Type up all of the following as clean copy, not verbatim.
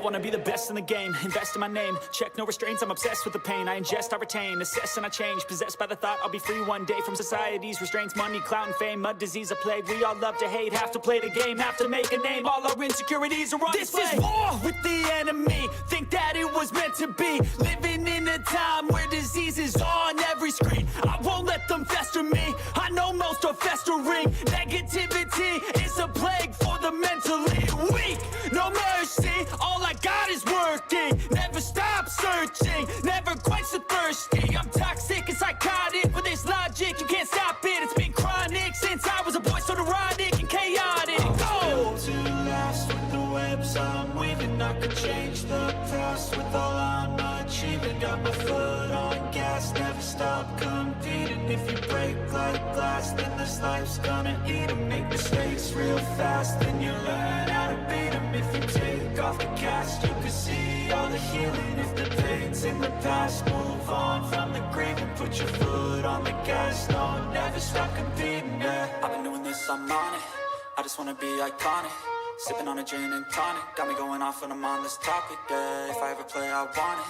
wanna be the best in the game, invest in my name, check no restraints, I'm obsessed with the pain. I ingest, I retain, assess and I change, possessed by the thought I'll be free one day from society's restraints. Money, clout and fame, a disease, a plague. We all love to hate, have to play the game, have to make a name. All our insecurities are on display. This is war with the enemy, think that it was meant to be. Living in a time where disease is on every screen. I won't let them fester me, I know most are festering. Negativity is a plague for the mentally weak. No mercy, all I got is working. Never stop searching, never quite so thirsty. I'm toxic and psychotic, with this logic you can't stop it. It's been chronic since I was a boy, so neurotic and chaotic. I'm built to last with the webs I'm weaving. I could change the past with all I'm achieving. Got my foot on gas, never stop competing. If you break like glass, then this life's gonna eat 'em. Make mistakes real fast, then you learn how to beat 'em. If you take off the cast, you can see all the healing. If the pain's in the past, move on from the grave and put your foot on the gas. No, never stop competing, yeah. I've been doing this, I'm on it. I just wanna be iconic. Sipping on a gin and tonic, got me going off when I'm on this topic, yeah. If I ever play, I want it.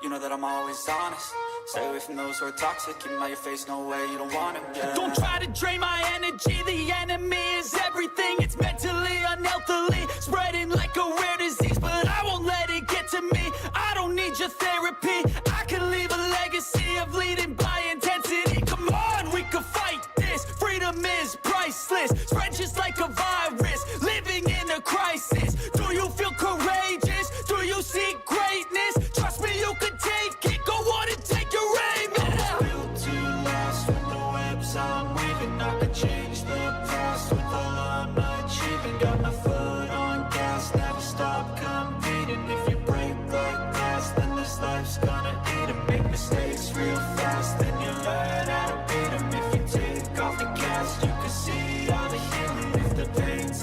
You know that I'm always honest. Stay away from those who are toxic. Keep 'em out your face, no way, you don't want it, yeah. Don't try to drain my energy. The enemy is everything. It's mentally, unhealthily, spreading like a rare disease. But I won't let it get to me. I don't need your therapy. I can leave a legacy of leading by intensity. Come on, we can fight this. Freedom is priceless. Spread just like a virus. Living in a crisis. Do you feel courageous? Do you seek greatness? Trust me, you can take it. Go on and take your aim. I'm built to last with the webs I'm weaving. I could change the past with all I'm achieving. Got my foot on gas, never stop competing. If you break like glass, then this life's gonna eat 'em. Make mistakes real fast, then you learn how to beat 'em. If you take off the cast, you can see all the healing. If the pain's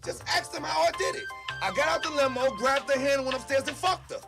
Just ask them how I did it. I got out the limo, grabbed her hand, went upstairs and fucked her.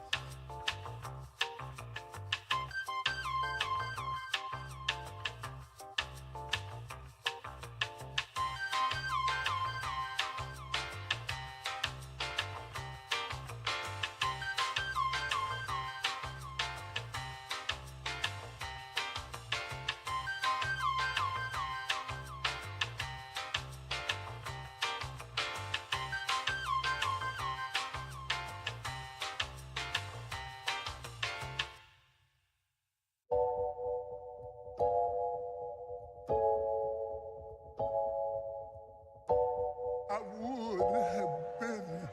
I would have been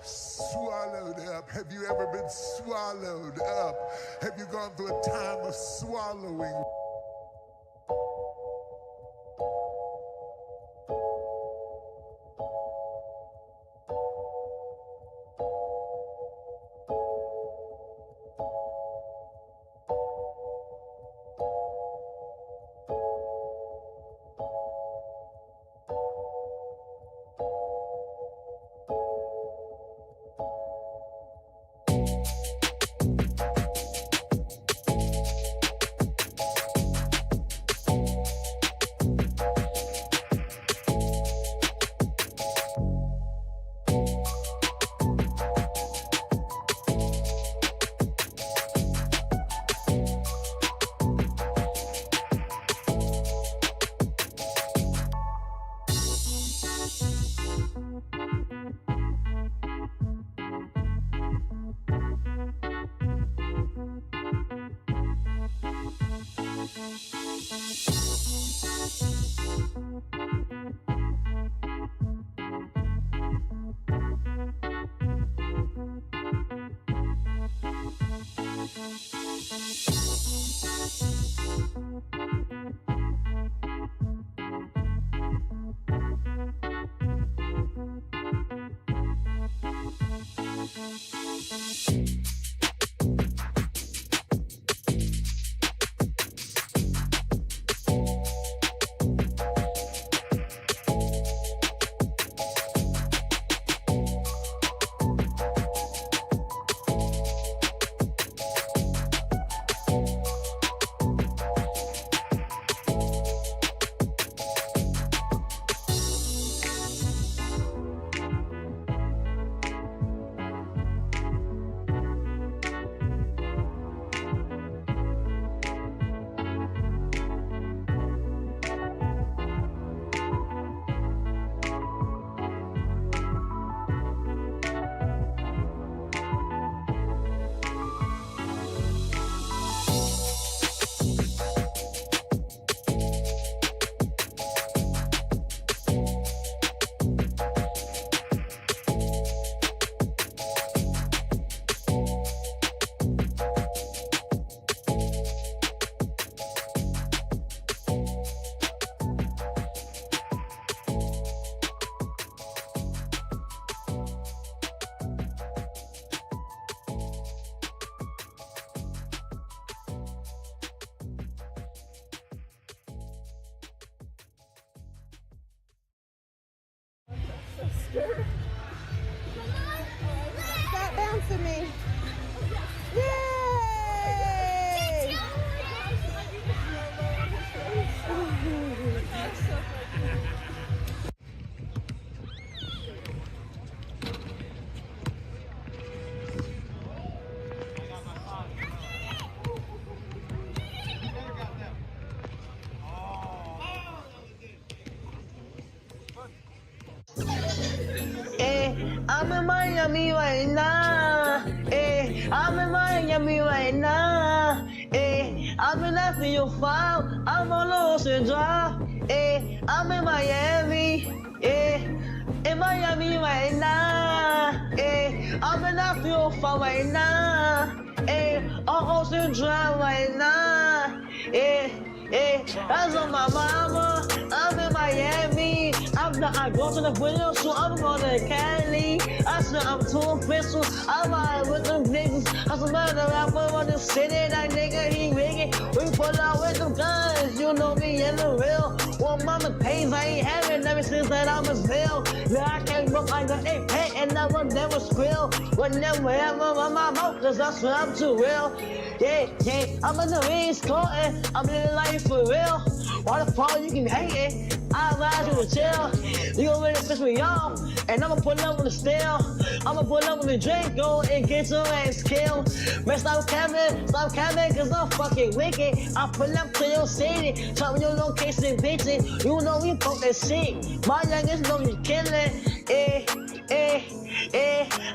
swallowed up. Have you ever been swallowed up? Have you gone through a time of swallowing? Stop bouncing me. Yay! I'm in Miami right now. I'm in Miami right now. I'm in after your file. I'm on Ocean Drive. I'm in Miami. In Miami right now. I'm in after your file right now. On Ocean Drive right now. That's on my mama. I'm in Miami. I go to the window, so I'm going to Cali. I said I'm too official. I'm out with them niggas. I said, man, the rapper on the city, that nigga, he rigging. We pull out with them guns, you know me in the real. Well, mama pays, I ain't having ever since that I'm a bill. look like an ape and I will never squeal. Would never ever on my mouth, cause I swear I'm too real. Yeah, I'm in the East Coast, I'm living life for real. Why the fuck you can hate it? I ride to the chill. You gon' really piss me off, and I'ma pull up on the steel. I'ma pull up on the drink, go and get your ass killed. Man, stop capping, cause I'm fucking wicked. I pull up to your city, tell me your location, bitches. You know we fuck that shit. My youngest know you killing,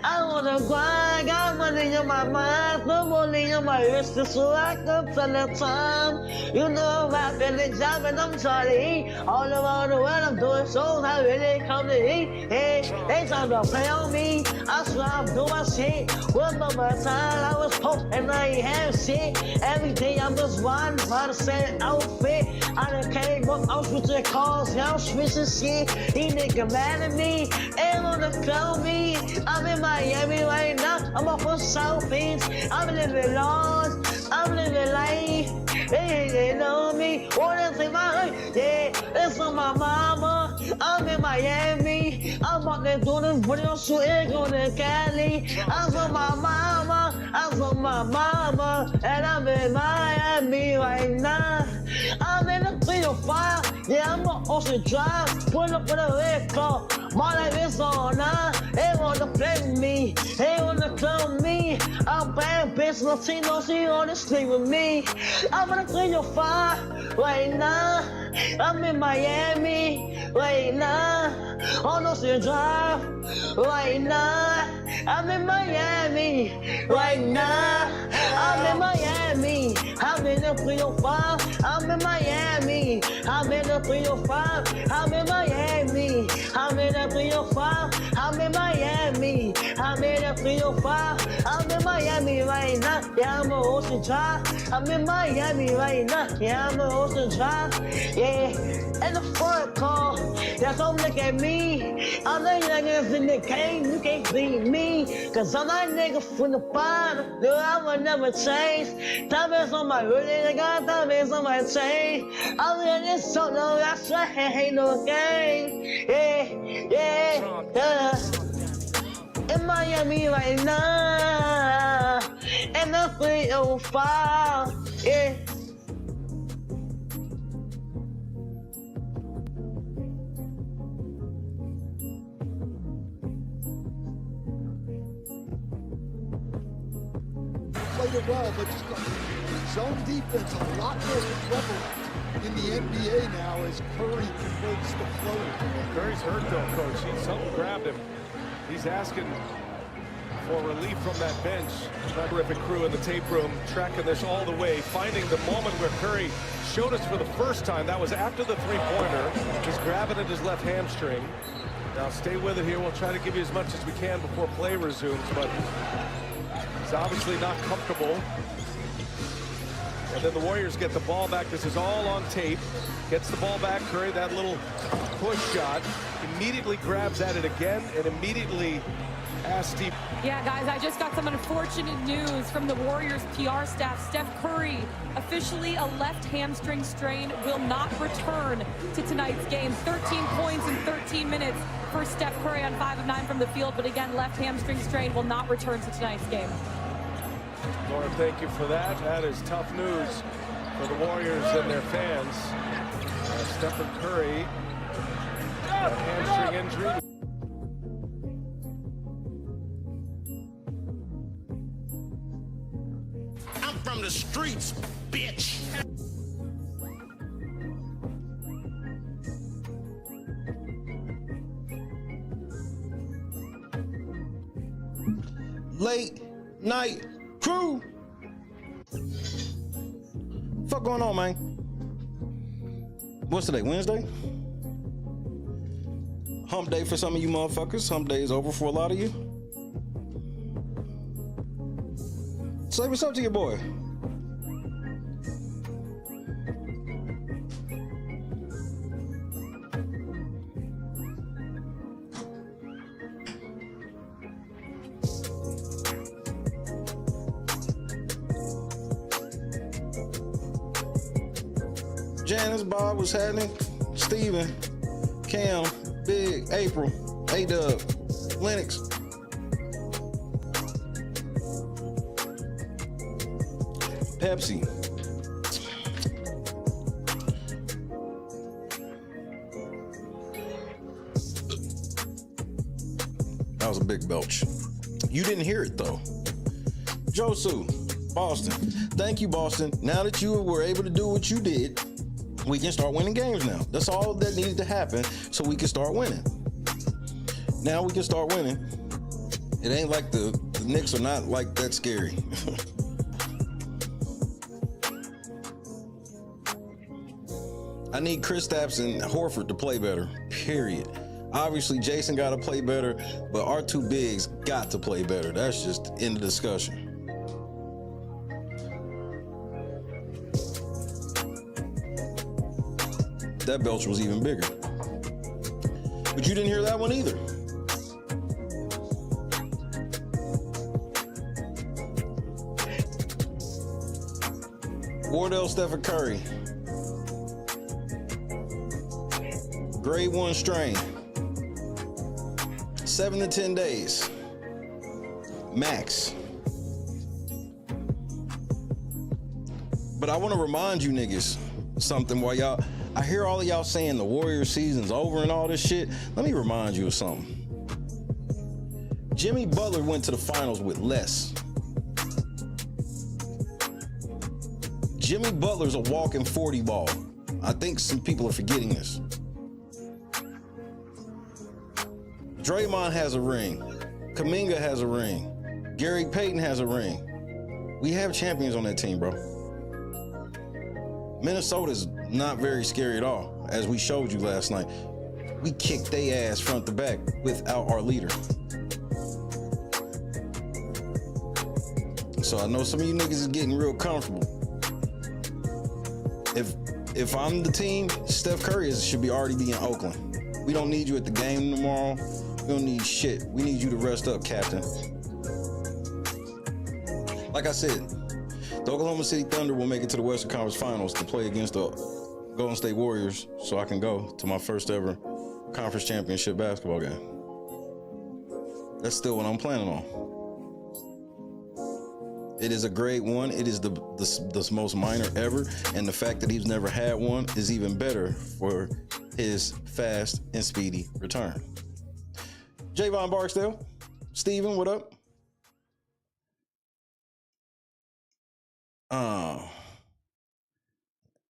I wanna grind, got money in my mind, put money on my wrist, so I can tell the time. You know I'm rapping the job and I'm trying to eat. All around the world I'm doing shows, I really come to eat. Hey, they trying to play on me, I swear I'm doing my shit. One of my time I was poor and I ain't have shit. Every day I'm just riding by the same outfit. I done came up, I'm switching cars, yeah, I'm switching shit. These niggas mad at me, they wanna clone me. I'm in Miami right now, I'm off of South Beach. I'm living large, I'm living life. They know me, wanna take my life. Yeah, it's on my mama. I'm in Miami. I'm out there doing this video shooting, going to Cali. I'm on my mama, I'm on my mama, and I'm in Miami right now. I'm in the 305, yeah, I'm on Ocean Drive. Pull up with a red car, my life is on now. They wanna play with me, they wanna clone me. I'm bad bitch, Latino, she wanna sleep with me. I'm in the 305 right now. I'm in Miami right now. On Ocean Drive right now. I'm in Miami right now. I'm in Miami. I'm in the 305. I'm in Miami. I'm in the 305. I'm in Miami. I'm in the 305. I'm in Miami. I'm in the 305. I'm in Miami right now. Yeah, I'm on Ocean Drive. I'm in Miami right now. Yeah, I'm on Ocean Drive. Yeah, in the front car. That's don't look at me. I'm the youngest in the game. You can't beat me. Cause I'm that nigga from the bottom. No, I will never change. Diamonds on my hoodie. I got diamonds on my chain. I'm in this song. No, that's right. Ain't no game. Yeah. In Miami right now. And the 305. Yeah. Played it well, but just zone defense a lot more prevalent in the NBA now as Curry converts the floater. Curry's hurt though, Coach. Something grabbed him. He's asking for relief from that bench. Terrific crew in the tape room tracking this all the way, finding the moment where Curry showed us for the first time. That was after the three-pointer. He's grabbing at his left hamstring. Now stay with it here. We'll try to give you as much as we can before play resumes, but he's obviously not comfortable. And then the Warriors get the ball back. This is all on tape. Gets the ball back. Curry, that little push shot. Immediately grabs at it again and immediately asks Steve. Yeah, guys, I just got some unfortunate news from the Warriors PR staff. Steph Curry, officially a left hamstring strain, will not return to tonight's game. 13 points in 13 minutes for Steph Curry on 5 of 9 from the field, but again, left hamstring strain will not return to tonight's game. Laura, thank you for that. That is tough news for the Warriors and their fans. Stephen Curry, a hamstring injury. I'm from the streets, bitch. Late night crew. Fuck going on, man? What's today? Wednesday? Hump day for some of you motherfuckers. Hump day is over for a lot of you. Say what's up to your boy. Janice, Bob, what's happening? Steven, Cam, Big, April, A-Dub. Lennox. Pepsi. That was a big belch. You didn't hear it though. Josu, Boston. Thank you, Boston. Now that you were able to do what you did, we can start winning games now. That's all that needed to happen so we can start winning. Now we can start winning. It ain't like the Knicks are not like that scary. I need Kristaps and Horford to play better, period. Obviously, Jason got to play better, but our two bigs got to play better. That's just end of discussion. That belch was even bigger. But you didn't hear that one either. Wardell Stephen Curry. Grade 1 strain. 7 to 10 days. Max. But I want to remind you niggas something while y'all, I hear all of y'all saying the Warriors season's over and all this shit. Let me remind you of something. Jimmy Butler went to the finals with less. Jimmy Butler's a walking 40 ball. I think some people are forgetting this. Draymond has a ring. Kuminga has a ring. Gary Payton has a ring. We have champions on that team, bro. Minnesota's not very scary at all, as we showed you last night. We kicked their ass front to back without our leader. So I know some of you niggas is getting real comfortable. If I'm the team, Steph Curry should be already be in Oakland. We don't need you at the game tomorrow. We don't need shit. We need you to rest up, Captain. Like I said, the Oklahoma City Thunder will make it to the Western Conference Finals to play against the Golden State Warriors so I can go to my first ever conference championship basketball game. That's still what I'm planning on. It is a grade 1. It is the most minor ever. And the fact that he's never had one is even better for his fast and speedy return. Javon Barksdale. Steven, what up?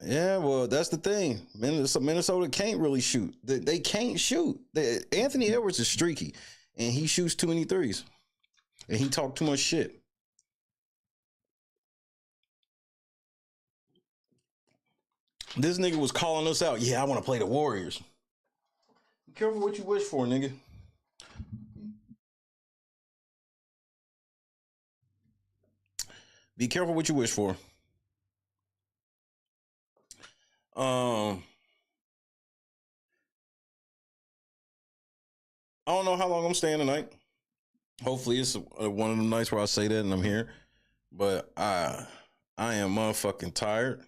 Yeah, well, that's the thing. Minnesota can't really shoot. They can't shoot. Anthony Edwards is streaky, and he shoots too many threes. And he talked too much shit. This nigga was calling us out. Yeah, I want to play the Warriors. Be careful what you wish for, nigga. Be careful what you wish for. I don't know how long I'm staying tonight. Hopefully it's one of the nights where I say that and I'm here. But I am motherfucking tired.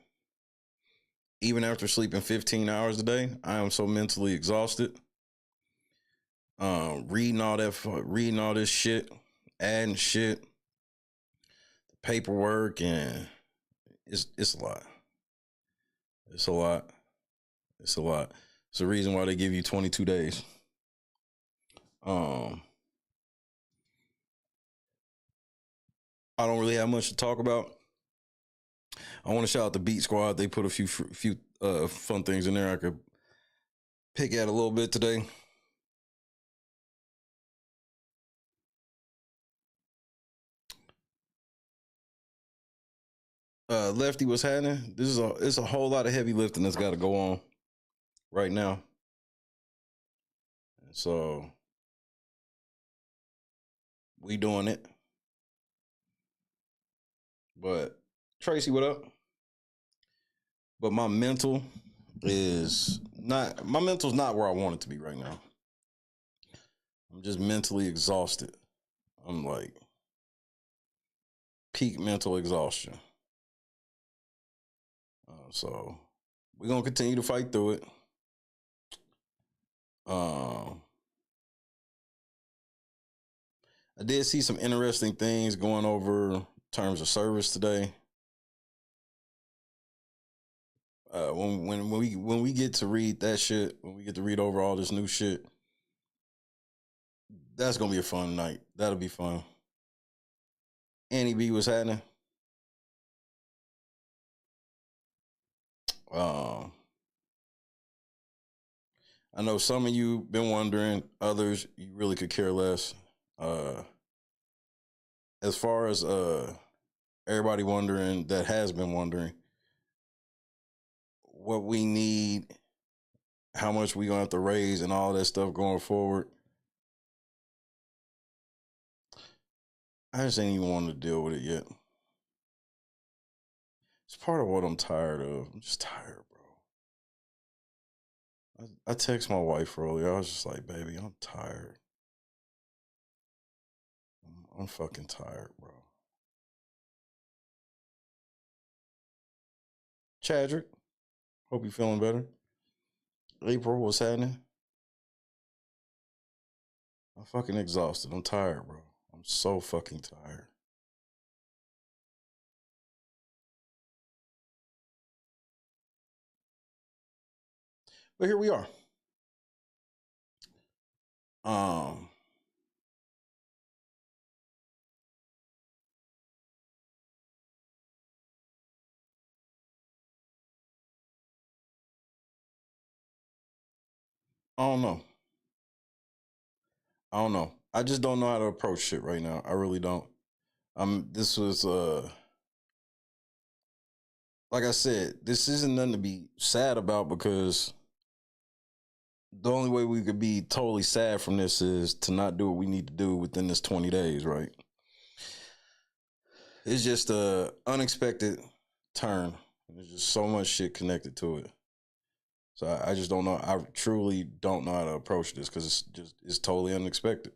Even after sleeping 15 hours a day, I am so mentally exhausted. Reading all this shit, adding shit, the paperwork, and it's a lot. It's a lot. It's a lot. It's the reason why they give you 22 days. I don't really have much to talk about. I want to shout out the Beat Squad. They put a few fun things in there I could pick at a little bit today. Lefty, what's happening? It's a whole lot of heavy lifting that's got to go on right now. So we doing it. But Tracy, what up? But my mental's not where I want it to be right now. I'm just mentally exhausted. I'm like peak mental exhaustion. So we're going to continue to fight through it. I did see some interesting things going over terms of service today. When we get to read that shit, when we get to read over all this new shit, that's gonna be a fun night. That'll be fun. Annie B, what's happening? I know some of you been wondering, others you really could care less. As far as everybody wondering that has been wondering what we need, how much we gonna have to raise and all that stuff going forward. I just ain't even wanting to deal with it yet. It's part of what I'm tired of. I'm just tired, bro. I text my wife earlier. I was just like, baby, I'm tired. I'm fucking tired, bro. Chadrick, hope you're feeling better. April, what's happening? I'm fucking exhausted. I'm tired, bro. I'm so fucking tired. But here we are. I don't know. I just don't know how to approach shit right now. I really don't. This was like I said, this isn't nothing to be sad about, because the only way we could be totally sad from this is to not do what we need to do within this 20 days, right? It's just a unexpected turn. There's just so much shit connected to it. So I just don't know. I truly don't know how to approach this, because it's totally unexpected.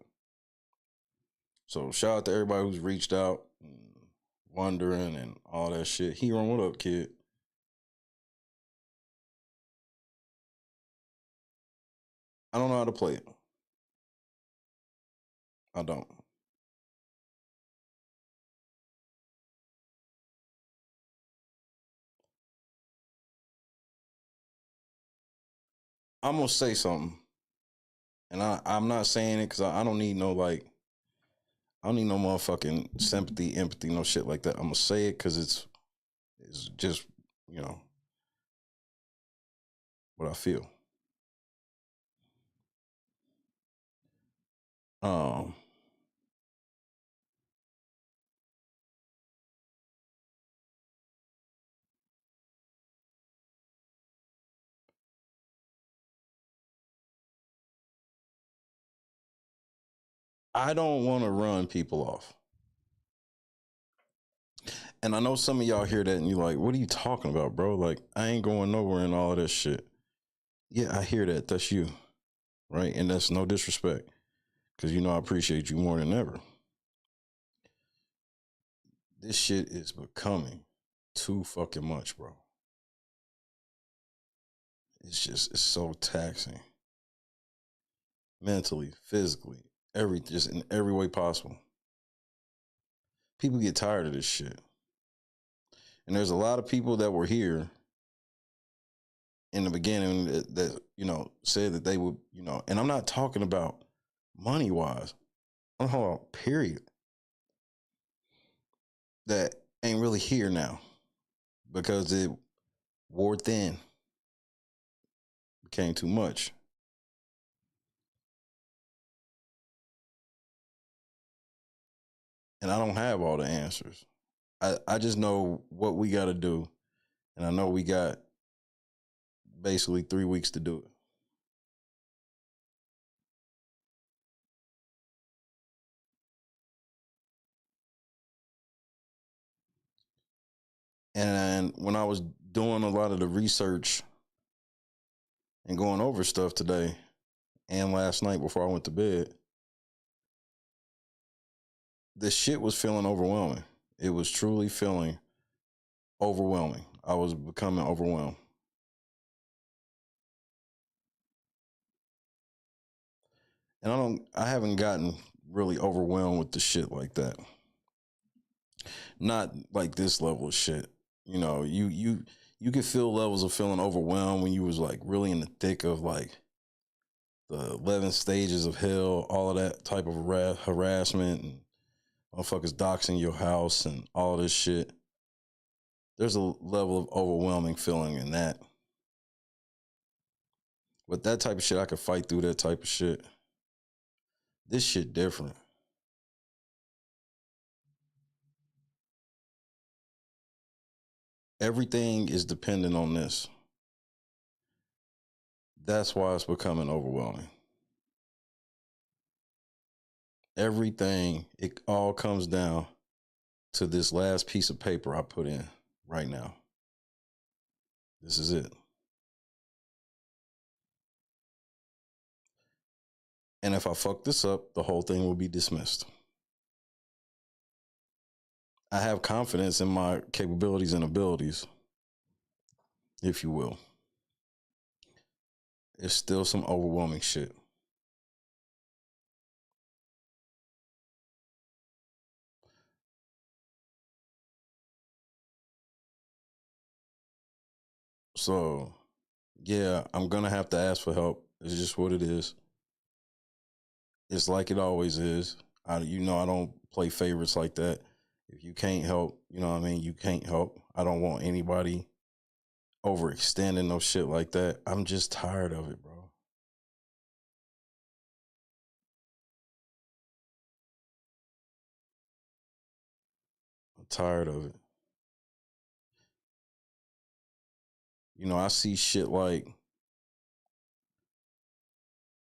So shout out to everybody who's reached out and wondering and all that shit. Hero, what up, kid? I don't know how to play it. I don't. I'm gonna say something, and I'm not saying it because I don't need no I don't need no motherfucking sympathy, empathy, no shit like that. I'm gonna say it because it's just, you know, what I feel. I don't want to run people off. And I know some of y'all hear that and you're like, what are you talking about, bro? Like, I ain't going nowhere and all of this shit. Yeah, I hear that. That's you. Right? And that's no disrespect, because, you know, I appreciate you more than ever. This shit is becoming too fucking much, bro. It's so taxing. Mentally, physically, just in every way possible. People get tired of this shit. And there's a lot of people that were here in the beginning that you know, said that they would, you know, and I'm not talking about money wise. I'm talking about period. That ain't really here now because it wore thin, became too much. And I don't have all the answers. I just know what we got to do. And I know we got basically 3 weeks to do it. And when I was doing a lot of the research and going over stuff today and last night before I went to bed, the shit was feeling overwhelming. It was truly feeling overwhelming. I was becoming overwhelmed. And I haven't gotten really overwhelmed with the shit like that. Not like this level of shit. You know, you can feel levels of feeling overwhelmed when you was like really in the thick of like the 11 stages of hell, all of that type of harassment and motherfuckers doxing your house and all this shit. There's a level of overwhelming feeling in that. But that type of shit, I could fight through that type of shit. This shit different. Everything is dependent on this. That's why it's becoming overwhelming. Everything, it all comes down to this last piece of paper I put in right now. This is it. And if I fuck this up, the whole thing will be dismissed. I have confidence in my capabilities and abilities, if you will. It's still some overwhelming shit. So, yeah, I'm going to have to ask for help. It's just what it is. It's like it always is. I don't play favorites like that. If you can't help, you know what I mean? You can't help. I don't want anybody overextending no shit like that. I'm just tired of it, bro. I'm tired of it. You know, I see shit like,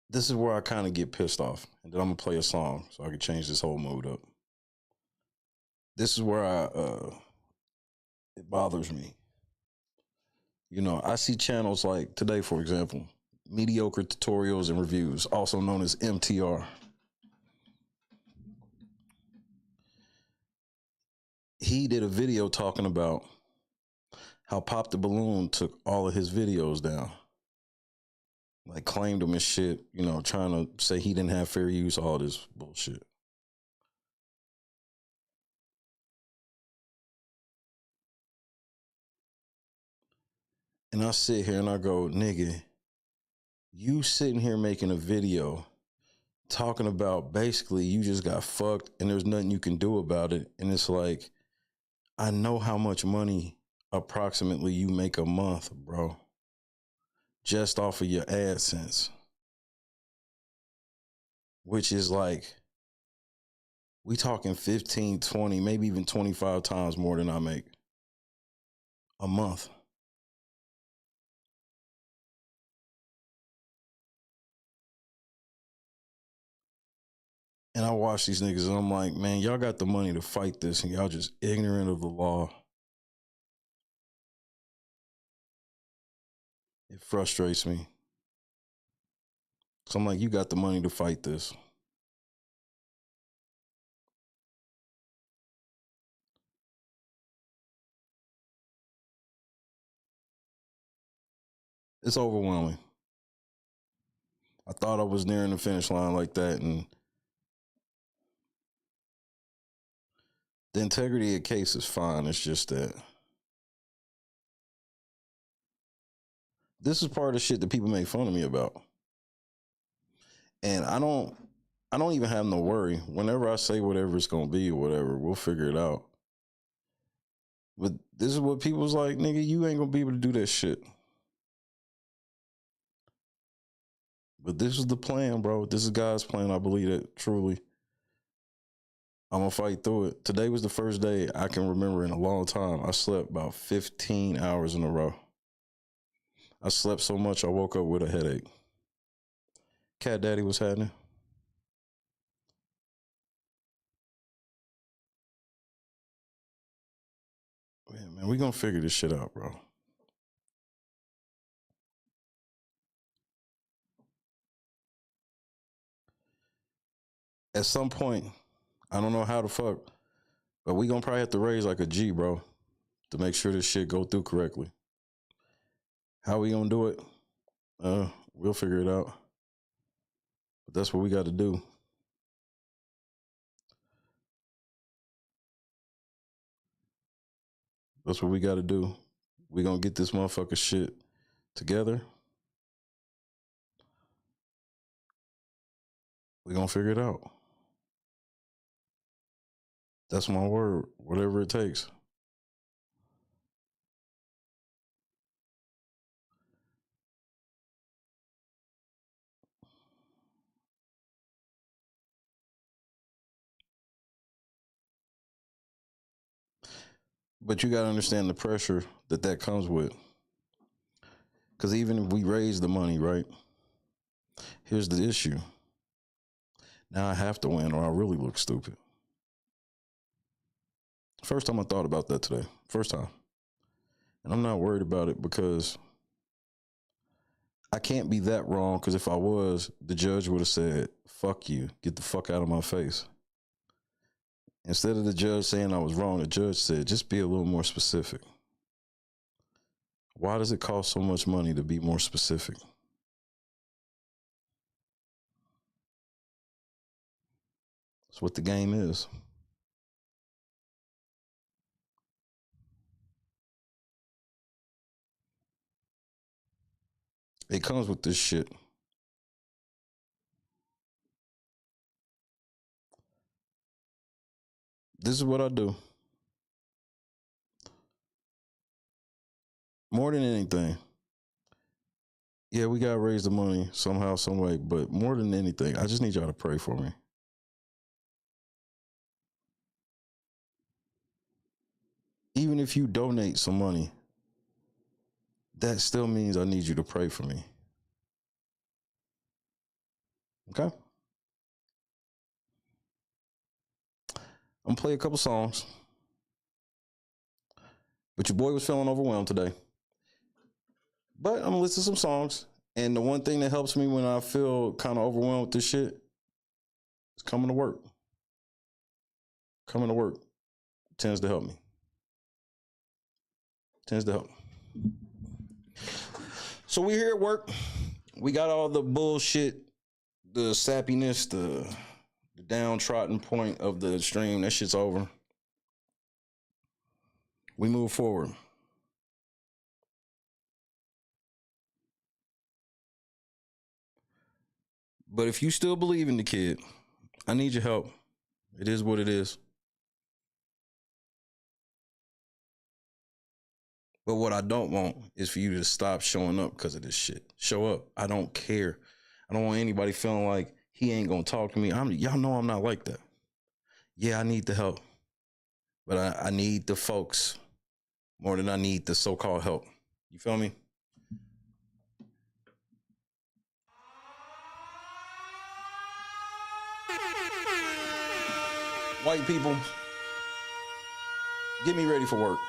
this is where I kind of get pissed off. And then I'm going to play a song so I can change this whole mood up. This is where it bothers me. You know, I see channels like today, for example, mediocre tutorials and reviews, also known as MTR. He did a video talking about how Pop the Balloon took all of his videos down. Like claimed them as shit, you know, trying to say he didn't have fair use, all this bullshit. And I sit here and I go, nigga, you sitting here making a video talking about basically you just got fucked and there's nothing you can do about it. And it's like, I know how much money approximately you make a month, bro, just off of your AdSense, which is like, we talking 15, 20, maybe even 25 times more than I make a month. And I watch these niggas and I'm like, man, y'all got the money to fight this and y'all just ignorant of the law. It frustrates me. So I'm like, you got the money to fight this. It's overwhelming. I thought I was nearing the finish line like that, and the integrity of the case is fine. It's just that this is part of the shit that people make fun of me about. And I don't even have no worry. Whenever I say whatever it's gonna be or whatever, we'll figure it out. But this is what people's like, nigga, you ain't gonna be able to do that shit. But this is the plan, bro. This is God's plan. I believe that truly. I'm gonna fight through it. Today was the first day I can remember in a long time. I slept about 15 hours in a row. I slept so much I woke up with a headache. Cat Daddy, what's happening? Man, we gonna figure this shit out, bro. At some point, I don't know how the fuck, but we gonna probably have to raise like a G, bro, to make sure this shit go through correctly. How we gonna do it? We'll figure it out. But that's what we got to do. That's what we got to do. We gonna get this motherfucker shit together. We gonna figure it out. That's my word. Whatever it takes. But you got to understand the pressure that comes with. Because even if we raise the money, right? Here's the issue. Now I have to win or I really look stupid. First time I thought about that today. First time. And I'm not worried about it because I can't be that wrong, because if I was, the judge would have said, fuck you, get the fuck out of my face. Instead of the judge saying I was wrong, the judge said, just be a little more specific. Why does it cost so much money to be more specific? That's what the game is. It comes with this shit. This is what I do. More than anything. Yeah, we got to raise the money somehow, some way. But more than anything, I just need y'all to pray for me. Even if you donate some money, that still means I need you to pray for me. Okay? I'm going to play a couple songs. But your boy was feeling overwhelmed today. But I'm going to listen to some songs. And the one thing that helps me when I feel kind of overwhelmed with this shit is coming to work. Coming to work tends to help me. Tends to help. So we're here at work. We got all the bullshit, the sappiness, the downtrodden point of the stream. That shit's over. We move forward. But if you still believe in the kid, I need your help. It is what it is. But what I don't want is for you to stop showing up because of this shit. Show up. I don't care. I don't want anybody feeling like he ain't going to talk to me. Y'all know I'm not like that. Yeah, I need the help. But I need the folks more than I need the so-called help. You feel me? White people, get me ready for work.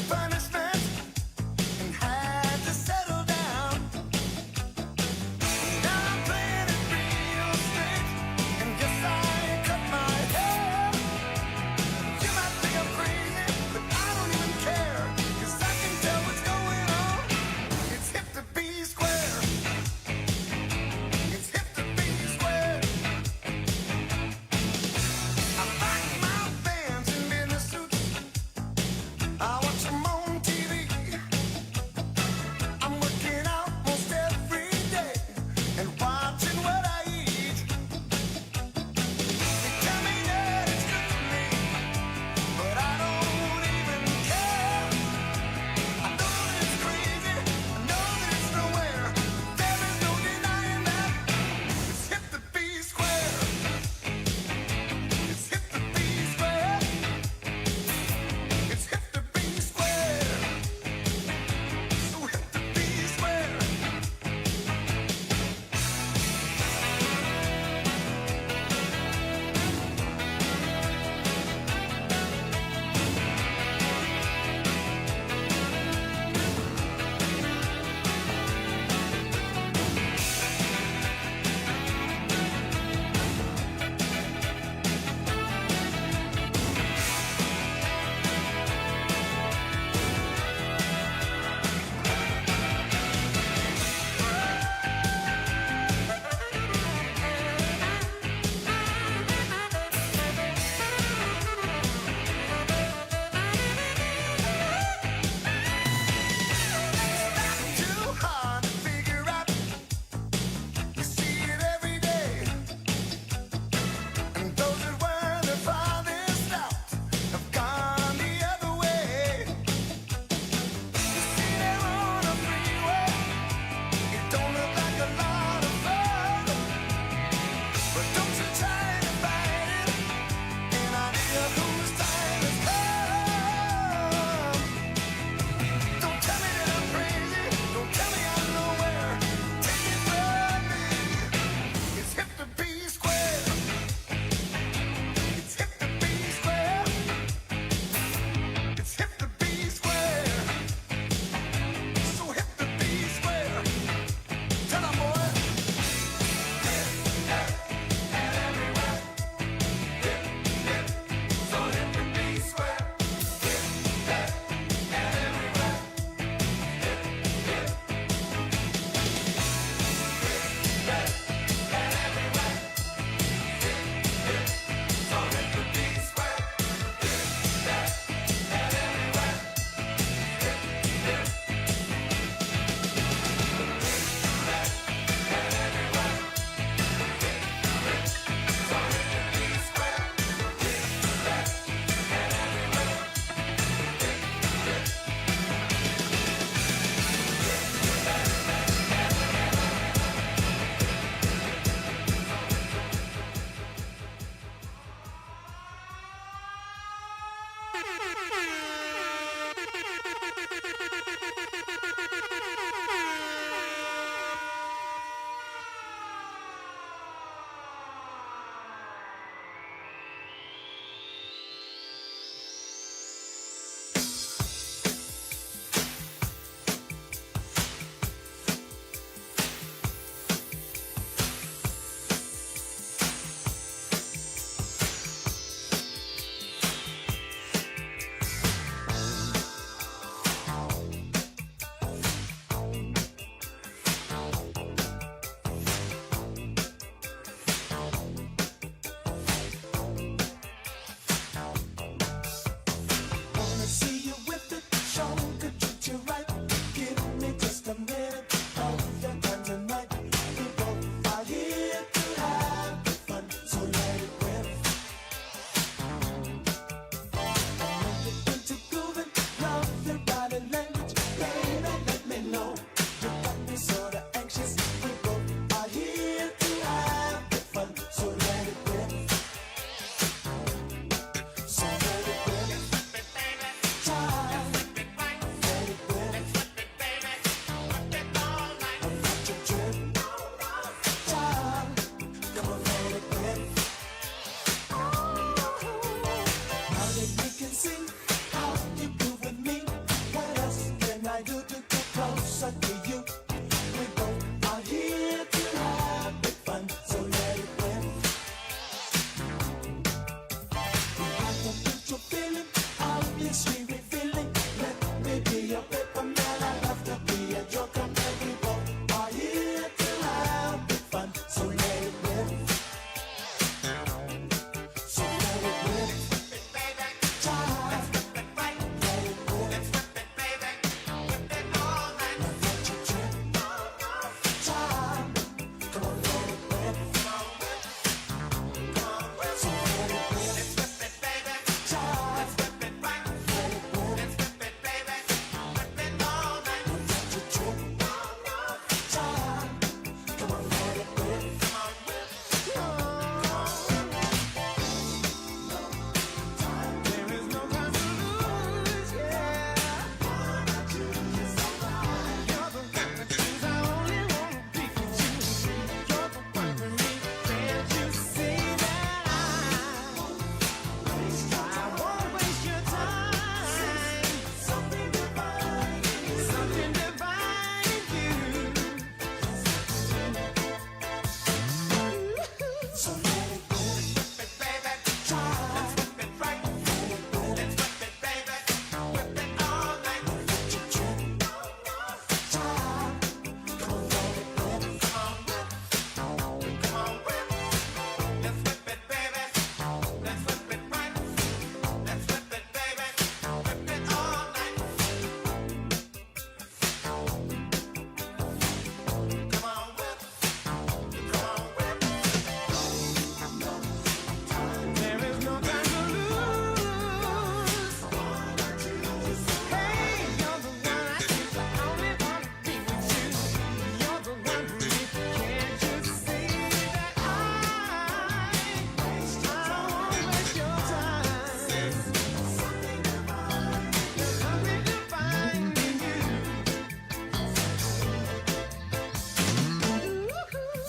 Punishment and had to settle down.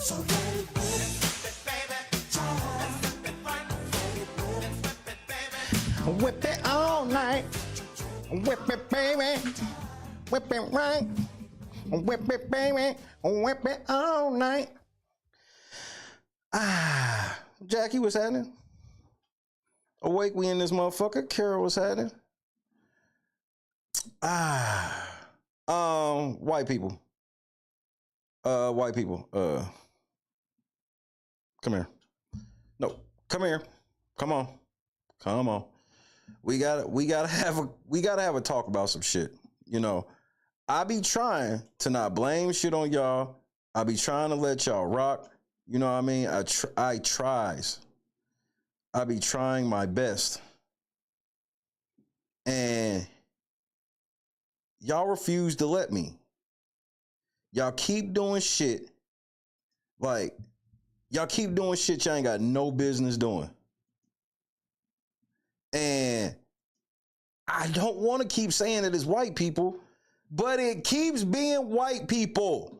So let it Whip it all night. Whip it, baby. Whip it right. Whip it, baby. Whip it all night. Jackie, what's happening? Awake, we in this motherfucker. Carol, what's happening? White people. White people. Come here. No, come here. Come on. Come on. We gotta have a talk about some shit. You know, I be trying to not blame shit on y'all. I be trying to let y'all rock. You know what I mean? I tries. I be trying my best. And y'all refuse to let me. Y'all keep doing shit. Like, y'all keep doing shit y'all ain't got no business doing. And I don't want to keep saying it as white people, but it keeps being white people.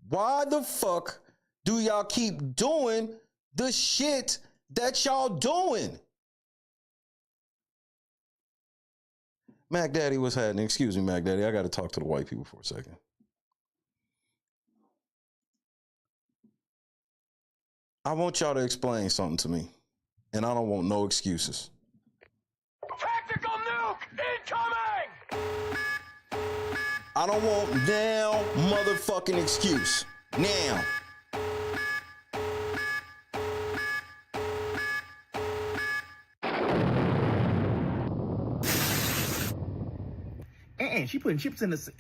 Why the fuck do y'all keep doing the shit that y'all doing? Mac Daddy, what's happening? Excuse me, Mac Daddy. I got to talk to the white people for a second. I want y'all to explain something to me, and I don't want no excuses. Tactical nuke incoming! I don't want now motherfucking excuse. Now. And she putting chips in the...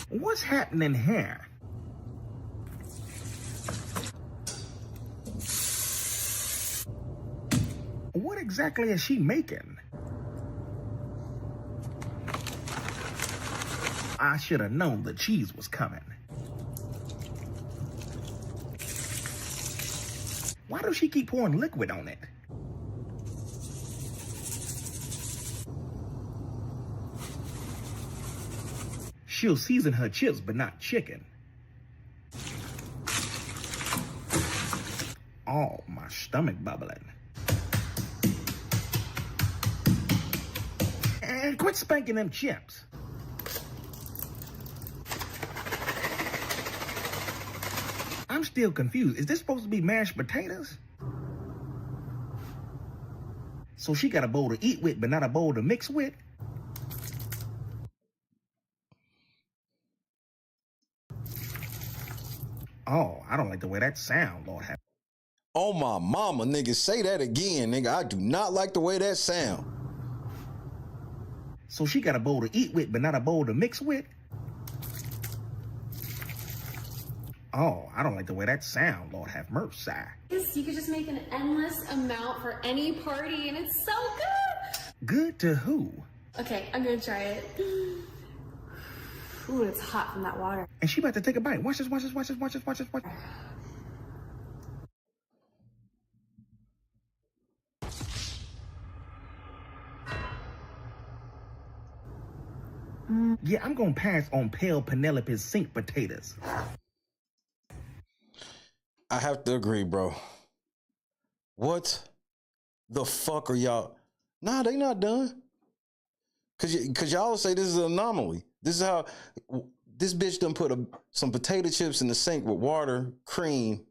What's happening here? What exactly is she making? I should have known the cheese was coming. Why does she keep pouring liquid on it? She'll season her chips, but not chicken. Oh, my stomach bubbling. And quit spanking them chips. I'm still confused. Is this supposed to be mashed potatoes? So she got a bowl to eat with, but not a bowl to mix with? Oh, I don't like the way that sounds, Lord have. Oh my mama, nigga, say that again, nigga. I do not like the way that sound. So she got a bowl to eat with, but not a bowl to mix with? Oh, I don't like the way that sound, Lord have mercy. You could just make an endless amount for any party, and it's so good! Good to who? Okay, I'm gonna try it. Ooh, it's hot from that water. And she about to take a bite. Watch this, watch this, watch this, watch this, watch this, watch this. Yeah, I'm gonna pass on pale Penelope's sink potatoes. I have to agree, bro. What the fuck are y'all? Nah, they not done. Cause y'all say this is an anomaly. This is how this bitch done put some potato chips in the sink with water, cream.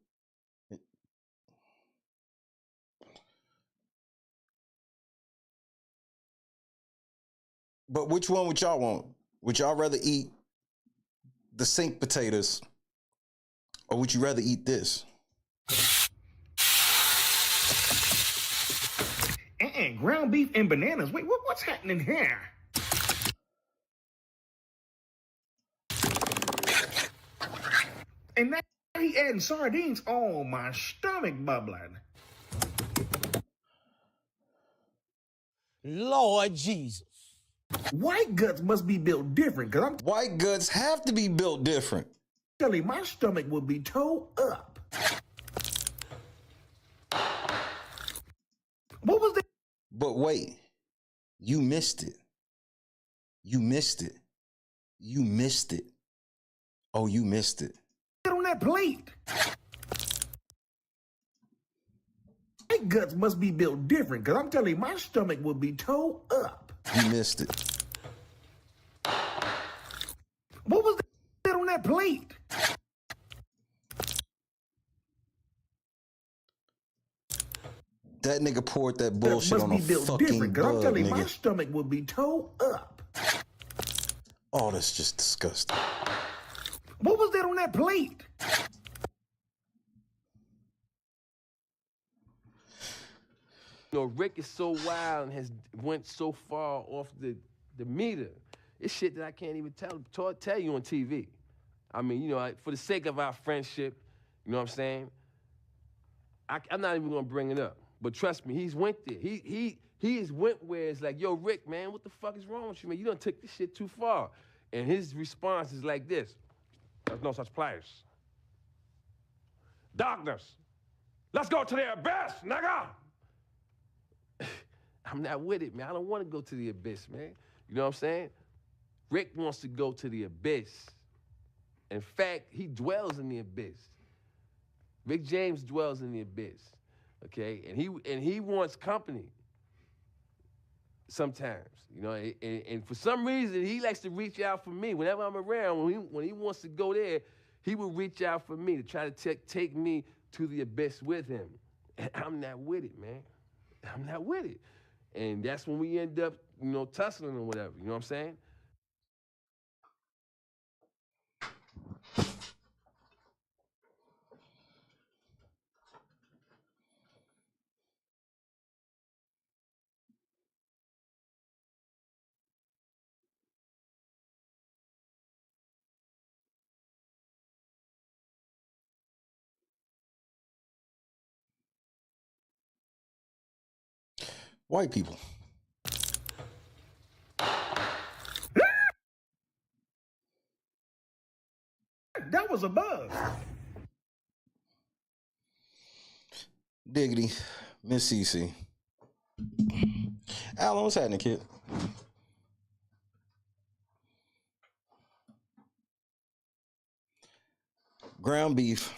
But which one would y'all want? Would y'all rather eat the sink potatoes, or would you rather eat this? And ground beef and bananas. Wait, what's happening here? And now he adding sardines. Oh, my stomach bubbling. Lord Jesus. White guts must be built different, because I'm... White guts have to be built different. Telling my stomach would be toe up. What was that? But wait, you missed it. You missed it. You missed it. Oh, you missed it. Get on that plate. My guts must be built different, because I'm telling you, my stomach will be toe up. You missed it. What was that on that plate? That nigga poured that bullshit on a fucking bug, I'm telling you, my nigga. stomach will be toe up. Oh, that's just disgusting. What was that on that plate? You know, Rick is so wild and has went so far off the meter. It's shit that I can't even tell you on TV. I mean, you know, for the sake of our friendship, you know what I'm saying? I'm not even gonna bring it up. But trust me, he's went there. He has went where it's like, yo, Rick, man, what the fuck is wrong with you, man? You done took this shit too far. And his response is like this: there's no such place. Darkness. Let's go to the abyss, nigga! I'm not with it, man. I don't want to go to the abyss, man. You know what I'm saying? Rick wants to go to the abyss. In fact, he dwells in the abyss. Rick James dwells in the abyss, okay? And he wants company sometimes, you know? And for some reason, he likes to reach out for me. Whenever I'm around, when he wants to go there, he will reach out for me to try to take me to the abyss with him. And I'm not with it, man. I'm not with it. And that's when we end up, you know, tussling or whatever, you know what I'm saying? White people. That was a bug. Diggity, Miss Cece. Alan, what's happening, kid? Ground beef,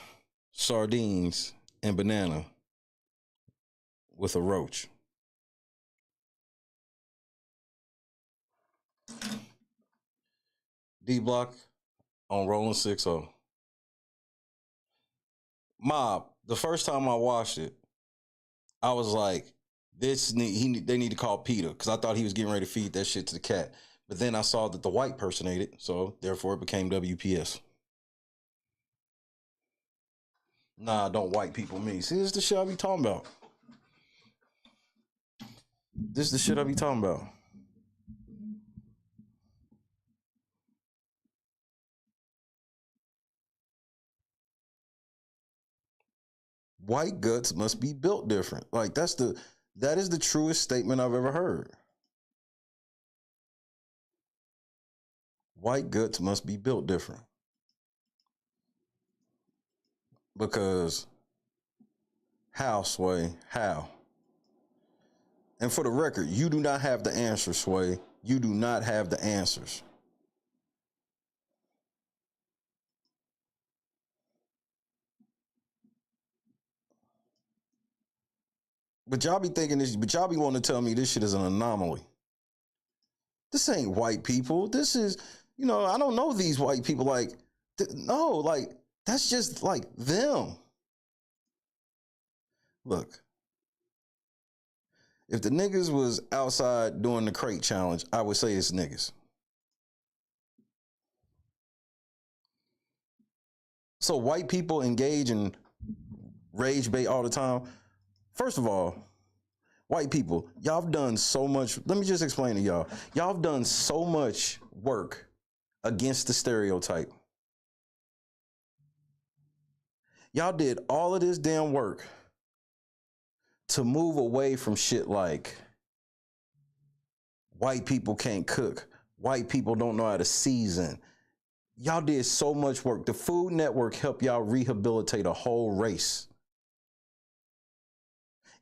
sardines, and banana with a roach. D-Block on Rolling 6-0. Mob, the first time I watched it, I was like, they need to call Peter, because I thought he was getting ready to feed that shit to the cat. But then I saw that the white person ate it, so therefore it became WPS. Nah, don't white people me. See, this is the shit I be talking about. This is the shit I be talking about. White guts must be built different. Like that is the truest statement I've ever heard. White guts must be built different. Because how, Sway? How? And for the record, you do not have the answers, Sway. You do not have the answers. But y'all be thinking this, but y'all be wanting to tell me this shit is an anomaly. This ain't white people. This is, you know, I don't know these white people. Like, no, like, that's just like them. Look, if the niggas was outside doing the crate challenge, I would say it's niggas. So white people engage in rage bait all the time. First of all, white people, y'all have done so much. Let me just explain to y'all. Y'all have done so much work against the stereotype. Y'all did all of this damn work to move away from shit like white people can't cook. White people don't know how to season. Y'all did so much work. The Food Network helped y'all rehabilitate a whole race.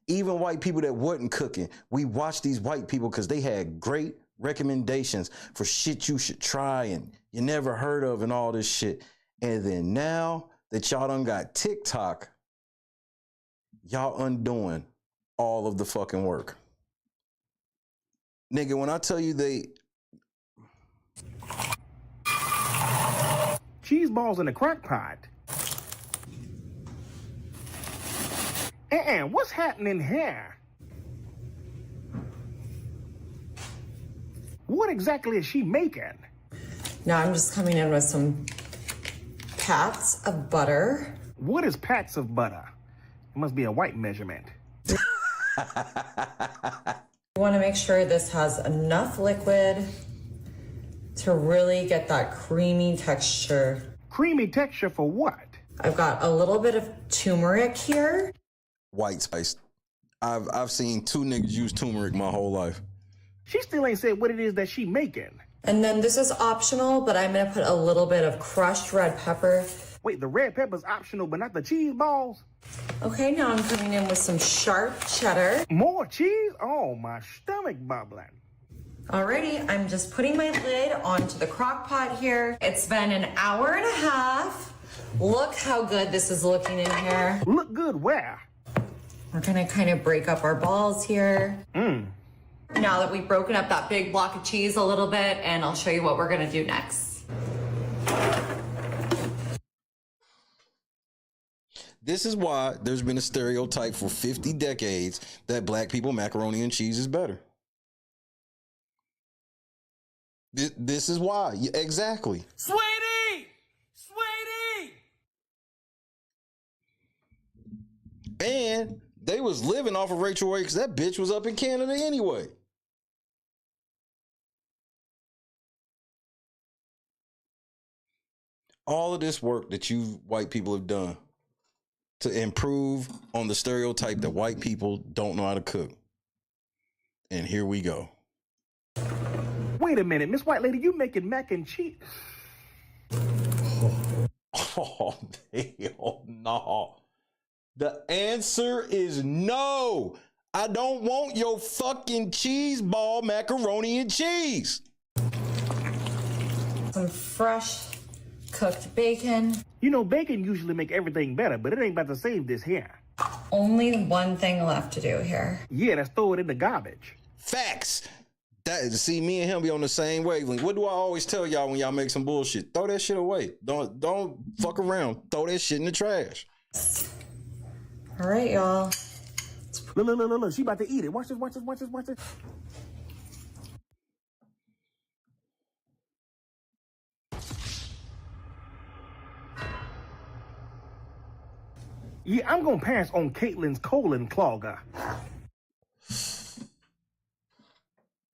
Even white people that wasn't cooking, we watched these white people because they had great recommendations for shit you should try and you never heard of and all this shit. And then now that y'all done got TikTok, y'all undoing all of the fucking work. Nigga, when I tell you cheese balls in a crock pot. And what's happening here? What exactly is she making? Now I'm just coming in with some pats of butter. What is pats of butter? It must be a white measurement. You want to make sure this has enough liquid to really get that creamy texture. Creamy texture for what? I've got a little bit of turmeric here. white spice. I've seen 2 niggas use turmeric my whole life. She still ain't said what it is that she making. And then this is optional, but I'm gonna put a little bit of crushed red pepper. Wait, the red pepper's optional, but not the cheese balls? Okay, now I'm coming in with some sharp cheddar. More cheese? Oh, my stomach bubbling. Alrighty, I'm just putting my lid onto the crock pot here. It's been an hour and a half. Look how good this is looking in here. Look good where? We're gonna kind of break up our balls here. Now that we've broken up that big block of cheese a little bit, and I'll show you what we're gonna do next. This is why there's been a stereotype for 50 decades that black people macaroni and cheese is better. This is why. Exactly. Sweetie! Sweetie! And they was living off of Rachel Ray because that bitch was up in Canada anyway. All of this work that you white people have done to improve on the stereotype that white people don't know how to cook. And here we go. Wait a minute, Miss White Lady, you making mac and cheese? Oh, hell no. The answer is no. I don't want your fucking cheese ball macaroni and cheese. Some fresh cooked bacon. You know, bacon usually make everything better, but it ain't about to save this here. Only one thing left to do here. Yeah, let's throw it in the garbage. Facts. See, me and him be on the same wavelength. What do I always tell y'all when y'all make some bullshit? Throw that shit away. Don't fuck around. Throw that shit in the trash. All right, y'all. Look, she about to eat it. Watch this. Yeah, I'm gonna pass on Caitlin's colon clogger.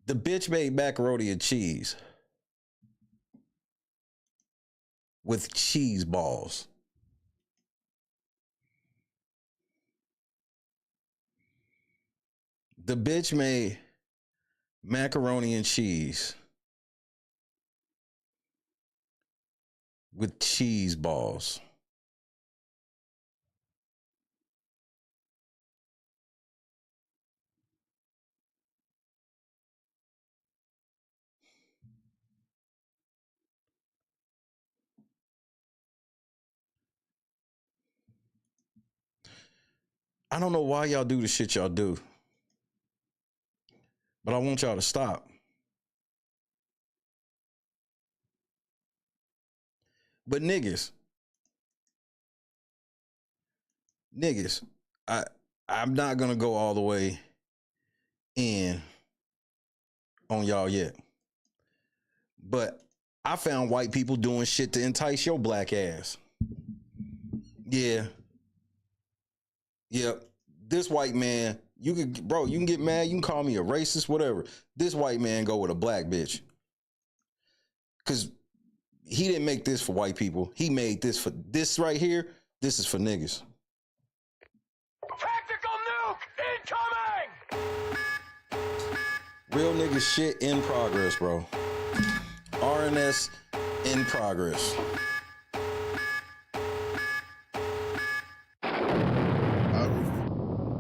The bitch made macaroni and cheese with cheese balls. The bitch made macaroni and cheese with cheese balls. I don't know why y'all do the shit y'all do, but I want y'all to stop. But niggas, I'm not gonna go all the way in on y'all yet. But I found white people doing shit to entice your black ass. Yeah. Yep. This white man, you can get mad, you can call me a racist, whatever. This white man go with a black bitch. Cause he didn't make this for white people. He made this for this right here. This is for niggas. Tactical nuke incoming! Real nigga shit in progress, bro. RNS in progress.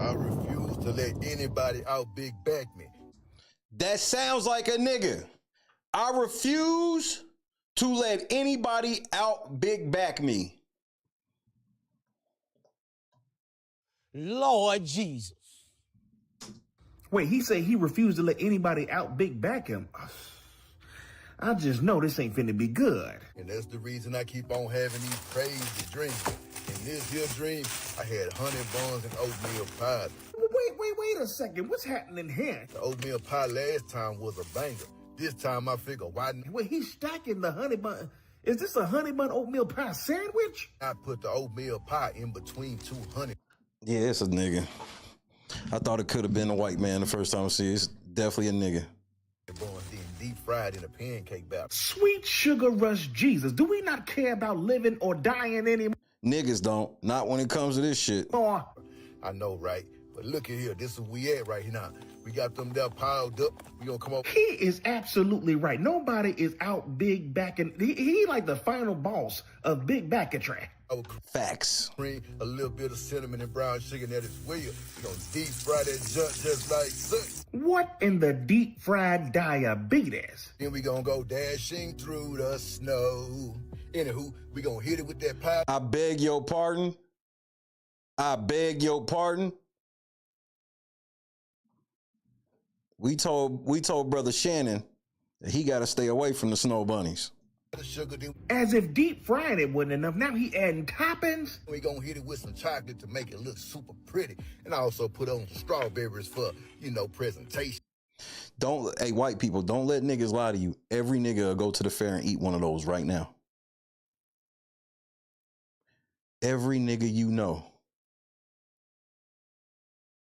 I refuse to anybody out big back me. That sounds like a nigga. I refuse to let anybody out big back me. Lord Jesus. Wait, he said he refused to let anybody out big back him. I just know this ain't finna be good. And that's the reason I keep on having these crazy dreams. In this here dream, I had honey buns and oatmeal pies. Wait a second. What's happening here? The oatmeal pie last time was a banger. This time I figure why... Wait, he's stacking the honey bun. Is this a honey bun oatmeal pie sandwich? I put the oatmeal pie in between two honey. Yeah, it's a nigga. I thought it could have been a white man the first time I see it. It's definitely a nigga. Buns then deep fried in a pancake batter. Sweet sugar rush Jesus. Do we not care about living or dying anymore? Niggas don't. Not when it comes to this shit. I know, right? But look at here. This is where we at right here now. We got them there piled up. We gonna come up. He is absolutely right. Nobody is out big backing. He like the final boss of big backatry. Facts. A little bit of cinnamon and brown sugar that is wheel. We gonna deep fry that junk just like such. What in the deep fried diabetes? Then we gonna go dashing through the snow. Anywho, we gonna hit it with that pie. I beg your pardon. I beg your pardon. We told brother Shannon that he got to stay away from the snow bunnies. As if deep frying it wasn't enough. Now he adding toppings. We gonna hit it with some chocolate to make it look super pretty, and I also put on some strawberries for, presentation. Hey, white people, don't let niggas lie to you. Every nigga will go to the fair and eat one of those right now. Every nigga you know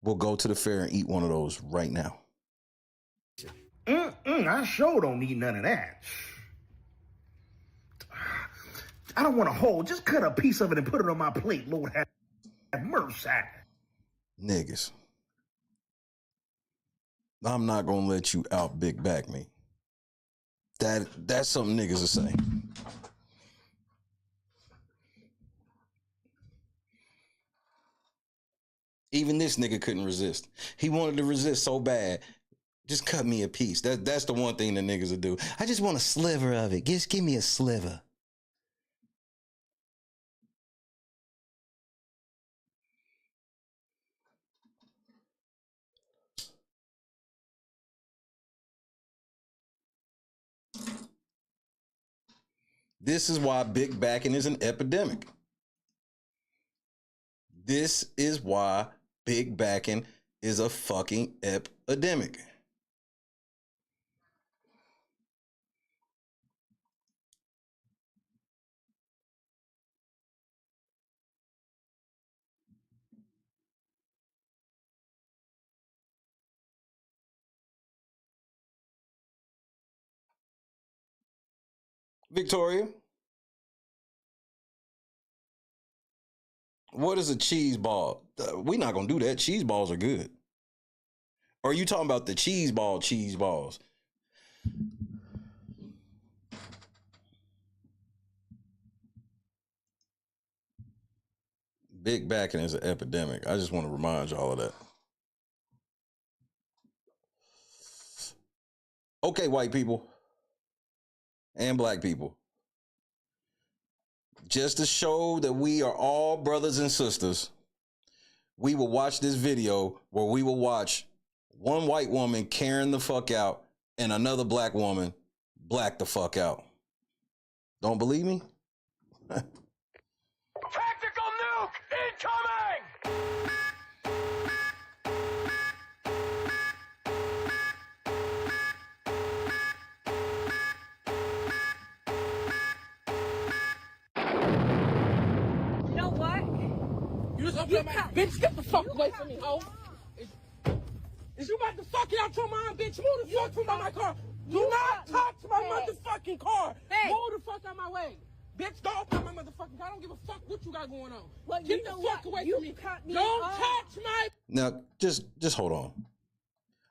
will go to the fair and eat one of those right now. I sure don't need none of that. I don't want a whole. Just cut a piece of it and put it on my plate, Lord have mercy. Niggas. I'm not gonna let you out big back me. That's something niggas will say. Even this nigga couldn't resist. He wanted to resist so bad. Just cut me a piece. That's the one thing that niggas will do. I just want a sliver of it. Just give me a sliver. This is why big backing is an epidemic. This is why big backing is a fucking epidemic. Victoria, what is a cheese ball? We're not gonna do that. Cheese balls are good. Or are you talking about the cheese balls? Big backing is an epidemic. I just want to remind y'all of that. Okay, white people and black people. Just to show that we are all brothers and sisters, we will watch this video where we will watch one white woman carrying the fuck out and another black woman black the fuck out. Don't believe me? Tactical nuke incoming! You know what? You just open my bitch, get the fuck away from me, ho. Is you about to fuck it out your mom, bitch? Move the fuck from my car. Do not talk to my motherfucking car. Move the fuck out my way. Bitch, don't open my motherfucking car. I don't give a fuck what you got going on. Well, get the fuck away from me. Don't touch my... Now, just hold on.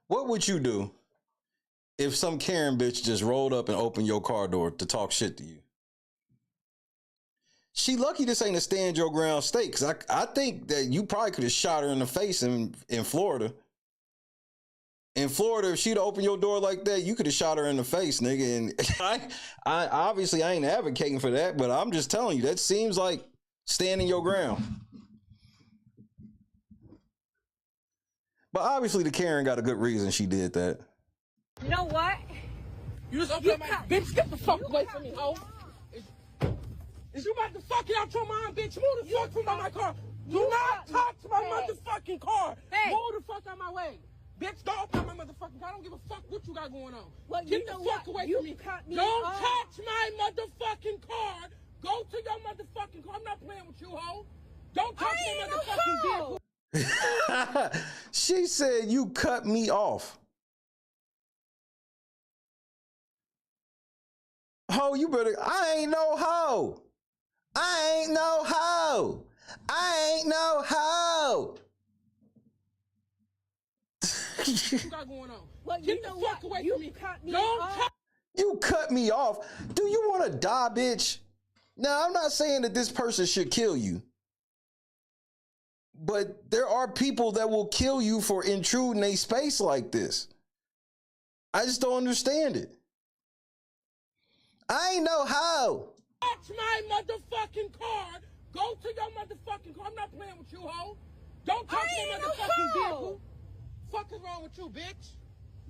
What would you do if some Karen bitch just rolled up and opened your car door to talk shit to you? She lucky this ain't a stand your ground state, because I think that you probably could have shot her in the face in Florida. In Florida, if she'd open your door like that, you could have shot her in the face, nigga. And I obviously I ain't advocating for that, but I'm just telling you, that seems like standing your ground. But obviously the Karen got a good reason she did that. You know what? You just open my bitch, get the fuck away from me, ho. Is you about to fuck it out your mind, bitch? Move the fuck from my car. Do not touch my motherfucking car. Move the fuck out my way. Bitch, don't open my motherfucking car. I don't give a fuck what you got going on. Well, get the fuck away from me. Don't touch my motherfucking car. Go to your motherfucking car. I'm not playing with you, ho. Don't touch my motherfucking vehicle. She said you cut me off. Ho, you better. I ain't no hoe. I ain't no hoe. I ain't no hoe. What you got going on? Well, get the fuck away from me. You cut me off. Do you want to die, bitch? Now, I'm not saying that this person should kill you. But there are people that will kill you for intruding a space like this. I just don't understand it. I ain't no hoe. Touch my motherfucking car. Go to your motherfucking car. I'm not playing with you, ho. Don't touch my motherfucking vehicle. Fuck is wrong with you, bitch?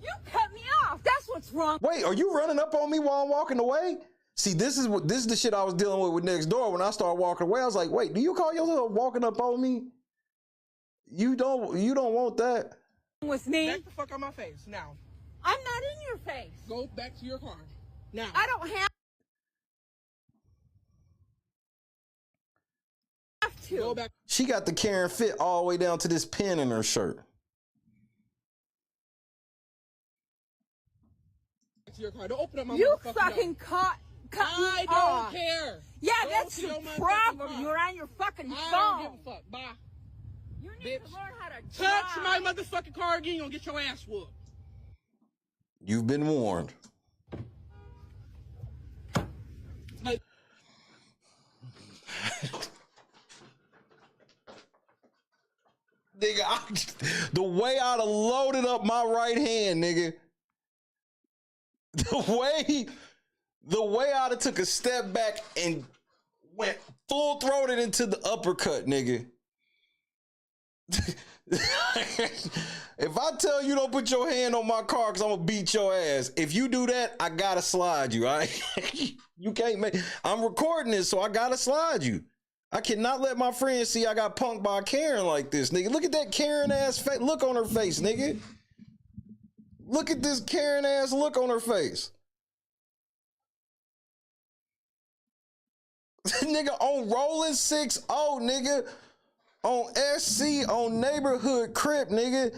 You cut me off. That's what's wrong. Wait, are you running up on me while I'm walking away? See, this is the shit I was dealing with next door. When I started walking away, I was like, wait, do you call yourself walking up on me? You don't want that. With me? Back the fuck out my face now. I'm not in your face. Go back to your car. Now. I don't have to. Go back. She got the Karen fit all the way down to this pin in her shirt. To your car. Don't open up my You motherfucking fucking door. cut I me don't off. care. Yeah, Go that's to your your motherfucking problem. car. You're on your fucking phone. I don't give a fuck. Bye. You need Bitch. to learn how to Touch drive. my motherfucking car again, you're gonna get your ass whooped. You've been warned. Like, nigga, the way I'd have loaded up my right hand, nigga. The way I'd have took a step back and went full-throated into the uppercut, nigga. If I tell you don't put your hand on my car because I'm gonna beat your ass, if you do that, I gotta slide you, all right? You can't make. I'm recording this, so I gotta slide you. I cannot let my friends see I got punked by a Karen like this, nigga. Look at that Karen ass face. Look on her face, nigga. Look at this Karen ass look on her face. Nigga, on Rolling 6-0, nigga. On SC, on Neighborhood Crip, nigga.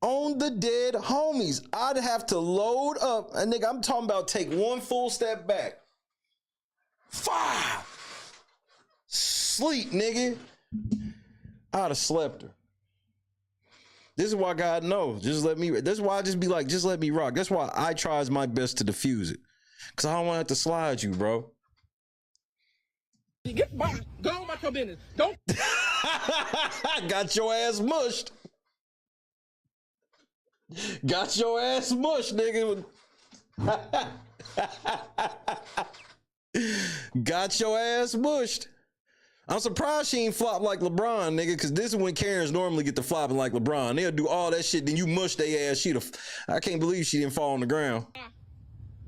On the dead homies. I'd have to load up. And nigga, I'm talking about take one full step back. 5. Sleep, nigga. I'd have slept her. This is why God knows. Just let me. That's why I just be like, just let me rock. That's why I tries my best to defuse it. Because I don't want to have to slide you, bro. get by. Go on about your business. Don't. Got your ass mushed. Got your ass mushed, nigga. Got your ass mushed. I'm surprised she ain't flop like LeBron, nigga, because this is when Karens normally get to flopping like LeBron. They'll do all that shit, then you mush their ass. I can't believe she didn't fall on the ground.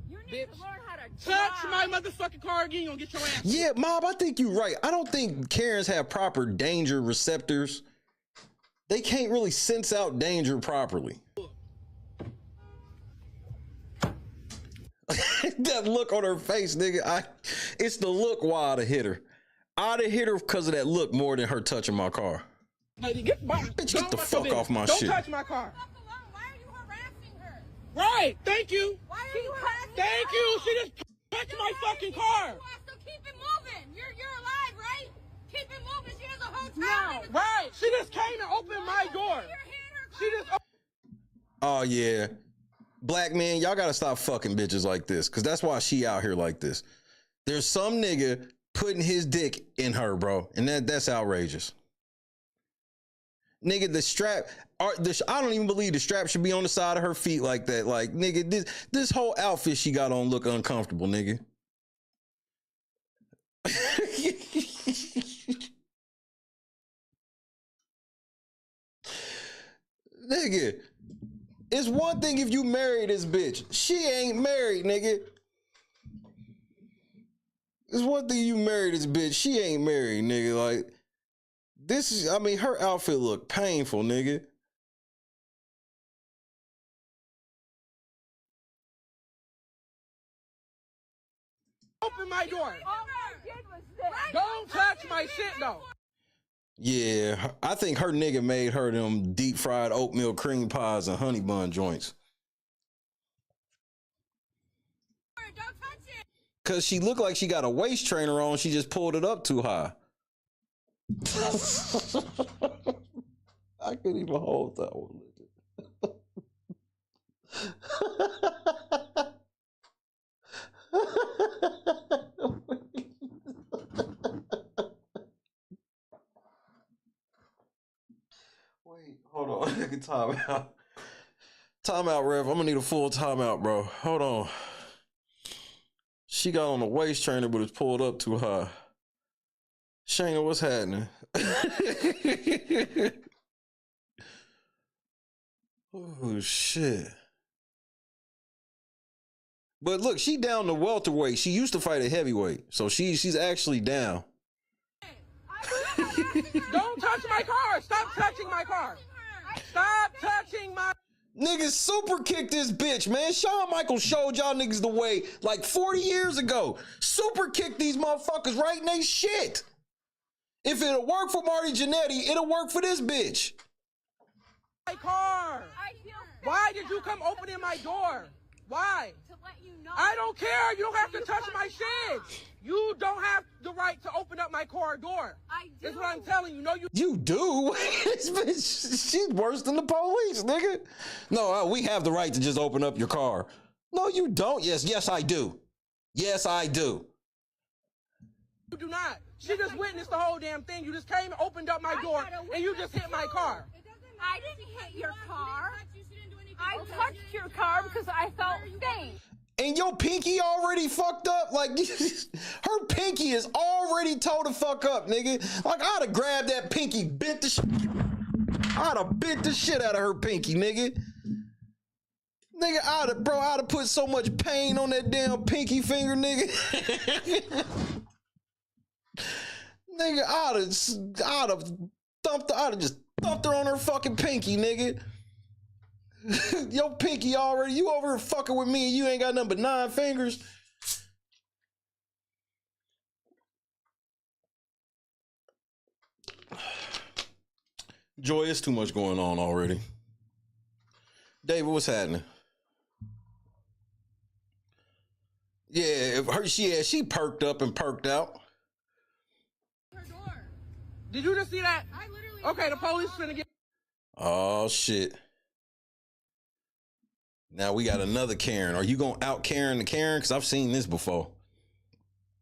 You need to learn how to touch my motherfucking car again, you're gonna get your ass. Yeah, Mob, I think you're right. I don't think Karens have proper danger receptors. They can't really sense out danger properly. That look on her face, nigga. It's the look why I'd have hit her. I'd have hit her because of that look more than her touching my car. Lady, get by. Bitch, get the fuck off my Don't shit. Don't touch my car. Why are you harassing her? Right, thank you. Why are you harassing her? Thank you. She just touched my fucking car. So keep it moving. You're alive, right? Keep it moving. She has a hotel. No, right. She just came and opened my door. She just. Oh yeah. Black man, y'all gotta stop fucking bitches like this, because that's why she out here like this. There's some nigga putting his dick in her, bro, and that's outrageous. Nigga, the strap, I don't even believe the strap should be on the side of her feet like that. Like, nigga, this whole outfit she got on look uncomfortable, nigga. Nigga, it's one thing if you marry this bitch. She ain't married, nigga. It's one thing you marry this bitch. She ain't married, nigga. Like, this is, I mean, her outfit look painful, nigga. Open my door. Don't touch my shit, though. Yeah, I think her nigga made her them deep fried oatmeal cream pies and honey bun joints. Cause she looked like she got a waist trainer on. She just pulled it up too high. I couldn't even hold that one. Wait, hold on. Timeout. Timeout, Rev. I'm gonna need a full timeout, bro. Hold on. She got on a waist trainer, but it's pulled up too high. Shayna, what's happening? Oh, shit. But look, she down to welterweight. She used to fight at heavyweight, so she's actually down. Don't touch my car. Stop touching my car. Stop touching my... Niggas super kick this bitch, man. Shawn Michaels showed y'all niggas the way like 40 years ago. Super kick these motherfuckers right in they shit. If it'll work for Marty Jannetty, it'll work for this bitch. My car. Why did you come opening my door? Why? To let you know. I don't care. You don't have to touch my shit. You don't have the right to open up my car door. I do. That's what I'm telling you. No, You do? This bitch, she's worse than the police, nigga. No, we have the right to just open up your car. No, you don't. Yes, I do. Yes, I do. You do not. She just witnessed the whole damn thing. You just came and opened up my door, and you just hit my car. I didn't hit your car. I touched your car because I felt pain. And your pinky already fucked up? Like, her pinky is already told to fuck up, nigga. Like, I'd have grabbed that pinky, I'd have bit the shit out of her pinky, nigga. Nigga, I'd have put so much pain on that damn pinky finger, nigga. Nigga, I'd have just thumped her on her fucking pinky, nigga. Your pinky already, you over here fucking with me and you ain't got nothing but 9 fingers. Joy, it's too much going on already. David, what's happening? Yeah, she perked up and perked out. Did you just see that? Okay, the police finna get... Oh, shit. Now we got another Karen. Are you gonna out Karen the Karen? Because I've seen this before.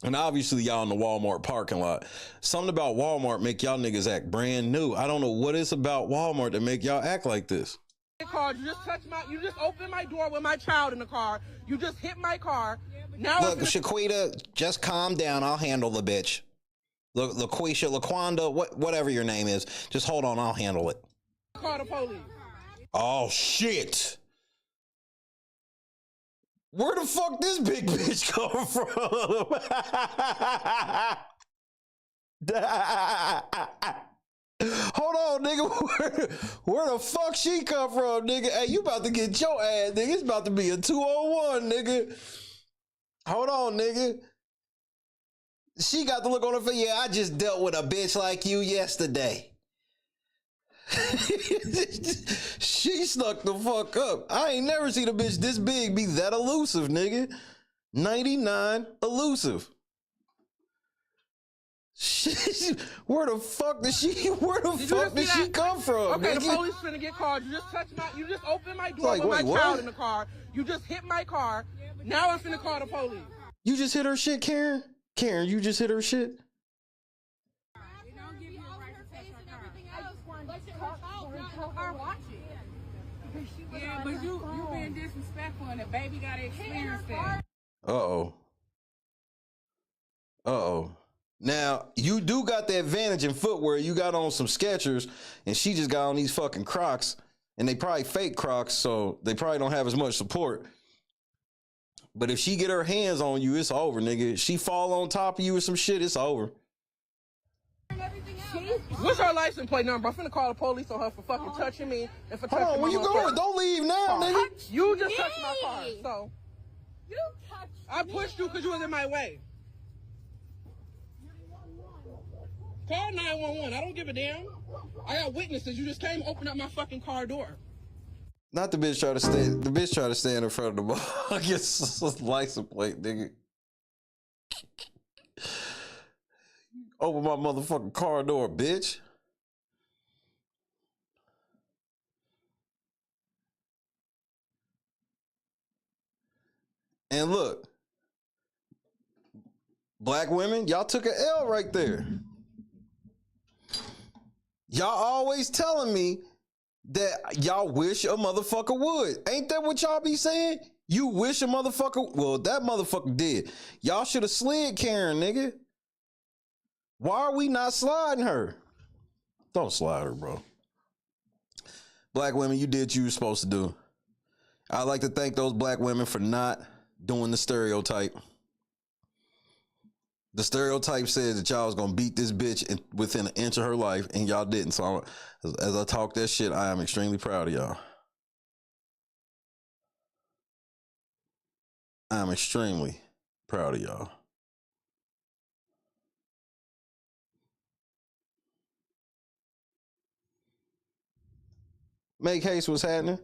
And obviously y'all in the Walmart parking lot. Something about Walmart make y'all niggas act brand new. I don't know what it's about Walmart that make y'all act like this. You just opened my door with my child in the car. You just hit my car. Now look, Shaquita, just calm down. I'll handle the bitch. Look, LaQuisha, LaQuanda, whatever your name is. Just hold on, I'll handle it. Call the police. Oh, shit. Where the fuck this big bitch come from? Hold on, nigga. Where the fuck she come from, nigga? Hey, you about to get your ass, nigga. It's about to be a 201, nigga. Hold on, nigga. She got the look on her face. Yeah, I just dealt with a bitch like you yesterday. She snuck the fuck up. I ain't never seen a bitch this big be that elusive, nigga. 99 elusive. Where the fuck did she come from? Okay, nigga? the police finna get called. You just opened my door with my child in the car. You just hit my car. Now I'm finna call the police. You just hit her shit, Karen? Karen, you just hit her shit? car watching. Yeah, but you being disrespectful and the baby gotta experience that. Uh-oh. Uh-oh. Now, you do got the advantage in footwear. You got on some Skechers, and she just got on these fucking Crocs, and they probably fake Crocs, so they probably don't have as much support. But if she get her hands on you, it's over, nigga. If she fall on top of you or some shit, it's over. What's her license plate number? I'm finna call the police on her for fucking touching me and for touching Hold on, where you going? Don't leave now, nigga. You just touched my car, so. You touched I pushed you because you was in my way. Call 911. I don't give a damn. I got witnesses. You just came open up my fucking car door. Not the bitch try to stay. The bitch try to stand in front of the bar. I guess license plate, nigga. Open my motherfucking car door, bitch. And look, black women, y'all took an L right there. Y'all always telling me that y'all wish a motherfucker would. Ain't that what y'all be saying? You wish a motherfucker, well, that motherfucker did. Y'all should have slid Karen, nigga. Why are we not sliding her? Don't slide her, bro. Black women, you did what you were supposed to do. I'd like to thank those black women for not doing the stereotype. The stereotype says that y'all was gonna beat this bitch within an inch of her life, and y'all didn't. So as I talk that shit, I am extremely proud of y'all. I'm extremely proud of y'all. Make haste, what's happening?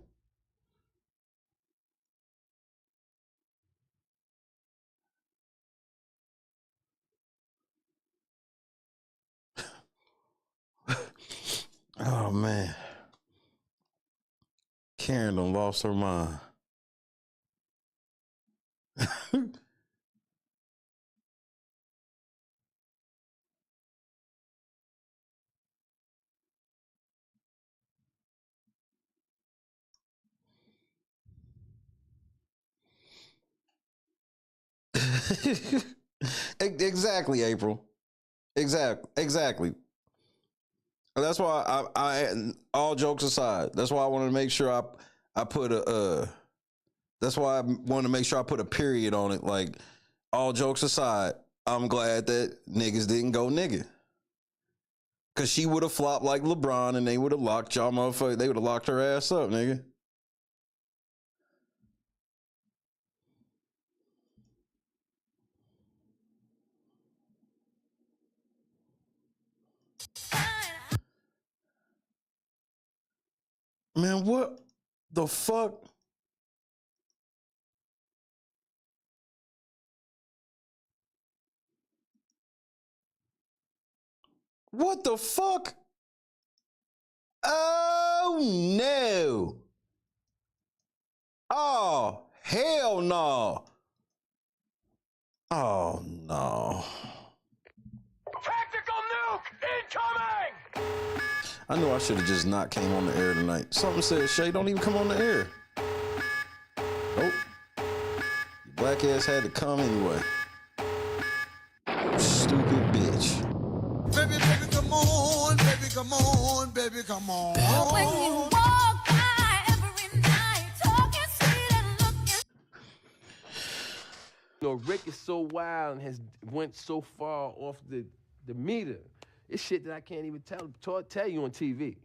Oh man. Karen done lost her mind. Exactly, April. Exactly. That's why I all jokes aside, that's why I wanted to make sure I put that's why I wanted to make sure I put a period on it. Like, all jokes aside, I'm glad that niggas didn't go nigga. Cause she would have flopped like LeBron and they would have locked y'all motherfucker, they would have locked her ass up, nigga. Man, what the fuck? What the fuck? Oh no. Oh, hell no. Oh no. Tactical nuke incoming! I knew I should have just not came on the air tonight. Something said, Shay, don't even come on the air. Nope. Your black ass had to come anyway. Stupid bitch. Baby, baby, come on, baby, come on, baby, come on. When you walk by every night, talking sweet and looking. You know, Rick is so wild and has went so far off the meter. It's shit that I can't even tell you on TV.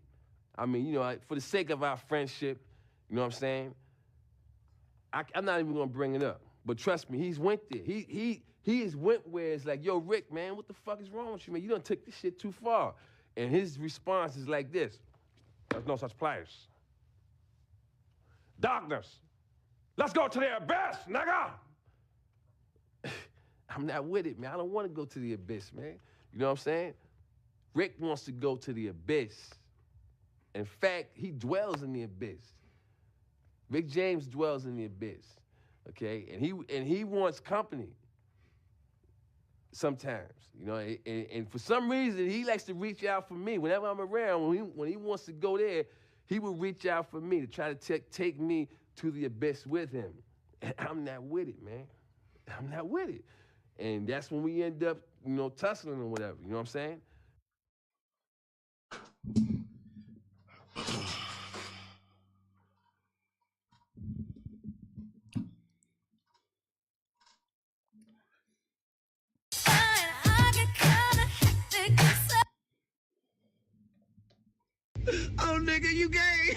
I mean, you know, for the sake of our friendship, you know what I'm saying? I'm not even gonna bring it up. But trust me, he's went there. He has went where it's like, yo, Rick, man, what the fuck is wrong with you, man? You done took this shit too far. And his response is like this: there's no such place. Darkness. Let's go to the abyss, nigga! I'm not with it, man. I don't want to go to the abyss, man. You know what I'm saying? Rick wants to go to the abyss. In fact, he dwells in the abyss. Rick James dwells in the abyss, okay? And he wants company sometimes, you know? And for some reason, he likes to reach out for me. Whenever I'm around, when he wants to go there, He would reach out for me to try to take me to the abyss with him. And I'm not with it, man. I'm not with it. And that's when we end up, you know, tussling or whatever. You know what I'm saying? Oh, nigga, you gay.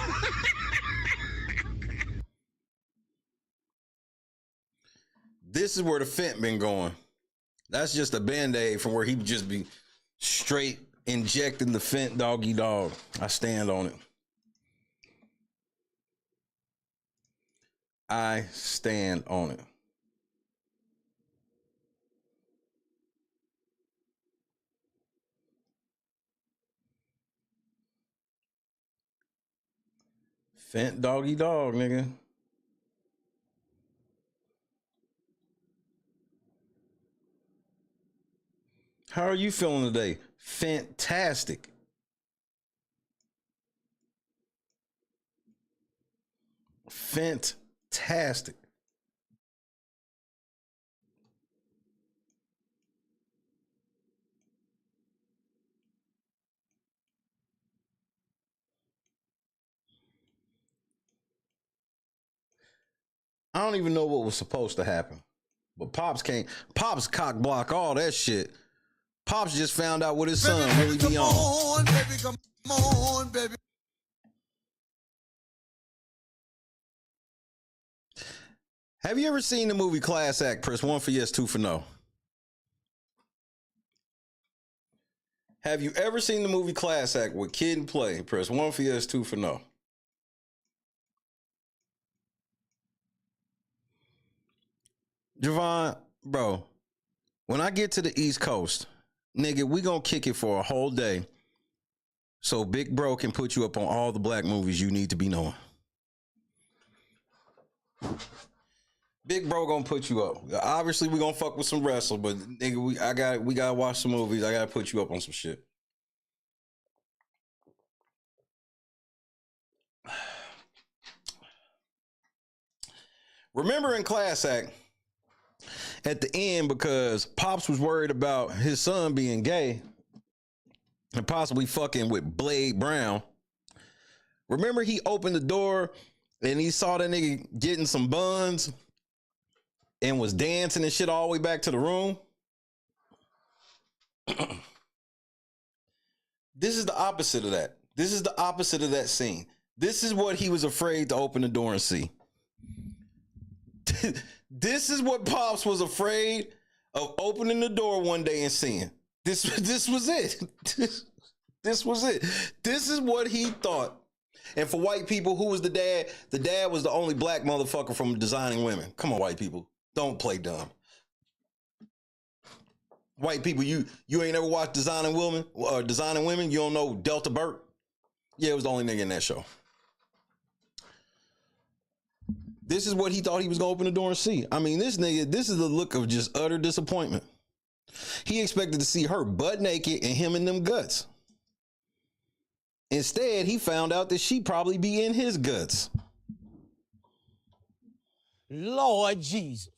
This is where the fent been going. That's just a Band-Aid from where he would just be straight injecting the fent doggy dog. I stand on it. I stand on it. Fent doggy dog, nigga. How are you feeling today? Fantastic. Fantastic. I don't even know what was supposed to happen. But Pops cock block all that shit. Pops just found out what his son really be on. Baby, come on, baby. Have you ever seen the movie Class Act? Press 1 for yes, 2 for no. Have you ever seen the movie Class Act with Kid and Play? Press 1 for yes, 2 for no. Javon, bro, when I get to the East Coast, nigga, we gonna kick it for a whole day so Big Bro can put you up on all the black movies you need to be knowing. Big Bro gonna put you up. Obviously, we gonna fuck with some wrestle, but nigga, we gotta watch some movies. I gotta put you up on some shit. Remember in Class Act, at the end, because Pops was worried about his son being gay and possibly fucking with Blade Brown. Remember he opened the door and he saw that nigga getting some buns and was dancing and shit all the way back to the room? This is the opposite of that. This is the opposite of that scene. This is what he was afraid to open the door and see. This is what Pops was afraid of opening the door one day and seeing. This was it. This was it. This is what he thought. And for white people, who was the dad? The dad was the only black motherfucker from Designing Women. Come on, white people. Don't play dumb. White people, you ain't ever watched Designing Women or Designing Women? You don't know Delta Burke? Yeah, it was the only nigga in that show. This is what he thought he was gonna open the door and see. I mean, this nigga, this is the look of just utter disappointment. He expected to see her butt naked and him in them guts. Instead, he found out that she probably be in his guts. Lord Jesus.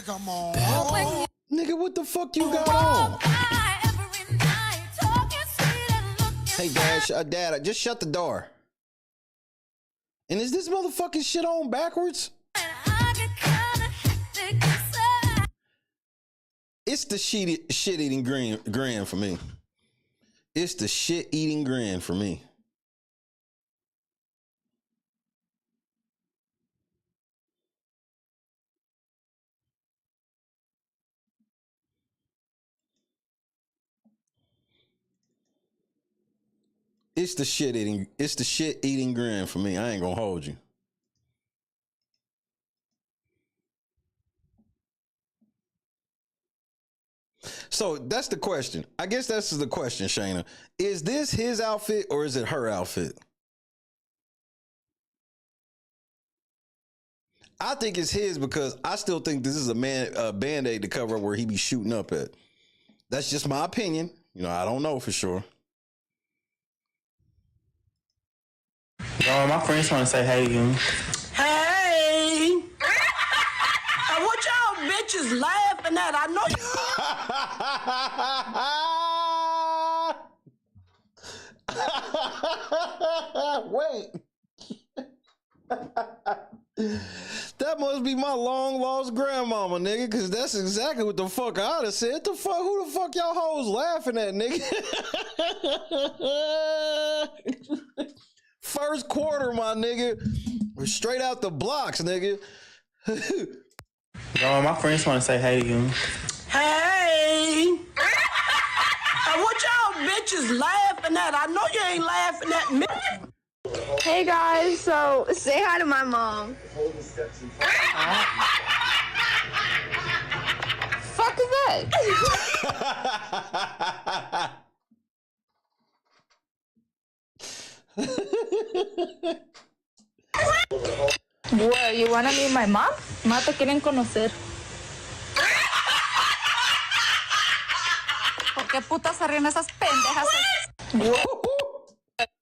Come on. Nigga, what the fuck you got on? Hey, Dad, just shut the door. And is this motherfucking shit on backwards? It's the shit-eating grin for me. It's the shit-eating grin for me. It's the shit-eating grin for me. I ain't gonna hold you. So that's the question. I guess that's the question, Shayna. Is this his outfit or is it her outfit? I think it's his because I still think this is a Band-Aid to cover up where he be shooting up at. That's just my opinion. You know, I don't know for sure. My friends want to say hey to you. Hey! What y'all bitches laughing at? I know you. Wait. That must be my long lost grandmama, nigga, because that's exactly what the fuck I'd have said. The fuck, who the fuck y'all hoes laughing at, nigga? First quarter, my nigga. We're straight out the blocks, nigga. My friends want to say hey to you. Hey! What y'all bitches laughing at? I know you ain't laughing at me. Hey guys, so say hi to my mom. Fuck is that? What, you wanna meet my mom? Ma te quieren conocer. ¿Por qué putas se ríen esas pendejas?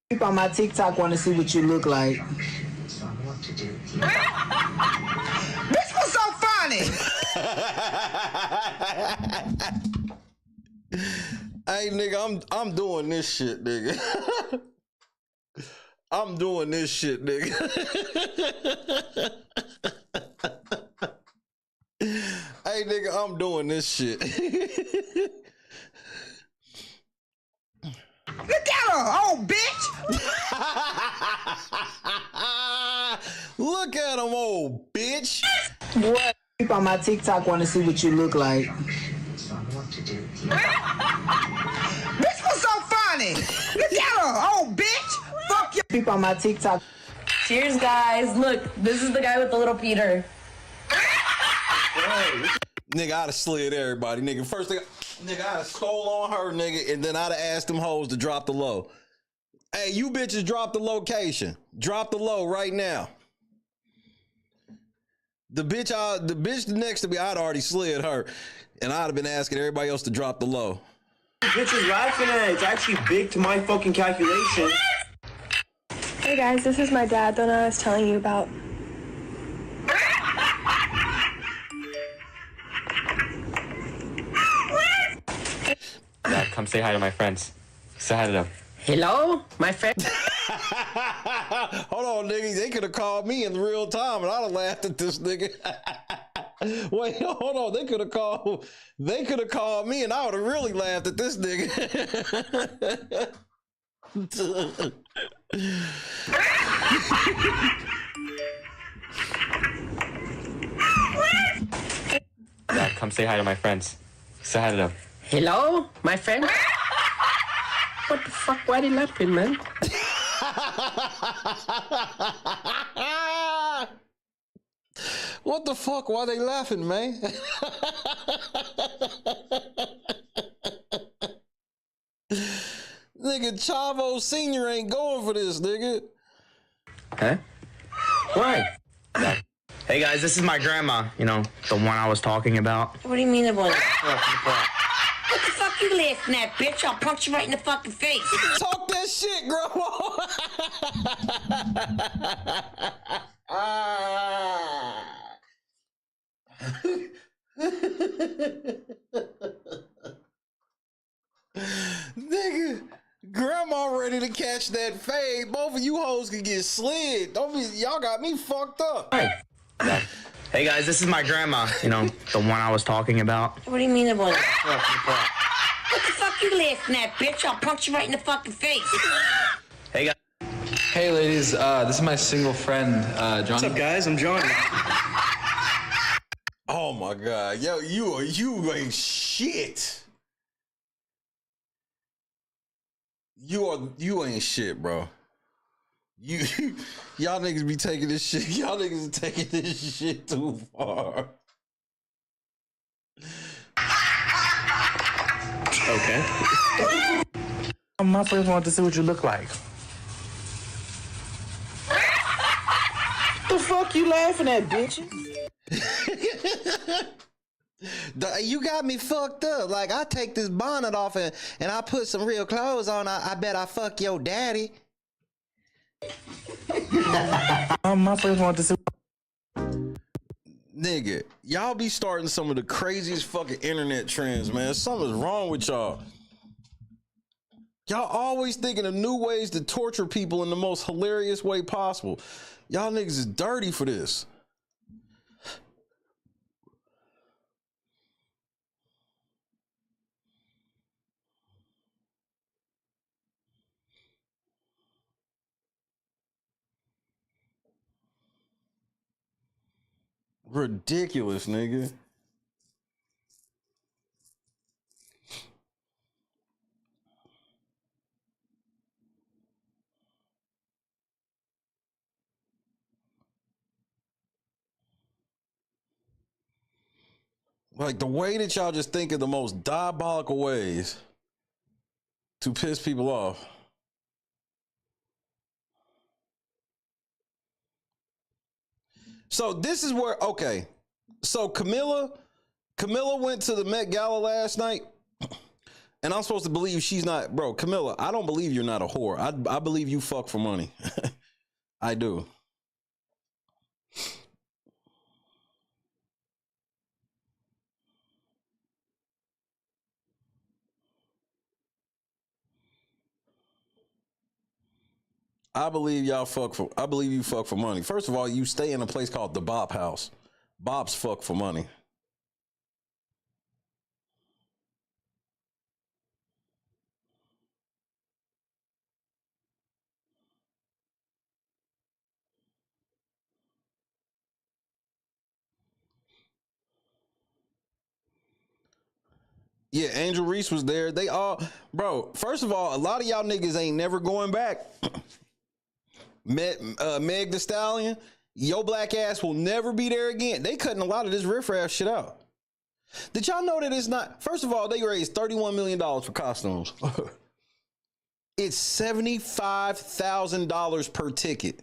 People on my TikTok want to see what you look like. Bitch, what's so funny? Hey, nigga, I'm doing this shit, nigga. I'm doing this shit, nigga. Hey, nigga, I'm doing this shit. Look at her, old bitch! Look at him, old bitch. What? People on my TikTok want to see what you look like. Bitch, what's so funny? Look at her, old bitch! Fuck you! People on my TikTok. Cheers, guys. Look, this is the guy with the little Peter. Nigga, I'd have slid everybody, nigga. First thing, nigga, I'd have stole on her, nigga, and then I'd have asked them hoes to drop the low. Hey, you bitches drop the location. Drop the low right now. The bitch next to me, I'd already slid her, and I'd have been asking everybody else to drop the low. Bitch is laughing at it. It's actually big to my fucking calculation. Hey guys, this is my dad, the one I was telling you about. Dad, come say hi to my friends. Say hi to them. Hello, my friend. Hold on, nigga. They could have called me in real time, and I'd have laughed at this nigga. Wait, hold on. They could have called me, and I would have really laughed at this nigga. Dad, come say hi to my friends. Say hi to them. Hello, my friend. What the fuck? Why are they laughing, man? What the fuck? Why they laughing, man? Nigga, Chavo Sr. ain't going for this, nigga. Huh? Why? Hey guys, this is my grandma. You know, the one I was talking about. What do you mean the one you're talking about? What the fuck you laughing at, bitch? I'll punch you right in the fucking face. Talk that shit, grandma. Nigga, grandma ready to catch that fade. Both of you hoes can get slid. Y'all got me fucked up. Hey guys, this is my grandma. You know, the one I was talking about. What do you mean the one you're talking about? What the fuck you laughing at, bitch? I'll punch you right in the fucking face. Hey guys. Hey ladies, this is my single friend, Johnny. What's up guys? I'm Johnny. Oh my God, yo, you ain't shit. You ain't shit, bro. Y'all niggas be taking this shit. Y'all niggas are taking this shit too far. Okay. My friends want to see what you look like. The fuck you laughing at, bitches? You got me fucked up. Like, I take this bonnet off and I put some real clothes on. I bet I fuck your daddy. My first one to see. Nigga, y'all be starting some of the craziest fucking internet trends, man. Something's wrong with y'all. Y'all always thinking of new ways to torture people in the most hilarious way possible. Y'all niggas is dirty for this. Ridiculous, nigga. Like, the way that y'all just think of the most diabolical ways to piss people off. So this is where, okay. So Camilla went to the Met Gala last night, and I'm supposed to believe she's not, bro. Camilla, I don't believe you're not a whore. I believe you fuck for money. I do. I believe you fuck for money. First of all, you stay in a place called the Bop House. Bops fuck for money. Yeah, Angel Reese was there. They all, bro, first of all, a lot of y'all niggas ain't never going back. Meg Thee Stallion, your black ass will never be there again. They cutting a lot of this riffraff shit out. Did y'all know that it's not, first of all, they raised $31 million for costumes. It's $75,000 per ticket.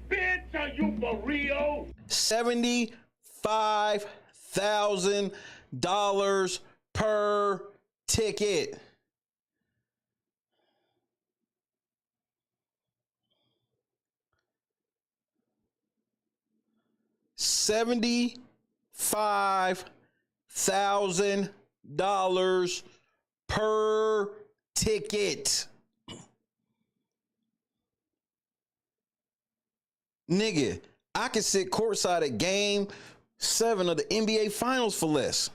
Bitch, are you for real? $75,000 per ticket. $75,000 per ticket. Nigga, I could sit courtside at game 7 of the NBA Finals for less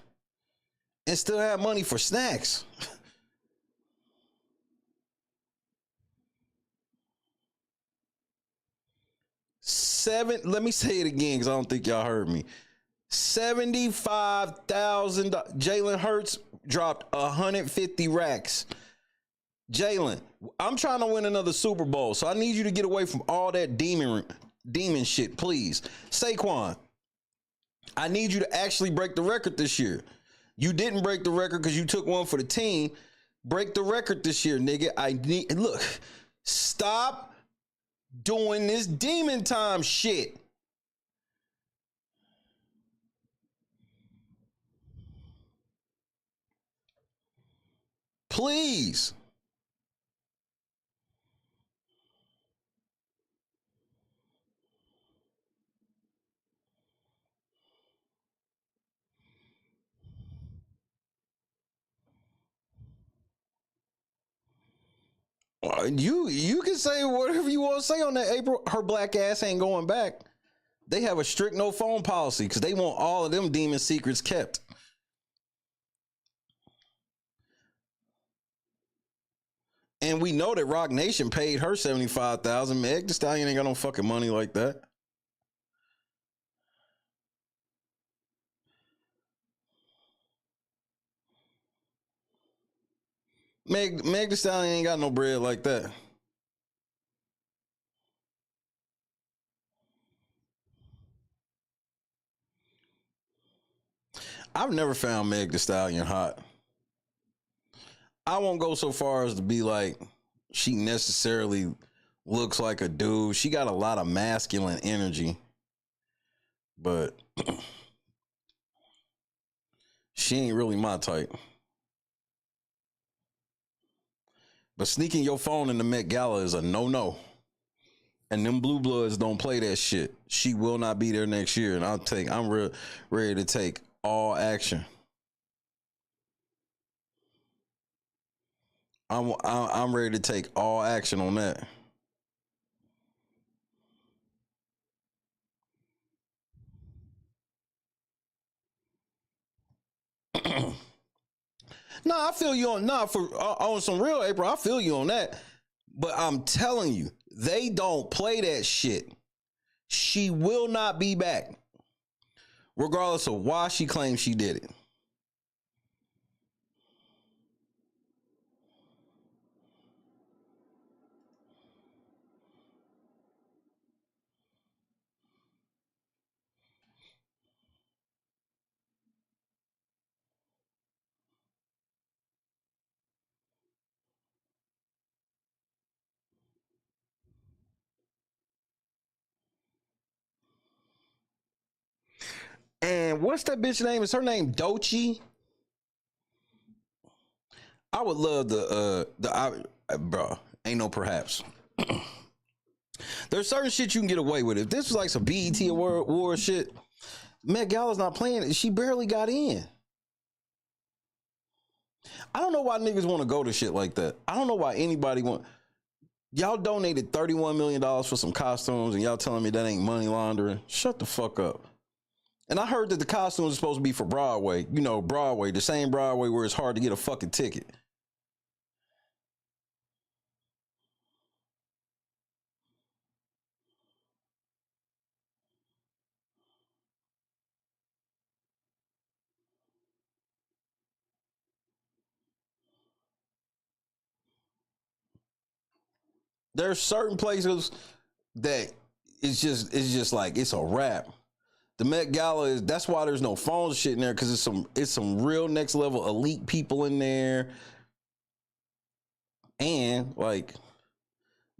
and still have money for snacks. Let me say it again because I don't think y'all heard me. $75,000. Jalen Hurts dropped 150 racks. Jalen, I'm trying to win another Super Bowl, so I need you to get away from all that demon shit, please. Saquon, I need you to actually break the record this year. You didn't break the record because you took one for the team. Break the record this year, nigga. Look, stop doing this demon time shit. Please. You can say whatever you want to say on that. April, her black ass ain't going back. They have a strict no phone policy because they want all of them demon secrets kept. And we know that Rock Nation paid her $75,000. Meg Thee Stallion ain't got no fucking money like that. Meg Thee Stallion ain't got no bread like that. I've never found Meg Thee Stallion hot. I won't go so far as to be like she necessarily looks like a dude. She got a lot of masculine energy. but she ain't really my type. But sneaking your phone in the Met Gala is a no-no. And them Blue Bloods don't play that shit. She will not be there next year, and I'm ready to take all action. I'm ready to take all action on that. No, I feel you on on some real, April. I feel you on that. But I'm telling you, they don't play that shit. She will not be back, regardless of why she claims she did it. And what's that bitch name? Is her name Doechii? I would love bro, ain't no perhaps. There's certain shit you can get away with. If this was like some BET award shit, Met Gala's not playing it. She barely got in. I don't know why niggas want to go to shit like that. I don't know why anybody want. Y'all donated $31 million for some costumes and y'all telling me that ain't money laundering. Shut the fuck up. And I heard that the costumes are supposed to be for Broadway. You know, Broadway, the same Broadway where it's hard to get a fucking ticket. There's certain places that it's just like it's a wrap. The Met Gala is, that's why there's no phone shit in there, because it's some real next level elite people in there. And like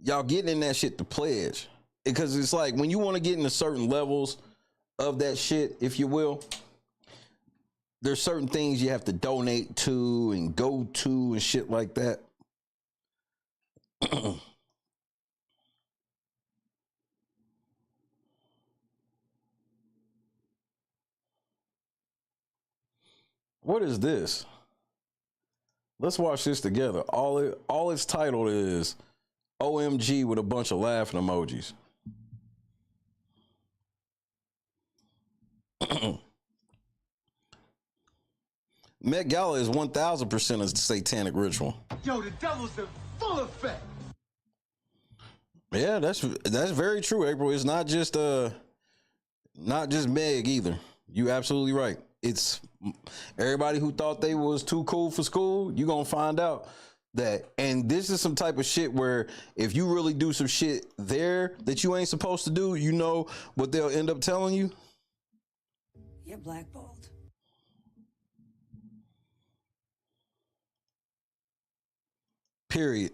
y'all getting in that shit to pledge. Because it's like when you want to get into certain levels of that shit, if you will, there's certain things you have to donate to and go to and shit like that. What is this? Let's watch this together. All its title is OMG with a bunch of laughing emojis. Met Gala is 1000% a satanic ritual. Yo, the devil's in full effect. Yeah, that's very true, April. It's not just Meg either. You absolutely right. It's everybody who thought they was too cool for school. You gonna find out that, and this is some type of shit where if you really do some shit there that you ain't supposed to do, you know what they'll end up telling you? You're blackballed. Period.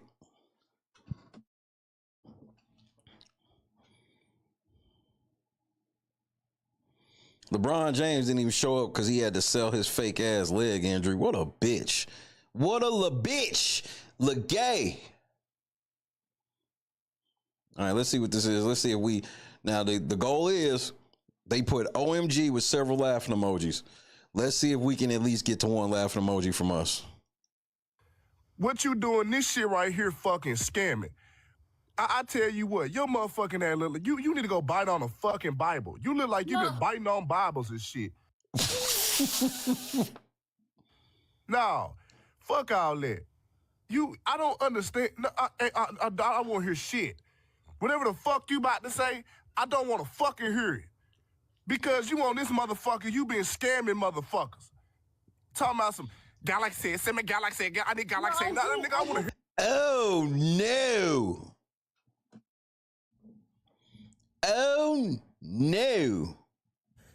LeBron James didn't even show up because he had to sell his fake ass leg injury. What a bitch. What a bitch. Gay. All right, let's see what this is. Let's see if now the goal is they put OMG with several laughing emojis. Let's see if we can at least get to one laughing emoji from us. What you doing this shit right here fucking scamming. I tell you what, your motherfucking ass look like you need to go bite on a fucking Bible. You look like you've been biting on Bibles and shit. No, fuck all that. I don't understand. No, I won't hear shit. Whatever the fuck you about to say, I don't want to fucking hear it. Because you on this motherfucker, you been scamming motherfuckers. Talking about some galaxy, send me galaxy, I need galaxy. No, nigga, I want to hear. Oh, no. Oh, no.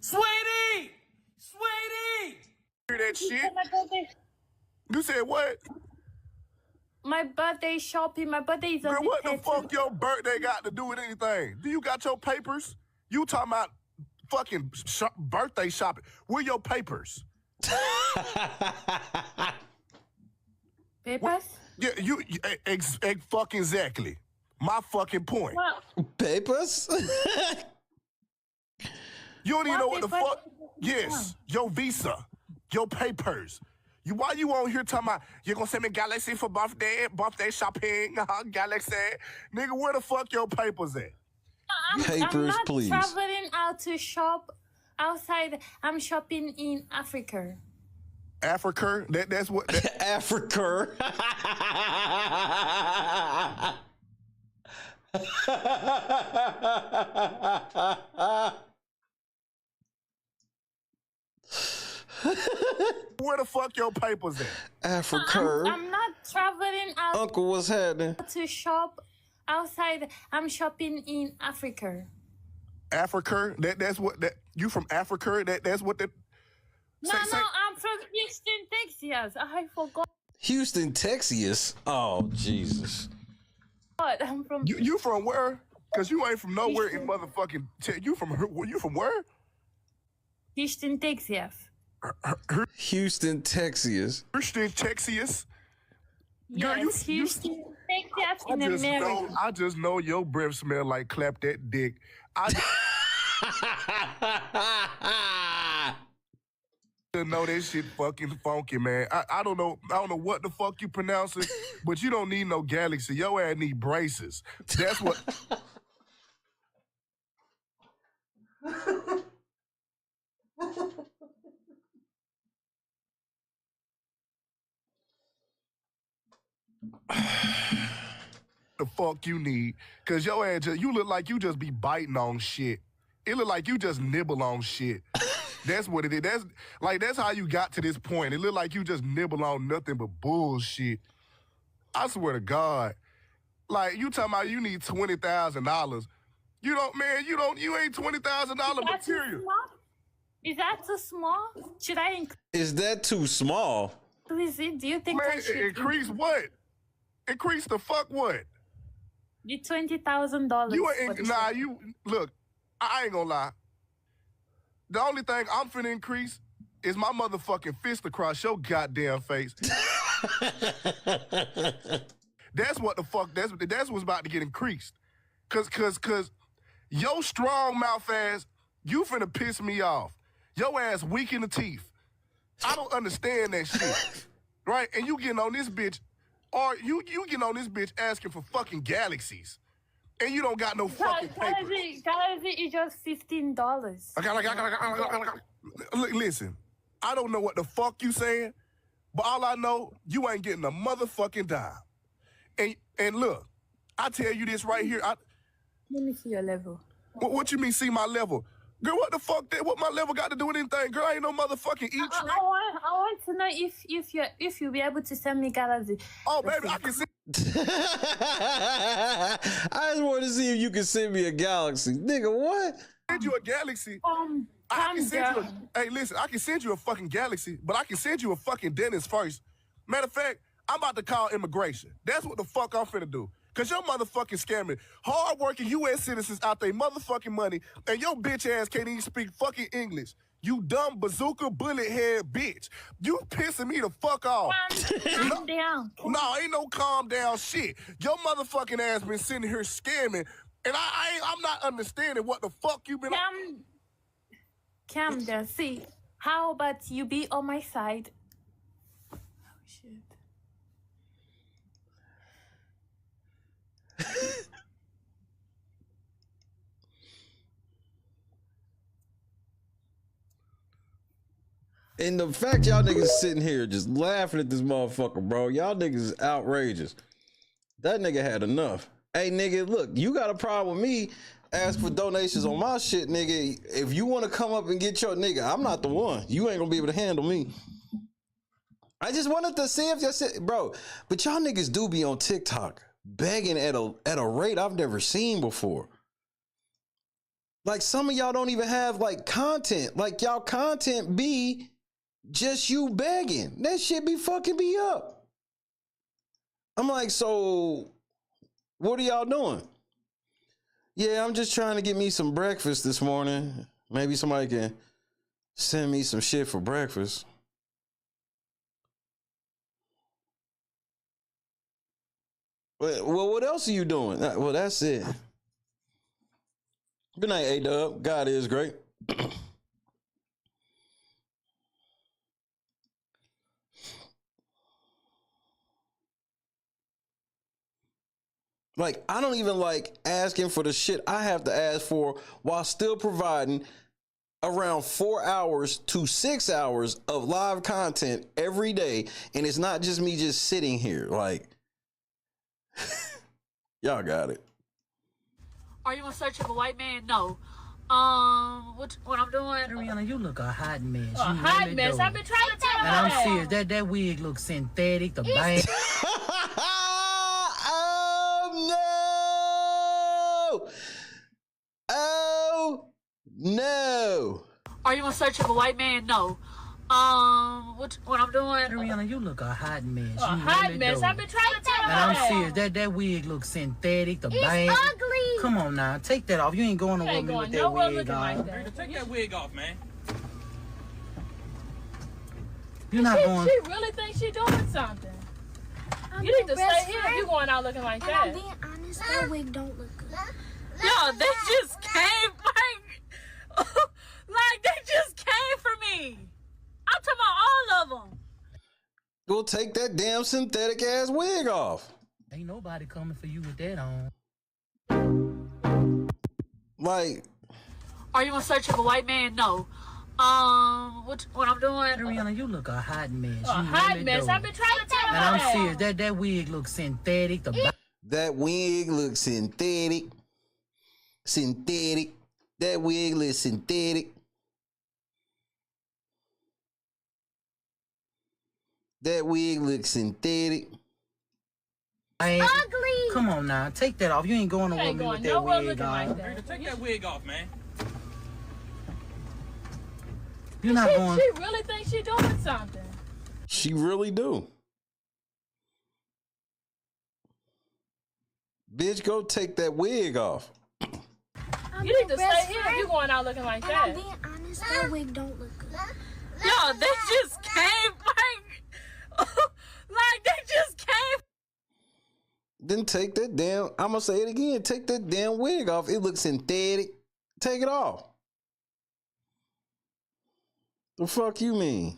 Sweetie! Sweetie! Hear that shit? My birthday. You said what? My birthday shopping. My birthday is on Girl, what the fuck your birthday got to do with anything? Do you got your papers? You talking about fucking birthday shopping. Where your papers? Papers? Yeah, you fucking exactly. My fucking point. What? Papers? You don't even know what the papers? fuck. Yes, your visa, your papers. Why you on here talking about you're gonna send me Galaxy for birthday shopping? Galaxy, nigga, where the fuck your papers at? Papers, I'm not please. traveling out to shop outside. I'm shopping in Africa. Africa? That's what. Africa. Where the fuck your papers at? Africa. I'm not traveling out Uncle, what's happening? to shop outside. I'm shopping in Africa. Africa? That's what you from Africa? That's what that. No, I'm from Houston, Texas. I forgot. Houston, Texas. Oh, Jesus. I'm from. You from where? Cause you ain't from nowhere in motherfucking. You from where? Houston, Texas. Houston, Texas. Houston, Texas. Girl, Yes, Houston, Texas in America. I just know your breath smell like clap that dick. I know that shit fucking funky, man. I don't know what the fuck you pronounce it, but you don't need no Galaxy. Your ass need braces. That's what. The fuck you need, cause your ass you look like you just be biting on shit. It look like you just nibble on shit. That's what it is. That's how you got to this point. It look like you just nibble on nothing but bullshit. I swear to God. Like you talking about you need $20,000. You ain't $20,000 material. Is that too small? Should I Is that too small? increase it? Do you think I Man, should increase what? Increase the fuck what? the $20,000? You look, I ain't gonna lie. The only thing I'm finna increase is my motherfucking fist across your goddamn face. That's what the fuck, that's what's about to get increased. Cause your strong mouth ass, you finna piss me off. Your ass weak in the teeth. I don't understand that shit. Right? And you getting on this bitch, or you getting on this bitch asking for fucking galaxies. And you don't got no fucking papers. Galaxy is just $15. Look, listen, I don't know what the fuck you saying, but all I know, you ain't getting a motherfucking dime. And look, I tell you this right here. Let me see your level. What you mean see my level? Girl, what the fuck? What my level got to do with anything? Girl, I ain't no motherfucking eat trick. I want to know if you'll be able to send me Galaxy. Oh, baby, I can see. I just want to see if you can send me a Galaxy. Nigga, what? Send you a Galaxy. I can send you hey, listen, I can send you a fucking Galaxy, but I can send you a fucking dentist first. Matter of fact, I'm about to call immigration. That's what the fuck I'm finna do. Cause your motherfucking scamming hard-working U.S. citizens out their motherfucking money, and your bitch ass can't even speak fucking English. You dumb bazooka bullet head bitch. You pissing me the fuck off. Calm down. No, ain't no calm down shit. Your motherfucking ass been sitting here scamming, and I'm not understanding what the fuck you been. Calm down. See, how about you be on my side? Oh shit. And the fact y'all niggas sitting here just laughing at this motherfucker, bro. Y'all niggas is outrageous. That nigga had enough. Hey, nigga, look, you got a problem with me. Ask for donations on my shit, nigga. If you want to come up and get your nigga, I'm not the one. You ain't gonna be able to handle me. I just wanted to see if y'all said, bro. But y'all niggas do be on TikTok begging at a rate I've never seen before. Like some of y'all don't even have like content. Like y'all content be just you begging. That shit be fucking me up. I'm like, so what are y'all doing? Yeah, I'm just trying to get me some breakfast this morning. Maybe somebody can send me some shit for breakfast. Well, what else are you doing? Well, that's it. Good night, A-Dub. God is great. Like, I don't even like asking for the shit I have to ask for while still providing around 4 hours to 6 hours of live content every day. And it's not just me just sitting here. Like, y'all got it. Are you in search of a white man? No. What I'm doing? Rihanna, you look a hot mess. A hot mess. I've been trying to tell you. And I'm serious. That wig looks synthetic. The bang. Oh no! Are you in search of a white man? No. What I'm doing? Rihanna, you look a hot mess. A hot mess. I've been trying to tell you. And I'm serious. That wig looks synthetic. The bang. It's ugly. Come on now, take that off. You ain't going nowhere with me with that wig on. Like that. Take that wig off, man. You're not going. She really thinks she's doing something. You need to stay here if you're going out looking like that. I'm being honest, that wig don't look good. Yo, they just came like they just came for me. I'm talking about all of them. Go take that damn synthetic ass wig off. Ain't nobody coming for you with that on. Like, are you in search of a white man? No. What I'm doing? Rihanna, you look a hot mess. A hot mess. I've been trying to tell you. And I'm serious. That wig looks synthetic. That wig looks synthetic. Synthetic. That wig looks synthetic. That wig looks synthetic. Ugly. Come on now, take that off. You ain't going nowhere with me with that wig on. Like that. Take that wig off, man. You're not going. She really thinks she's doing something. She really do. Bitch, go take that wig off. You need to stay here if you're going out looking like that. I'm being honest, that wig don't look good. Yo, they just came like they just came. Then take that damn, I'm gonna say it again, take that damn wig off. It looks synthetic. Take it off. The fuck you mean?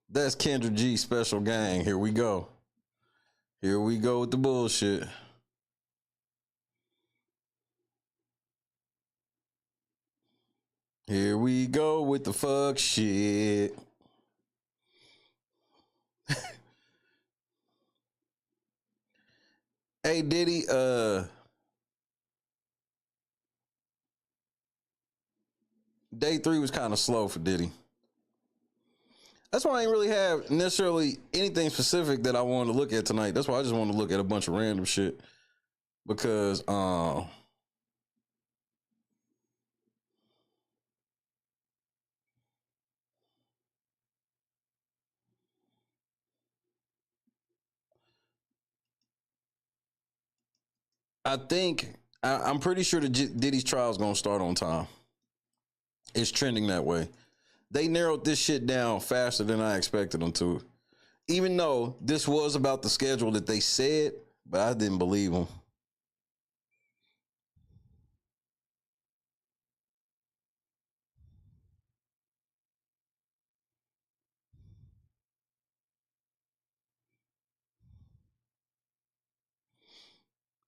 That's Kendra G special gang. Here we go. Here we go with the bullshit. Here we go with the fuck shit. Hey Diddy, day 3 was kind of slow for Diddy. That's why I ain't really have necessarily anything specific that I wanted to look at tonight. That's why I just wanted to look at a bunch of random shit. Because I'm pretty sure that Diddy's trial is going to start on time. It's trending that way. They narrowed this shit down faster than I expected them to. Even though this was about the schedule that they said, but I didn't believe them.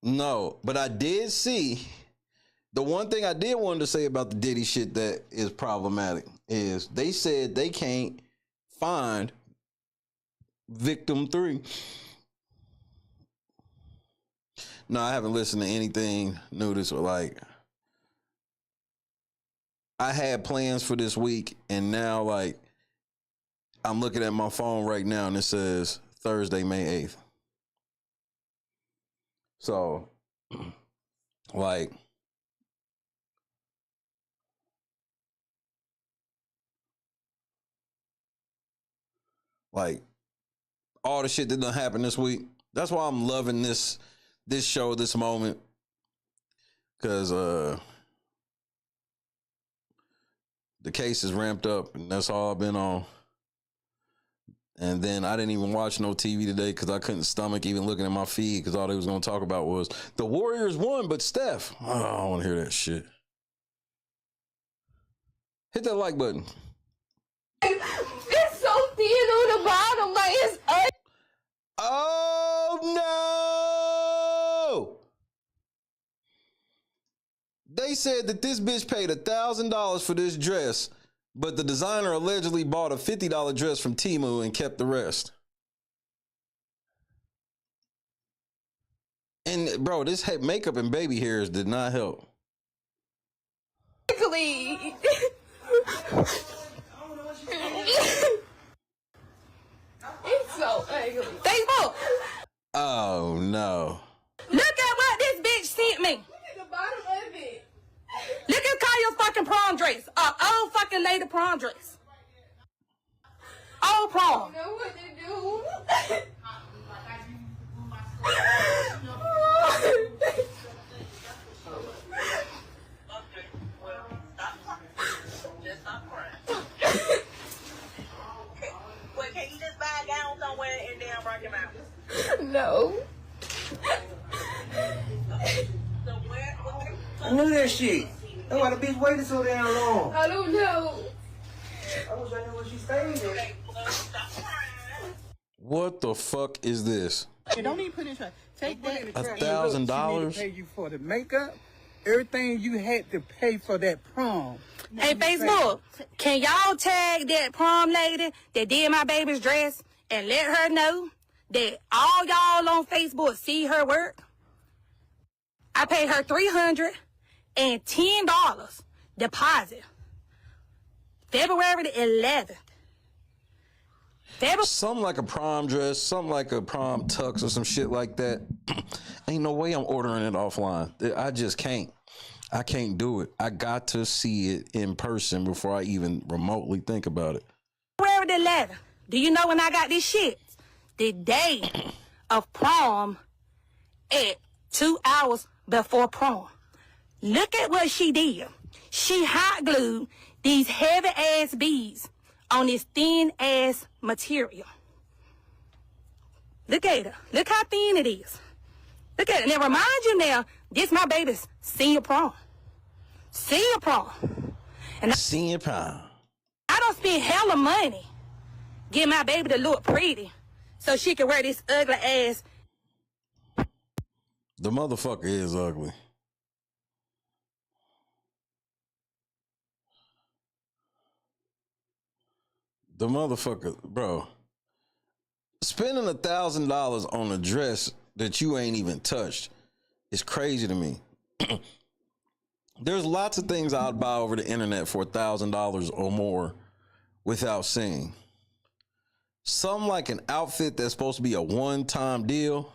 No, but I did see the one thing I did want to say about the Diddy shit that is problematic is they said they can't find victim 3. No, I haven't listened to anything new this or like I had plans for this week and now like I'm looking at my phone right now and it says Thursday, May 8th. So like all the shit that done happened this week. That's why I'm loving this this show, this moment, because the case is ramped up, and that's all I've been on. And then I didn't even watch no TV today because I couldn't stomach even looking at my feed because all they was going to talk about was the Warriors won, but Steph. Oh, I don't want to hear that shit. Hit that like button. It's so thin on the bottom, like it's Oh no! They said that this bitch paid $1,000 for this dress, but the designer allegedly bought a $50 dress from Temu and kept the rest. And bro, this makeup and baby hairs did not help. ugly. It's so ugly. Facebook. Oh no. Look at what this bitch sent me. Look at the bottom of it. Look at Kaya's fucking prom dress. Old fucking lady prom dress. Old prom. I don't know what to do. Well, can you just buy a gown somewhere and then rock him out? No. I knew that shit. That's why the bitch waited so damn long. I don't know. I wish I knew where she stayed at. What the fuck is this? Don't even put it in trash. Take that. $1,000? Pay you for the makeup, everything you had to pay for that prom. Hey, Facebook, can y'all tag that prom lady that did my baby's dress and let her know that all y'all on Facebook see her work? I paid her $310 deposit. February the 11th. Something like a prom dress, something like a prom tux or some shit like that. Ain't no way I'm ordering it offline. I just can't. I can't do it. I got to see it in person before I even remotely think about it. February the 11th. Do you know when I got this shit? The day of prom at 2 hours before prom. Look at what she did. She hot glued these heavy ass beads on this thin ass material. Look at her. Look how thin it is. Look at it. Now remind you now, this my baby's senior prom. Senior prom. And senior prom. I don't spend hella money getting my baby to look pretty so she can wear this ugly ass. The motherfucker is ugly. The motherfucker, bro. Spending $1,000 on a dress that you ain't even touched is crazy to me. There's lots of things I'd buy over the internet for $1,000 or more without seeing. Something like an outfit that's supposed to be a one-time deal,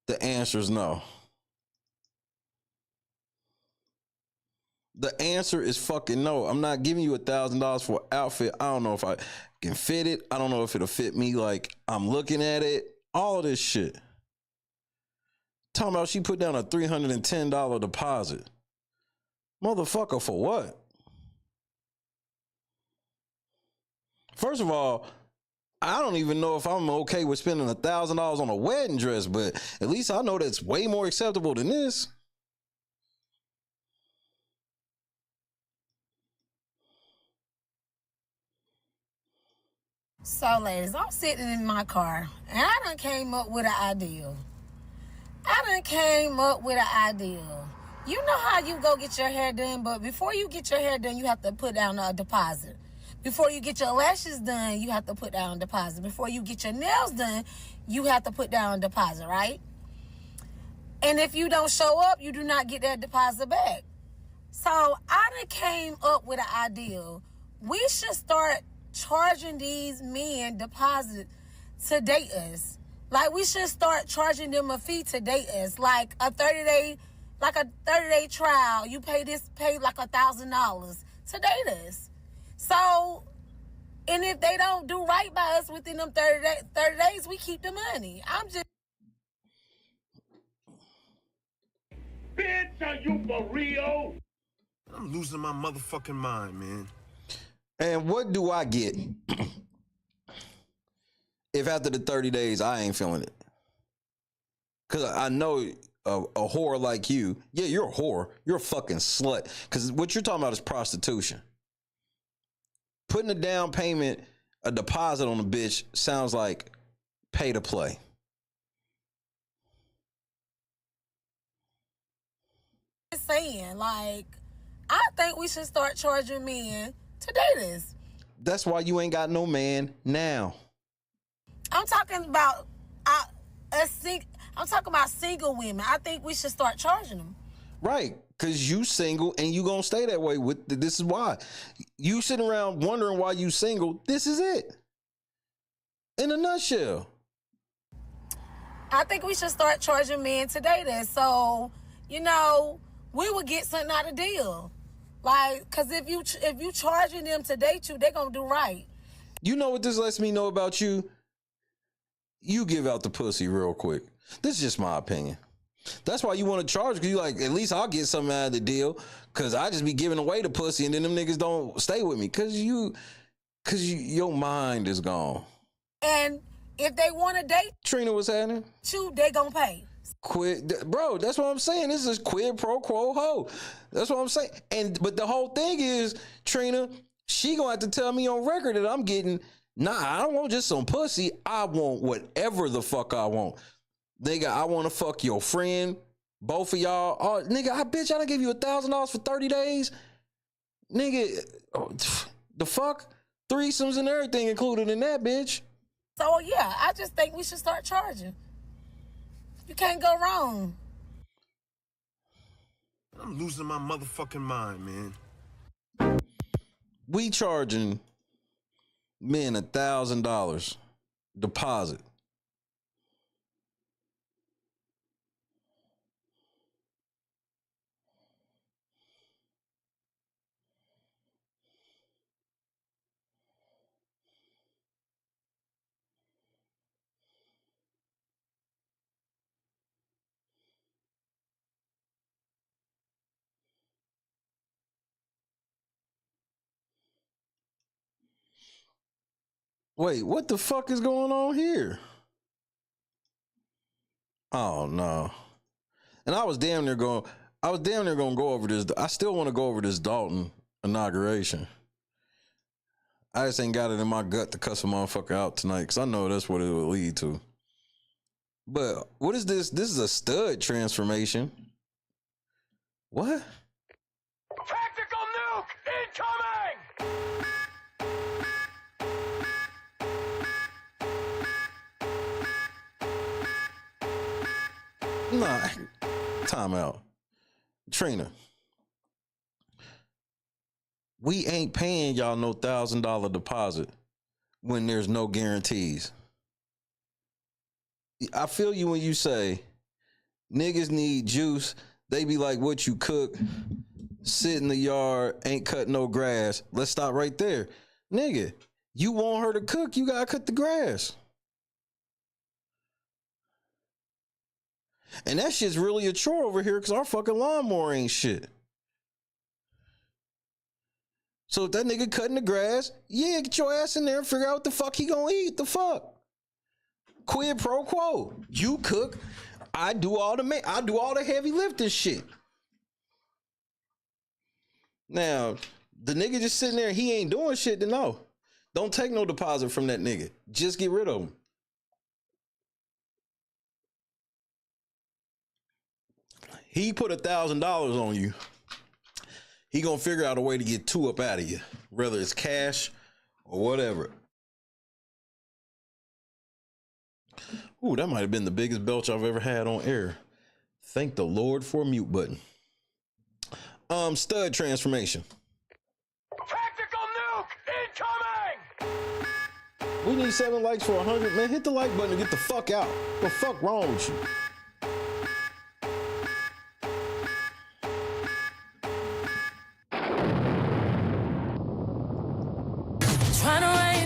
the answer is no. The answer is fucking no. I'm not giving you $1,000 for an outfit. I don't know if I can fit it. I don't know if it'll fit me like I'm looking at it. All of this shit. Talking about she put down a $310 deposit. Motherfucker, for what? First of all, I don't even know if I'm okay with spending $1,000 on a wedding dress, but at least I know that's way more acceptable than this. So, ladies, I'm sitting in my car, and I done came up with an idea. You know how you go get your hair done, but before you get your hair done, you have to put down a deposit. Before you get your lashes done, you have to put down a deposit. Before you get your nails done, you have to put down a deposit, right? And if you don't show up, you do not get that deposit back. So I done came up with an idea. We should start charging these men deposit to date us. Like, we should start charging them a fee to date us. Like a 30-day trial. You pay like $1,000 to date us. So, and if they don't do right by us within them 30 days, we keep the money. Bitch, are you for real? I'm losing my motherfucking mind, man. And what do I get if after the 30 days I ain't feeling it? Because I know a whore like you, yeah, you're a whore. You're a fucking slut. Because what you're talking about is prostitution. Putting a down payment, a deposit on a bitch sounds like pay to play. Saying, like, I think we should start charging men to date us. That's why you ain't got no man now. I'm talking about I'm talking about single women. I think we should start charging them. Right, because you single and you gonna stay that way. This is why. You sitting around wondering why you single. This is it. In a nutshell. I think we should start charging men to date us. So, you know, we would get something out of the deal. Like, because if you charging them to date you, they gonna do right. You know what this lets me know about you? You give out the pussy real quick. This is just my opinion. That's why you want to charge, because you like, at least I'll get something out of the deal, because I just be giving away the pussy and then them niggas don't stay with me, because your mind is gone. And if they want to date Trina, what's happening? you, they gonna pay. Bro, that's what I'm saying. This is quid pro quo ho. That's what I'm saying. But the whole thing is, Trina, she gonna have to tell me on record that I'm getting, I don't want just some pussy. I want whatever the fuck I want. Nigga, I want to fuck your friend, both of y'all. Oh, nigga, I done give you $1,000 for 30 days. Nigga, the fuck? Threesomes and everything included in that, bitch. So, yeah, I just think we should start charging. You can't go wrong. I'm losing my motherfucking mind, man. We charging men $1,000 deposit. Wait, what the fuck is going on here? Oh no. And I was damn near going to go over this. I still want to go over this Dalton inauguration. I just ain't got it in my gut to cuss a motherfucker out tonight, because I know that's what it will lead to. But what is this? This is a stud transformation. What? Tactical nuke incoming! Nah, time out. Trina, we ain't paying y'all no $1,000 deposit when there's no guarantees. I feel you when you say niggas need juice. They be like, what you cook, sit in the yard, ain't cut no grass. Let's stop right there. Nigga, you want her to cook, you gotta cut the grass. And that shit's really a chore over here because our fucking lawnmower ain't shit. So if that nigga cutting the grass, yeah, get your ass in there and figure out what the fuck he gonna eat. The fuck? Quid pro quo. You cook, I do all the heavy lifting shit. Now, the nigga just sitting there, he ain't doing shit, then no. Don't take no deposit from that nigga. Just get rid of him. He put $1,000 on you. He gonna figure out a way to get two up out of you, whether it's cash or whatever. Ooh, that might have been the biggest belch I've ever had on air. Thank the Lord for a mute button. Stud transformation. Tactical nuke incoming! We need 7 likes for 100. Man, hit the like button and get the fuck out. What the fuck wrong with you?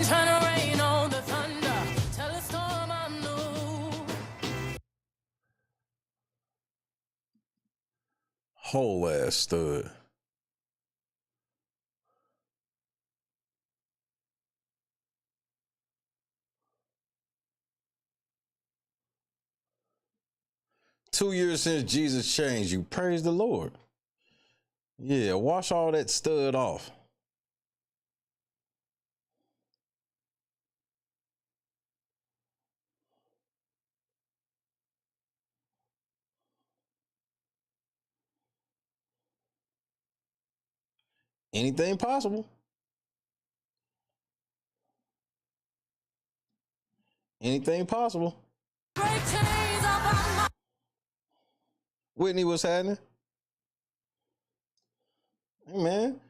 Tryna rain on the thunder. Tell a storm I'm new. Whole ass stud. "2 years since Jesus changed you. Praise the Lord." Yeah, wash all that stud off. Anything possible. Anything possible. Whitney, what's happening? Hey, man.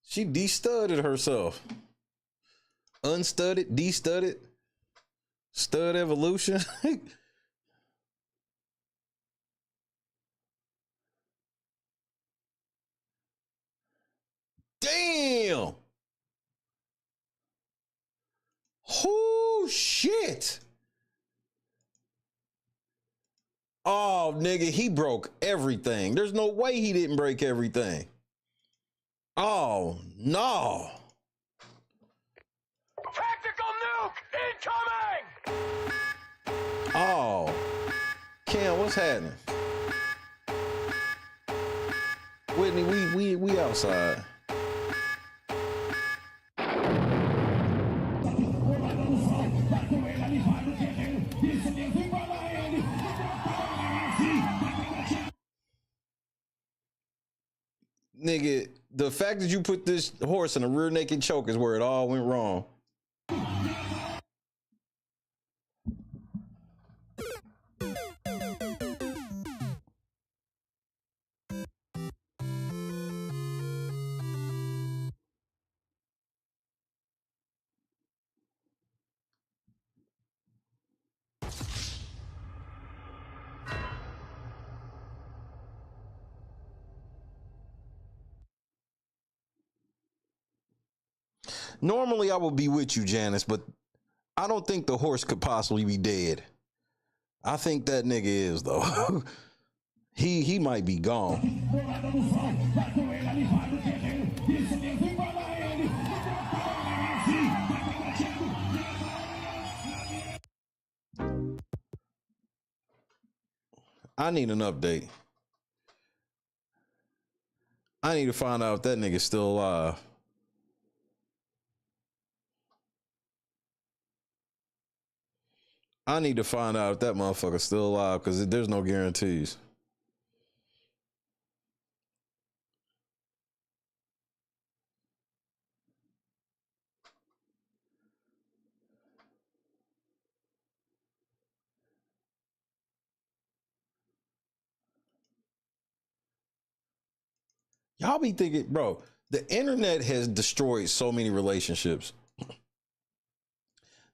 She de-studded herself. Unstudded, de-studded. Stud evolution. Damn. Oh, shit. Oh, nigga, he broke everything. There's no way he didn't break everything. Oh, no. Tactical nuke incoming! Oh. Cam, what's happening? Whitney, we outside. Nigga, the fact that you put this horse in a rear naked choke is where it all went wrong. Normally I would be with you, Janice, but I don't think the horse could possibly be dead. I think that nigga is, though. He might be gone. I need an update. I need to find out if that nigga's still alive. I need to find out if that motherfucker's still alive, because there's no guarantees. Y'all be thinking, bro, the internet has destroyed so many relationships.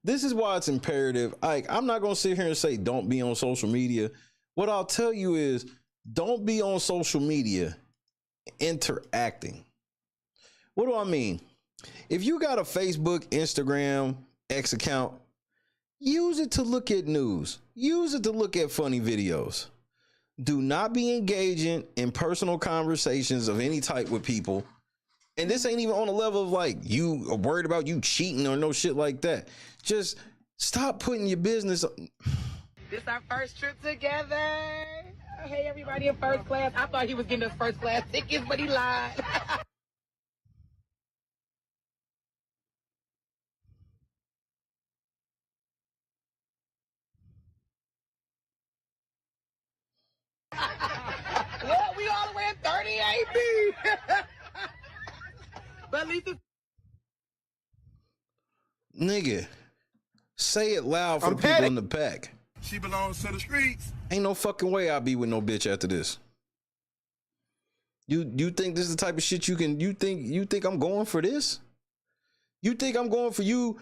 This is why it's imperative. I'm not going to sit here and say don't be on social media. What I'll tell you is don't be on social media interacting. What do I mean? If you got a Facebook, Instagram, X account, use it to look at news. Use it to look at funny videos. Do not be engaging in personal conversations of any type with people. And this ain't even on a level of like you are worried about you cheating or no shit like that. Just stop putting your business. This our first trip together. Hey, everybody in first class. I thought he was getting us first class tickets, but he lied. Well, we all the way at 38B. But at least Nigga, say it loud for people in the pack. She belongs to the streets. Ain't no fucking way I'll be with no bitch after this. You think this is the type of shit you think I'm going for this? You think I'm going for you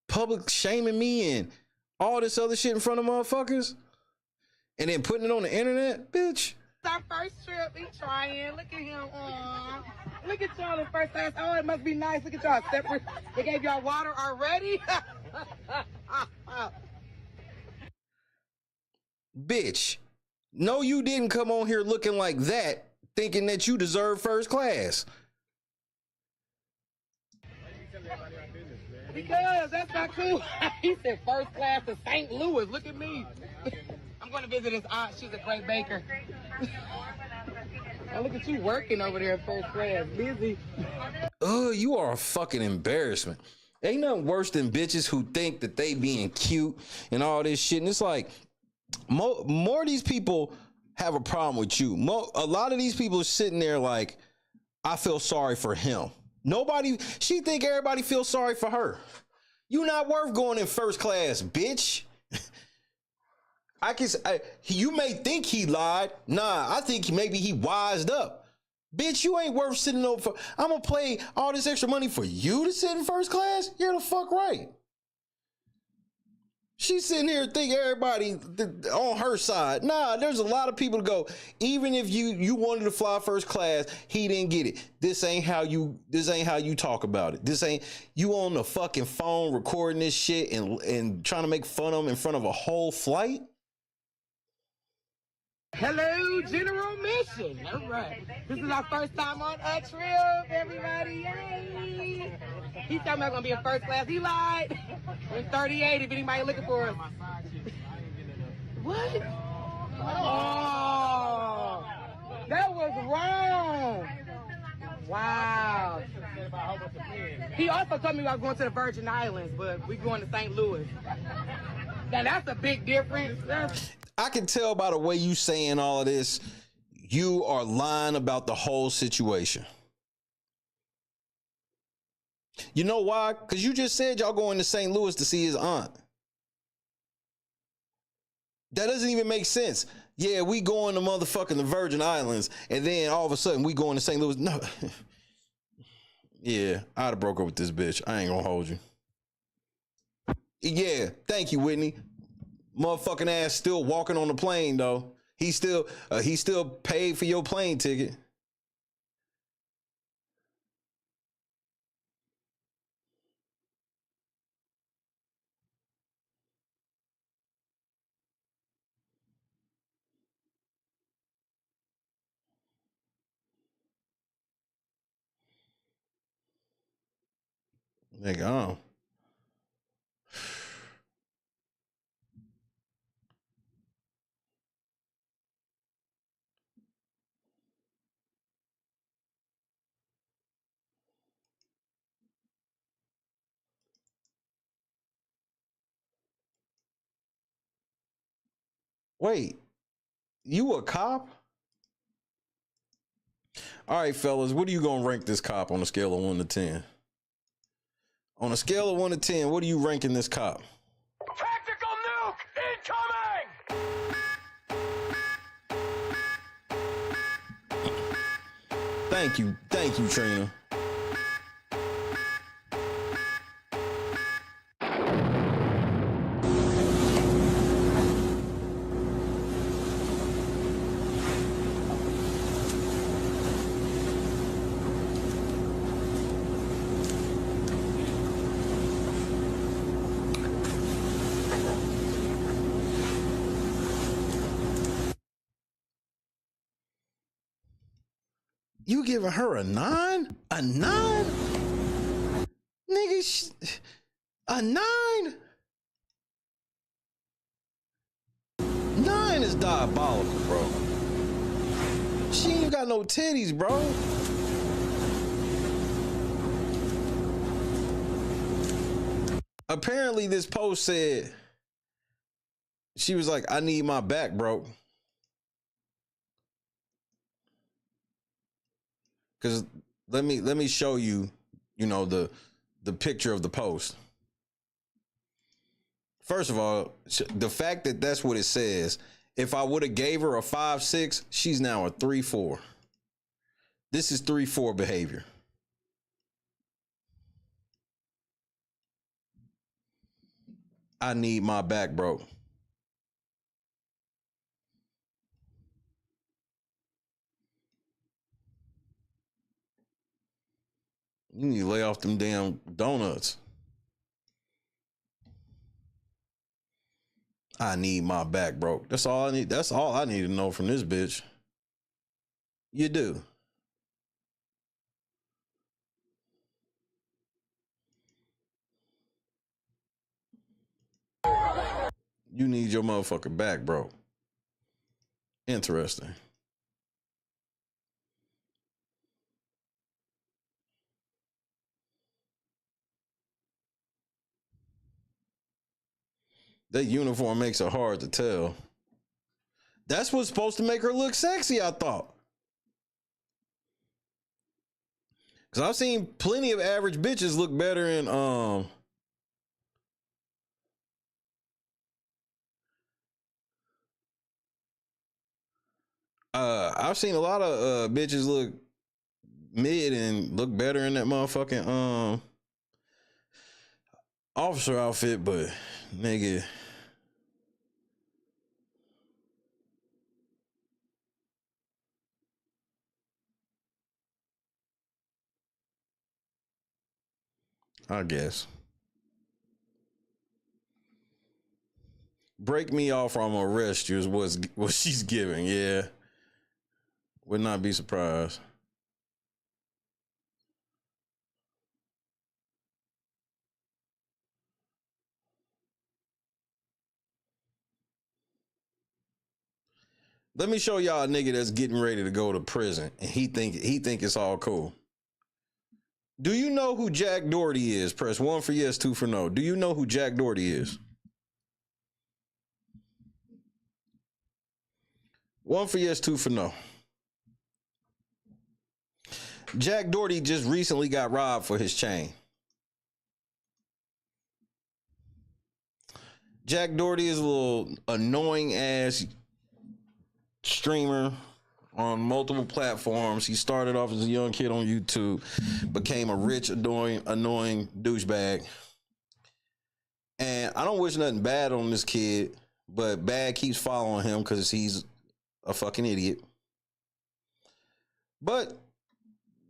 public shaming me and all this other shit in front of motherfuckers? And then putting it on the internet? Bitch. it's our first trip. He trying. Look at him. Look at y'all in first class. Oh, it must be nice. Look at y'all separate. They gave y'all water already. Bitch, no, you didn't come on here looking like that thinking that you deserve first class. Because that's not cool. He said first class to St. Louis. Look at me. I'm going to visit his aunt. She's a great baker. Now look at you working over there at first class. Busy. Oh, you are a fucking embarrassment. Ain't nothing worse than bitches who think that they being cute and all this shit. And it's like, more of these people have a problem with you. A lot of these people are sitting there like, I feel sorry for him. She think everybody feels sorry for her. You not worth going in first class, bitch. You may think he lied. Nah, I think maybe he wised up. Bitch, you ain't worth sitting over for. I'm gonna pay all this extra money for you to sit in first class? You're the fuck right. She's sitting here thinking everybody on her side. Nah, there's a lot of people to go. Even if you wanted to fly first class, he didn't get it. This ain't how you talk about it. This ain't you on the fucking phone recording this shit and trying to make fun of him in front of a whole flight. Hello, General Mission. All right. This is our first time on a trip, everybody. Yay. He thought we were going to be in first class. He lied. We're in 38 if anybody looking for us. What? Oh, that was wrong. Wow. He also told me I was going to the Virgin Islands, but we're going to St. Louis. Now, that's a big difference. I can tell by the way you saying all of this, you are lying about the whole situation. You know why? Because you just said y'all going to St. Louis to see his aunt. That doesn't even make sense. Yeah, we going to motherfucking the Virgin Islands, and then all of a sudden we going to St. Louis. No. Yeah, I'd have broke up with this bitch. I ain't gonna hold you. Yeah, thank you, Whitney. Motherfucking ass still walking on the plane though. He still paid for your plane ticket. Nigga, oh. Wait, you a cop? All right, fellas, what are you gonna rank this cop on a scale of 1 to 10? On a scale of 1 to 10, what are you ranking this cop? Tactical nuke incoming! Thank you, Trina. You giving her a 9? A 9? Nigga, a 9? 9 is diabolical, bro. She ain't got no titties, bro. Apparently this post said, she was like, I need my back, bro. Because let me show you, the picture of the post. First of all, the fact that that's what it says, if I would have gave her a 5.6, she's now a 3.4. This is 3.4 behavior. I need my back, bro. You need to lay off them damn donuts. I need my back, bro. That's all I need. That's all I need to know from this bitch. You do. You need your motherfucking back, bro. Interesting. That uniform makes it hard to tell. That's what's supposed to make her look sexy, I thought. Because I've seen plenty of average bitches look better in I've seen a lot of bitches look mid and look better in that motherfucking officer outfit, but nigga, I guess. Break me off or I'm gonna arrest you is what she's giving. Yeah. Would not be surprised. Let me show y'all a nigga that's getting ready to go to prison and he think it's all cool. Do you know who Jack Doherty is? Press 1 for yes, 2 for no. Do you know who Jack Doherty is? 1 for yes, 2 for no. Jack Doherty just recently got robbed for his chain. Jack Doherty is a little annoying ass streamer on multiple platforms. He started off as a young kid on YouTube, became a rich, annoying douchebag. And I don't wish nothing bad on this kid, but bad keeps following him because he's a fucking idiot. But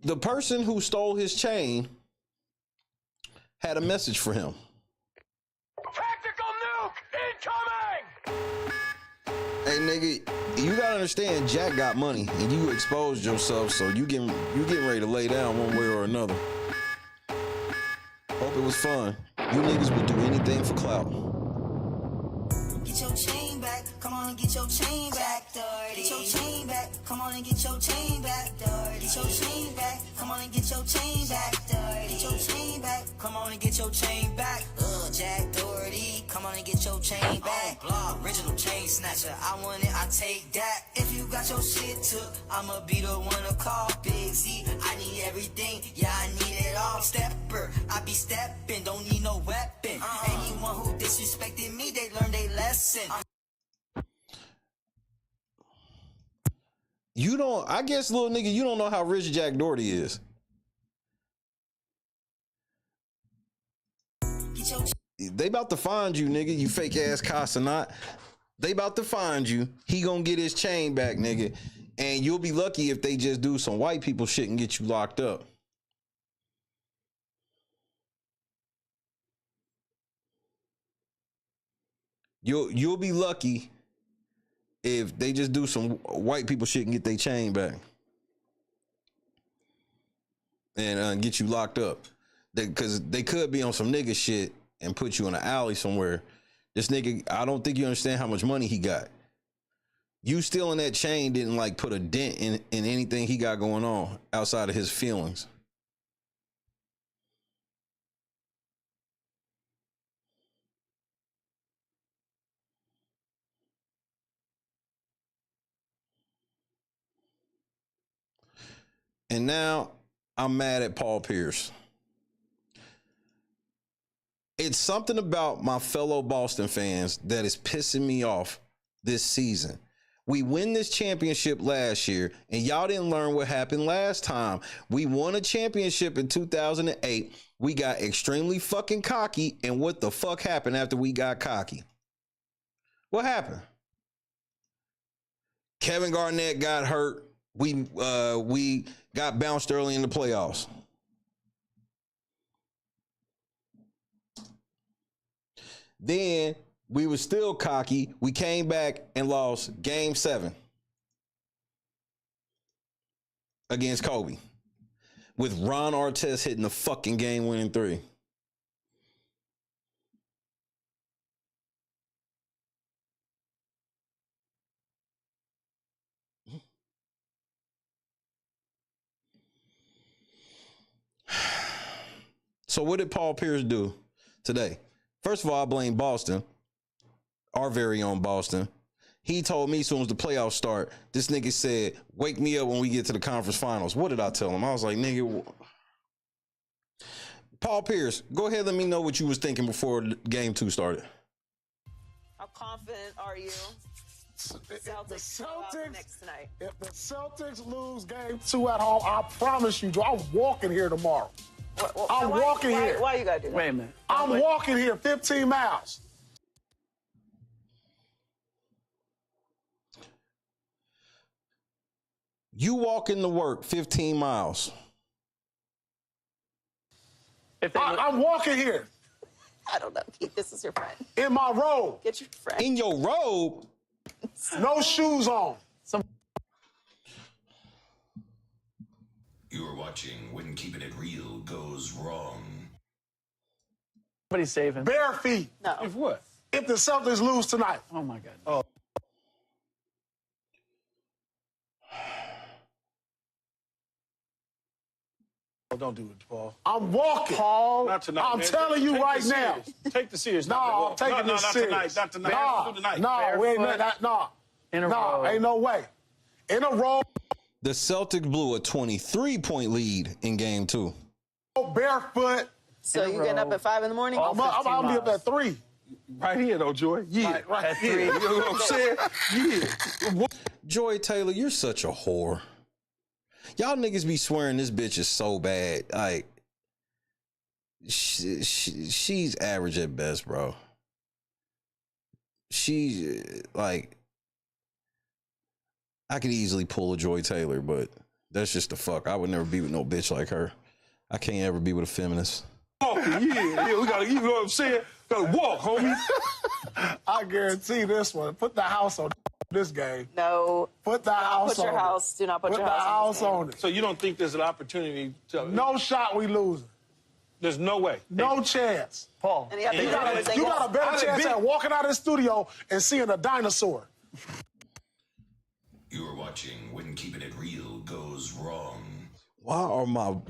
the person who stole his chain had a message for him. Tactical nuke incoming! Hey nigga, you gotta understand Jack got money and you exposed yourself, so you getting ready to lay down one way or another. Hope it was fun. You niggas would do anything for clout. Get your chain back, come on and get your chain back, dirty. Get your chain back, come on and get your chain back, dirty. Get your chain back, come on and get your chain back, dirty. Get your chain back, come on and get your chain back. Jack Doherty, come on and get your chain back. Original chain snatcher, I want it, I take that. If you got your shit took, I'ma be the one to call Big Z. I need everything, yeah, I need it all. Stepper, I be stepping, don't need no weapon. Anyone who disrespected me, they learned their lesson. You don't, I guess, little nigga, you don't know how rich Jack Doherty is. They about to find you, nigga, you fake ass Casanat. They about to find you. He gonna get his chain back, nigga. And you'll be lucky if they just do some white people shit and get you locked up. You'll be lucky if they just do some white people shit and get their chain back. And get you locked up. Because they could be on some nigga shit and put you in an alley somewhere. This nigga, I don't think you understand how much money he got. You stealing that chain didn't like put a dent in anything he got going on outside of his feelings. And now I'm mad at Paul Pierce. It's something about my fellow Boston fans that is pissing me off this season. We win this championship last year, and y'all didn't learn what happened last time. We won a championship in 2008. We got extremely fucking cocky, and what the fuck happened after we got cocky? What happened? Kevin Garnett got hurt. We got bounced early in the playoffs. Then we were still cocky. We came back and lost game 7. against Kobe, with Ron Artest hitting the fucking game-winning three. So what did Paul Pierce do today? First of all, I blame Boston, our very own Boston. He told me as soon as the playoffs start, this nigga said, wake me up when we get to the conference finals. What did I tell him? I was like, nigga, Paul Pierce, go ahead, let me know what you was thinking before game 2 started. How confident are you? Celtics next tonight. If the Celtics lose game 2 at home, I promise you, I'm walking here tomorrow. I'm walking here. Why you gotta do that? Wait a minute. I'm walking here 15 miles. You walk into work 15 miles. I'm walking here. I don't know. Keith, this is your friend. In my robe. Get your friend. In your robe? No shoes on. You are watching When Keeping It Real Goes Wrong. Somebody save him. Bare feet. No. If what? If the Celtics lose tonight. Oh, my God. Oh. Don't do it, Paul. I'm walking. Paul, not tonight. I'm man. telling you Take right this now. serious. Take the serious. No, I'm taking this serious. Not tonight. Not tonight. No, we ain't that. No. In a row. Ain't no way. In a row. The Celtics blew a 23-point lead in game 2. Barefoot. So you getting up at 5 in the morning? I'm gonna be up at 3. Right here, though, Joy. Yeah. Right at here. 3. You know what I'm saying? Yeah. Joy Taylor, you're such a whore. Y'all niggas be swearing this bitch is so bad. Like, she's average at best, bro. She's like, I could easily pull a Joy Taylor, but that's just the fuck. I would never be with no bitch like her. I can't ever be with a feminist. Walking, yeah, we gotta, you know what I'm saying? Gotta walk, homie. I guarantee this one. Put the house on this game. No. Put the house put your on it. house. Do not put your the house on it. So you don't think there's an opportunity to... No shot we losing. There's no way. No chance. Paul. And you got a better chance at walking out of the studio and seeing a dinosaur. You are watching When Keeping It Real Goes Wrong. Why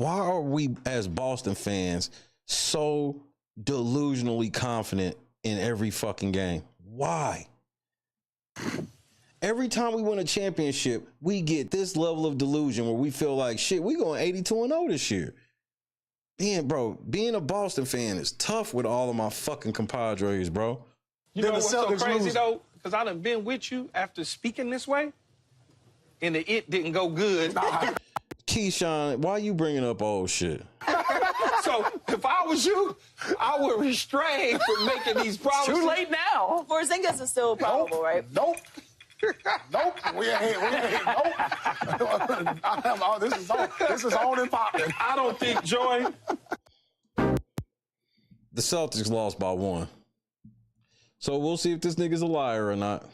are we as Boston fans so delusionally confident in every fucking game? Why? Every time we win a championship, we get this level of delusion where we feel like, shit, we going 82-0 this year. Being a Boston fan is tough with all of my fucking compadres, bro. You know what's so crazy, though? Because I done been with you after speaking this way, and it didn't go good. Keyshawn, why you bringing up old shit? So if I was you, I would restrain from making these promises. Too late now. Porzingis is still probable, right? Nope. Nope. We ain't. Nope. This is on and popping. I don't think, Joy. The Celtics lost by 1. So we'll see if this nigga's a liar or not.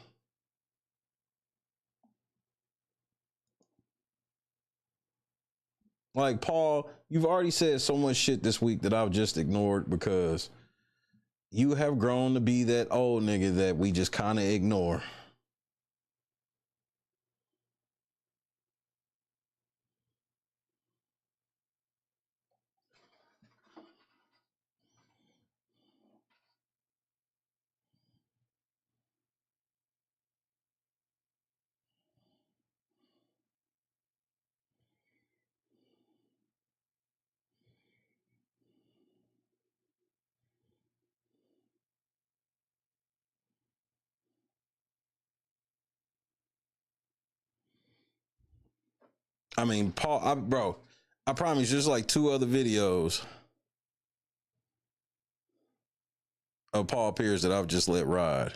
Like, Paul, you've already said so much shit this week that I've just ignored because you have grown to be that old nigga that we just kind of ignore. I mean, Paul, I promise there's like 2 other videos of Paul Pierce that I've just let ride.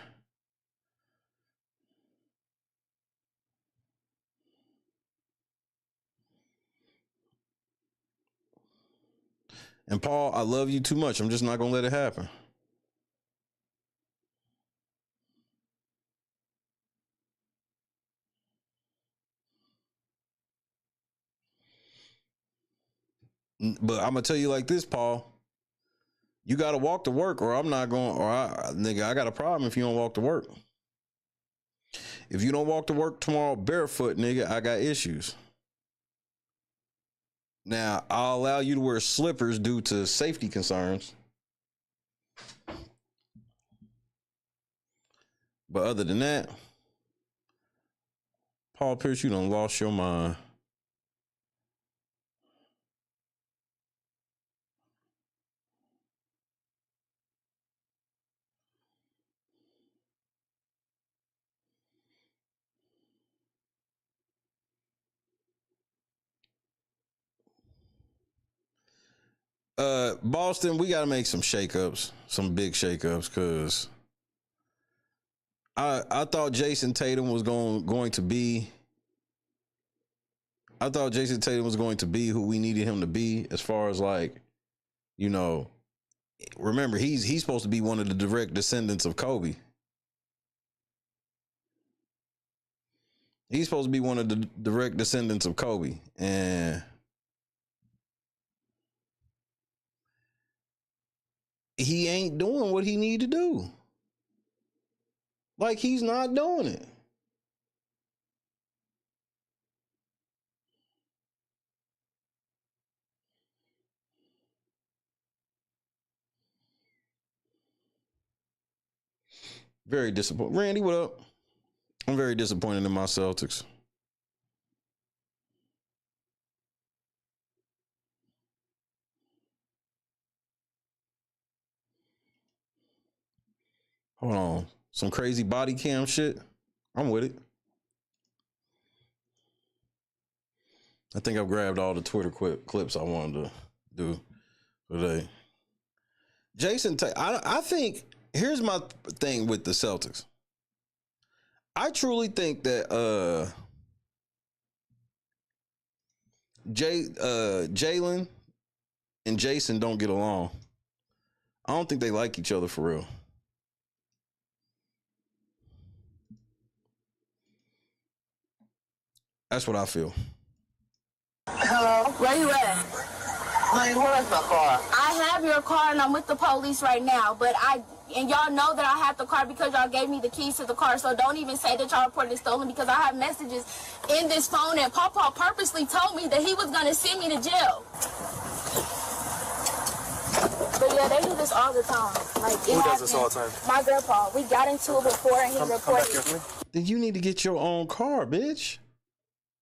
And Paul, I love you too much. I'm just not going to let it happen. But I'm gonna tell you like this, Paul. You gotta walk to work, or I'm not going. Nigga, I got a problem if you don't walk to work. If you don't walk to work tomorrow barefoot, nigga, I got issues. Now, I'll allow you to wear slippers due to safety concerns. But other than that, Paul Pierce, you done lost your mind. Boston, we got to make some shakeups, some big shakeups, because I thought Jason Tatum was going to be. I thought Jason Tatum was going to be who we needed him to be, as far as like, you know, remember he's supposed to be one of the direct descendants of Kobe. He's supposed to be one of the direct descendants of Kobe, and he ain't doing what he need to do. Like, he's not doing it. Very disappointed. Randy, what up? I'm very disappointed in my Celtics. Hold on. Some crazy body cam shit. I'm with it. I think I've grabbed all the Twitter clips I wanted to do today. Jason, I think, here's my thing with the Celtics. I truly think that Jalen and Jason don't get along. I don't think they like each other for real. That's what I feel. Hello? Where you at? Honey, where's my car? I have your car and I'm with the police right now, but and y'all know that I have the car because y'all gave me the keys to the car, so don't even say that y'all reported it stolen, because I have messages in this phone, and Papa purposely told me that he was going to send me to jail. But yeah, they do this all the time. Like, Who does this all the time? My grandpa. We got into it before and he Come reported back here with me. Then you need to get your own car, bitch.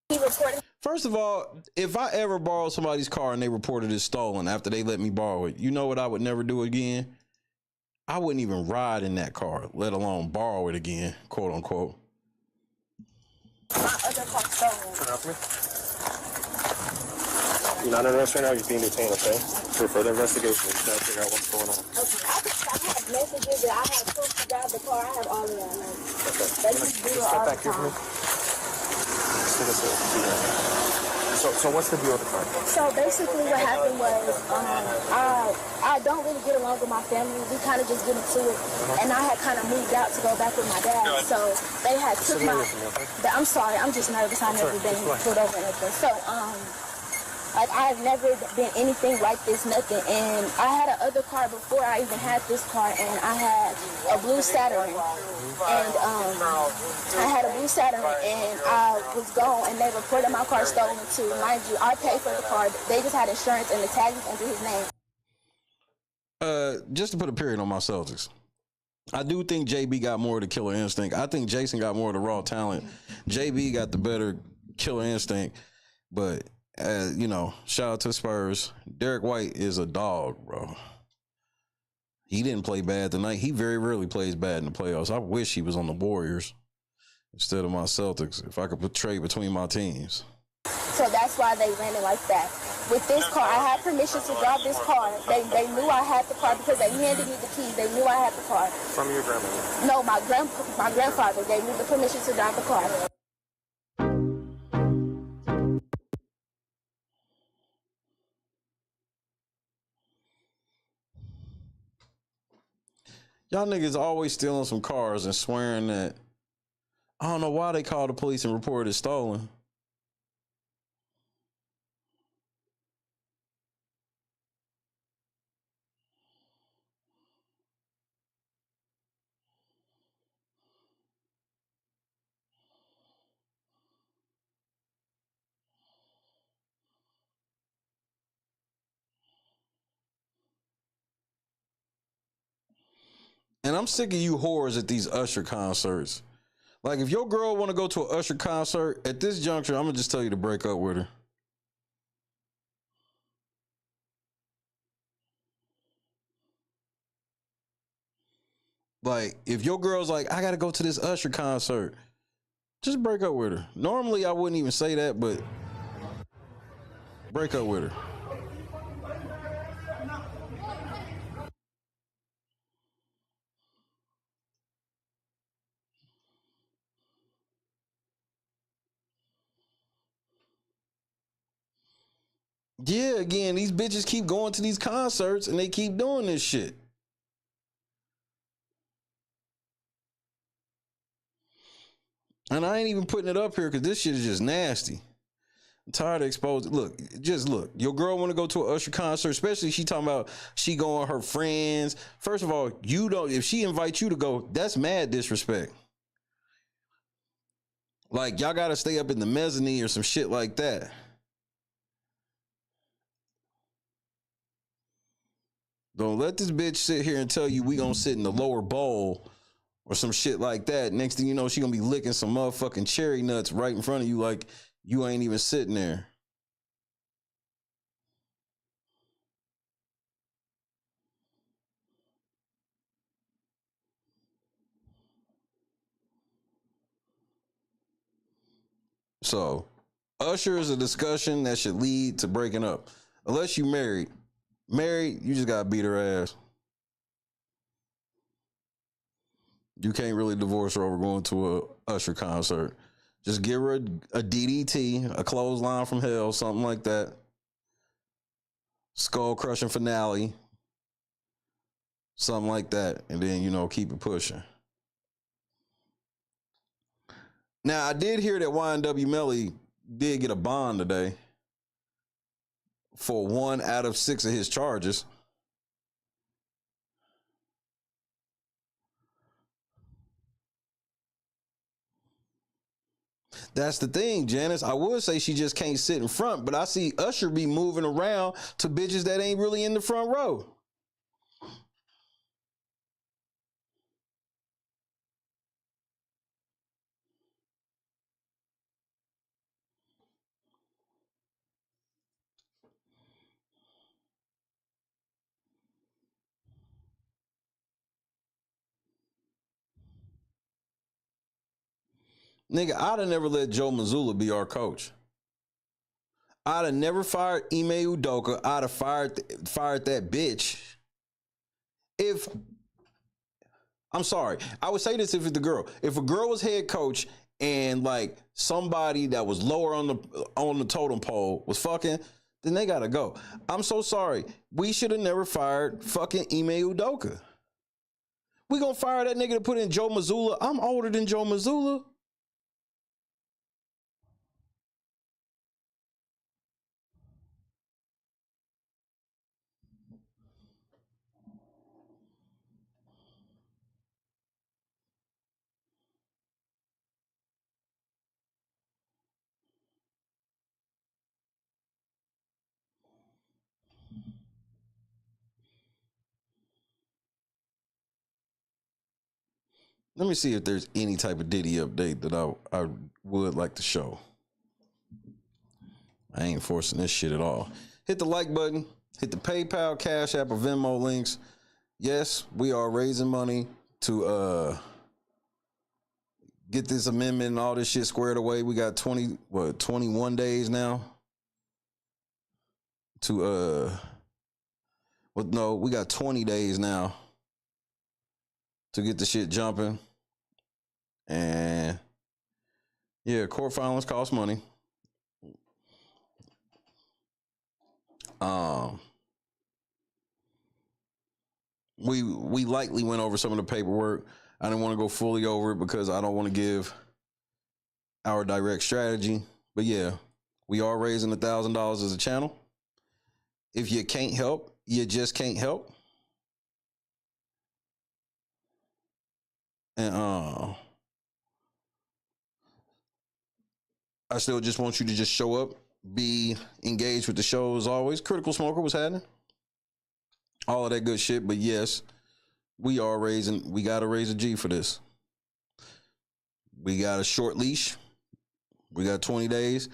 He reported. First of all, if I ever borrowed somebody's car and they reported it stolen after they let me borrow it, you know what I would never do again? I wouldn't even ride in that car, let alone borrow it again, quote unquote. My other car stolen. Turn off me. You're not under arrest right now. You're being detained, okay? For further investigation, we gotta figure out what's going on. Okay, I have messages that I have proof to drive the car. I have all of that. Okay. They just do it all Step back the here for me. time. So what's the deal with the car? So basically what happened was I don't really get along with my family. We kind of just get into it. And I had kind of moved out to go back with my dad. So they had took my... I'm sorry, I'm just nervous. I've never been pulled over and everything. So, like, I've never been anything like this, nothing. And I had another car before I even had this car, and I had a blue Saturn. And I had a blue Saturn, and I was gone, and they reported my car stolen too. Mind you, I paid for the car. They just had insurance, and the tag was under his name. Just to put a period on my Celtics, I do think JB got more of the killer instinct. I think Jason got more of the raw talent. JB got the better killer instinct, but you know, shout out to the Spurs. Derek White is a dog, bro. He didn't play bad tonight. He very rarely plays bad in the playoffs. I wish he was on the Warriors instead of my Celtics, if I could trade between my teams. So that's why they ran it like that. With this car, I had permission to drive this car. They knew I had the car because they handed me the keys. They knew I had the car. From your grandmother? No, my grandfather gave me the permission to drive the car. Y'all niggas always stealing some cars and swearing that, I don't know why they called the police and reported it stolen. And I'm sick of you whores at these Usher concerts. Like, if your girl want to go to an Usher concert, at this juncture, I'm going to just tell you to break up with her. Like, if your girl's like, I got to go to this Usher concert, just break up with her. Normally, I wouldn't even say that, but break up with her. Yeah, again, these bitches keep going to these concerts and they keep doing this shit. And I ain't even putting it up here because this shit is just nasty. I'm tired of exposing. Look, just look. Your girl want to go to an Usher concert, especially she talking about she going with her friends. First of all, you don't. If she invites you to go, that's mad disrespect. Like, y'all got to stay up in the mezzanine or some shit like that. Don't let this bitch sit here and tell you we gonna sit in the lower bowl or some shit like that. Next thing you know, she gonna be licking some motherfucking cherry nuts right in front of you like you ain't even sitting there. So, Usher is a discussion that should lead to breaking up. Unless you married. Married, you just gotta beat her ass. You can't really divorce her over going to a Usher concert. Just give her a DDT, a clothesline from hell, something like that. Skull crushing finale. Something like that. And then, you know, keep it pushing. Now, I did hear that YNW Melly did get a bond today for 1 out of 6 of his charges. That's the thing, Janice. I would say she just can't sit in front, but I see Usher be moving around to bitches that ain't really in the front row. Nigga, I'd have never let Joe Mazzulla be our coach. I'd have never fired Ime Udoka. I'd have fired that bitch. I'm sorry, I would say this if it's the girl. If a girl was head coach and like somebody that was lower on the totem pole was fucking, then they gotta go. I'm so sorry. We should have never fired fucking Ime Udoka. We gonna fire that nigga to put in Joe Mazzulla. I'm older than Joe Mazzulla. Let me see if there's any type of Diddy update that I would like to show. I ain't forcing this shit at all. Hit the like button. Hit the PayPal, Cash App, or Venmo links. Yes, we are raising money to get this amendment and all this shit squared away. We got 21 days now to we got 20 days now to get the shit jumping. And yeah, court filings cost money. We lightly went over some of the paperwork. I didn't want to go fully over it because I don't want to give our direct strategy. But yeah, we are raising $1,000 as a channel. If you can't help, you just can't help. And I still just want you to just show up, be engaged with the show as always. Critical Smoker was happening. All of that good shit. But yes, we got to raise a G for this. We got a short leash. We got 20 days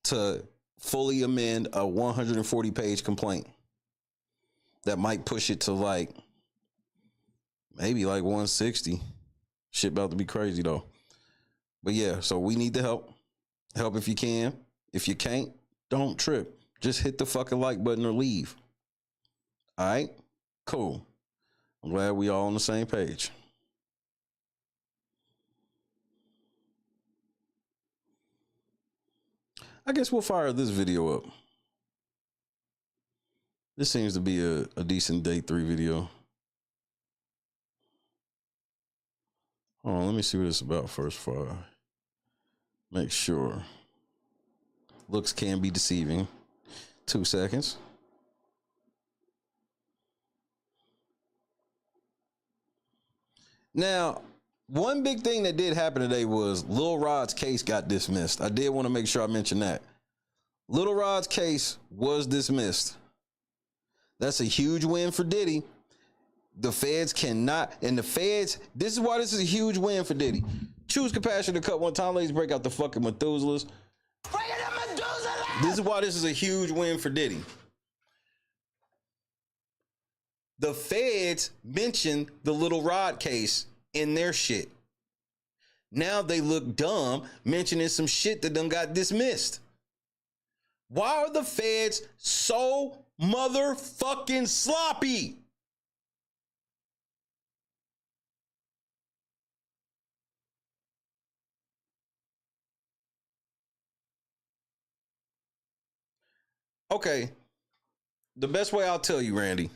to fully amend a 140-page complaint. That might push it to like, maybe like 160. Shit about to be crazy though. But yeah, so we need the help. Help if you can. If you can't, don't trip. Just hit the fucking like button or leave. All right? Cool. I'm glad we all on the same page. I guess we'll fire this video up. This seems to be a decent day 3 video. Hold on, let me see what it's about first before I make sure. Looks can be deceiving. 2 seconds. Now, one big thing that did happen today was Lil Rod's case got dismissed. I did want to make sure I mention that. Lil Rod's case was dismissed. That's a huge win for Diddy. The feds cannot, and the feds, this is why this is a huge win for Diddy. Choose compassion to cut one time, ladies, break out the fucking Methuselahs. This is why this is a huge win for Diddy. The feds mentioned the Lil Rod case in their shit. Now they look dumb mentioning some shit that done got dismissed. Why are the feds so motherfucking sloppy? Okay, the best way I'll tell you, Randy,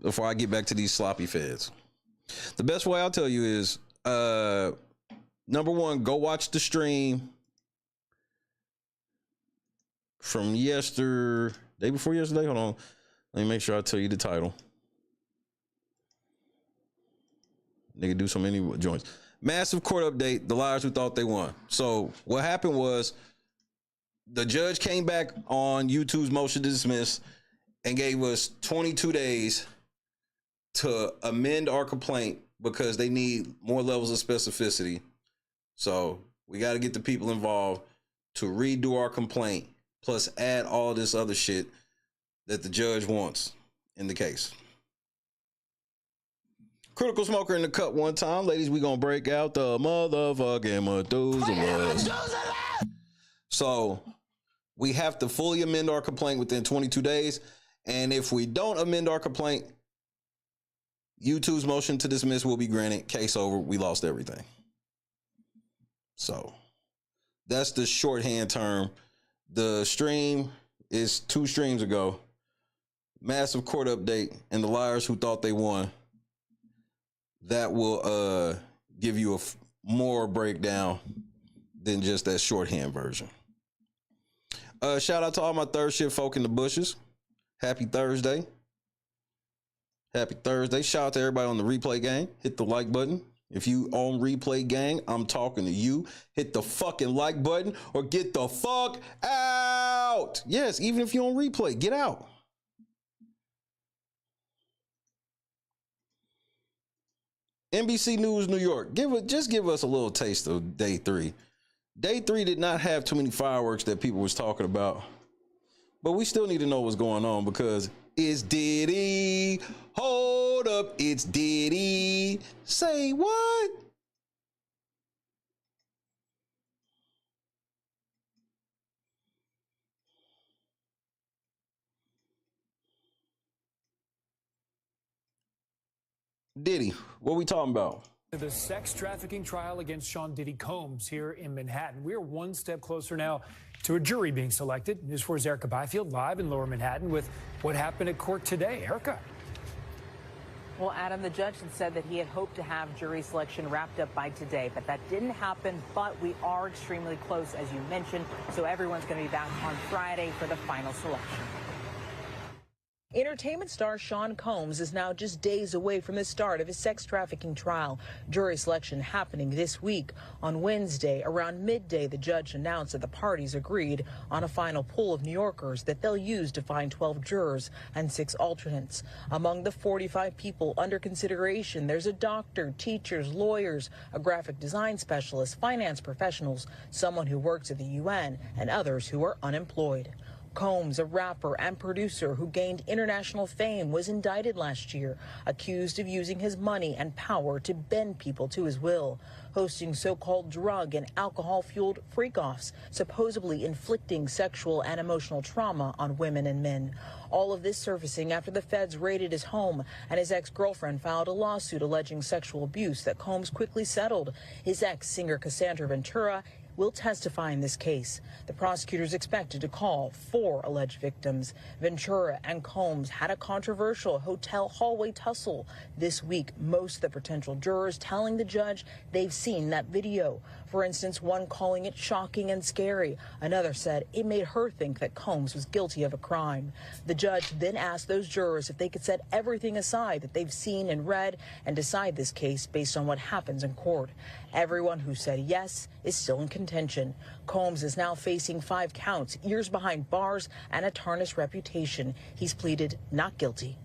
before I get back to these sloppy feds, the best way I'll tell you is, number one, go watch the stream from day before yesterday. Hold on, let me make sure I tell you the title. Nigga do so many joints. Massive court update, the liars who thought they won. So what happened was, the judge came back on YouTube's motion to dismiss and gave us 22 days to amend our complaint because they need more levels of specificity. So we got to get the people involved to redo our complaint, plus add all this other shit that the judge wants in the case. Critical Smoker in the cut one time. Ladies, we gonna break out the motherfucking Methuselah. So we have to fully amend our complaint within 22 days. And if we don't amend our complaint, YouTube's motion to dismiss will be granted. Case over. We lost everything. So that's the shorthand term. The stream is 2 streams ago. Massive court update and the liars who thought they won. That will give you a more breakdown than just that shorthand version. Shout out to all my third shift folk in the bushes. Happy Thursday. Happy Thursday. Shout out to everybody on the replay gang. Hit the like button. If you on replay gang, I'm talking to you. Hit the fucking like button or get the fuck out. Yes, even if you're on replay, get out. NBC News New York. Just give us a little taste of day 3. Day 3 did not have too many fireworks that people was talking about. But we still need to know what's going on because it's Diddy. Hold up, it's Diddy. Say what? Diddy, what we talking about? The sex trafficking trial against Sean Diddy Combs here in Manhattan. We're one step closer now to a jury being selected. News 4's Erica Byfield live in Lower Manhattan with what happened at court today. Erica. Well, Adam, the judge had said that he had hoped to have jury selection wrapped up by today, but that didn't happen. But we are extremely close, as you mentioned, so everyone's going to be back on Friday for the final selection. Entertainment star Sean Combs is now just days away from the start of his sex trafficking trial. Jury selection happening this week. On Wednesday, around midday, the judge announced that the parties agreed on a final pool of New Yorkers that they'll use to find 12 jurors and 6 alternates. Among the 45 people under consideration, there's a doctor, teachers, lawyers, a graphic design specialist, finance professionals, someone who works at the UN, and others who are unemployed. Combs, a rapper and producer who gained international fame, was indicted last year, accused of using his money and power to bend people to his will, hosting so-called drug and alcohol-fueled freak-offs, supposedly inflicting sexual and emotional trauma on women and men. All of this surfacing after the feds raided his home and his ex-girlfriend filed a lawsuit alleging sexual abuse that Combs quickly settled. His ex-singer Cassandra Ventura will testify in this case. The prosecutors expected to call 4 alleged victims. Ventura and Combs had a controversial hotel hallway tussle this week. Most of the potential jurors telling the judge they've seen that video. For instance, one calling it shocking and scary. Another said it made her think that Combs was guilty of a crime. The judge then asked those jurors if they could set everything aside that they've seen and read and decide this case based on what happens in court. Everyone who said yes is still in contention. Combs is now facing 5 counts, years behind bars, and a tarnished reputation. He's pleaded not guilty.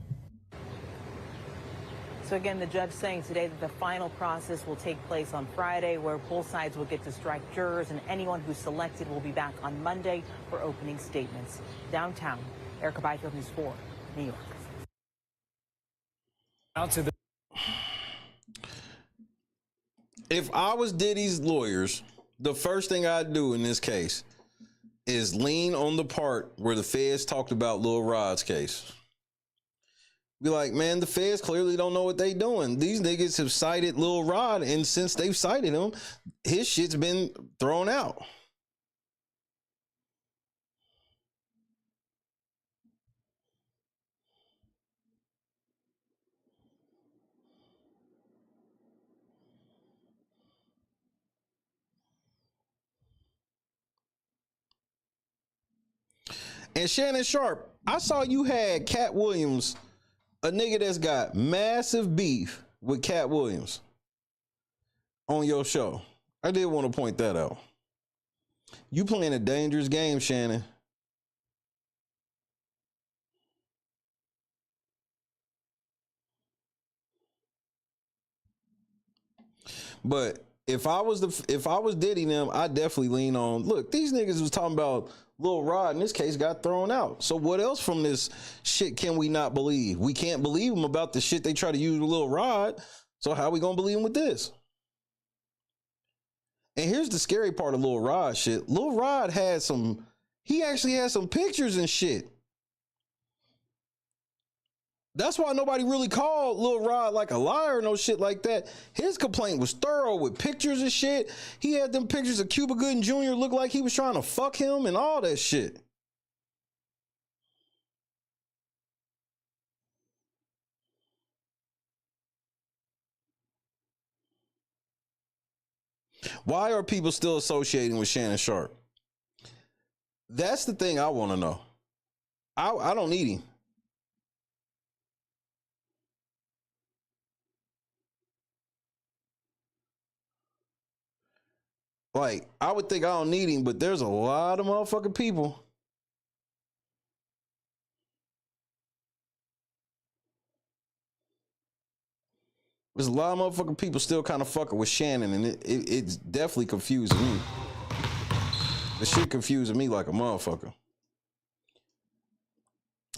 So again, the judge saying today that the final process will take place on Friday, where both sides will get to strike jurors, and anyone who's selected will be back on Monday for opening statements. Downtown, Erica Byfield, News 4, New York. Out to the If I was Diddy's lawyers, the first thing I'd do in this case is lean on the part where the feds talked about Lil Rod's case. Be like, man, the feds clearly don't know what they doing. These niggas have cited Lil Rod, and since they've cited him, his shit's been thrown out. And Shannon Sharp, I saw you had Cat Williams, a nigga that's got massive beef with Cat Williams, on your show. I did want to point that out. You playing a dangerous game, Shannon. But if I was Diddy them, I definitely lean on. Look, these niggas was talking about Lil Rod in this case got thrown out. So what else from this shit can we not believe? We can't believe them about the shit they try to use with Lil Rod. So how we gonna believe them with this? And here's the scary part of Lil Rod shit. Lil Rod he actually had some pictures and shit. That's why nobody really called Lil Rod like a liar or no shit like that. His complaint was thorough with pictures and shit. He had them pictures of Cuba Gooding Jr. look like he was trying to fuck him and all that shit. Why are people still associating with Shannon Sharp? That's the thing I want to know. I don't need him. Like, I would think I don't need him, but there's a lot of motherfucking people. There's a lot of motherfucking people still kind of fucking with Shannon, and it's definitely confusing me. The shit confusing me like a motherfucker.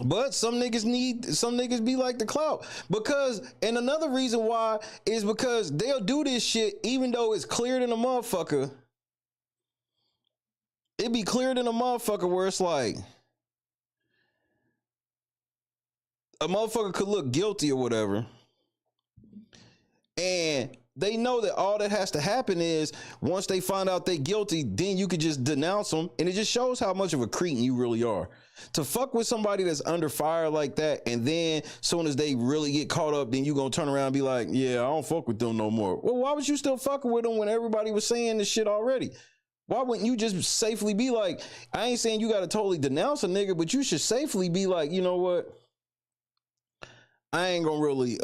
But some niggas be like the clout. And another reason why is because they'll do this shit even though it's cleared in a motherfucker. It be cleared in a motherfucker where it's like a motherfucker could look guilty or whatever. And they know that all that has to happen is once they find out they guilty, then you could just denounce them. And it just shows how much of a cretin you really are. To fuck with somebody that's under fire like that, and then soon as they really get caught up, then you gonna turn around and be like, yeah, I don't fuck with them no more. Well, why was you still fucking with them when everybody was saying this shit already? Why wouldn't you just safely be like, I ain't saying you gotta totally denounce a nigga, but you should safely be like, you know what? I ain't gonna really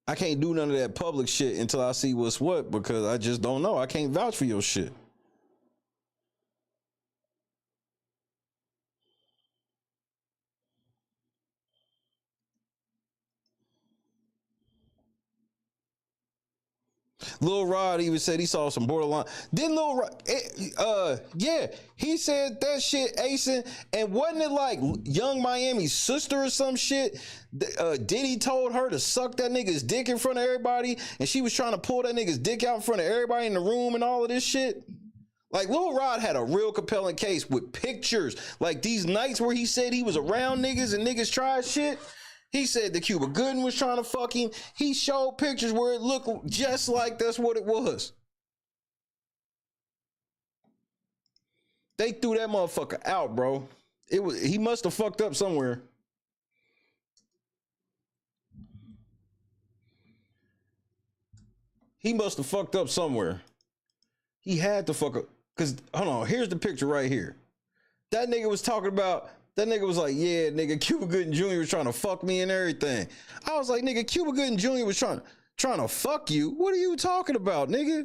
I can't do none of that public shit until I see what's what, because I just don't know. I can't vouch for your shit. Lil Rod even said he saw some borderline. Didn't Lil Rod, yeah, he said that shit, Asen, and wasn't it like Young Miami's sister or some shit? Diddy told her to suck that nigga's dick in front of everybody, and she was trying to pull that nigga's dick out in front of everybody in the room and all of this shit. Like, Lil Rod had a real compelling case with pictures. Like, these nights where he said he was around niggas and niggas tried shit. He said that Cuba Gooding was trying to fuck him. He showed pictures where it looked just like that's what it was. They threw that motherfucker out, bro. He must have fucked up somewhere. He must have fucked up somewhere. He had to fuck up. Because, hold on, here's the picture right here. That nigga was talking about, that nigga was like, yeah, nigga, Cuba Gooding Jr. was trying to fuck me and everything. I was like, nigga, Cuba Gooding Jr. was trying to fuck you? What are you talking about, nigga?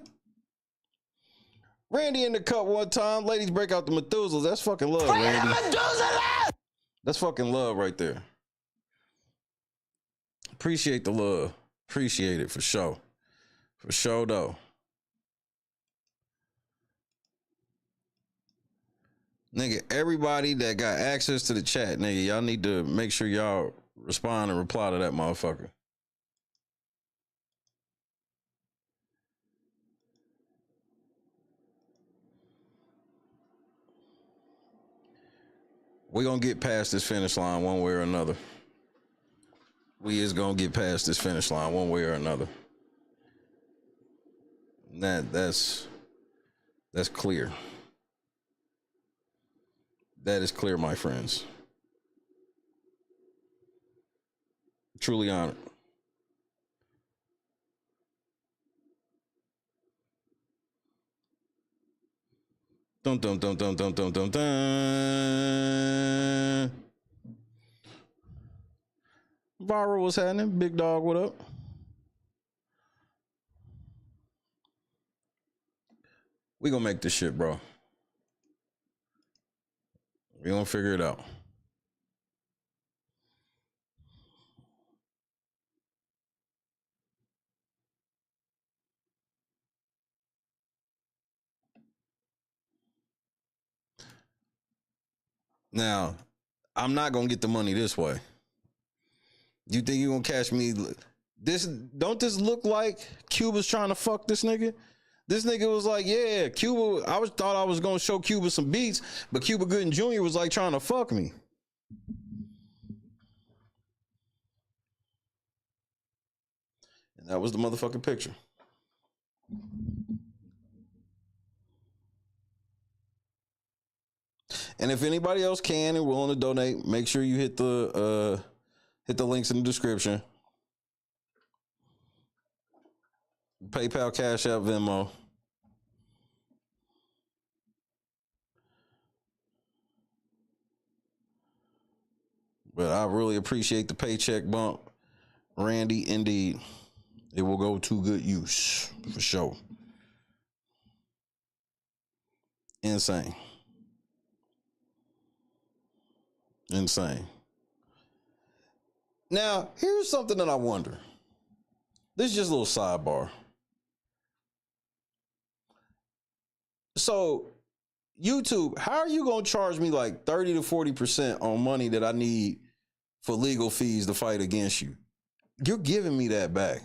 Randy in the cup one time. Ladies break out the Methuselahs. That's fucking love, Randy. That's fucking love right there. Appreciate the love. Appreciate it for sure. For sure, though. Nigga, everybody that got access to the chat, nigga, y'all need to make sure y'all respond and reply to that motherfucker. We gonna get past this finish line one way or another. We is gonna get past this finish line one way or another. That's clear. That is clear, my friends. Truly honored. Dun dun dun dun dun dun dun dun. Viral, what's happening? Big dog, what up? We gonna make this shit, bro. We gonna figure it out. Now, I'm not gonna get the money this way. You think you gonna catch me? Don't this look like Cuba's trying to fuck this nigga? This nigga was like, yeah, Cuba. Thought I was gonna show Cuba some beats, but Cuba Gooding Jr. was like trying to fuck me. And that was the motherfucking picture. And if anybody else can and willing to donate, make sure you hit the links in the description. PayPal, Cash App, Venmo. But I really appreciate the paycheck bump, Randy. Indeed, it will go to good use for sure. Insane. Now, here's something that I wonder. This is just a little sidebar. So, YouTube, how are you going to charge me like 30 to 40% on money that I need for legal fees to fight against you? You're giving me that back.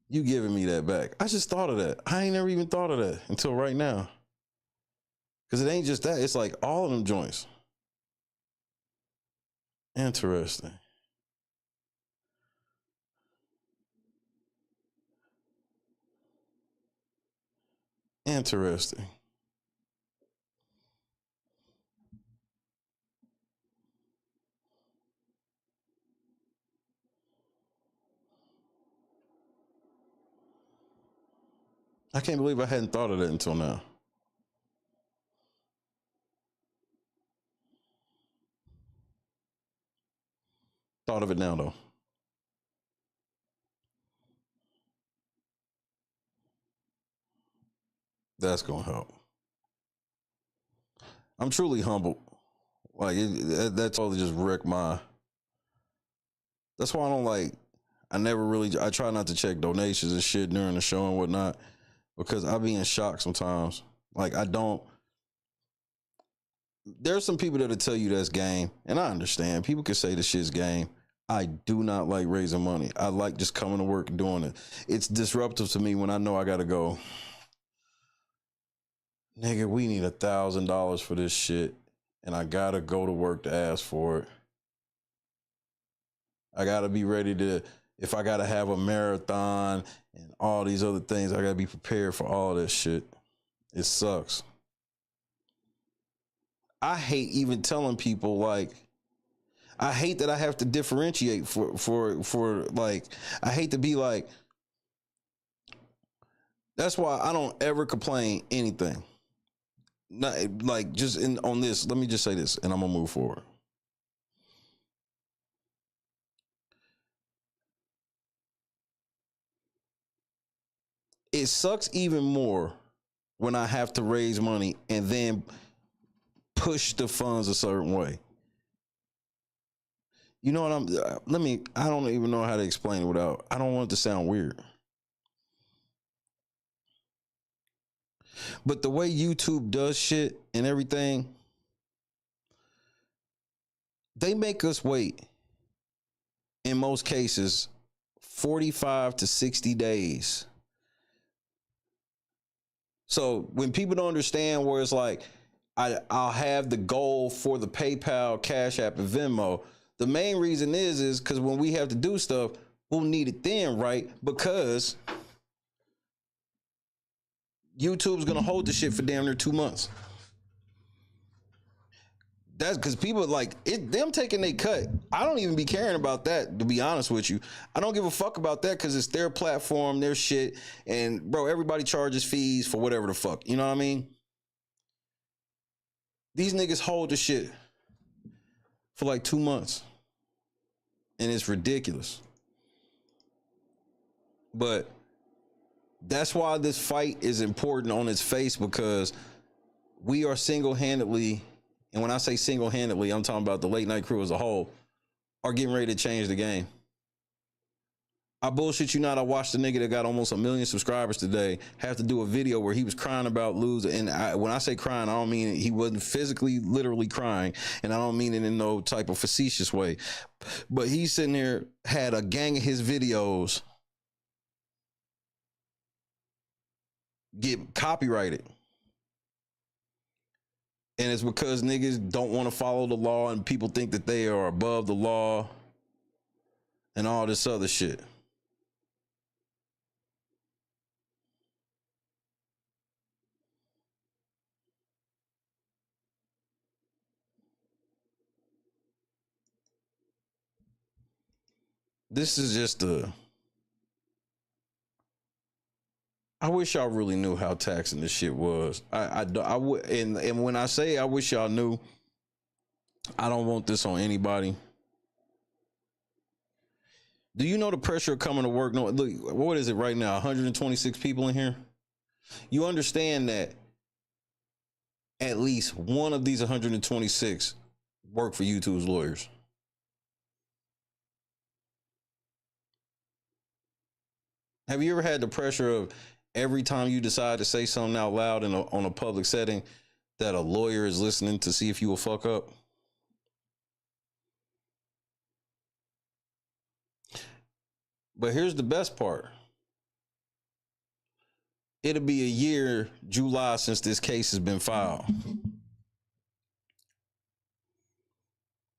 You giving me that back. I just thought of that. I ain't never even thought of that until right now. Because it ain't just that. It's like all of them joints. Interesting. Interesting. I can't believe I hadn't thought of that until now. thought of it now, though. That's gonna help. I'm truly humbled. Like that totally just wrecked my. That's why I don't like. I try not to check donations and shit during the show and whatnot, because I be in shock sometimes. Like I don't. There's some people that'll tell you that's game, and I understand. People can say the shit's game. I do not like raising money. I like just coming to work and doing it. It's disruptive to me when I know I gotta go. Nigga, we need $1,000 for this shit, and I gotta go to work to ask for it. I gotta be ready to, if I gotta have a marathon and all these other things, I gotta be prepared for all this shit. It sucks. I hate even telling people, like, I hate that I have to differentiate for like, I hate to be like, that's why I don't ever complain anything. Not like just on this, let me just say this and I'm gonna move forward. It sucks even more when I have to raise money and then push the funds a certain way. You know what I don't even know how to explain it without, I don't want it to sound weird. But the way YouTube does shit and everything, they make us wait, in most cases, 45 to 60 days. So when people don't understand where it's like, I'll have the goal for the PayPal, Cash App, and Venmo, the main reason is because when we have to do stuff, we'll need it then, right? Because YouTube's gonna hold the shit for damn near 2 months. That's because people like it, them taking their cut. I don't even be caring about that, to be honest with you. I don't give a fuck about that because it's their platform, their shit. And bro, everybody charges fees for whatever the fuck. You know what I mean? These niggas hold the shit for like 2 months. And it's ridiculous. But that's why this fight is important on its face, because we are single-handedly, and when I say single-handedly, I'm talking about the late night crew as a whole, are getting ready to change the game. I bullshit you not. I watched a nigga that got almost 1 million subscribers today have to do a video where he was crying about losing. And when I say crying, I don't mean he wasn't physically, literally crying. And I don't mean it in no type of facetious way. But he's sitting there, had a gang of his videos get copyrighted. And it's because niggas don't want to follow the law and people think that they are above the law and all this other shit. This is just I wish y'all really knew how taxing this shit was. I would, and when I say I wish y'all knew, I don't want this on anybody. Do you know the pressure of coming to work? No, look, what is it right now? 126 people in here. You understand that at least one of these 126 work for YouTube's lawyers. Have you ever had the pressure of every time you decide to say something out loud on a public setting that a lawyer is listening to see if you will fuck up? But here's the best part. It'll be a year, July, since this case has been filed.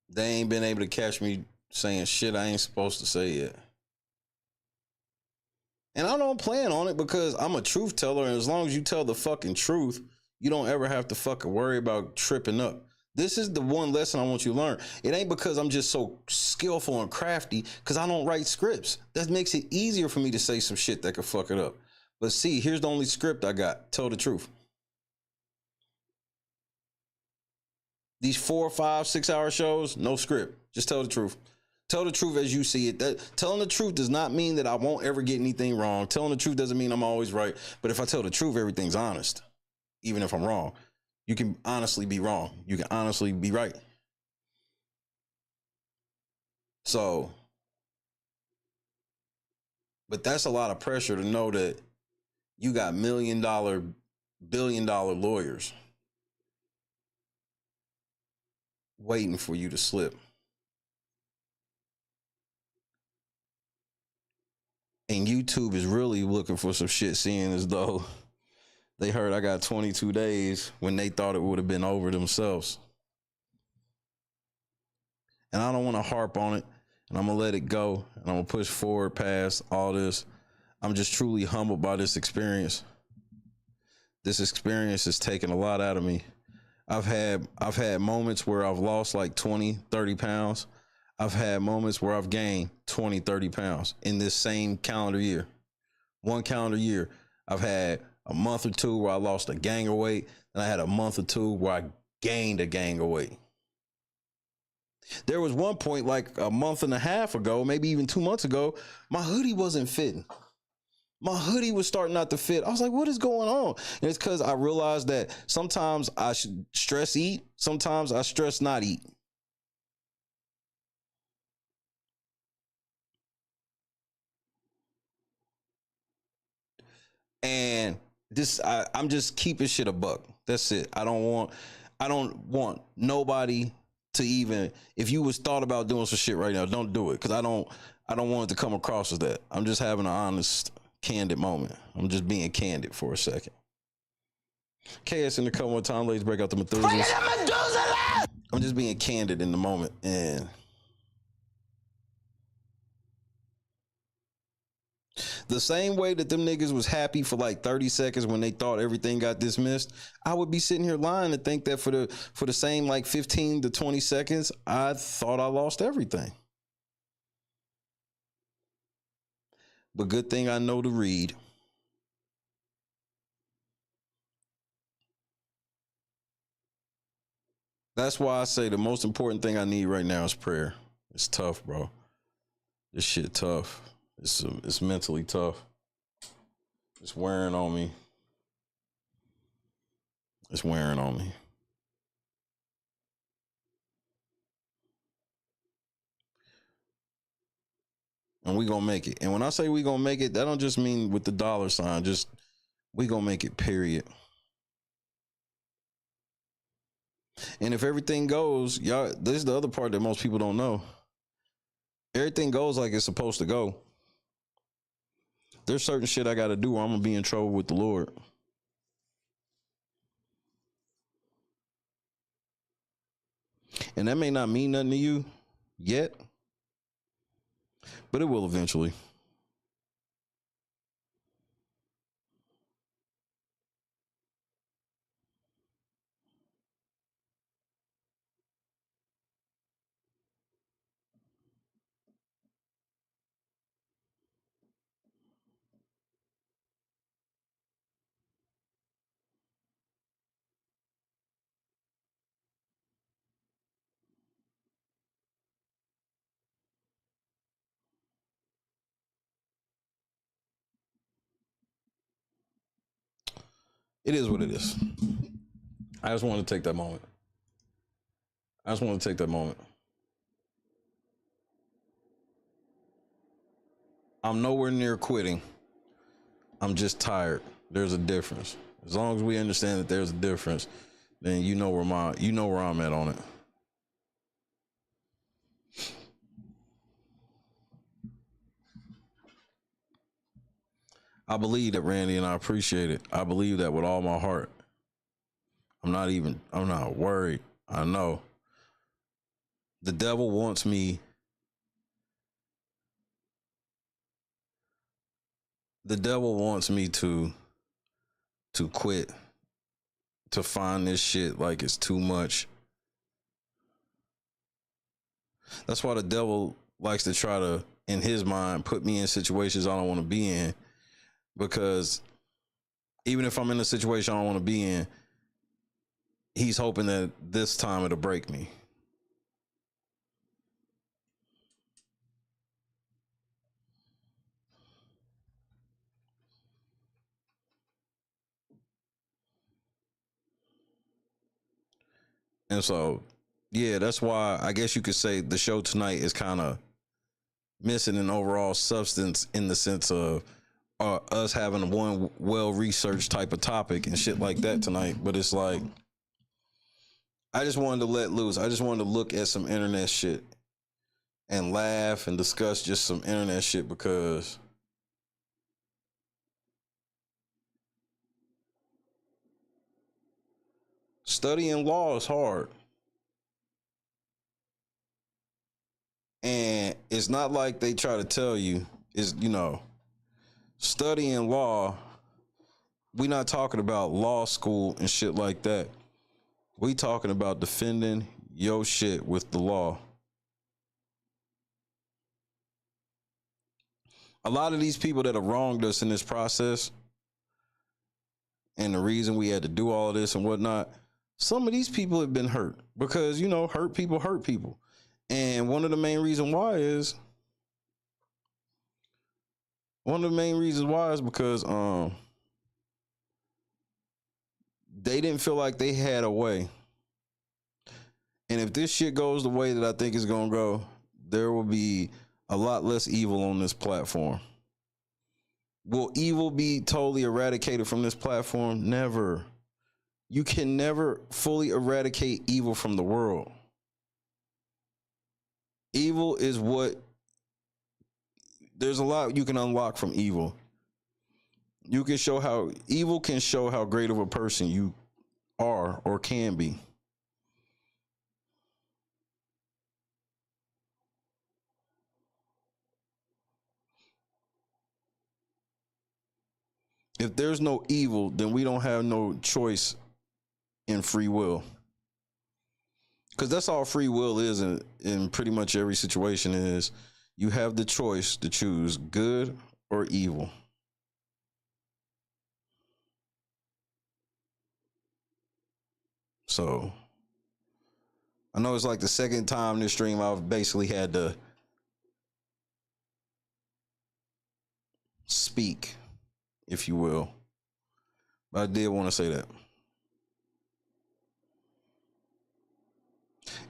They ain't been able to catch me saying shit I ain't supposed to say yet. And I don't plan on it because I'm a truth teller, and as long as you tell the fucking truth, you don't ever have to fucking worry about tripping up. This is the one lesson I want you to learn. It ain't because I'm just so skillful and crafty, because I don't write scripts. That makes it easier for me to say some shit that could fuck it up. But see, here's the only script I got. Tell the truth. These 4, 5, 6 hour shows, no script. Just tell the truth. Tell the truth as you see it. Telling the truth does not mean that I won't ever get anything wrong. Telling the truth doesn't mean I'm always right. But if I tell the truth, everything's honest. Even if I'm wrong. You can honestly be wrong. You can honestly be right. So, but that's a lot of pressure to know that you got $1 million, $1 billion lawyers waiting for you to slip. And YouTube is really looking for some shit, seeing as though they heard I got 22 days when they thought it would have been over themselves. And I don't want to harp on it, and I'm going to let it go, and I'm going to push forward past all this. I'm just truly humbled by this experience. This experience has taken a lot out of me. I've had moments where I've lost like 20, 30 pounds. I've had moments where I've gained 20, 30 pounds in this same calendar year. One calendar year, I've had a month or two where I lost a gang of weight, and I had a month or two where I gained a gang of weight. There was one point like a month and a half ago, maybe even 2 months ago, my hoodie wasn't fitting. My hoodie was starting not to fit. I was like, what is going on? And it's because I realized that sometimes I should stress eat. Sometimes I stress not eat. And this, I'm just keeping shit a buck. That's it. I don't want nobody to even, if you was thought about doing some shit right now, don't do it. Cause I don't want it to come across as that. I'm just having an honest, candid moment. I'm just being candid for a second. KS in the come one time, ladies, break out the Methuselah. I'm just being candid in the moment. And the same way that them niggas was happy for like 30 seconds when they thought everything got dismissed, I would be sitting here lying to think that for the same like 15 to 20 seconds, I thought I lost everything. But good thing I know to read. That's why I say the most important thing I need right now is prayer. It's tough, bro. This shit tough. It's mentally tough. It's wearing on me. It's wearing on me. And we gonna make it. And when I say we gonna make it, that don't just mean with the dollar sign. Just we gonna make it, period. And if everything goes, y'all, this is the other part that most people don't know. Everything goes like it's supposed to go. There's certain shit I gotta do or I'm gonna be in trouble with the Lord. And that may not mean nothing to you yet, but it will eventually. It is what it is. I just want to take that moment. I'm nowhere near quitting. I'm just tired. There's a difference. As long as we understand that there's a difference, then you know where I'm at on it. I believe that, Randy, and I appreciate it. I believe that with all my heart. I'm not worried. I know. The devil wants me. The devil wants me to quit, to find this shit like it's too much. That's why the devil likes to try to, in his mind, put me in situations I don't want to be in. Because even if I'm in a situation I don't want to be in, he's hoping that this time it'll break me. And so, yeah, that's why I guess you could say the show tonight is kind of missing an overall substance in the sense of us having one well-researched type of topic and shit like that tonight. But it's like, I just wanted to let loose. I just wanted to look at some internet shit and laugh and discuss just some internet shit because studying law is hard. And it's not like they try to tell you is, studying law, we not talking about law school and shit like that. We talking about defending your shit with the law. A lot of these people that have wronged us in this process and the reason we had to do all of this and whatnot, some of these people have been hurt because, hurt people. And one of the main reasons why is because they didn't feel like they had a way. And if this shit goes the way that I think it's going to go, there will be a lot less evil on this platform. Will evil be totally eradicated from this platform? Never. You can never fully eradicate evil from the world. Evil is there's a lot you can unlock from evil. You can show how evil can show how great of a person you are or can be. If there's no evil, then we don't have no choice in free will. Because that's all free will is in pretty much every situation is you have the choice to choose good or evil. So I know it's like the second time this stream I've basically had to speak, if you will. But I did want to say that.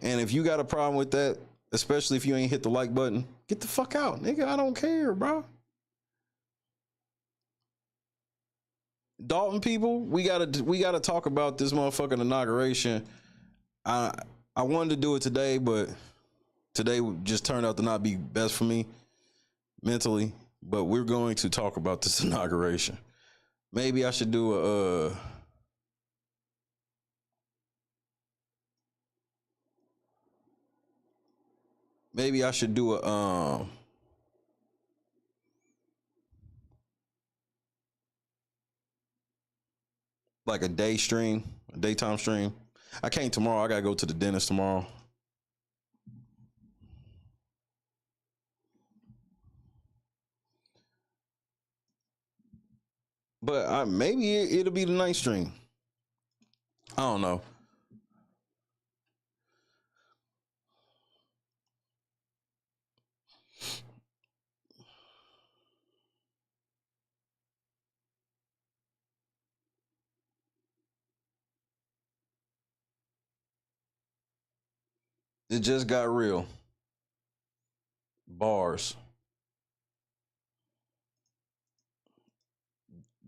And if you got a problem with that, especially if you ain't hit the like button, get the fuck out, nigga. I don't care, bro. Dalton people, we gotta talk about this motherfucking inauguration. I wanted to do it today, but today just turned out to not be best for me mentally. But we're going to talk about this inauguration. Maybe I should do like a daytime stream. I can't tomorrow. I gotta go to the dentist tomorrow. But maybe it'll be the night stream. I don't know. It just got real. Bars.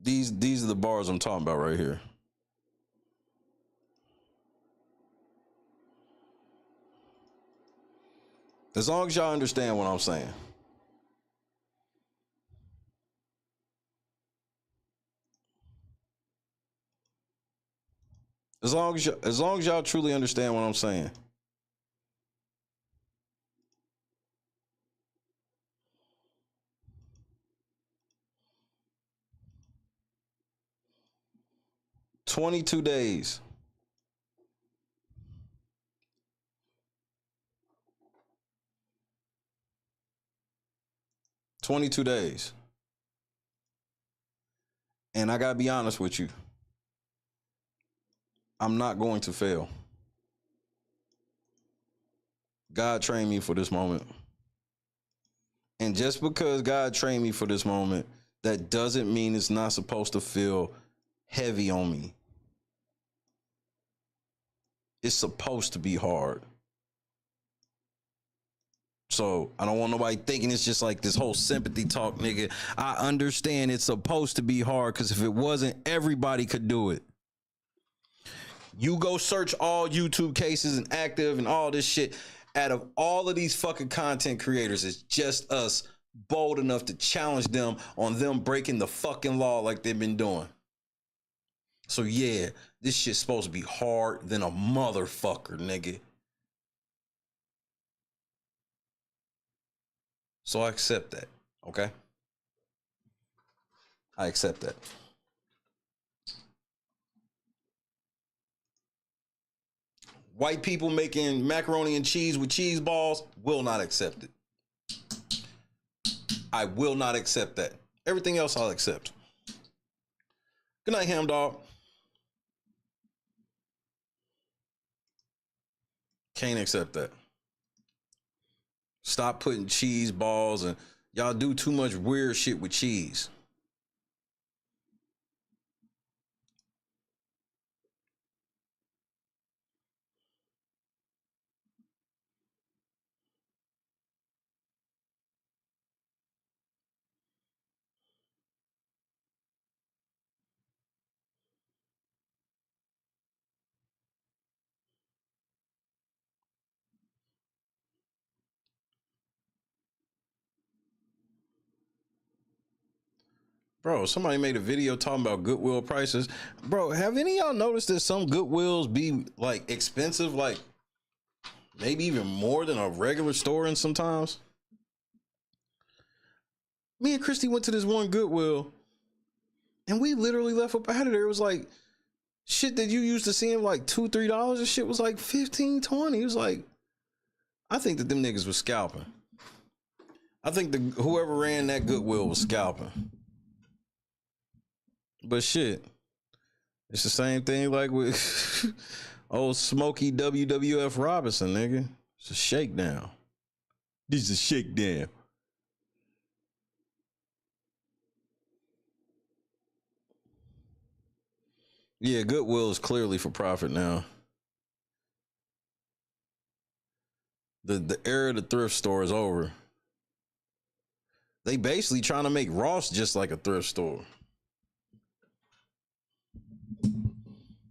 These are the bars I'm talking about right here. As long as y'all understand what I'm saying. As long as y'all truly understand what I'm saying. "22 days. "22 days. And I gotta be honest with you. I'm not going to fail. God trained me for this moment. And just because God trained me for this moment, that doesn't mean it's not supposed to feel heavy on me. It's supposed to be hard. So I don't want nobody thinking it's just like this whole sympathy talk, nigga. I understand it's supposed to be hard, because if it wasn't, everybody could do it. You go search all YouTube cases and active and all this shit. Out of all of these fucking content creators, it's just us bold enough to challenge them on them breaking the fucking law like they've been doing. So yeah, this shit's supposed to be hard than a motherfucker, nigga. So I accept that, okay? I accept that. White people making macaroni and cheese with cheese balls, will not accept it. I will not accept that. Everything else I'll accept. Good night, ham dog. Can't accept that. Stop putting cheese balls, and y'all do too much weird shit with cheese. Bro, somebody made a video talking about Goodwill prices. Bro, have any of y'all noticed that some Goodwills be like expensive, like maybe even more than a regular store in sometimes? Me and Christy went to this one Goodwill and we literally left up out of there. It was like shit that you used to see in like $2-3. This shit was like $15-20. It was like, I think that them niggas was scalping. I think whoever ran that Goodwill was scalping. But shit, it's the same thing like with old Smokey WWF Robinson, nigga. It's a shakedown. This is a shakedown. Yeah, Goodwill is clearly for profit now. The era of the thrift store is over. They basically trying to make Ross just like a thrift store.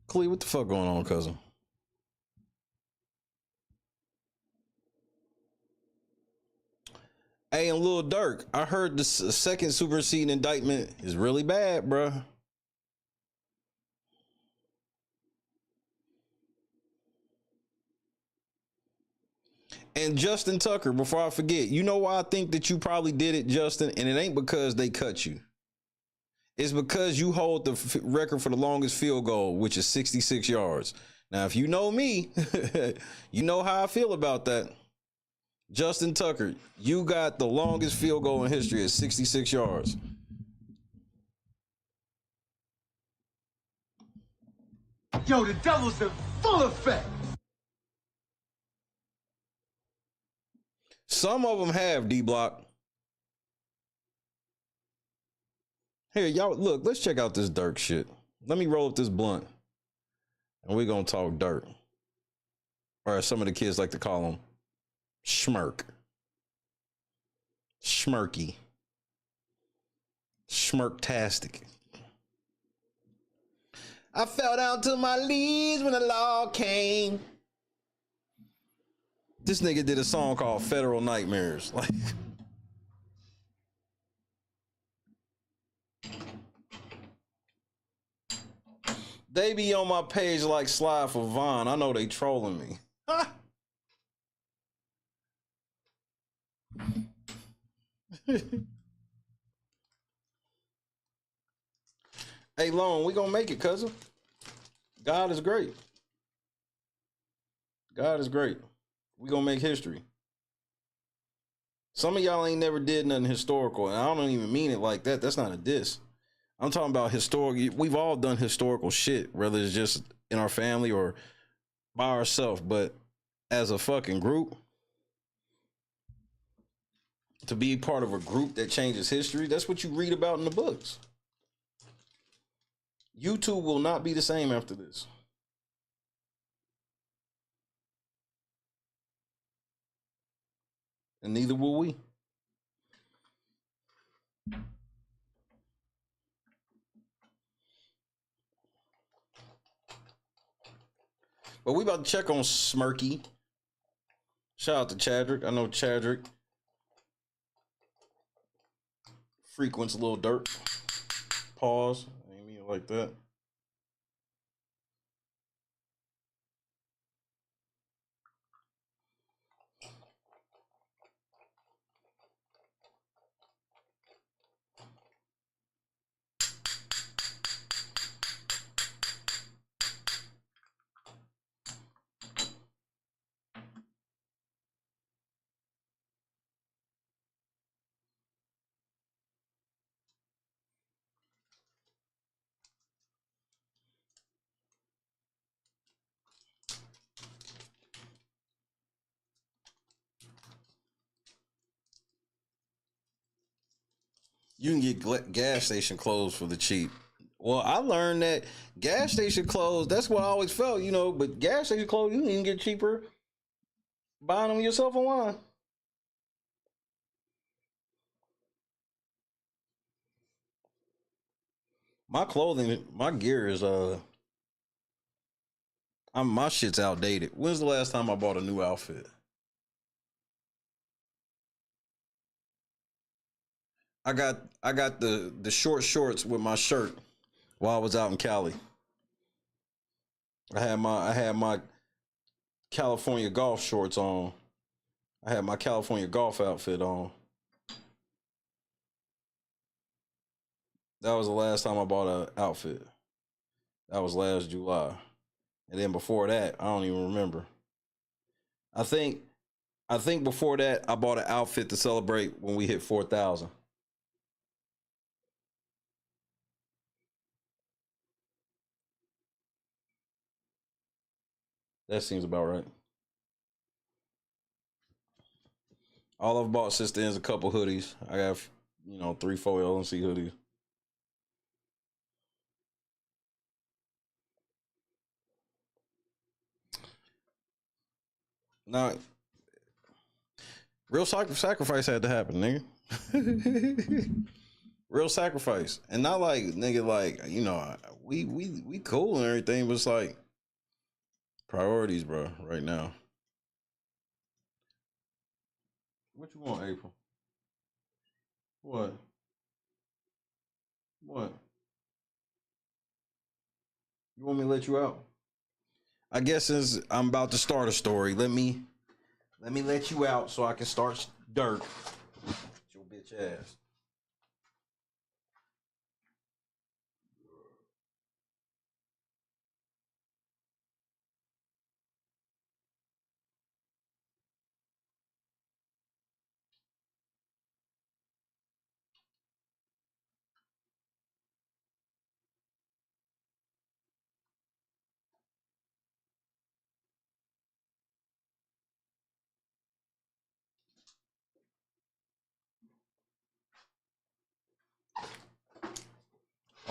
Clee, what the fuck going on, cousin? Hey, and Lil Durk, I heard the second superseding indictment is really bad, bruh. And Justin Tucker, before I forget, you know why I think that you probably did it, Justin? And it ain't because they cut you. It's because you hold the record for the longest field goal, which is 66 yards. Now, if you know me, you know how I feel about that. Justin Tucker, you got the longest field goal in history at 66 yards. Yo, the devil's in full effect. Some of them have, D-Block. Here, y'all, look, let's check out this Dirk shit. Let me roll up this blunt, and we're going to talk dirt. Or as some of the kids like to call him, schmirk. Schmirky. Schmirktastic. I fell down to my knees when the law came. This nigga did a song called Federal Nightmares. Like, they be on my page like Slide for Vaughn. I know they trolling me. Hey, Lone, we gonna make it, cousin. God is great. God is great. We gonna make history. Some of y'all ain't never did nothing historical, and I don't even mean it like that. That's not a diss. I'm talking about historical. We've all done historical shit, whether it's just in our family or by ourselves, but as a fucking group, to be part of a group that changes history, that's what you read about in the books. YouTube will not be the same after this. And neither will we. But we about to check on Smirky. Shout out to Chadrick. I know Chadrick frequents a little dirt. Pause. I didn't mean it like that. You can get gas station clothes for the cheap. Well, I learned that gas station clothes, that's what I always felt, you know, but gas station clothes, you can even get cheaper buying them yourself online. My clothing, my gear is, my shit's outdated. When's the last time I bought a new outfit? I got the short shorts with my shirt while I was out in Cali. I had my California golf shorts on. I had my California golf outfit on. That was the last time I bought an outfit. That was last July. And then before that, I don't even remember. I think before that, I bought an outfit to celebrate when we hit 4,000. That seems about right. All I've bought since then is a couple hoodies. I have, 3-4 LNC hoodies. Now, real sacrifice had to happen, nigga. Real sacrifice. And not like, nigga, like, we cool and everything, but it's like priorities, bro, right now. What you want, April? What? You want me to let you out? I guess since I'm about to start a story, let me let you out so I can start dirt. Your bitch ass.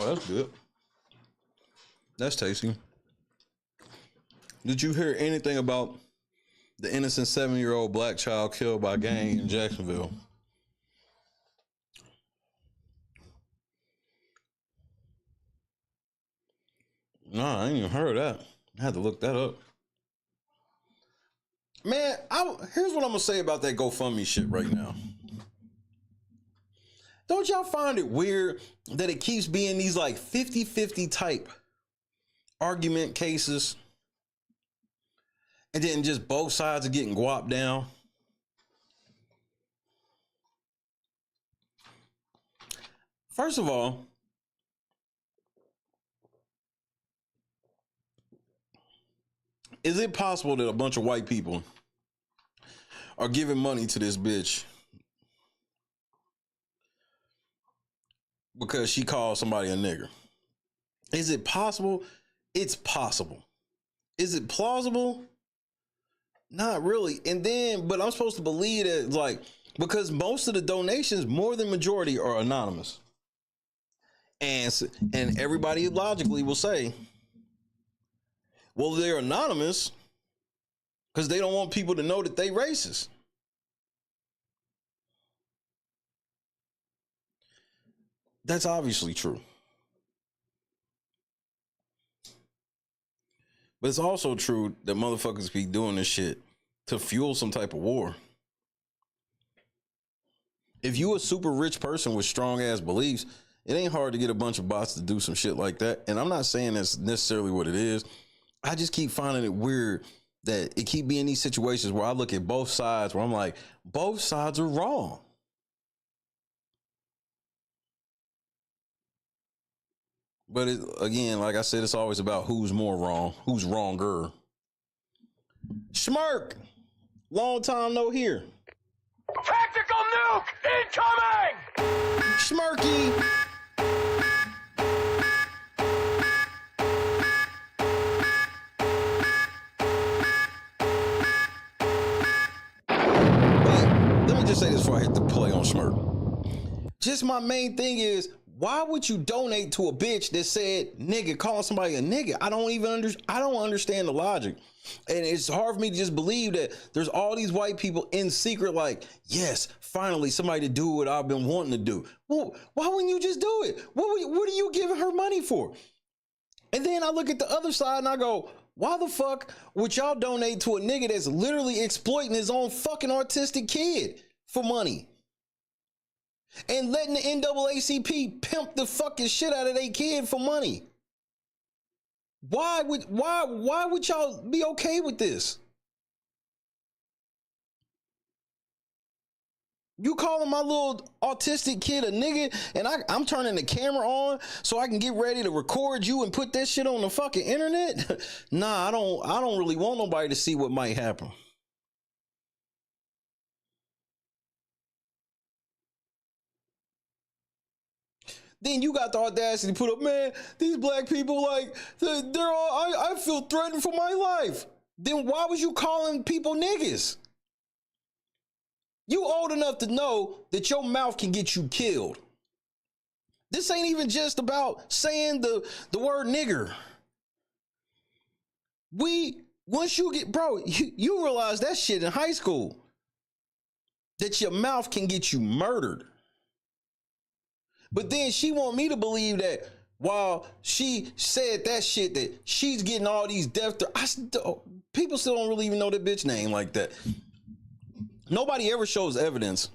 Oh, that's good. That's tasty. Did you hear anything about the innocent 7-year-old black child killed by gang in Jacksonville? Nah, I ain't even heard of that. I had to look that up. Man, here's what I'm gonna say about that GoFundMe shit right now. Don't y'all find it weird that it keeps being these like 50-50 type argument cases, and then just both sides are getting guapped down? First of all, is it possible that a bunch of white people are giving money to this bitch because she called somebody a nigger? Is it possible? It's possible. Is it plausible? Not really. And then, but I'm supposed to believe that, like, because most of the donations, more than majority, are anonymous. And everybody logically will say, well, they're anonymous because they don't want people to know that they racist. That's obviously true. But it's also true that motherfuckers be doing this shit to fuel some type of war. If you a super rich person with strong ass beliefs, it ain't hard to get a bunch of bots to do some shit like that. And I'm not saying that's necessarily what it is. I just keep finding it weird that it keep being these situations where I look at both sides where I'm like, both sides are wrong. But again, like I said, it's always about who's more wrong, who's wronger. Schmirk, long time no here. Tactical nuke incoming! Schmirky. But let me just say this before I hit the play on Schmirk. Just my main thing is, why would you donate to a bitch that said nigga, calling somebody a nigga? I don't understand the logic. And it's hard for me to just believe that there's all these white people in secret like, yes, finally somebody to do what I've been wanting to do. Well, why wouldn't you just do it? What are you giving her money for? And then I look at the other side and I go, why the fuck would y'all donate to a nigga that's literally exploiting his own fucking autistic kid for money? And letting the NAACP pimp the fucking shit out of their kid for money. Why would y'all be okay with this? You calling my little autistic kid a nigga, and I'm turning the camera on so I can get ready to record you and put that shit on the fucking internet? Nah, I don't really want nobody to see what might happen. Then you got the audacity to put up, man, these black people, like, they're all, I feel threatened for my life. Then why was you calling people niggas? You old enough to know that your mouth can get you killed. This ain't even just about saying the word nigger. Once you get, bro, you realize that shit in high school, that your mouth can get you murdered. But then she want me to believe that while she said that shit, that she's getting all these death threats. People still don't really even know that bitch name like that. Nobody ever shows evidence.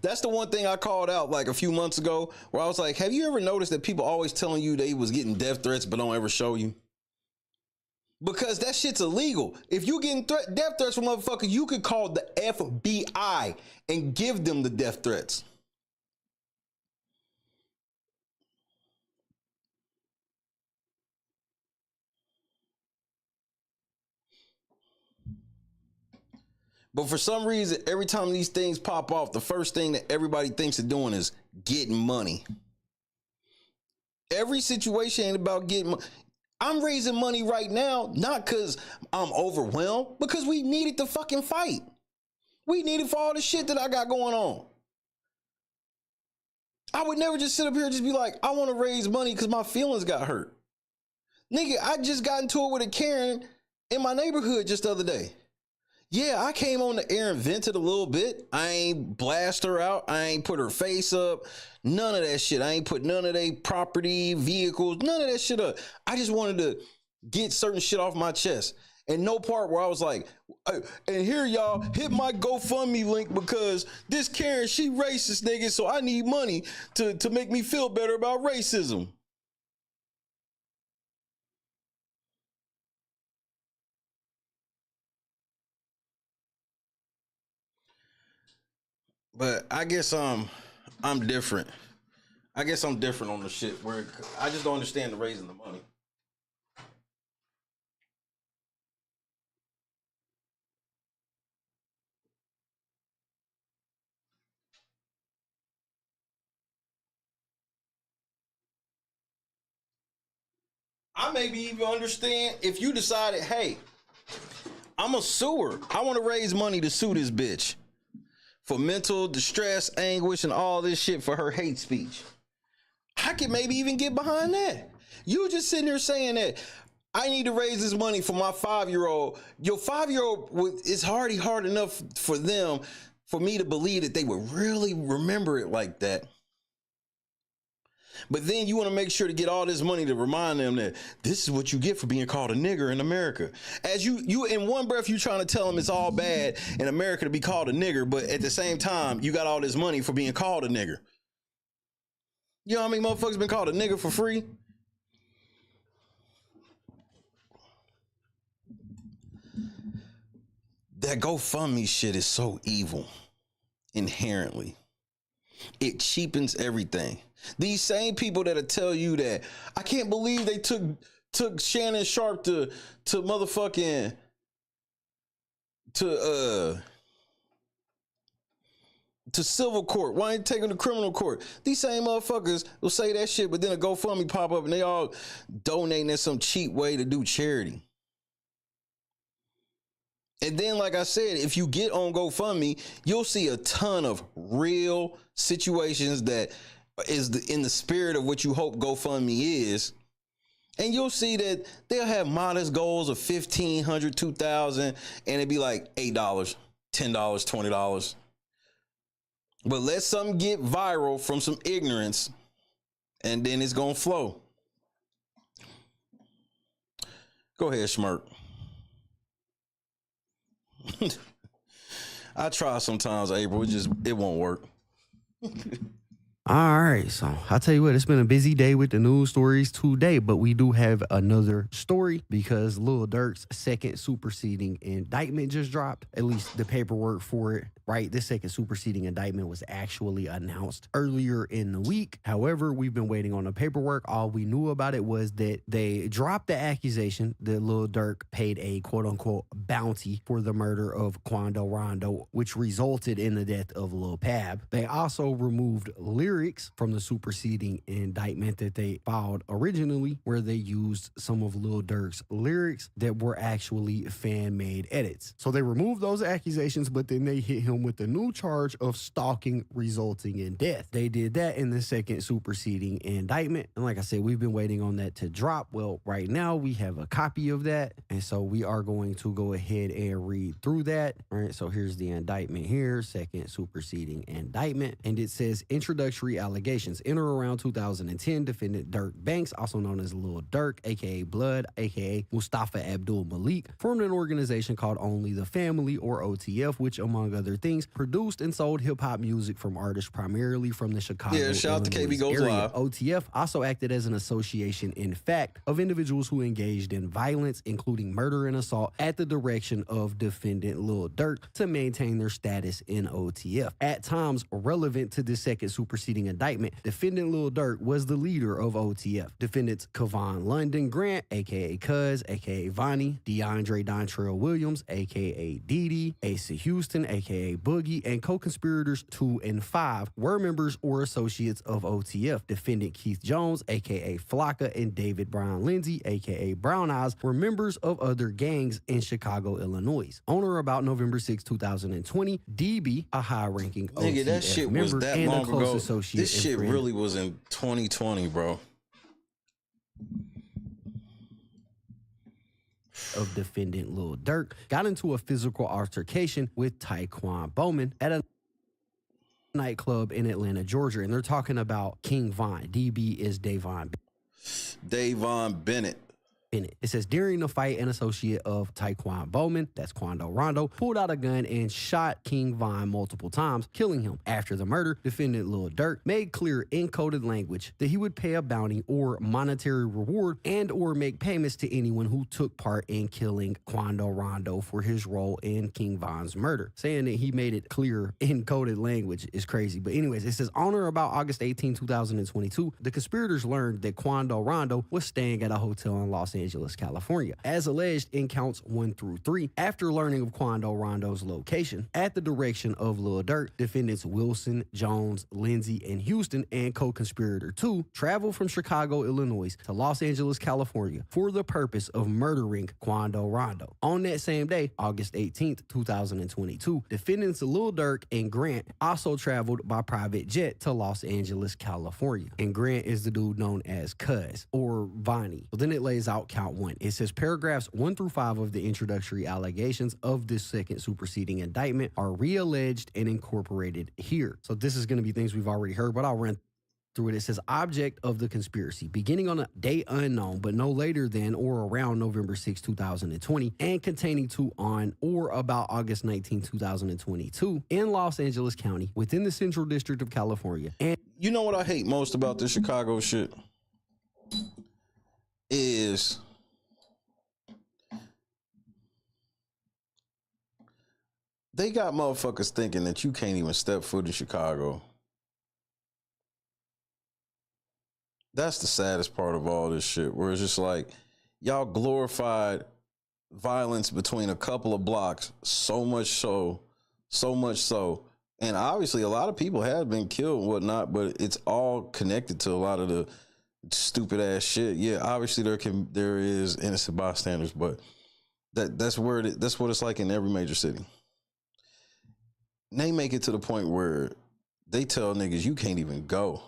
That's the one thing I called out like a few months ago, where I was like, have you ever noticed that people always telling you they was getting death threats but don't ever show you? Because that shit's illegal. If you getting death threats from motherfuckers, you could call the FBI and give them the death threats. But for some reason, every time these things pop off, the first thing that everybody thinks of doing is getting money. Every situation ain't about getting money. I'm raising money right now, not because I'm overwhelmed, because we needed to fucking fight. We need it for all the shit that I got going on. I would never just sit up here and just be like, I want to raise money because my feelings got hurt. Nigga, I just got into it with a Karen in my neighborhood just the other day. Yeah, I came on the air and vented a little bit. I ain't blast her out. I ain't put her face up. None of that shit. I ain't put none of their property, vehicles, none of that shit up. I just wanted to get certain shit off my chest. And no part where I was like, and here y'all, hit my GoFundMe link because this Karen, she racist, nigga, so I need money to make me feel better about racism. But I guess I'm different. I guess I'm different on the shit where I just don't understand the raising the money. I maybe even understand if you decided, hey, I'm a sewer. I want to raise money to sue this bitch for mental distress, anguish, and all this shit for her hate speech. I could maybe even get behind that. You just sitting there saying that I need to raise this money for my 5-year-old. Your 5-year-old, it's already hard enough for them, for me to believe that they would really remember it like that. But then you want to make sure to get all this money to remind them that this is what you get for being called a nigger in America. As you in one breath, you trying to tell them it's all bad in America to be called a nigger, but at the same time, you got all this money for being called a nigger. You know how many motherfuckers been called a nigger for free? That GoFundMe shit is so evil inherently. It cheapens everything. These same people that'll tell you that I can't believe they took Shannon Sharp to motherfucking to civil court. Why ain't taking to criminal court? These same motherfuckers will say that shit, but then a GoFundMe pop up and they all donating in some cheap way to do charity. And then, like I said, if you get on GoFundMe, you'll see a ton of real situations that is in the spirit of what you hope GoFundMe is. And you'll see that they'll have modest goals of $1,500, $2,000, and it'd be like $8, $10, $20. But let something get viral from some ignorance, and then it's gonna flow. Go ahead, Schmirk. I try sometimes, April. It won't work. All right, so I'll tell you what, it's been a busy day with the news stories today, but we do have another story because Lil Durk's second superseding indictment just dropped, at least the paperwork for it, right? This second superseding indictment was actually announced earlier in the week. However, we've been waiting on the paperwork. All we knew about it was that they dropped the accusation that Lil Durk paid a quote-unquote bounty for the murder of Quando Rondo, which resulted in the death of Lil Pab. They also removed lyrics from the superseding indictment that they filed originally, where they used some of Lil Durk's lyrics that were actually fan-made edits. So they removed those accusations, but then they hit him with a new charge of stalking resulting in death. They did that in the second superseding indictment. And like I said, we've been waiting on that to drop. Well, right now we have a copy of that. And so we are going to go ahead and read through that. All right, so here's the indictment here, second superseding indictment. And it says, introductory allegations. In or around 2010, defendant Dirk Banks, also known as Lil Durk, aka Blood, aka Mustafa Abdul Malik, formed an organization called Only the Family, or OTF, which, among other things, produced and sold hip-hop music from artists primarily from the Chicago, shout out to KB Goes area. Live. OTF also acted as an association in fact of individuals who engaged in violence, including murder and assault, at the direction of defendant Lil Durk to maintain their status in OTF. At times relevant to this second superseding indictment, defendant Lil Durk was the leader of OTF. Defendants Kevon London Grant, aka Cuz, aka Vonnie, DeAndre Dontrell Williams, aka Didi, Asa Houston, aka Boogie, and co-conspirators 2 and 5 were members or associates of OTF. Defendant Keith Jones, aka Flocka, and David Brown Lindsay, aka Brown Eyes, were members of other gangs in Chicago, Illinois. On or about November 6, 2020, DB, a high-ranking OTF that shit was member that and long a close ago. associate This shit friend really was in 2020, bro. of defendant Lil Durk, got into a physical altercation with Taekwon Bowman at a nightclub in Atlanta, Georgia. And they're talking about King Von. DB is Davon Bennett. It says, during the fight, an associate of Taekwon Bowman, that's Quando Rondo, pulled out a gun and shot King Von multiple times, killing him. After the murder, defendant Lil Durk made clear in coded language that he would pay a bounty or monetary reward and or make payments to anyone who took part in killing Quando Rondo for his role in King Von's murder. Saying that he made it clear in coded language is crazy. But anyways, it says, on or about August 18, 2022, the conspirators learned that Quando Rondo was staying at a hotel in Los Angeles, California, as alleged in counts 1 through 3. After learning of Quando Rondo's location, at the direction of Lil Durk, defendants Wilson, Jones, Lindsay, and Houston, and co-conspirator 2 traveled from Chicago, Illinois to Los Angeles, California for the purpose of murdering Quando Rondo. On that same day, August 18th, 2022, defendants Lil Durk and Grant also traveled by private jet to Los Angeles, California. And Grant is the dude known as Cuz or Vonnie. So then it lays out count 1. It says paragraphs 1 through 5 of the introductory allegations of this second superseding indictment are realleged and incorporated here. So this is going to be things we've already heard, but I'll run through it. It says object of the conspiracy beginning on a date unknown, but no later than or around November 6, 2020, and containing to on or about August 19, 2022 in Los Angeles County within the Central District of California. And you know what I hate most about this Chicago shit is they got motherfuckers thinking that you can't even step foot in Chicago. That's the saddest part of all this shit, where it's just like, y'all glorified violence between a couple of blocks so much so, and obviously a lot of people have been killed and whatnot, but it's all connected to a lot of the stupid ass shit. Yeah, obviously there is innocent bystanders, but that's what it's like in every major city. They make it to the point where they tell niggas you can't even go.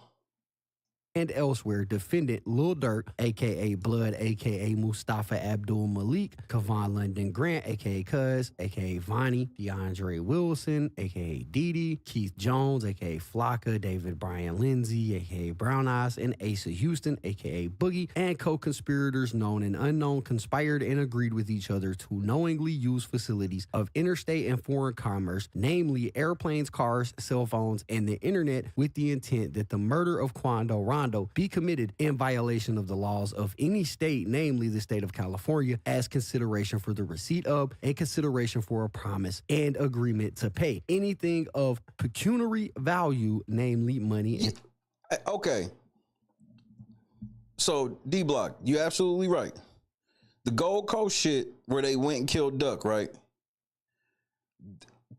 And elsewhere, defendant Lil Durk, a.k.a. Blood, a.k.a. Mustafa Abdul Malik, Kavon London Grant, a.k.a. Cuz, a.k.a. Vonnie, DeAndre Wilson, a.k.a. Didi, Keith Jones, a.k.a. Flocka, David Brian Lindsay, a.k.a. Brown Eyes, and Asa Houston, a.k.a. Boogie, and co-conspirators known and unknown conspired and agreed with each other to knowingly use facilities of interstate and foreign commerce, namely airplanes, cars, cell phones, and the internet, with the intent that the murder of Quando Rondo be committed in violation of the laws of any state, namely the state of California, as consideration for the receipt of and consideration for a promise and agreement to pay anything of pecuniary value, namely money. Okay. So, D-Block, you're absolutely right. The Gold Coast shit where they went and killed Duck, right,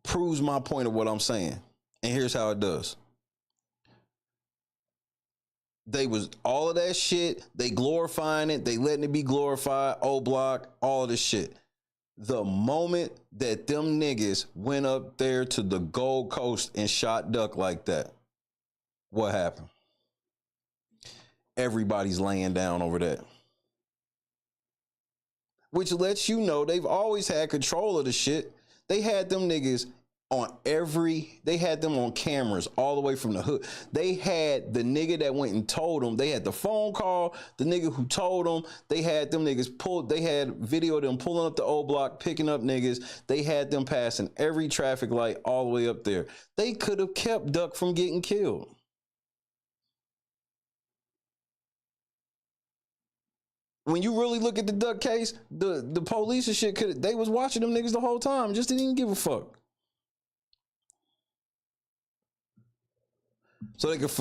proves my point of what I'm saying. And here's how it does. They was all of that shit. They glorifying it. They letting it be glorified. O-Block, all of this shit. The moment that them niggas went up there to the Gold Coast and shot Duck like that, what happened? Everybody's laying down over that. Which lets you know they've always had control of the shit. They had them niggas they had them on cameras all the way from the hood. They had the nigga that went and told them. They had the phone call, the nigga who told them. They had them niggas they had video of them pulling up the old block, picking up niggas. They had them passing every traffic light all the way up there. They could have kept Duck from getting killed. When you really look at the Duck case, the police and shit they was watching them niggas the whole time, just didn't even give a fuck. So they could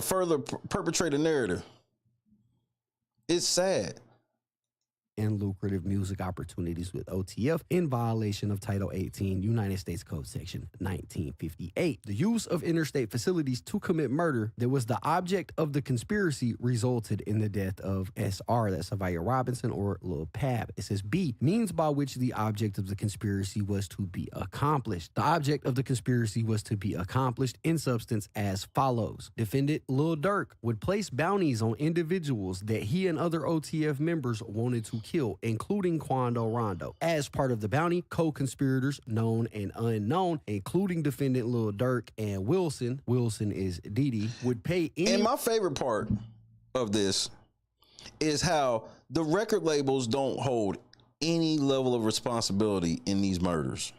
further perpetrate a narrative. It's sad. And lucrative music opportunities with OTF in violation of Title 18, United States Code Section 1958. The use of interstate facilities to commit murder that was the object of the conspiracy resulted in the death of SR, that's Savia Robinson, or Lil Pab. It says B, means by which the object of the conspiracy was to be accomplished. The object of the conspiracy was to be accomplished in substance as follows. Defendant Lil Durk would place bounties on individuals that he and other OTF members wanted to kill, including Quando Rondo. As part of the bounty, co-conspirators, known and unknown, including defendant Lil Durk and Wilson is Didi, would pay any... And my favorite part of this is how the record labels don't hold any level of responsibility in these murders.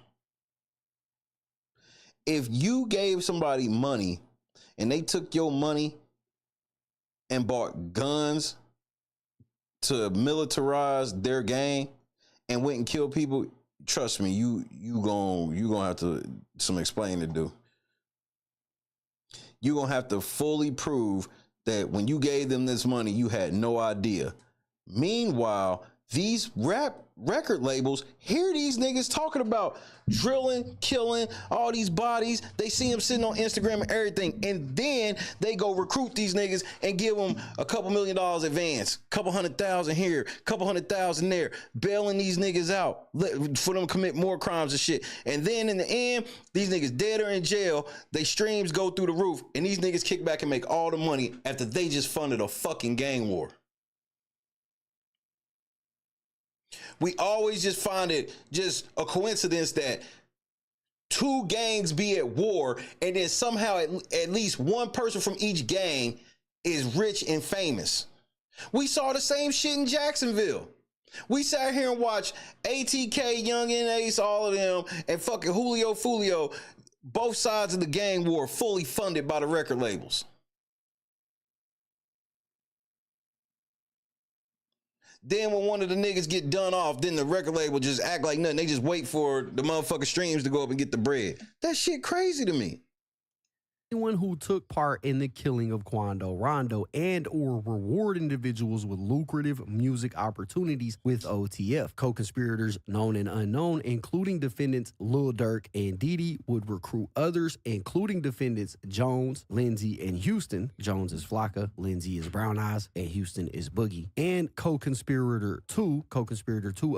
If you gave somebody money and they took your money and bought guns to militarize their gang and went and killed people, trust me, you gonna have to some explaining to do. You gonna have to fully prove that when you gave them this money, you had no idea. Meanwhile, these record labels hear these niggas talking about drilling, killing, all these bodies. They see them sitting on Instagram and everything. And then they go recruit these niggas and give them a couple $1 million advance, couple $100,000 here, couple $100,000 there, bailing these niggas out for them to commit more crimes and shit. And then in the end, these niggas dead or in jail, they streams go through the roof, and these niggas kick back and make all the money after they just funded a fucking gang war. We always just find it just a coincidence that two gangs be at war, and then somehow at least one person from each gang is rich and famous. We saw the same shit in Jacksonville. We sat here and watched ATK, Young and Ace, all of them, and fucking Julio Fulio, both sides of the gang war fully funded by the record labels. Then when one of the niggas get done off, then the record label just act like nothing. They just wait for the motherfucking streams to go up and get the bread. That shit crazy to me. Anyone who took part in the killing of Quando Rondo and or reward individuals with lucrative music opportunities with OTF. Co-conspirators known and unknown, including defendants Lil Durk and Diddy, would recruit others, including defendants Jones, Lindsay, and Houston. Jones is Flocka, Lindsay is Brown Eyes, and Houston is Boogie. And co-conspirator 2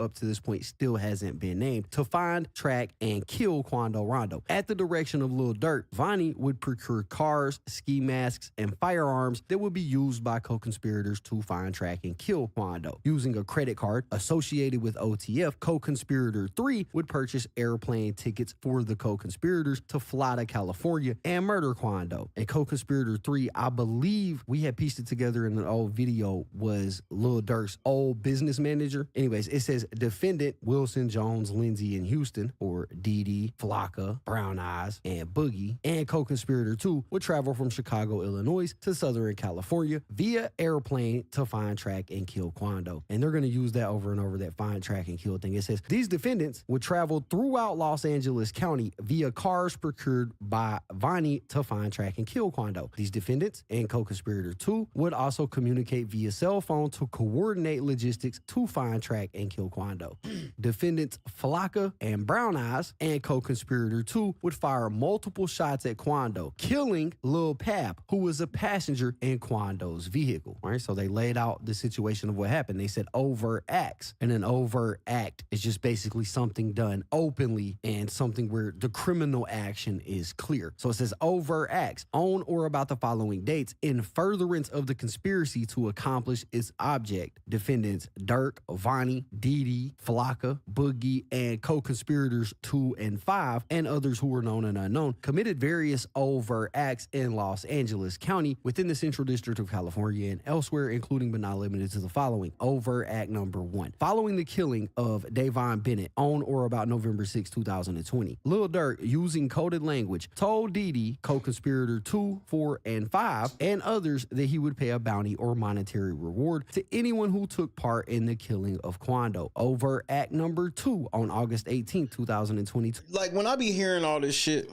up to this point still hasn't been named, to find, track, and kill Quando Rondo. At the direction of Lil Durk, Vonnie would procure cars, ski masks, and firearms that would be used by co-conspirators to find, track, and kill Quando. Using a credit card associated with OTF, co-conspirator 3 would purchase airplane tickets for the co-conspirators to fly to California and murder Quando. And co-conspirator 3, I believe we had pieced it together in an old video, was Lil Durk's old business manager. Anyways, it says defendant Wilson, Jones, Lindsay, and Houston, or Diddy, Flocka, Brown Eyes, and Boogie, and co-conspirator 2 would travel from Chicago, Illinois to Southern California via airplane to find, track, and kill Quando. And they're going to use that over and over, that find, track, and kill thing. It says these defendants would travel throughout Los Angeles County via cars procured by Vonnie to find, track, and kill Quando. These defendants and co-conspirator 2 would also communicate via cell phone to coordinate logistics to find, track, and kill Quando. Defendants Flocka and Brown Eyes and co-conspirator 2 would fire multiple shots at Quando, killing Lil Pap, who was a passenger in Quando's vehicle. All right, so they laid out the situation of what happened. They said overt acts, and an overt act is just basically something done openly and something where the criminal action is clear. So it says overt acts on or about the following dates in furtherance of the conspiracy to accomplish its object. Defendants Durk, Vonnie, Diddy, Flocka, Boogie, and co-conspirators 2 and 5, and others who were known and unknown, committed various overt acts in Los Angeles County within the Central District of California and elsewhere, including but not limited to the following. Overt act number 1. Following the killing of Davon Bennett on or about November 6, 2020, Lil Durk, using coded language, told Diddy, co-conspirator 2, 4, and 5, and others that he would pay a bounty or monetary reward to anyone who took part in the killing of Quando. Overt act number 2 on August 18, 2022. Like, when I be hearing all this shit,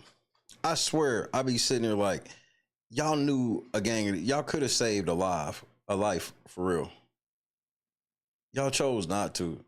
I swear I be sitting there like, y'all knew a gang, y'all could have saved a life for real. Y'all chose not to.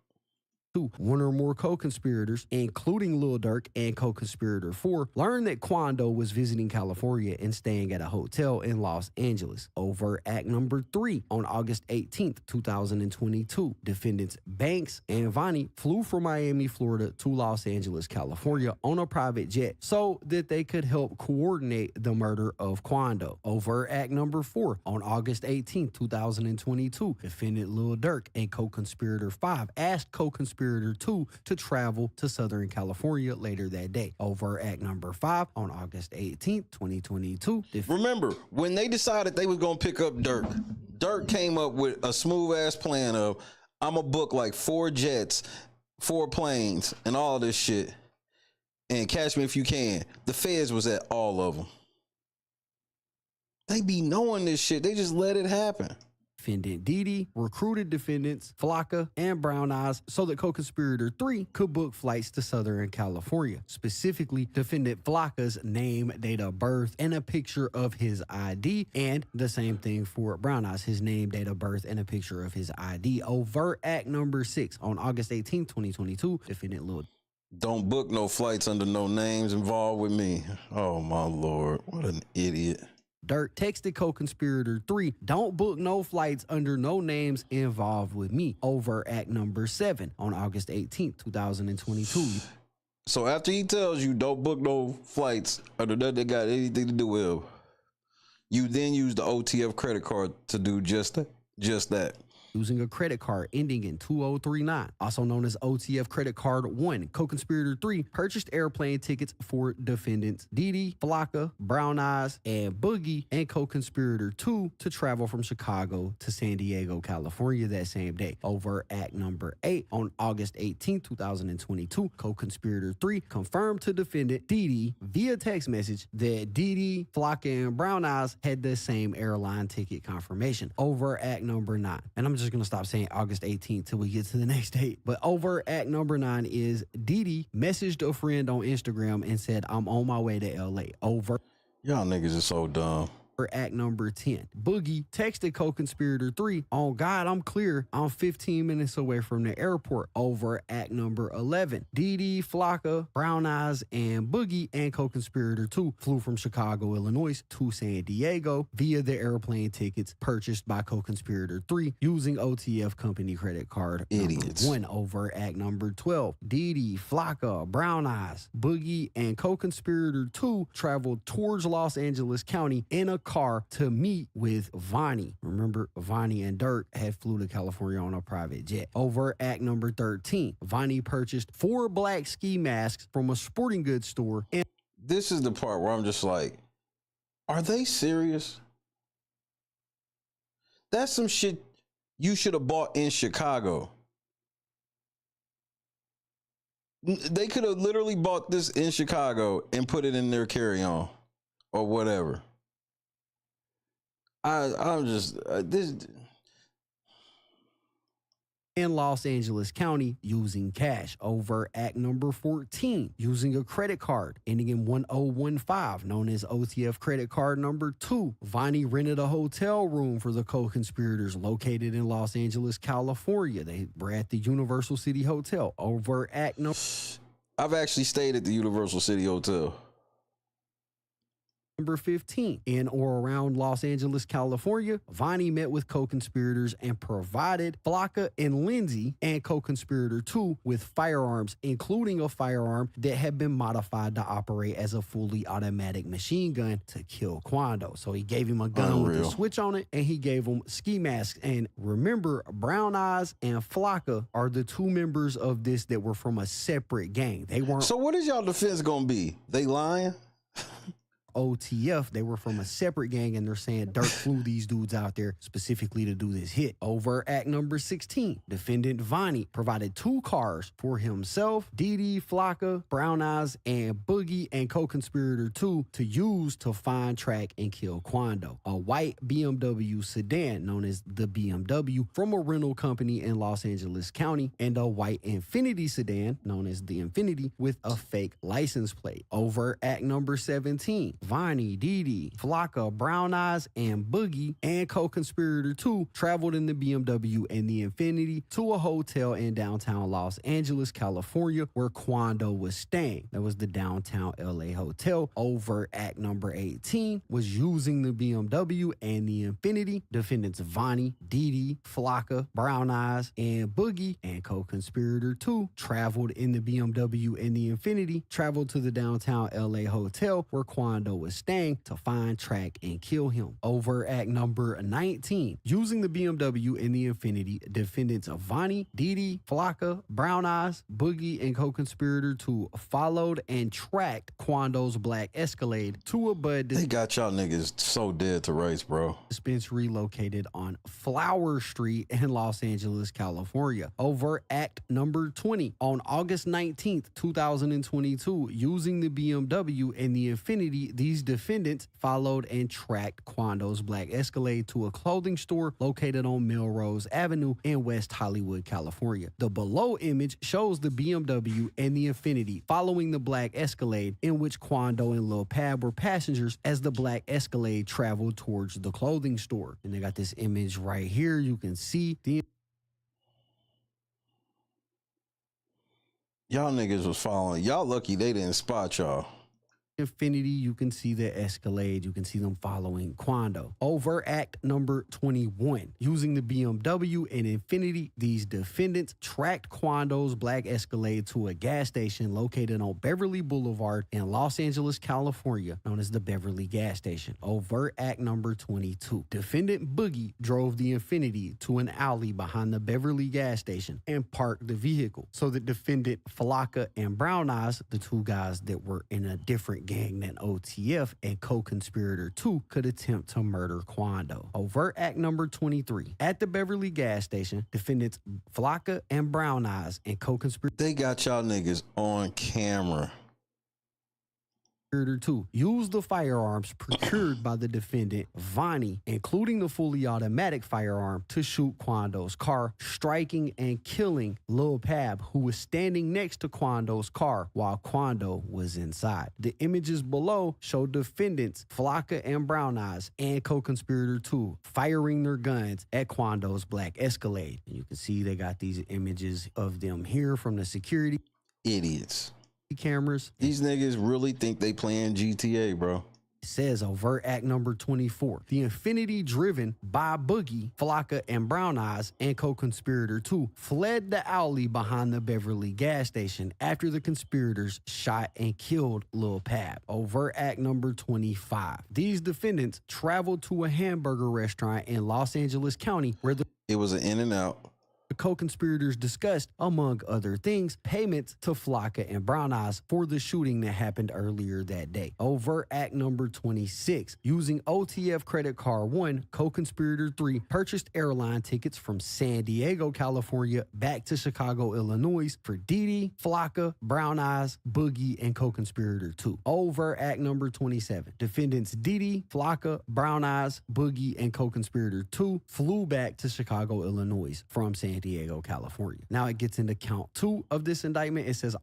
One or more co-conspirators, including Lil Durk and co-conspirator 4, learned that Quando was visiting California and staying at a hotel in Los Angeles. Overt act number 3 on August 18th, 2022. Defendants Banks and Vonnie flew from Miami, Florida to Los Angeles, California on a private jet so that they could help coordinate the murder of Quando. Overt act number 4 on August 18th, 2022. Defendant Lil Durk and co-conspirator 5 asked co-conspirator 2 to travel to Southern California later that day. Overt act number 5 on August 18th, 2022. Remember, when they decided they was going to pick up Durk came up with a smooth ass plan of, I'm going to book like 4 jets, 4 planes, and all this shit. And catch me if you can. The feds was at all of them. They be knowing this shit. They just let it happen. Defendant Diddy recruited defendants Flocka and Brown Eyes so that co-conspirator 3 could book flights to Southern California. Specifically, defendant Flocka's name, date of birth, and a picture of his ID, and the same thing for Brown Eyes, his name, date of birth, and a picture of his ID. Overt act number 6 on August 18, 2022, defendant Lil. Don't book no flights under no names involved with me. Oh my Lord, what an idiot. Durk texted co-conspirator 3, don't book no flights under no names involved with me. Overt act number 7 on August 18th, 2022. So after he tells you don't book no flights under nothing that got anything to do with him, you then use the OTF credit card to do just that. using a credit card ending in 2039, also known as OTF Credit Card 1. Co-conspirator 3 purchased airplane tickets for defendants Didi, Flocka, Brown Eyes, and Boogie, and co-conspirator 2 to travel from Chicago to San Diego, California that same day. Overt act number 8 on August 18, 2022, co-conspirator 3 confirmed to defendant Didi via text message that Didi, Flocka, and Brown Eyes had the same airline ticket confirmation. Overt act number 9. And I'm just going to stop saying August 18th till we get to the next date. But overt act number 9 is Didi messaged a friend on Instagram and said, "I'm on my way to LA." Overt. Y'all niggas are so dumb. Act number 10. Boogie texted co-conspirator 3, "On God, I'm clear. I'm 15 minutes away from the airport." Over act number 11. Didi, Flocka, Brown Eyes, and Boogie and co-conspirator 2 flew from Chicago, Illinois to San Diego via the airplane tickets purchased by co-conspirator 3 using OTF company credit card. Idiots. 1. Over act number 12. Didi, Flocka, Brown Eyes, Boogie, and co-conspirator 2 traveled towards Los Angeles County in a car to meet with Vonnie. Remember, Vonnie and Dirk had flew to California on a private jet. Over act number 13. Vonnie purchased 4 black ski masks from a sporting goods store. And this is the part where I'm just like, are they serious? That's some shit you should have bought in Chicago. They could have literally bought this in Chicago and put it in their carry-on or whatever. I'm just this in Los Angeles County using cash. Over act number 14, using a credit card ending in 1015, known as OTF credit card number 2. Vonnie rented a hotel room for the co-conspirators located in Los Angeles, California. They were at the Universal City Hotel. Over act number... I've actually stayed at the Universal City Hotel. Number 15, in or around Los Angeles, California, Vonnie met with co-conspirators and provided Flocka and Lindsay and co-conspirator 2 with firearms, including a firearm that had been modified to operate as a fully automatic machine gun to kill Quando. So he gave him a gun with a switch on it, and he gave him ski masks. And remember, Brown Eyes and Flocka are the 2 members of this that were from a separate gang. They weren't. So what is y'all defense gonna be? They lying? OTF, they were from a separate gang, and they're saying Dirk flew these dudes out there specifically to do this hit. Over act number 16, defendant Vonnie provided 2 cars for himself, Didi, Flocka, Brown Eyes, and Boogie, and co-conspirator 2 to use to find, track, and kill Quando. A white BMW sedan known as the BMW from a rental company in Los Angeles County, and a white Infiniti sedan known as the Infiniti with a fake license plate. Over act number 17, Vonnie, Didi, Flocka, Brown Eyes, and Boogie, and co-conspirator 2 traveled in the BMW and the Infiniti to a hotel in downtown Los Angeles, California, where Quando was staying. That was the downtown LA hotel. Over act number 18 was using the BMW and the Infiniti. Defendants Vonnie, Didi, Flocka, Brown Eyes, and Boogie, and co-conspirator 2 traveled in the BMW and the Infiniti, traveled to the downtown LA hotel where Quando was staying to find, track, and kill him. Over act number 19, using the BMW and the Infiniti, defendants of Vonnie, Didi, Flocka, Brown Eyes, Boogie, and co-conspirator 2 followed and tracked Quando's black Escalade to a Bud. They got y'all niggas so dead to rights, bro. Dispensary located on Flower Street in Los Angeles, California. Over act number 20, on August 19th, 2022, using the BMW and the Infiniti, these defendants followed and tracked Quando's black Escalade to a clothing store located on Melrose Avenue in West Hollywood, California. The below image shows the BMW and the Infiniti following the black Escalade, in which Quando and Lil Pab were passengers as the black Escalade traveled towards the clothing store. And they got this image right here. You can see the... Y'all niggas was following. Y'all lucky they didn't spot y'all. Infinity, you can see the Escalade. You can see them following Quando. Overt act number 21. Using the BMW and Infinity, these defendants tracked Quando's black Escalade to a gas station located on Beverly Boulevard in Los Angeles, California, known as the Beverly gas station. Overt act number 22. Defendant Boogie drove the Infinity to an alley behind the Beverly gas station and parked the vehicle so that defendant Flocka and Brown Eyes, the two guys that were in a different gang than OTF and co-conspirator 2, could attempt to murder Quando. Overt act number 23. At the Beverly gas station, defendants Flocka and Brown Eyes and co-conspirator They got y'all niggas on camera. 2 used the firearms procured by the defendant Vonnie, including the fully automatic firearm, to shoot Quando's car, striking and killing Lil Pab, who was standing next to Quando's car while Quando was inside. The images below show defendants Flocka and Brown Eyes and co-conspirator 2 firing their guns at Quando's black Escalade. And you can see they got these images of them here from the security idiots cameras. These niggas really think they playing GTA, bro. It says overt act number 24. The Infinity, driven by Boogie, Flocka, and Brown Eyes and co-conspirator 2, fled the alley behind the Beverly gas station after the conspirators shot and killed Lil Pab. Overt act number 25. These defendants traveled to a hamburger restaurant in Los Angeles County where it was an in and out. The co-conspirators discussed, among other things, payments to Flocka and Brown Eyes for the shooting that happened earlier that day. Overt act number 26. Using OTF credit card 1, co-conspirator 3 purchased airline tickets from San Diego, California, back to Chicago, Illinois for Didi, Flocka, Brown Eyes, Boogie, and co-conspirator 2. Overt act number 27. Defendants Didi, Flocka, Brown Eyes, Boogie, and co-conspirator 2 flew back to Chicago, Illinois from San Diego, California. Now it gets into count 2 of this indictment. It says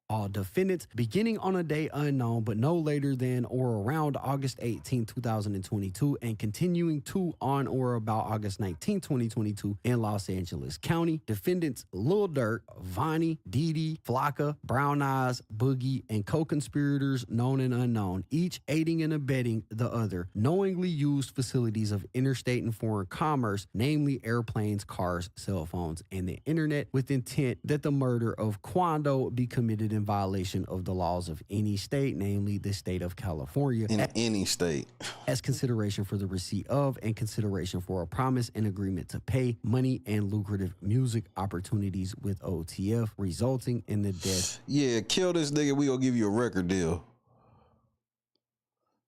all defendants, beginning on a day unknown but no later than or around August 18, 2022, and continuing to on or about August 19, 2022 in Los Angeles County. Defendants Lil Durk, Vonnie, Didi, Flocka, Brown Eyes, Boogie, and co-conspirators known and unknown, each aiding and abetting the other, knowingly used facilities of interstate and foreign commerce, namely airplanes, cars, cell phones, and the internet, with intent that the murder of Quando be committed in violation of the laws of any state, namely the state of California. In any state. As consideration for the receipt of and consideration for a promise and agreement to pay money and lucrative music opportunities with OTF, resulting in the death. Yeah, kill this nigga, we gonna give you a record deal.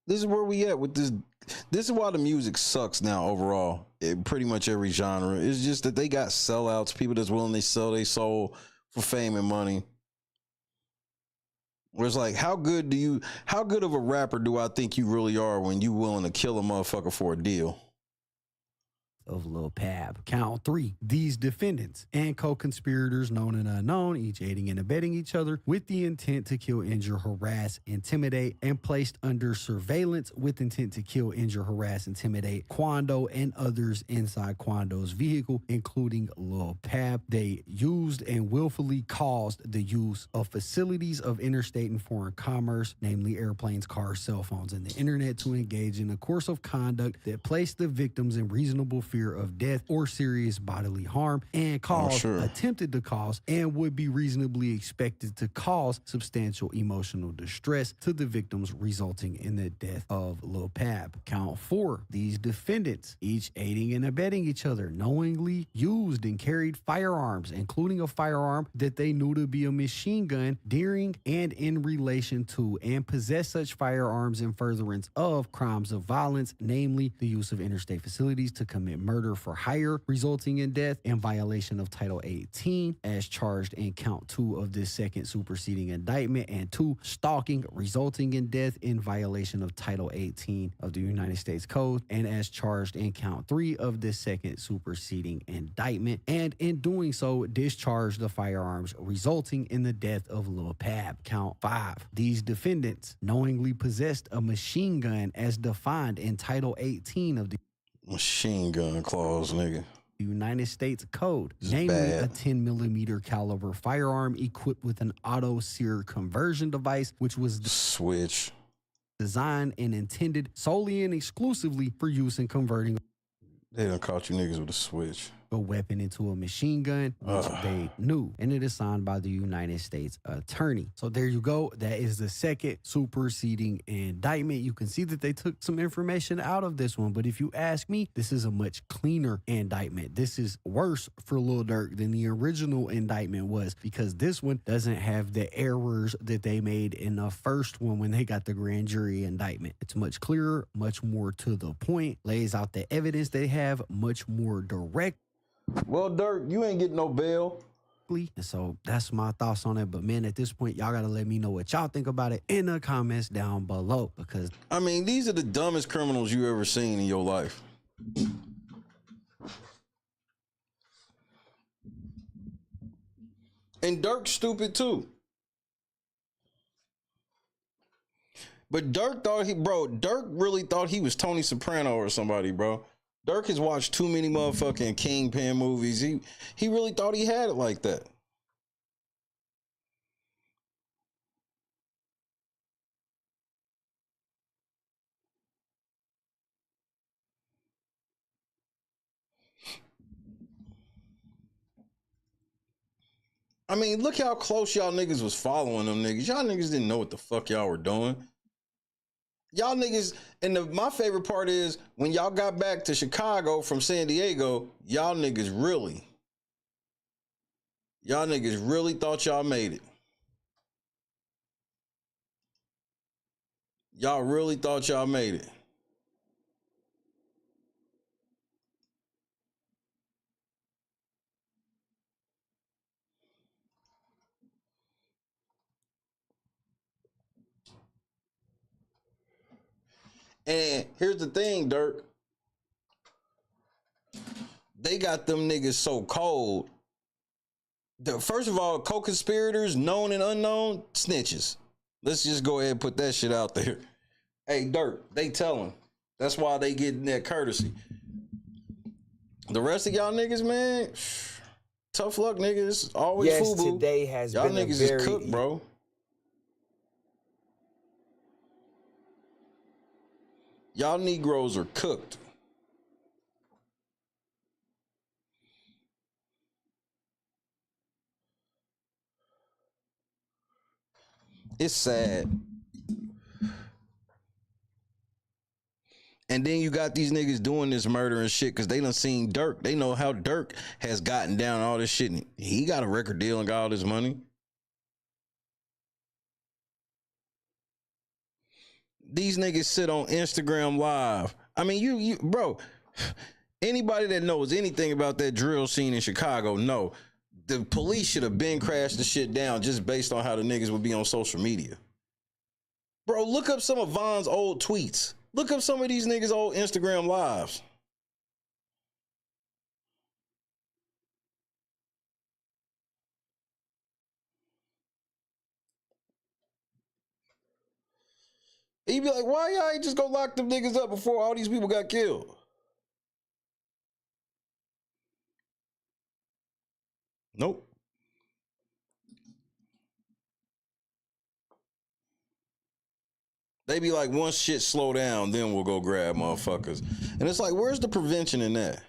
This is where we at with this. This is why the music sucks now overall. In pretty much every genre. It's just that they got sellouts, people that's willing to sell their soul for fame and money. Where it's like, how good of a rapper do I think you really are when you willing to kill a motherfucker for a deal? Of Lil Pab. Count 3. These defendants and co-conspirators known and unknown, each aiding and abetting each other with the intent to kill, injure, harass, intimidate, and placed under surveillance with intent to kill, injure, harass, intimidate Quando and others inside Quando's vehicle, including Lil Pab. They used and willfully caused the use of facilities of interstate and foreign commerce, namely airplanes, cars, cell phones, and the internet, to engage in a course of conduct that placed the victims in reasonable fear of death or serious bodily harm, and attempted to cause, and would be reasonably expected to cause substantial emotional distress to the victims, resulting in the death of Lil Pab. Count 4. These defendants, each aiding and abetting each other, knowingly used and carried firearms, including a firearm that they knew to be a machine gun, during and in relation to, and possessed such firearms in furtherance of crimes of violence, namely the use of interstate facilities to commit murder for hire, resulting in death, in violation of Title 18, as charged in count 2 of this second superseding indictment, and 2, stalking, resulting in death, in violation of Title 18 of the United States Code, and as charged in count 3 of this second superseding indictment, and in doing so, discharged the firearms, resulting in the death of Lil Pab. Count 5. These defendants knowingly possessed a machine gun as defined in Title 18 of the machine gun clause, nigga. United States Code, namely a 10 millimeter caliber firearm equipped with an auto sear conversion device, which was designed and intended solely and exclusively for use in converting. They done caught you niggas with a switch. A weapon into a machine gun, which they knew, and it is signed by the United States attorney. So there you go. That is the second superseding indictment. You can see that they took some information out of this one, but if you ask me, this is a much cleaner indictment. This is worse for Lil Durk than the original indictment was, because this one doesn't have the errors that they made in the first one when they got the grand jury indictment. It's much clearer, much more to the point, lays out the evidence they have much more direct. Well, Durk, you ain't getting no bail. And so that's my thoughts on it. But man, at this point, y'all gotta let me know what y'all think about it in the comments down below, because I mean, these are the dumbest criminals you ever seen in your life. And Durk's stupid too. But Durk thought Durk really thought he was Tony Soprano or somebody, bro. Durk has watched too many motherfucking Kingpin movies. He really thought he had it like that. I mean, look how close y'all niggas was following them niggas. Y'all niggas didn't know what the fuck y'all were doing. Y'all niggas, and my favorite part is when y'all got back to Chicago from San Diego, y'all niggas really thought y'all made it. Y'all really thought y'all made it. And here's the thing, Durk. They got them niggas so cold. First of all, co-conspirators, known and unknown, snitches. Let's just go ahead and put that shit out there. Hey, Durk, they tell him. That's why they getting that courtesy. The rest of y'all niggas, man, tough luck, niggas. Always yes, FUBU. Today has y'all been niggas a very is cooked, bro. Y'all Negroes are cooked. It's sad. And then you got these niggas doing this murder and shit because they done seen Durk. They know how Durk has gotten down all this shit. He got a record deal and got all this money. These niggas sit on Instagram Live. I mean, you bro, anybody that knows anything about that drill scene in Chicago, know the police should have been crashed the shit down just based on how the niggas would be on social media. Bro, look up some of Von's old tweets. Look up some of these niggas' old Instagram lives. He'd be like, why y'all ain't just go lock them niggas up before all these people got killed? Nope. They be like, once shit slow down, then we'll go grab motherfuckers. And it's like, where's the prevention in that?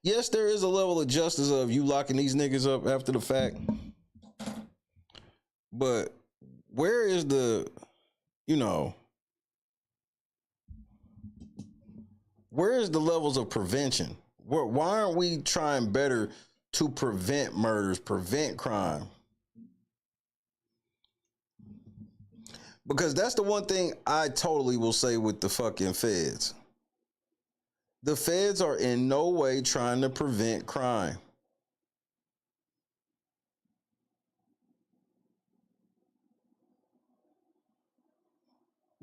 Yes, there is a level of justice of you locking these niggas up after the fact. But where is the, where is the levels of prevention? Why aren't we trying better to prevent murders, prevent crime? Because that's the one thing I totally will say with the fucking feds. The feds are in no way trying to prevent crime.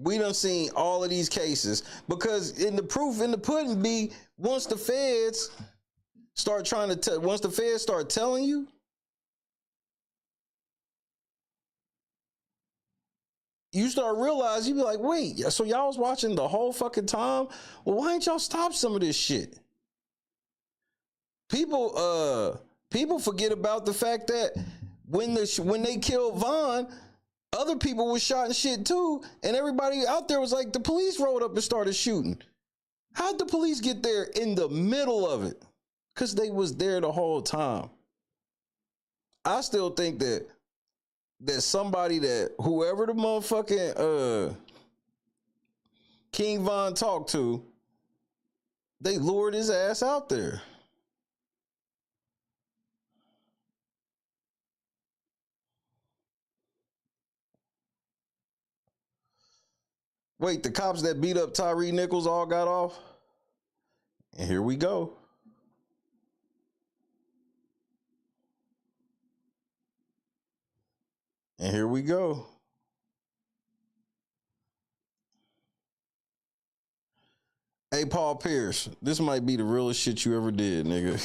We done seen all of these cases because in the proof in the pudding be once the feds start trying to once the feds start telling you, you start realizing, you be like, wait, so y'all was watching the whole fucking time? Well, why ain't y'all stop some of this shit? People forget about the fact that when they killed Vaughn, other people were shot and shit too, and everybody out there was like, the police rolled up and started shooting. How'd the police get there in the middle of it? Because they was there the whole time. I still think that somebody, that whoever the motherfucking King Von talked to, they lured his ass out there. Wait, the cops that beat up Tyree Nichols all got off? And here we go. And here we go. Hey, Paul Pierce, this might be the realest shit you ever did, nigga.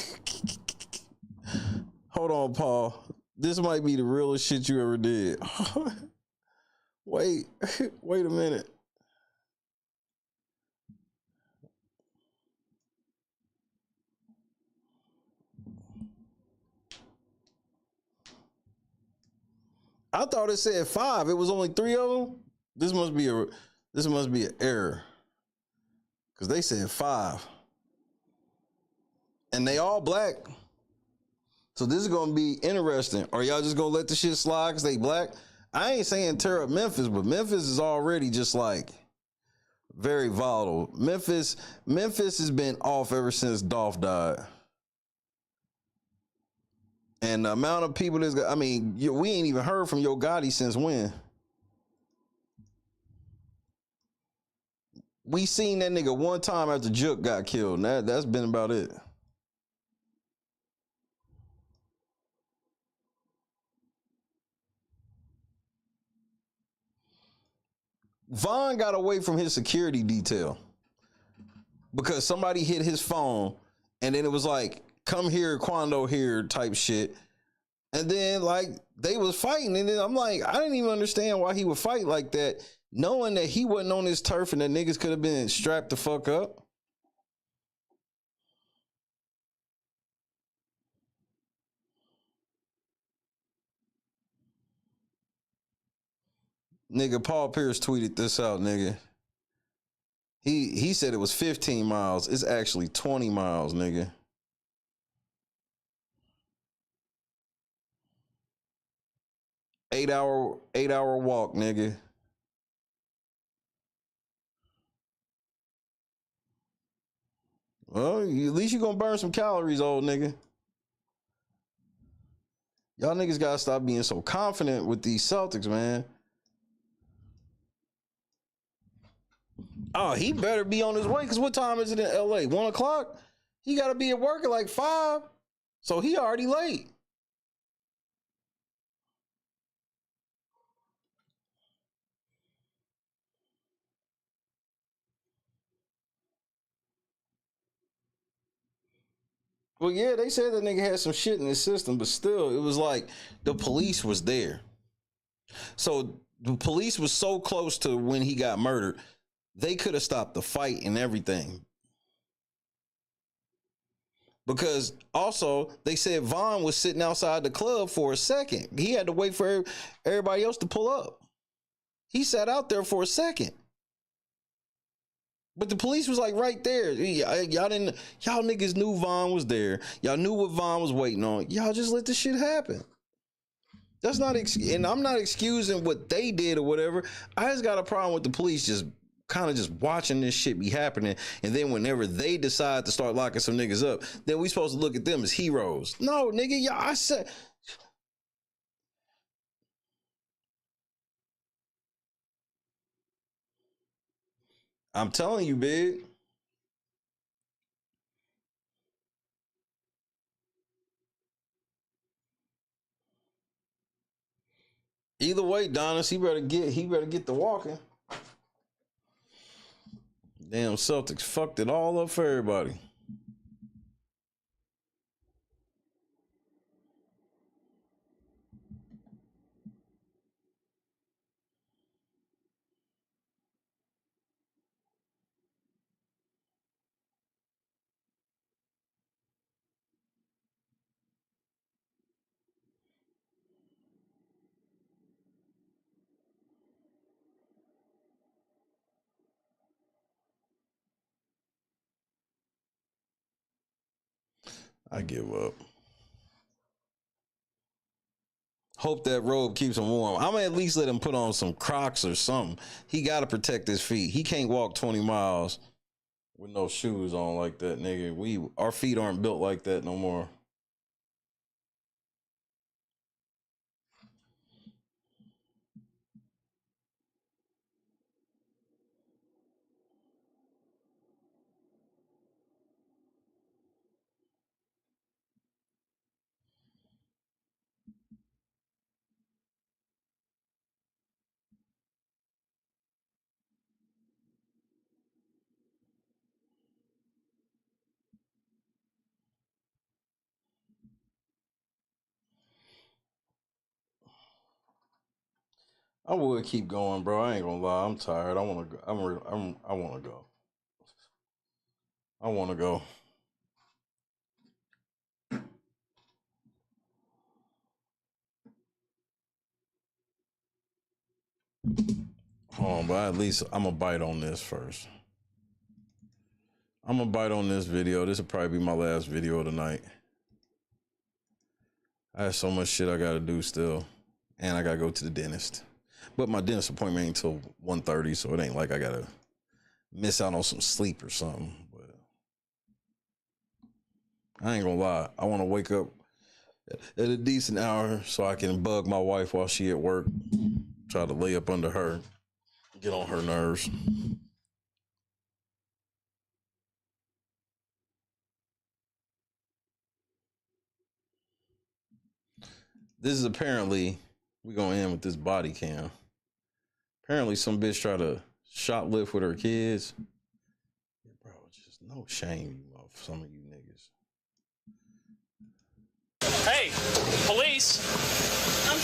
Hold on, Paul. This might be the realest shit you ever did. Wait a minute. I thought it said 5. It was only 3 of them. This must be an error, because they said 5, and they all black. So this is gonna be interesting. Are y'all just gonna let the shit slide because they black? I ain't saying tear up Memphis, but Memphis is already just like very volatile. Memphis has been off ever since Dolph died. And the amount of people that's, I mean, we ain't even heard from Yo Gotti since when? We seen that nigga one time after Jook got killed. And that's been about it. Vaughn got away from his security detail because somebody hit his phone, and then it was like, come here, Quando here type shit. And then like they was fighting, and then I'm like, I didn't even understand why he would fight like that, knowing that he wasn't on his turf and that niggas could have been strapped the fuck up. Nigga, Paul Pierce tweeted this out, nigga. He said it was 15 miles. It's actually 20 miles, nigga. Eight hour walk, nigga. Well, at least you gonna burn some calories, old nigga. Y'all niggas gotta stop being so confident with these Celtics, man. Oh, he better be on his way, because what time is it in LA? 1 o'clock? He gotta be at work at like 5. So he already late. Well, yeah, they said that nigga had some shit in his system, but still, it was like the police was there. So the police was so close to when he got murdered, they could have stopped the fight and everything. Because also, they said Vaughn was sitting outside the club for a second. He had to wait for everybody else to pull up. He sat out there for a second. But the police was like right there. Y'all niggas knew Vaughn was there. Y'all knew what Vaughn was waiting on. Y'all just let this shit happen. That's not, and I'm not excusing what they did or whatever. I just got a problem with the police just kind of just watching this shit be happening. And then whenever they decide to start locking some niggas up, then we supposed to look at them as heroes. No, nigga, y'all, I said, I'm telling you, big. Either way, Donis, he better get the walking. Damn, Celtics fucked it all up for everybody. I give up. Hope that robe keeps him warm. I'm gonna at least let him put on some Crocs or something. He gotta protect his feet. He can't walk 20 miles with no shoes on like that, nigga. Our feet aren't built like that no more. I would keep going, bro. I ain't gonna lie. I'm tired. I wanna go. I wanna go. I wanna go. Hold on, but at least I'm gonna bite on this first. I'm gonna bite on this video. This will probably be my last video of the night. I have so much shit I gotta do still. And I gotta go to the dentist. But my dentist appointment ain't until 1:30, so it ain't like I gotta miss out on some sleep or something. But I ain't gonna lie. I wanna wake up at a decent hour so I can bug my wife while she at work. Try to lay up under her. Get on her nerves. This is apparently, we're gonna end with this body cam. Apparently some bitch tried to shoplift with her kids. Bro, just no shame, some of you niggas. Hey, police,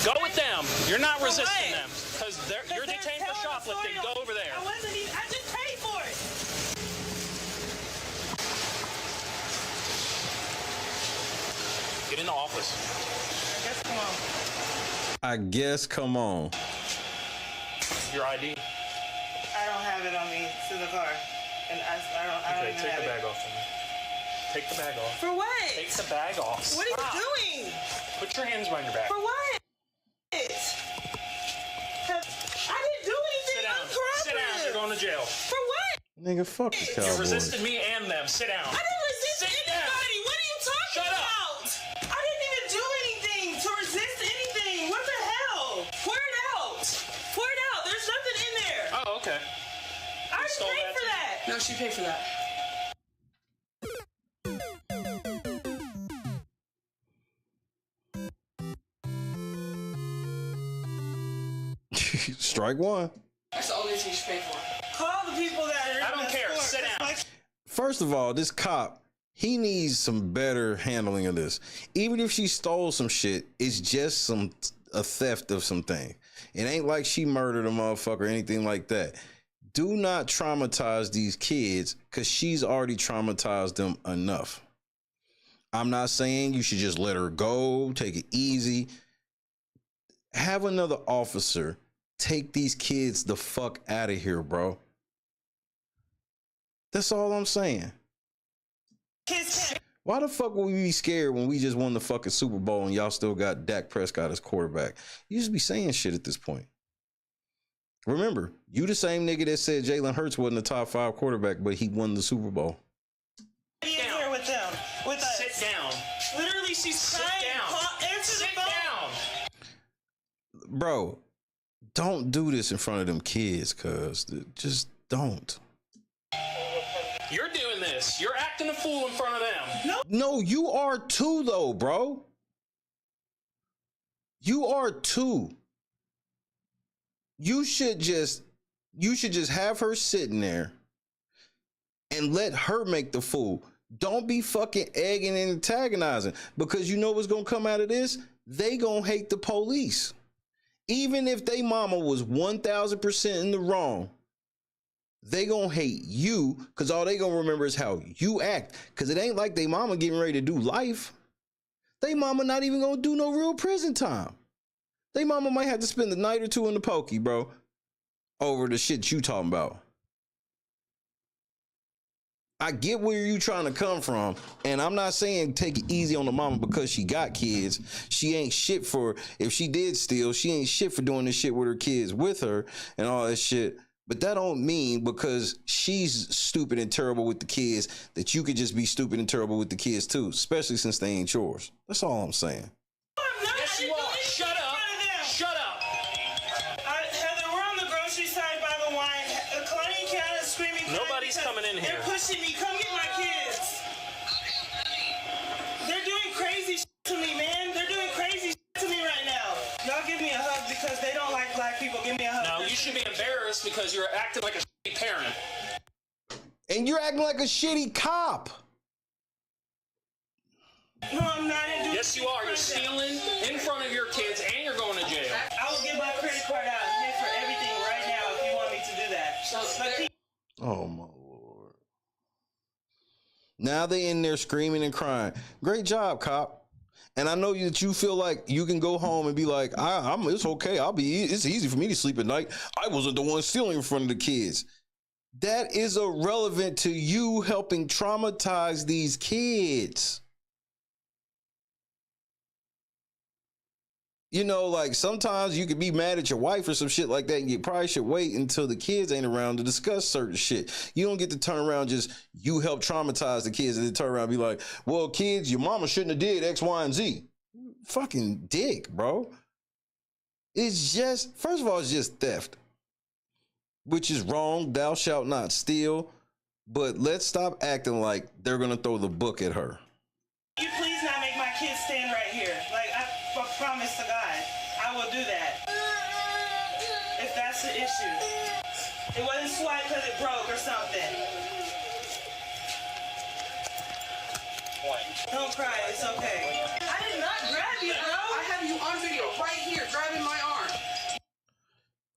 go with them. You're not resisting them because you're detained for shoplifting. Go over there. I just paid for it. Get in the office. I guess come on. Your ID. I don't have it on me. It's in the car. And I don't even take have the bag it. off from me. Take the bag off. For what? Take the bag off. What Stop. are you doing? Put your hands behind your back. For what? I didn't do anything. Sit down. Sit down. You're going to jail. For what? Nigga, fuck the You Cowboys. resisted me and them. Sit down. I didn't resist Sit anybody. down. What are you talking Shut up. about? I didn't even do anything to resist anything. What the hell? Pour it out. Pour it out. There's nothing in there. Oh, okay. I already paid for that. No, she paid for that. Strike one. That's the only thing she paid for. Call the people that are I don't care. Sit down. First of all, this cop, he needs some better handling of this. Even if she stole some shit, it's just a theft of something. It ain't like she murdered a motherfucker or anything like that. Do not traumatize these kids because she's already traumatized them enough. I'm not saying you should just let her go, take it easy. Have another officer take these kids the fuck out of here, bro. That's all I'm saying. Why the fuck would we be scared when we just won the fucking Super Bowl and y'all still got Dak Prescott as quarterback? You just be saying shit at this point. Remember, you the same nigga that said Jalen Hurts wasn't a top 5 quarterback, but he won the Super Bowl. Be in here with them. With us. Sit down. Literally, she's crying. Answer the phone. Bro, don't do this in front of them kids, cuz. Just don't. You're doing this. You're acting a fool in front of them. No, you are too, though, bro. You are too. You should just have her sitting there and let her make the fool. Don't be fucking egging and antagonizing, because you know what's gonna come out of this? They gonna hate the police. Even if they mama was 1000% in the wrong, they gonna hate you, because all they gonna remember is how you act. Because it ain't like they mama getting ready to do life. They mama not even gonna do no real prison time. They mama might have to spend the night or two in the pokey, bro, over the shit you talking about. I get where you trying to come from, and I'm not saying take it easy on the mama because she got kids. She ain't shit for, if she did steal, she ain't shit for doing this shit with her kids with her and all that shit. But that don't mean because she's stupid and terrible with the kids that you could just be stupid and terrible with the kids too, especially since they ain't yours. That's all I'm saying. Yes, you are. Shut up. Shut up. Heather, we're on the grocery side by the wine. Claudine Cat is screaming. Nobody's coming in here. They're pushing me. Come get my kids. They're doing crazy shit to me, man. They're doing crazy shit to me right now. Y'all give me a hug because they don't like black people. Give me a hug. No, you should be embarrassed because you're acting like a shitty parent. And you're acting like a shitty cop. No, I'm not. Yes, you are. You're stealing in front of your kids and you're going to jail. I will get my credit card out and pay for everything right now if you want me to do that. Oh my Lord. Now they in there screaming and crying. Great job, cop. And I know that you feel like you can go home and be like, it's okay. It's easy for me to sleep at night. I wasn't the one stealing in front of the kids. That is irrelevant to you helping traumatize these kids. You know, like sometimes you could be mad at your wife or some shit like that, and you probably should wait until the kids ain't around to discuss certain shit. You don't get to turn around just you help traumatize the kids and then turn around and be like, well, kids, your mama shouldn't have did X, Y, and Z. Fucking dick, bro. It's just, first of all, it's just theft, which is wrong. Thou shalt not steal. But let's stop acting like they're going to throw the book at her. You please not make my kids stand right here. Like, I promise to God, I will do that. If that's the issue. It wasn't swiped because it broke or something. Don't cry, it's okay. I did not grab you, bro. I have you on video right here, grabbing my arm.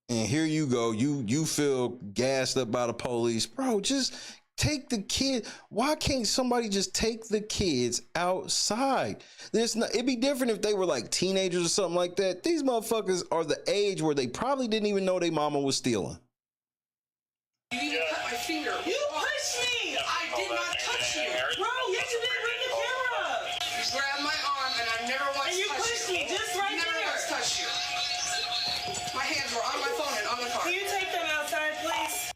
And here you go. You feel gassed up by the police. Bro, just take the kid. Why can't somebody just take the kids outside? It'd be different if they were like teenagers or something like that. These motherfuckers are the age where they probably didn't even know their mama was stealing. You even cut my finger. You pushed me! I did not touch you. Bro, yes you did. Bring the camera up. You grabbed my arm and I never once touched you. And you pushed me just right there. Never once touched you. My hands were on my phone and on the car. Can you take them outside, please?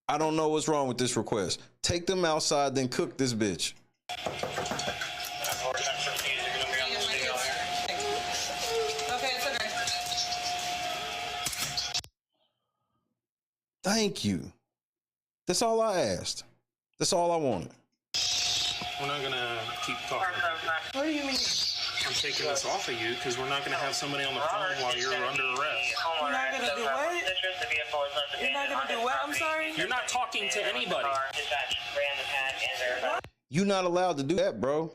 I don't know what's wrong with this request. Take them outside, then cook this bitch. Okay, it's okay. Thank you. That's all I asked. That's all I wanted. We're not going to keep talking. What do you mean? I'm taking this off of you because we're not going to have somebody on the phone while you're under arrest. You're not going to do what? You're not going to do what? I'm sorry? You're not talking to anybody. You're not allowed to do that, bro.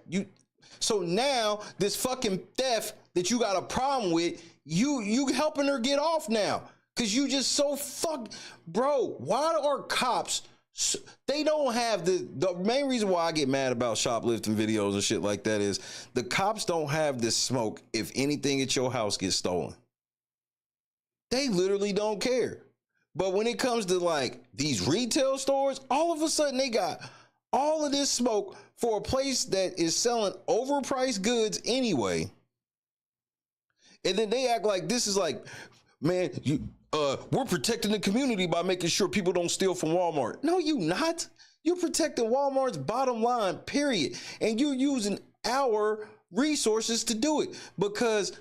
So now this fucking theft that you got a problem with, you helping her get off now. Cause you just so bro, why are cops, they don't have the main reason why I get mad about shoplifting videos and shit like that is the cops don't have this smoke if anything at your house gets stolen. They literally don't care. But when it comes to like these retail stores, all of a sudden they got all of this smoke for a place that is selling overpriced goods anyway. And then they act like this is like, man, we're protecting the community by making sure people don't steal from Walmart. No, you not. You're protecting Walmart's bottom line, period. And you're using our resources to do it because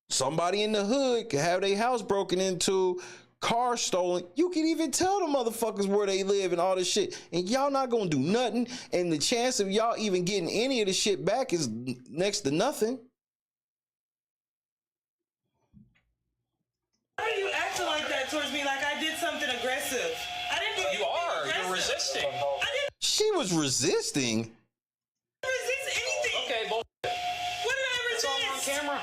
somebody in the hood can have their house broken into, car stolen. You can even tell the motherfuckers where they live and all this shit. And y'all not gonna do nothing. And the chance of y'all even getting any of the shit back is next to nothing. Why are you acting like that towards me like I did something aggressive? I didn't do anything You are. aggressive. You're resisting. She was resisting. I didn't resist anything. Okay, bull. What did I resist? It's all on camera.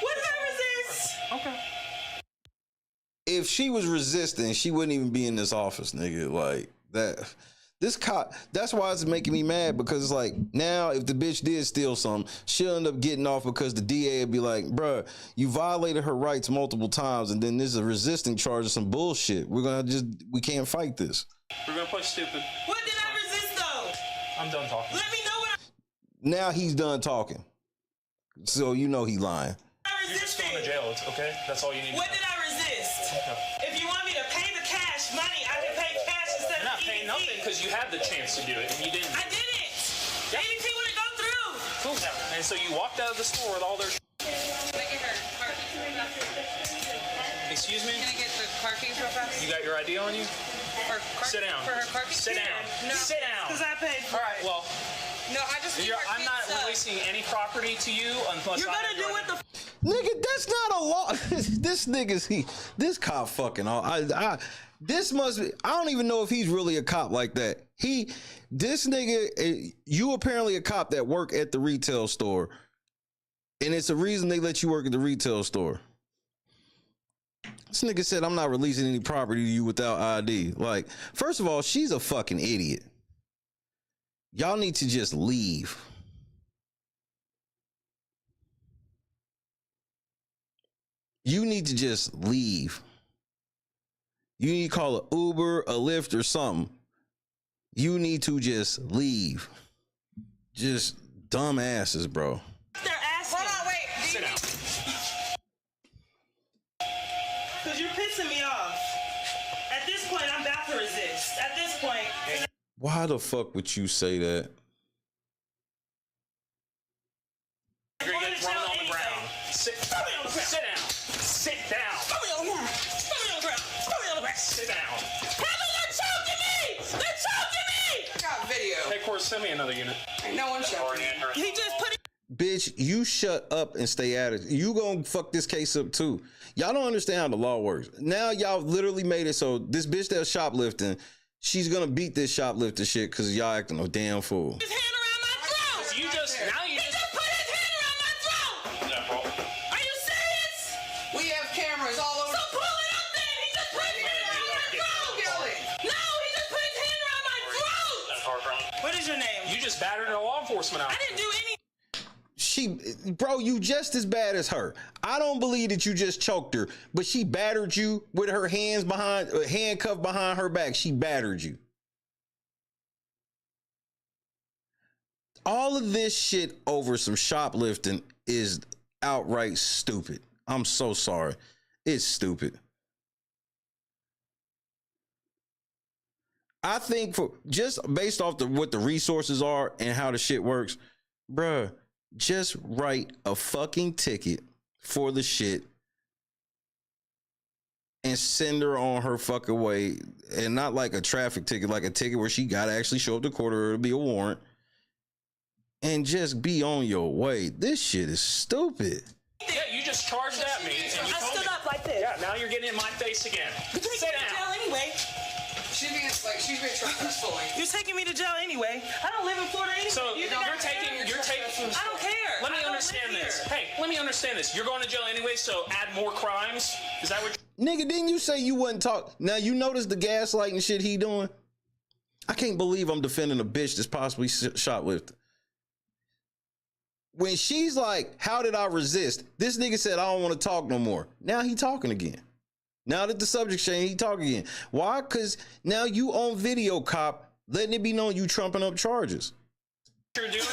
What did I resist? Okay. If she was resisting, she wouldn't even be in this office, nigga. Like that. This cop, that's why it's making me mad because it's like now if the bitch did steal something, she'll end up getting off because the DA would be like, bruh, you violated her rights multiple times and then there's a resisting charge of some bullshit. We can't fight this. We're going to play stupid. What did I resist though? I'm done talking. Let me know when Now he's done talking. So you know he lying. You're just going to jail, okay? That's all you need to know. What did I resist? If you want me to pay the cash money, I can pay cash instead You're of not paying nothing because you had the chance to do it and you didn't. I didn't. The EBT wouldn't go through. Cool. Yeah. And so you walked out of the store with all their Excuse me? Can I get the car keys real fast? You got your ID on you? Sit down. For her car keys? Sit down. No. Sit down. Because I paid for All right, well. No, I just need I'm not releasing any property to you unless You're gonna do what the Nigga, that's not a law. This cop fucking all. This must be. I don't even know if he's really a cop like that. This nigga, you apparently a cop that work at the retail store, and it's a reason they let you work at the retail store. This nigga said, "I'm not releasing any property to you without ID." Like, first of all, she's a fucking idiot. Y'all need to just leave. You need to just leave. You need to call an Uber, a Lyft, or something. You need to just leave. Just dumb asses, bro. They're asking. Hold on, wait. Sit down. Because you're pissing me off. At this point, I'm about to resist. At this point. Why the fuck would you say that? You're gonna get thrown on the ground. Sit down. Sit down. Put me on the ground. Put me on the ground. Put me on the ground. Sit down. They're choking me! They're choking me! I got video. Hey, Court, send me another unit. No one choking me. He just put it. Bitch, you shut up and stay at it. You gonna fuck this case up too. Y'all don't understand how the law works. Now y'all literally made it so this bitch that's shoplifting, she's gonna beat this shoplifting shit because y'all acting a damn fool. His hand around my throat. You just He just put his hand around my throat. Yeah, bro. Are you serious? We have cameras all over. So pull it up then. He just put his hand around my throat. Kill it. No, he just put his hand around my throat. What is your name? You just battered a law enforcement out. I didn't do any. Bro, you just as bad as her. I don't believe that you just choked her, but she battered you with her hands behind, handcuffed behind her back. She battered you. All of this shit over some shoplifting is outright stupid. I'm so sorry. It's stupid. I think for just based off what the resources are and how the shit works, bruh, just write a fucking ticket for the shit and send her on her fucking way. And not like a traffic ticket, like a ticket where she gotta actually show up to court or it'll be a warrant. And just be on your way. This shit is stupid. Yeah, you just charged at me. And you I told stood me. up like this. Yeah, now you're getting in my face again. You're taking Sit me to down. jail anyway. She's being truthful. You're taking me to jail anyway. I don't live in Florida anyway. So You you're think I taking. I don't care. Let me I don't understand live this. here. Hey, let me understand this. You're going to jail anyway, so add more crimes. Is that what? Nigga, didn't you say you wouldn't talk? Now you notice the gaslighting shit he doing? I can't believe I'm defending a bitch that's possibly shoplifting. When she's like, how did I resist? This nigga said, I don't want to talk no more. Now he talking again. Now that the subject changed, he talking again. Why? Because now you on video, cop, letting it be known you trumping up charges. You're doing?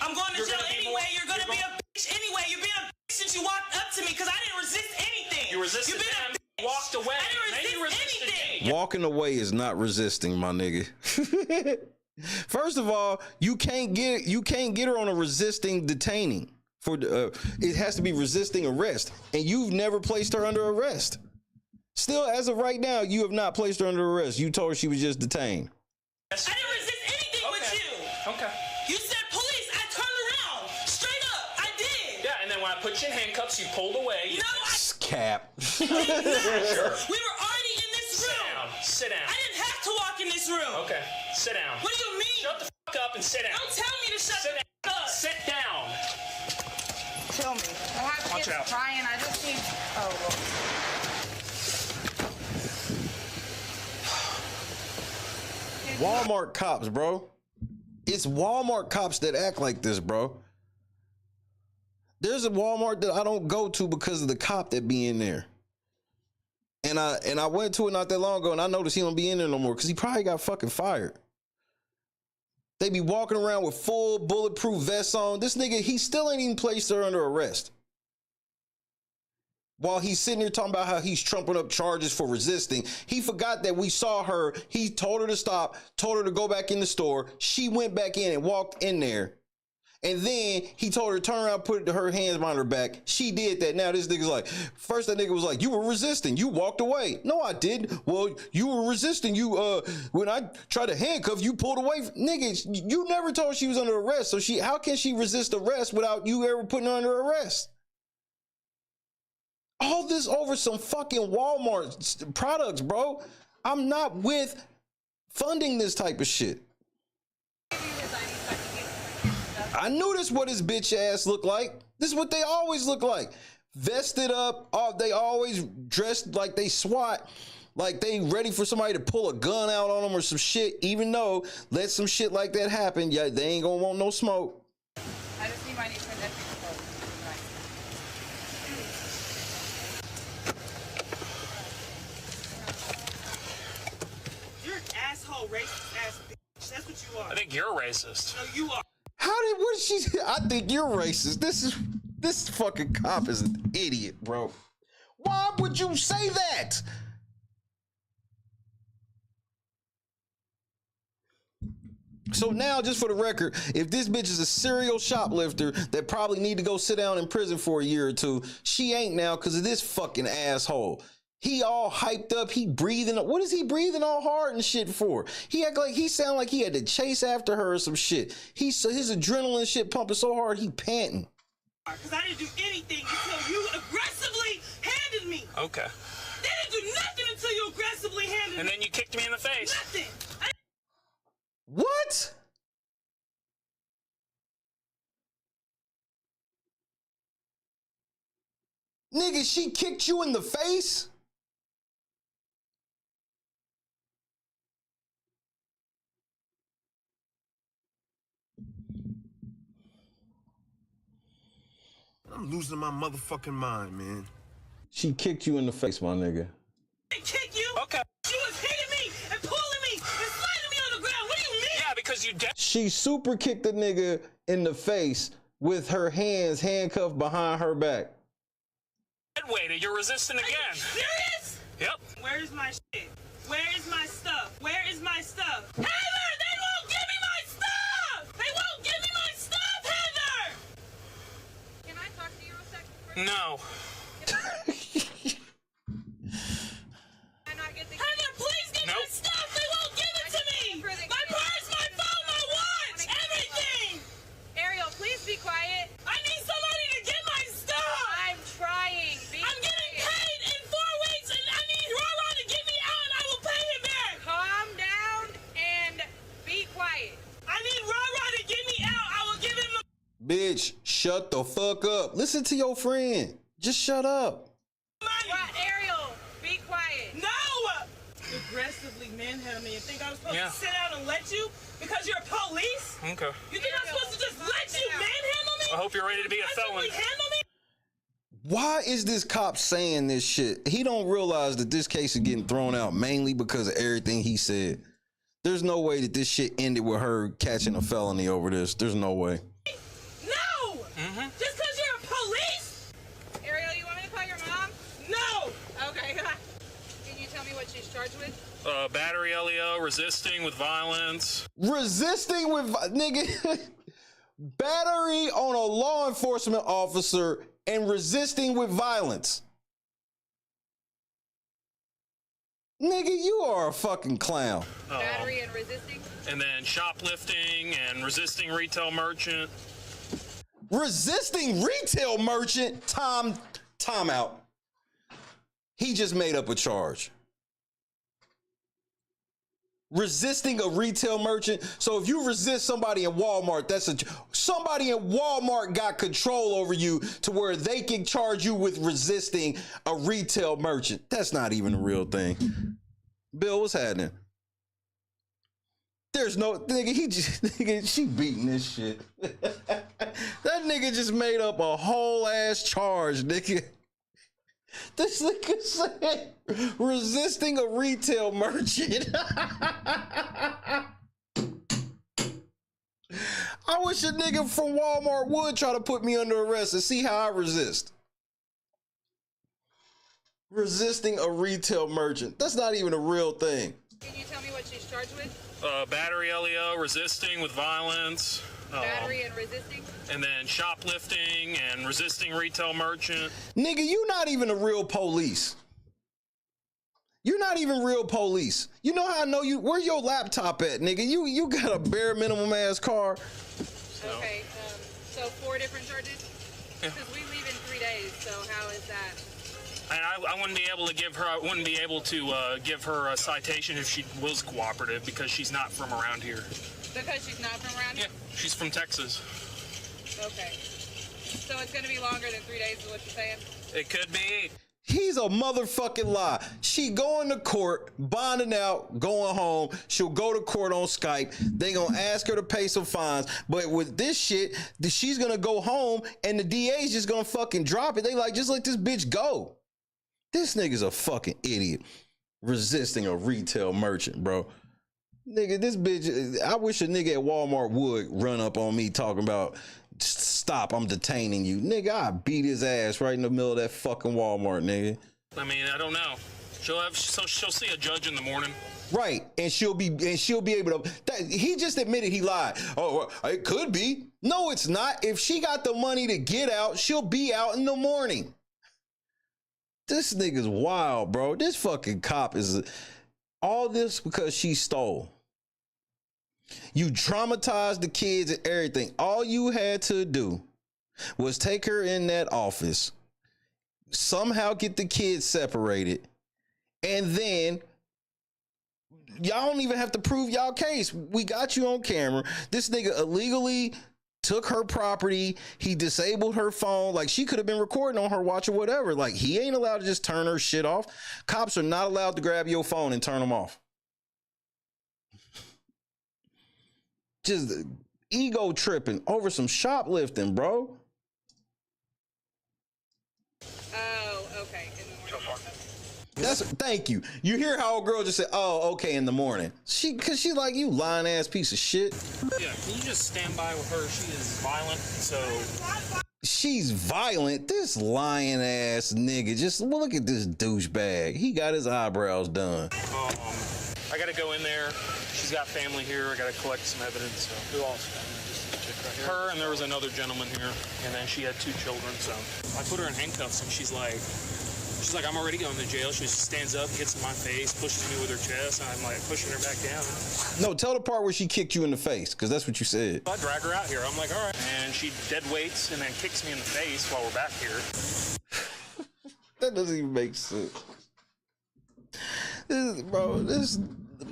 I'm going to jail anyway. You're going to be a bitch anyway. You're being a bitch since you walked up to me because I didn't resist anything. You resisted You've been him. Walked away. I didn't resist anything. Walking away is not resisting, my nigga. First of all, you can't get her on a resisting detaining. It has to be resisting arrest, and you've never placed her under arrest. Still, as of right now, you have not placed her under arrest. You told her she was just detained. I didn't resist anything with you. Okay. You said police. I turned around. Straight up. I did. Yeah, and then when I put you in handcuffs, you pulled away. No, Cap. Sure. We were already in this room. Sit down. I didn't have to walk in this room. Okay. Sit down. What do you mean? Shut the fuck up and sit down. Don't tell me to shut the fuck up. Sit down. Tell me. I have Watch kids out. crying. I just need. Walmart cops, bro. It's Walmart cops that act like this, bro. There's a Walmart that I don't go to because of the cop that be in there. And I went to it not that long ago, and I noticed he don't be in there no more because he probably got fucking fired. They be walking around with full bulletproof vests on. This nigga, he still ain't even placed her under arrest. While he's sitting here talking about how he's trumping up charges for resisting, he forgot that we saw her. He told her to stop, told her to go back in the store. She went back in and walked in there. And then he told her to turn around, put her hands behind her back. She did that. Now this nigga's like, first that nigga was like, you were resisting. You walked away. No, I didn't. Well, you were resisting. You, when I tried to handcuff, you pulled away. Nigga, you never told she was under arrest. So how can she resist arrest without you ever putting her under arrest? All this over some fucking Walmart products, bro. I'm not with funding this type of shit. I knew this what his bitch ass looked like. This is what they always look like. Vested up. They always dressed like they SWAT. Like they ready for somebody to pull a gun out on them or some shit. Even though let some shit like that happen, yeah, they ain't gonna want no smoke. I just need my niece for that. You're an asshole, racist ass bitch. That's what you are. I think you're racist. No, you are. What did she say? I think you're racist. This fucking cop is an idiot, bro. Why would you say that? So now, just for the record, if this bitch is a serial shoplifter that probably need to go sit down in prison for a year or two, she ain't now because of this fucking asshole. He all hyped up. He breathing. What is he breathing all hard and shit for? He act like he sound like he had to chase after her or some shit. His adrenaline shit pumping so hard he panting. Because I didn't do anything until you aggressively handed me. Okay. They didn't do nothing until you aggressively handed me. And then you kicked me in the face. Nothing. What? Nigga, she kicked you in the face? I'm losing my motherfucking mind, man. She kicked you in the face, my nigga. I didn't kick you. Okay. She was hitting me and pulling me and sliding me on the ground. What do you mean? Yeah, because you did. She super kicked the nigga in the face with her hands handcuffed behind her back. Wait, you're resisting again. Are you serious? Yep. Where is my shit? Where is my stuff? Where is my stuff? Heather, they won't give me my stuff! They won't give me my stuff, Heather! Can I talk to you a second? No. Heather, please give me my stuff! They won't give it to me! My purse, my phone, my watch! Everything! Ariel, please be quiet. I need somebody to get my stuff! I'm trying. I'm getting paid in 4 weeks and I need Rara to get me out and I will pay him back! Calm down and be quiet. I need Rara to get me out. I will give him the Bitch, shut the fuck up. Listen to your friend. Just shut up. money! What, Ariel? Be quiet. No! You aggressively manhandle me and think I was supposed Yeah. to sit down and let you because you're police? Okay. You think I'm supposed to just let you manhandle me? I hope you're ready to be a felon. Aggressively handle me? Why is this cop saying this shit? He don't realize that this case is getting thrown out mainly because of everything he said. There's no way that this shit ended with her catching a felony over this. There's no way. No! Just because you're a police? Ariel, you want me to call your mom? No! Okay. Can you tell me what she's charged with? Battery LEO, resisting with violence. Resisting with, nigga, battery on a law enforcement officer and resisting with violence. Nigga, you are a fucking clown. Battery and resisting? And then shoplifting and resisting retail merchant. Resisting retail merchant? Time out. He just made up a charge. Resisting a retail merchant. So if you resist somebody in Walmart, somebody in Walmart got control over you to where they can charge you with resisting a retail merchant. That's not even a real thing. Bill, what's happening? There's no nigga, she beating this shit. That nigga just made up a whole ass charge, nigga. This nigga said resisting a retail merchant. I wish a nigga from Walmart would try to put me under arrest and see how I resist. Resisting a retail merchant. That's not even a real thing. Can you tell me what she's charged with? Battery LEO, resisting with violence. Battery and resisting? And then shoplifting and resisting retail merchant. Nigga, you not even a real police. You're not even real police. You know how I know you? Where your laptop at, nigga? You got a bare minimum ass car. Okay, so 4 different charges? Because we leave in 3 days, so how is that? And I wouldn't be able to give her. I wouldn't be able to give her a citation if she was cooperative because she's not from around here. Because she's not from around here? Yeah, she's from Texas. Okay. So it's going to be longer than 3 days is what you're saying? It could be. He's a motherfucking lie. She going to court, bonding out, going home. She'll go to court on Skype. They gonna ask her to pay some fines. But with this shit, she's gonna go home and the DA's just gonna fucking drop it. They like, just let this bitch go. This nigga's a fucking idiot. Resisting a retail merchant, bro. Nigga, this bitch, I wish a nigga at Walmart would run up on me talking about, stop, I'm detaining you. Nigga, I beat his ass right in the middle of that fucking Walmart, nigga. I mean, I don't know. She'll see a judge in the morning. Right, and she'll be able to. He just admitted he lied. Oh, it could be. No, it's not. If she got the money to get out, she'll be out in the morning. This nigga's wild, bro. This fucking cop is all this because she stole. You traumatized the kids and everything. All you had to do was take her in that office, somehow get the kids separated, and then y'all don't even have to prove y'all case. We got you on camera. This nigga illegally took her property. He disabled her phone. Like, she could have been recording on her watch or whatever. Like, he ain't allowed to just turn her shit off. Cops are not allowed to grab your phone and turn them off. Just ego tripping over some shoplifting, bro. Oh, okay. In the morning. Thank you. You hear how a girl just said, oh, okay, in the morning. Cause she like, you lying ass piece of shit. Yeah, can you just stand by with her? She is violent, so. She's violent. This lying ass nigga. Just look at this douchebag. He got his eyebrows done. I gotta go in there. She's got family here. I gotta collect some evidence. So. Who else? Her, and there was another gentleman here, and then she had 2 children. So I put her in handcuffs, and she's like, I'm already going to jail. She just stands up, hits in my face, pushes me with her chest, and I'm like pushing her back down. No, tell the part where she kicked you in the face, because that's what you said. I drag her out here. I'm like, all right. And she dead weights and then kicks me in the face while we're back here. That doesn't even make sense.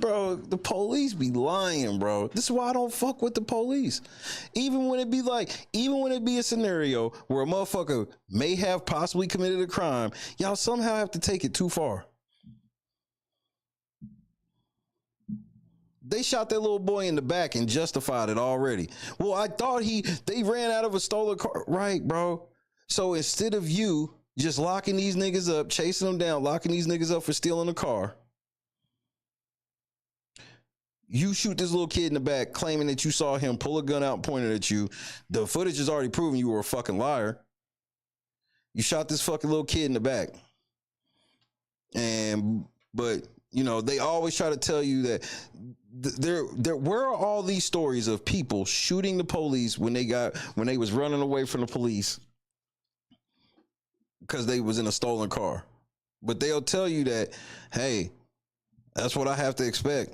Bro, the police be lying, bro. This is why I don't fuck with the police. Even when it be a scenario where a motherfucker may have possibly committed a crime, y'all somehow have to take it too far. They shot that little boy in the back and justified it already. Well, I thought they ran out of a stolen car. Right, bro. So instead of you just locking these niggas up, chasing them down, locking these niggas up for stealing a car, you shoot this little kid in the back claiming that you saw him pull a gun out and point it at you. The footage has already proven you were a fucking liar. You shot this fucking little kid in the back. But you know, they always try to tell you that where are all these stories of people shooting the police when they was running away from the police because they was in a stolen car. But they'll tell you that, hey, that's what I have to expect.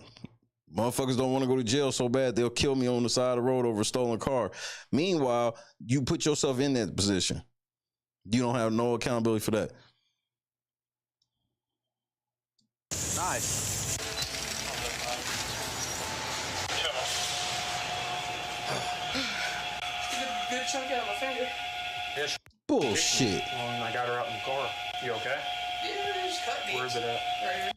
Motherfuckers don't want to go to jail so bad they'll kill me on the side of the road over a stolen car. Meanwhile, you put yourself in that position. You don't have no accountability for that. Nice. Good chunk out of my finger. Yeah, bullshit. I got her out in the car. You okay? Yeah, just cut me. Where's it at? Right here.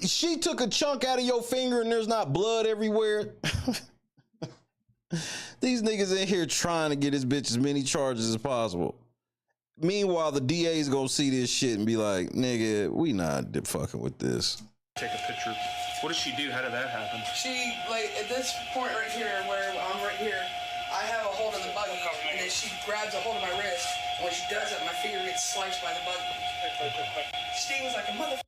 She took a chunk out of your finger and there's not blood everywhere. These niggas in here trying to get this bitch as many charges as possible. Meanwhile, the DA's gonna see this shit and be like, nigga, we not fucking with this. Take a picture. What did she do? How did that happen? She, like, at this point right here, where I'm right here, I have a hold of the buggy, and then she grabs a hold of my wrist, and when she does that, my finger gets sliced by the buggy. Stings like a motherfucker.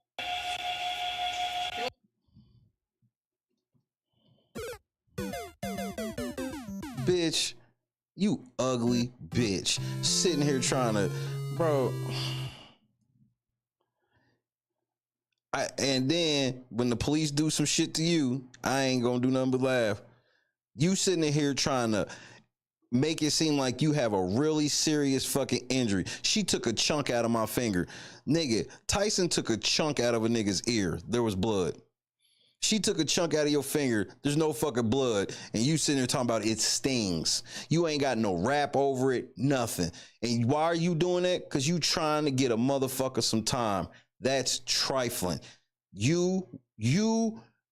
Bitch, you ugly bitch. Sitting here trying to, bro. And then when the police do some shit to you, I ain't gonna do nothing but laugh. You sitting in here trying to make it seem like you have a really serious fucking injury. She took a chunk out of my finger. Nigga, Tyson took a chunk out of a nigga's ear. There was blood. She took a chunk out of your finger. There's no fucking blood. And you sitting there talking about it stings. You ain't got no rap over it, nothing. And why are you doing that? Because you trying to get a motherfucker some time. That's trifling. You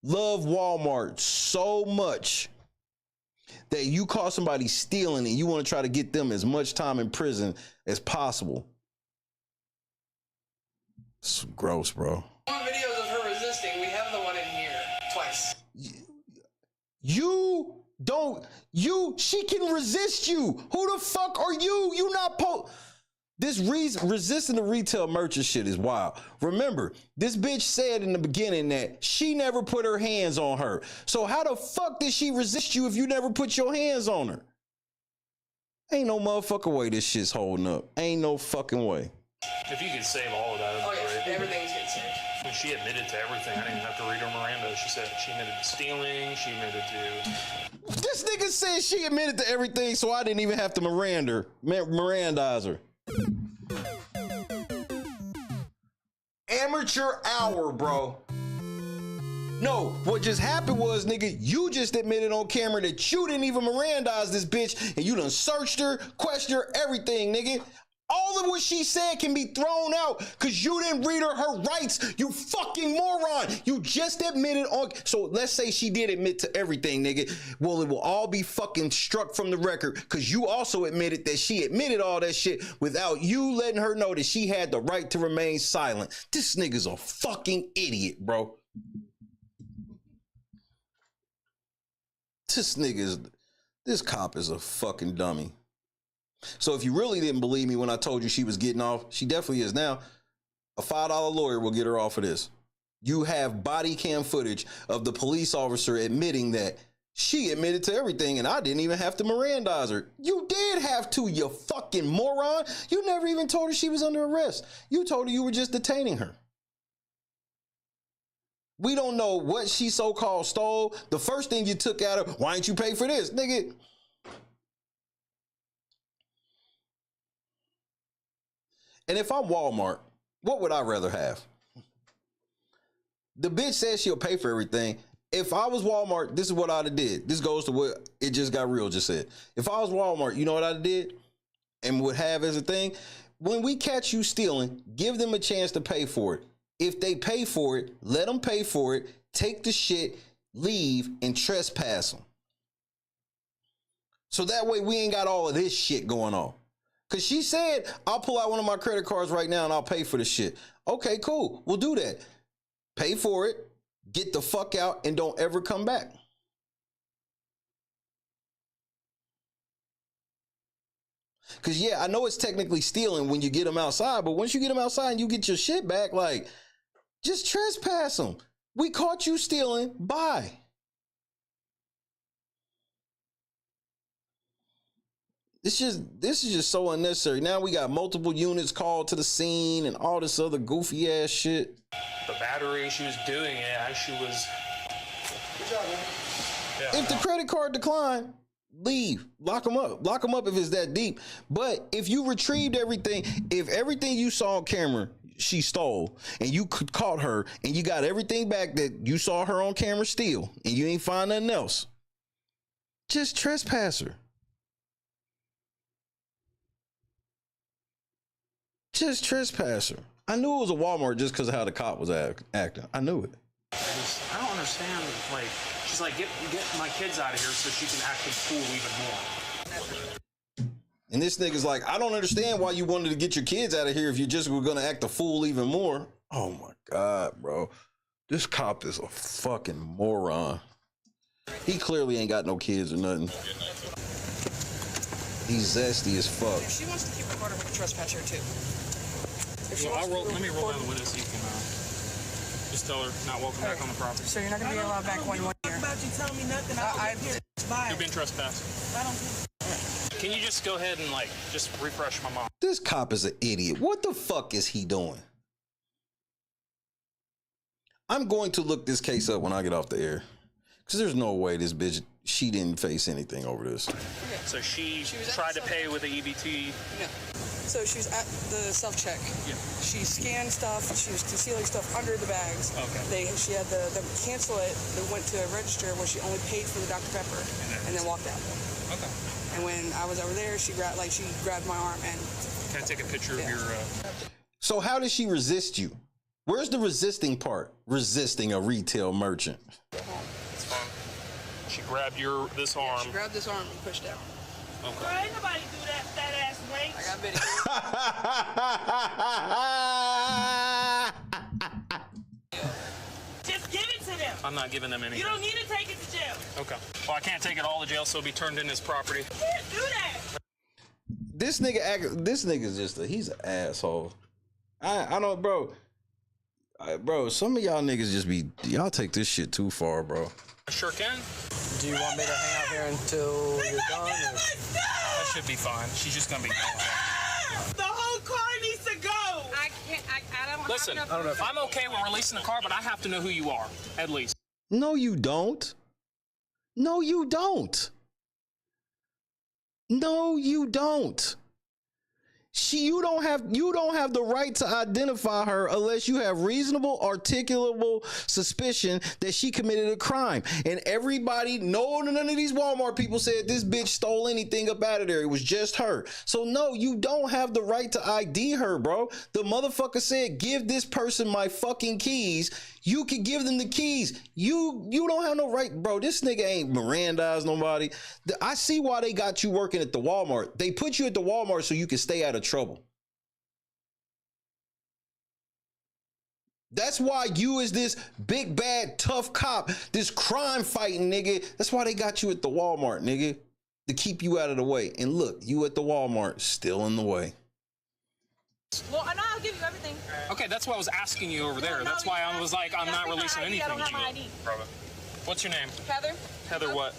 love Walmart so much that you caught somebody stealing and you want to try to get them as much time in prison as possible. It's gross, bro. Videos of her resisting. We have the one in here twice. She can resist you. Who the fuck are you? You not This resisting the retail merchant shit is wild. Remember, this bitch said in the beginning that she never put her hands on her. So how the fuck did she resist you if you never put your hands on her? Ain't no motherfucking way this shit's holding up. Ain't no fucking way. If you could save all of that, it'd be great. Everything's getting saved. When she admitted to everything, I didn't even have to read her Miranda. She said she admitted to stealing, she admitted to... This nigga said she admitted to everything, so I didn't even have to Mirandize her. Amateur hour, bro. No, what just happened was, nigga, you just admitted on camera that you didn't even Mirandize this bitch, and you done searched her, questioned her, everything, nigga. All of what she said can be thrown out because you didn't read her rights, you fucking moron. You just admitted on, so let's say she did admit to everything, nigga. Well, it will all be fucking struck from the record because you also admitted that she admitted all that shit without you letting her know that she had the right to remain silent. This nigga's a fucking idiot, bro. This cop is a fucking dummy. So if you really didn't believe me when I told you she was getting off, she definitely is now. A $5 lawyer will get her off of this. You have body cam footage of the police officer admitting that she admitted to everything and I didn't even have to Mirandize her. You did have to, you fucking moron. You never even told her she was under arrest. You told her you were just detaining her. We don't know what she so-called stole. The first thing you took out of, why didn't you pay for this? Nigga. And if I'm Walmart, what would I rather have? The bitch says she'll pay for everything. If I was Walmart, this is what I'd have did. This goes to what It Just Got Real just said. If I was Walmart, you know what I'd did? And would have as a thing? When we catch you stealing, give them a chance to pay for it. If they pay for it, let them pay for it, take the shit, leave, and trespass them. So that way we ain't got all of this shit going on. Because she said, I'll pull out one of my credit cards right now and I'll pay for the shit. Okay, cool. We'll do that. Pay for it, get the fuck out, and don't ever come back. Because, yeah, I know it's technically stealing when you get them outside, but once you get them outside and you get your shit back, like, just trespass them. We caught you stealing. Bye. This is just so unnecessary. Now we got multiple units called to the scene and all this other goofy ass shit. The battery, she was doing it as she was... Good job, man. Yeah, if the credit card declined, leave. Lock them up. Lock them up if it's that deep. But if you retrieved everything, if everything you saw on camera she stole and you caught her and you got everything back that you saw her on camera steal and you ain't find nothing else, just trespass her. Just trespass her. I knew it was a Walmart just because of how the cop was acting. I knew it. I don't understand, like, she's like, get my kids out of here so she can act a fool even more. And this nigga's like, I don't understand why you wanted to get your kids out of here if you just were going to act a fool even more. Oh my God, bro. This cop is a fucking moron. He clearly ain't got no kids or nothing. He's zesty as fuck. If she wants to keep recording, we can trespass her too. Let me roll down the window so you can just tell her not welcome back on the property. So you're not going to be allowed back 1 year. About you telling me nothing. You've been trespassed. I don't. Can you just go ahead and just refresh my mind? This cop is an idiot. What the fuck is he doing? I'm going to look this case up when I get off the air. Because there's no way this bitch, she didn't face anything over this. So she tried to pay with the EBT. No. So she was at the self-check. Yeah. She scanned stuff. She was concealing stuff under the bags. Okay. She had them cancel it. They went to a register where she only paid for the Dr. Pepper and then walked out. Okay. And when I was over there, she grabbed my arm and. Can I take a picture of your? So how did she resist you? Where's the resisting part? Resisting a retail merchant. It's fine. She grabbed this arm. She grabbed this arm and pushed out. Okay. Bro, ain't nobody do that fat ass weight. I got video. Just give it to them. I'm not giving them anything. You don't need to take it to jail. Okay. Well, I can't take it all to jail, so it'll be turned in as property. You can't do that. This nigga's just he's an asshole. I don't, bro. Bro, some of y'all niggas y'all take this shit too far, bro. I sure can. Do you want me to hang out here until you're done? That should be fine. She's just gonna be gone. The whole car needs to go. I can't. I don't. Listen, I'm okay with releasing the car, but I have to know who you are, at least. No, you don't. No, you don't. No, you don't. You don't have the right to identify her unless you have reasonable, articulable suspicion that she committed a crime. And none of these Walmart people said this bitch stole anything up out of there. It was just her. So no, you don't have the right to ID her, bro. The motherfucker said, give this person my fucking keys. You can give them the keys. You don't have no right, bro. This nigga ain't Mirandized nobody. I see why they got you working at the Walmart. They put you at the Walmart so you can stay out of trouble. That's why you is this big, bad, tough cop, this crime fighting nigga. That's why they got you at the Walmart, nigga, to keep you out of the way. And look, you at the Walmart, still in the way. Well, I know I'll give you everything. Okay, that's why I was asking you over there. No, that's why I was like, I'm not releasing anything. I don't have my ID. What's your name? Heather. Heather what?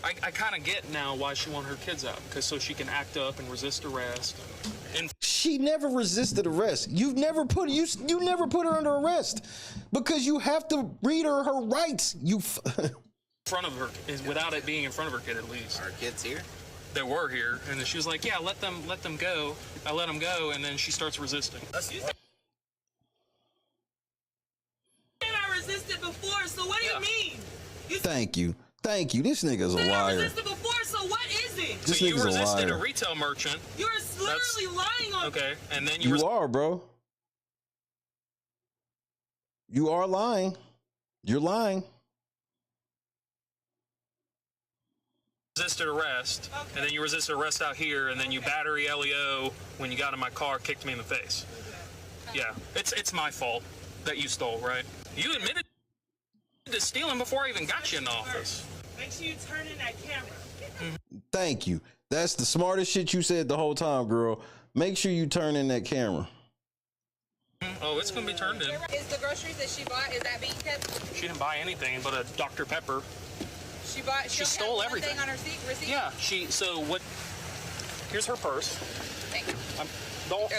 I kind of get now why she want her kids out, because so she can act up and resist arrest. And she never resisted arrest. You never put her under arrest because you have to read her rights. In front of her, without it being in front of her kid at least. Our kids here? They were here, and then she was like, "Yeah, let them go." I let them go, and then she starts resisting. I resisted before, so what do you mean? Thank you. This nigga's a liar. I resisted before, so what is it? This so you nigga's resisted a liar. retail merchant. You're literally lying on me. Okay, and then You are, bro. You are lying. You're lying. Resisted arrest, and then you resisted arrest out here, and then you battery LEO when you got in my car, kicked me in the face. Yeah, it's my fault that you stole, right? You admitted to stealing before I even got you in the office. Make sure you turn in that camera. Thank you. That's the smartest shit you said the whole time, girl. Make sure you turn in that camera. Oh, it's gonna be turned in. Is the groceries that she bought, is that being kept? She didn't buy anything but a Dr. Pepper. She stole everything. On her receipt? Yeah, here's her purse. Thank you.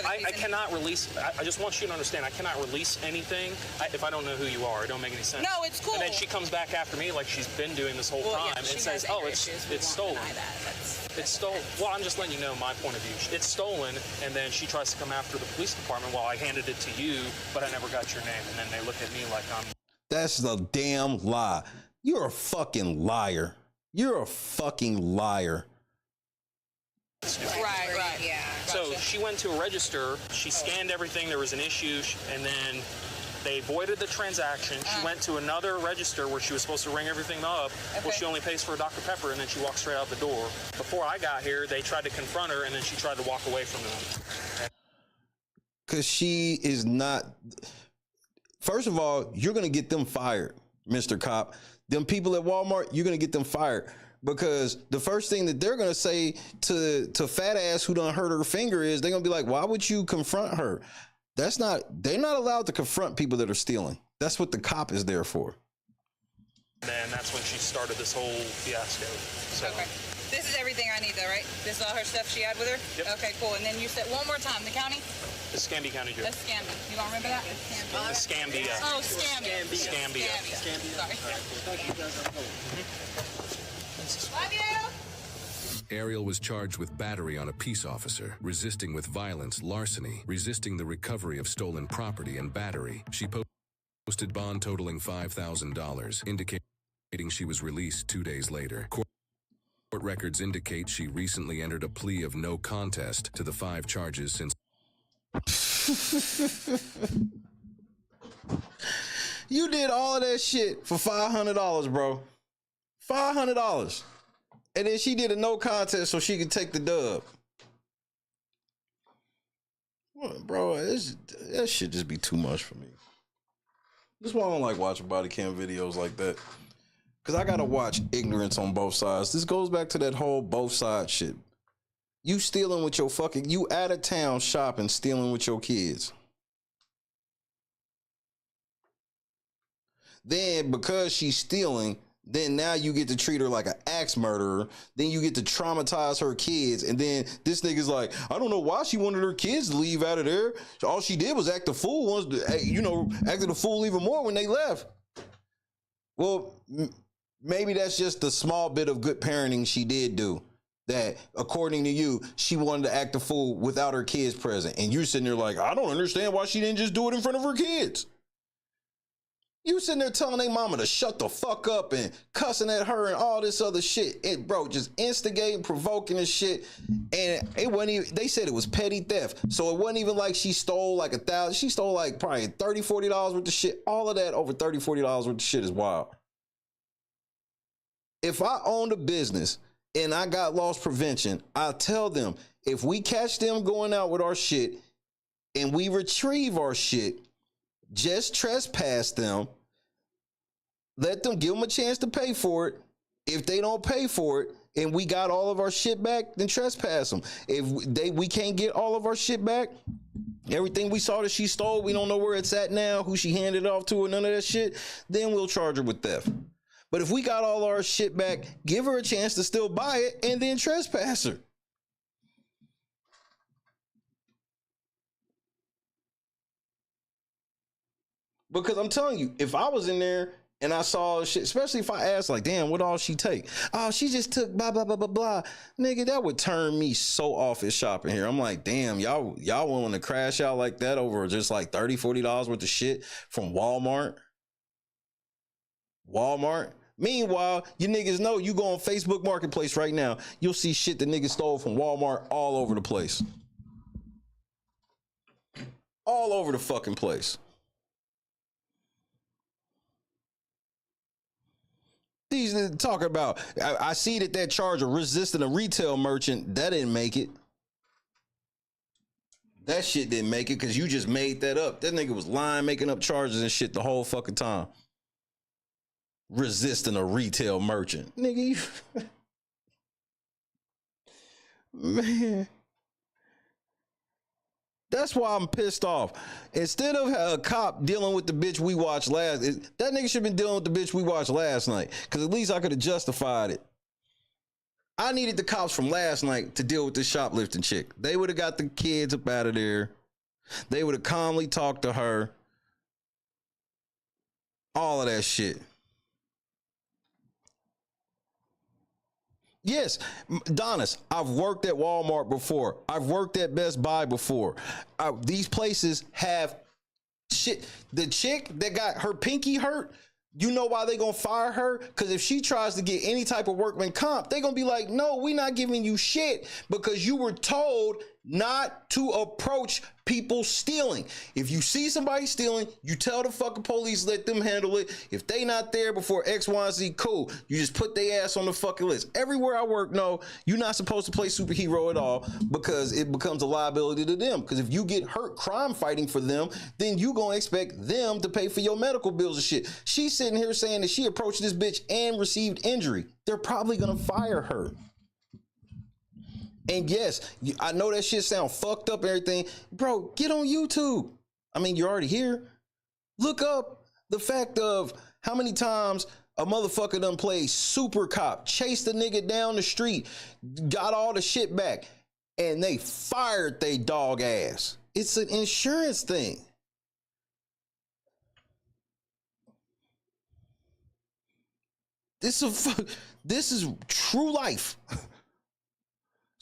I cannot release, I just want you to understand, I cannot release anything if I don't know who you are. It don't make any sense. No, it's cool. And then she comes back after me like she's been doing this whole time and says, oh, it's stolen. It's stolen. Well, I'm just letting you know my point of view. It's stolen, and then she tries to come after the police department while I handed it to you, but I never got your name. And then they look at me like I'm... That's a damn lie. You're a fucking liar. You're a fucking liar. Right, yeah. So she went to a register, she scanned everything, there was an issue, and then they voided the transaction. She went to another register where she was supposed to ring everything up. Okay. Well, she only pays for a Dr. Pepper, and then she walks straight out the door. Before I got here, they tried to confront her, and then she tried to walk away from them. Because she is not... First of all, you're going to get them fired, Mr. Cop. Them people at Walmart, you're going to get them fired because the first thing that they're going to say to fat ass who done hurt her finger is they're going to be like, why would you confront her? They're not allowed to confront people that are stealing. That's what the cop is there for. And that's when she started this whole fiasco. So. Okay. This is everything I need, though, right? This is all her stuff she had with her? Yep. Okay, cool. And then you said one more time, the county? Escambia County Jail. Escambia. You don't remember that? Escambia. Oh, Escambia. Escambia. Sorry. Thank you guys. Love you! Ariel was charged with battery on a peace officer, resisting with violence, larceny, resisting the recovery of stolen property, and battery. She posted bond totaling $5,000, indicating she was released 2 days later. Court records indicate she recently entered a plea of no contest to the 5 charges since. You did all of that shit for $500, bro. $500. And then she did a no contest so she could take the dub. What, bro, that shit just be too much for me. That's why I don't like watching body cam videos like that. Because I got to watch ignorance on both sides. This goes back to that whole both sides shit. You stealing with your you out of town shopping, stealing with your kids. Then because she's stealing, then now you get to treat her like an axe murderer. Then you get to traumatize her kids. And then this nigga's like, I don't know why she wanted her kids to leave out of there. All she did was act a fool. Acted a fool even more when they left. Well, maybe that's just the small bit of good parenting she did do. That, according to you, she wanted to act a fool without her kids present. And you're sitting there like, I don't understand why she didn't just do it in front of her kids. You sitting there telling their mama to shut the fuck up and cussing at her and all this other shit. It, bro, just instigating, provoking and shit. And it wasn't even, they said it was petty theft. So it wasn't even like she stole like $1,000. She stole like probably $30, $40 worth of shit. All of that over $30, $40 worth of shit is wild. If I owned a business and I got loss prevention, I tell them, if we catch them going out with our shit and we retrieve our shit, just trespass them, let them, give them a chance to pay for it. If they don't pay for it and we got all of our shit back, then trespass them. If we can't get all of our shit back, everything we saw that she stole, we don't know where it's at now, who she handed it off to or none of that shit, then we'll charge her with theft. But if we got all our shit back, give her a chance to still buy it and then trespass her. Because I'm telling you, if I was in there and I saw shit, especially if I asked like, damn, what all she take? Oh, she just took blah, blah, blah, blah, blah. Nigga, that would turn me so off at shopping here. I'm like, damn, y'all willing to crash out like that over just like $30, $40 worth of shit from Walmart? Meanwhile, you niggas know you go on Facebook Marketplace right now, you'll see shit that niggas stole from Walmart all over the place. All over the fucking place. These talk about, I see that charge of resisting a retail merchant, that didn't make it. That shit didn't make it because you just made that up. That nigga was lying, making up charges and shit the whole fucking time. Resisting a retail merchant. Nigga, man. That's why I'm pissed off. Instead of a cop dealing with the bitch we watched that nigga should have been dealing with the bitch we watched last night. Because at least I could have justified it. I needed the cops from last night to deal with this shoplifting chick. They would have got the kids up out of there. They would have calmly talked to her. All of that shit. Yes, Donis, I've worked at Walmart before. I've worked at Best Buy before. These places have shit. The chick that got her pinky hurt, you know why they gonna fire her? Because if she tries to get any type of workman comp, they gonna be like, no, we not giving you shit because you were told not to approach people stealing. If you see somebody stealing, you tell the fucking police, let them handle it. If they not there before X, Y, and Z, cool. You just put their ass on the fucking list. Everywhere I work, no, you're not supposed to play superhero at all because it becomes a liability to them. Because if you get hurt crime fighting for them, then you gonna expect them to pay for your medical bills and shit. She's sitting here saying that she approached this bitch and received injury. They're probably gonna fire her. And yes, I know that shit sound fucked up and everything. Bro, get on YouTube. I mean, you're already here. Look up the fact of how many times a motherfucker done played super cop, chased a nigga down the street, got all the shit back, and they fired they dog ass. It's an insurance thing. This is true life.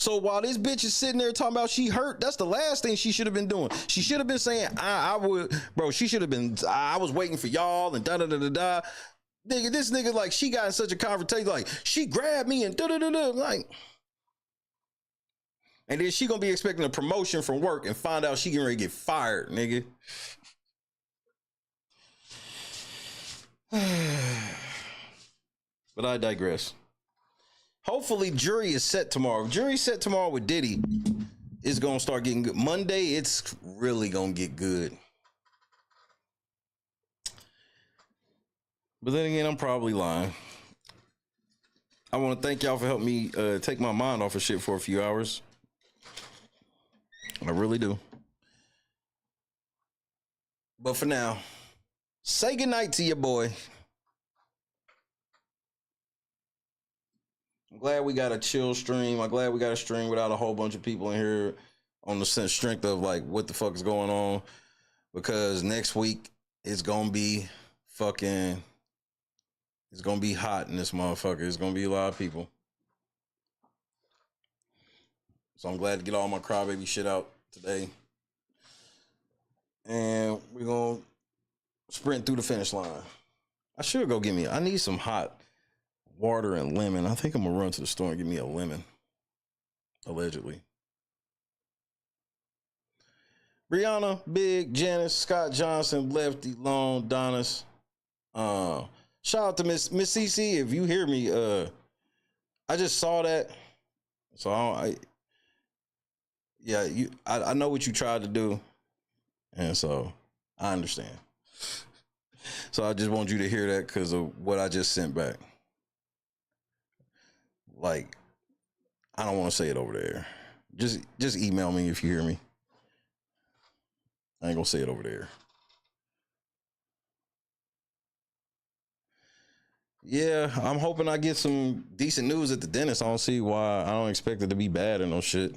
So while this bitch is sitting there talking about she hurt, that's the last thing she should have been doing. She should have been saying, I was waiting for y'all and da-da-da-da-da. Nigga, this nigga, like, she got in such a confrontation, like, she grabbed me and da-da-da-da, like. And then she gonna be expecting a promotion from work and find out she getting ready to get fired, nigga. But I digress. Hopefully jury is set tomorrow. If jury's set tomorrow with Diddy, it's gonna start getting good. Monday, it's really gonna get good. But then again, I'm probably lying. I want to thank y'all for helping me take my mind off of shit for a few hours. I really do. But for now, say goodnight to your boy. I'm glad we got a chill stream. I'm glad we got a stream without a whole bunch of people in here on the strength of like what the fuck is going on. Because next week it's gonna be hot in this motherfucker. It's gonna be a lot of people. So I'm glad to get all my crybaby shit out today. And we're gonna sprint through the finish line. I need some hot water and lemon. I think I'm gonna run to the store and get me a lemon. Allegedly. Brianna, Big, Janice, Scott Johnson, Lefty, Lone, Donis. Shout out to Miss CC. If you hear me, I just saw that. So I know what you tried to do. And so I understand. So I just want you to hear that because of what I just sent back. Like, I don't want to say it over there. Just email me if you hear me. I ain't gonna say it over there. Yeah, I'm hoping I get some decent news at the dentist. I don't see why I don't expect it to be bad or no shit.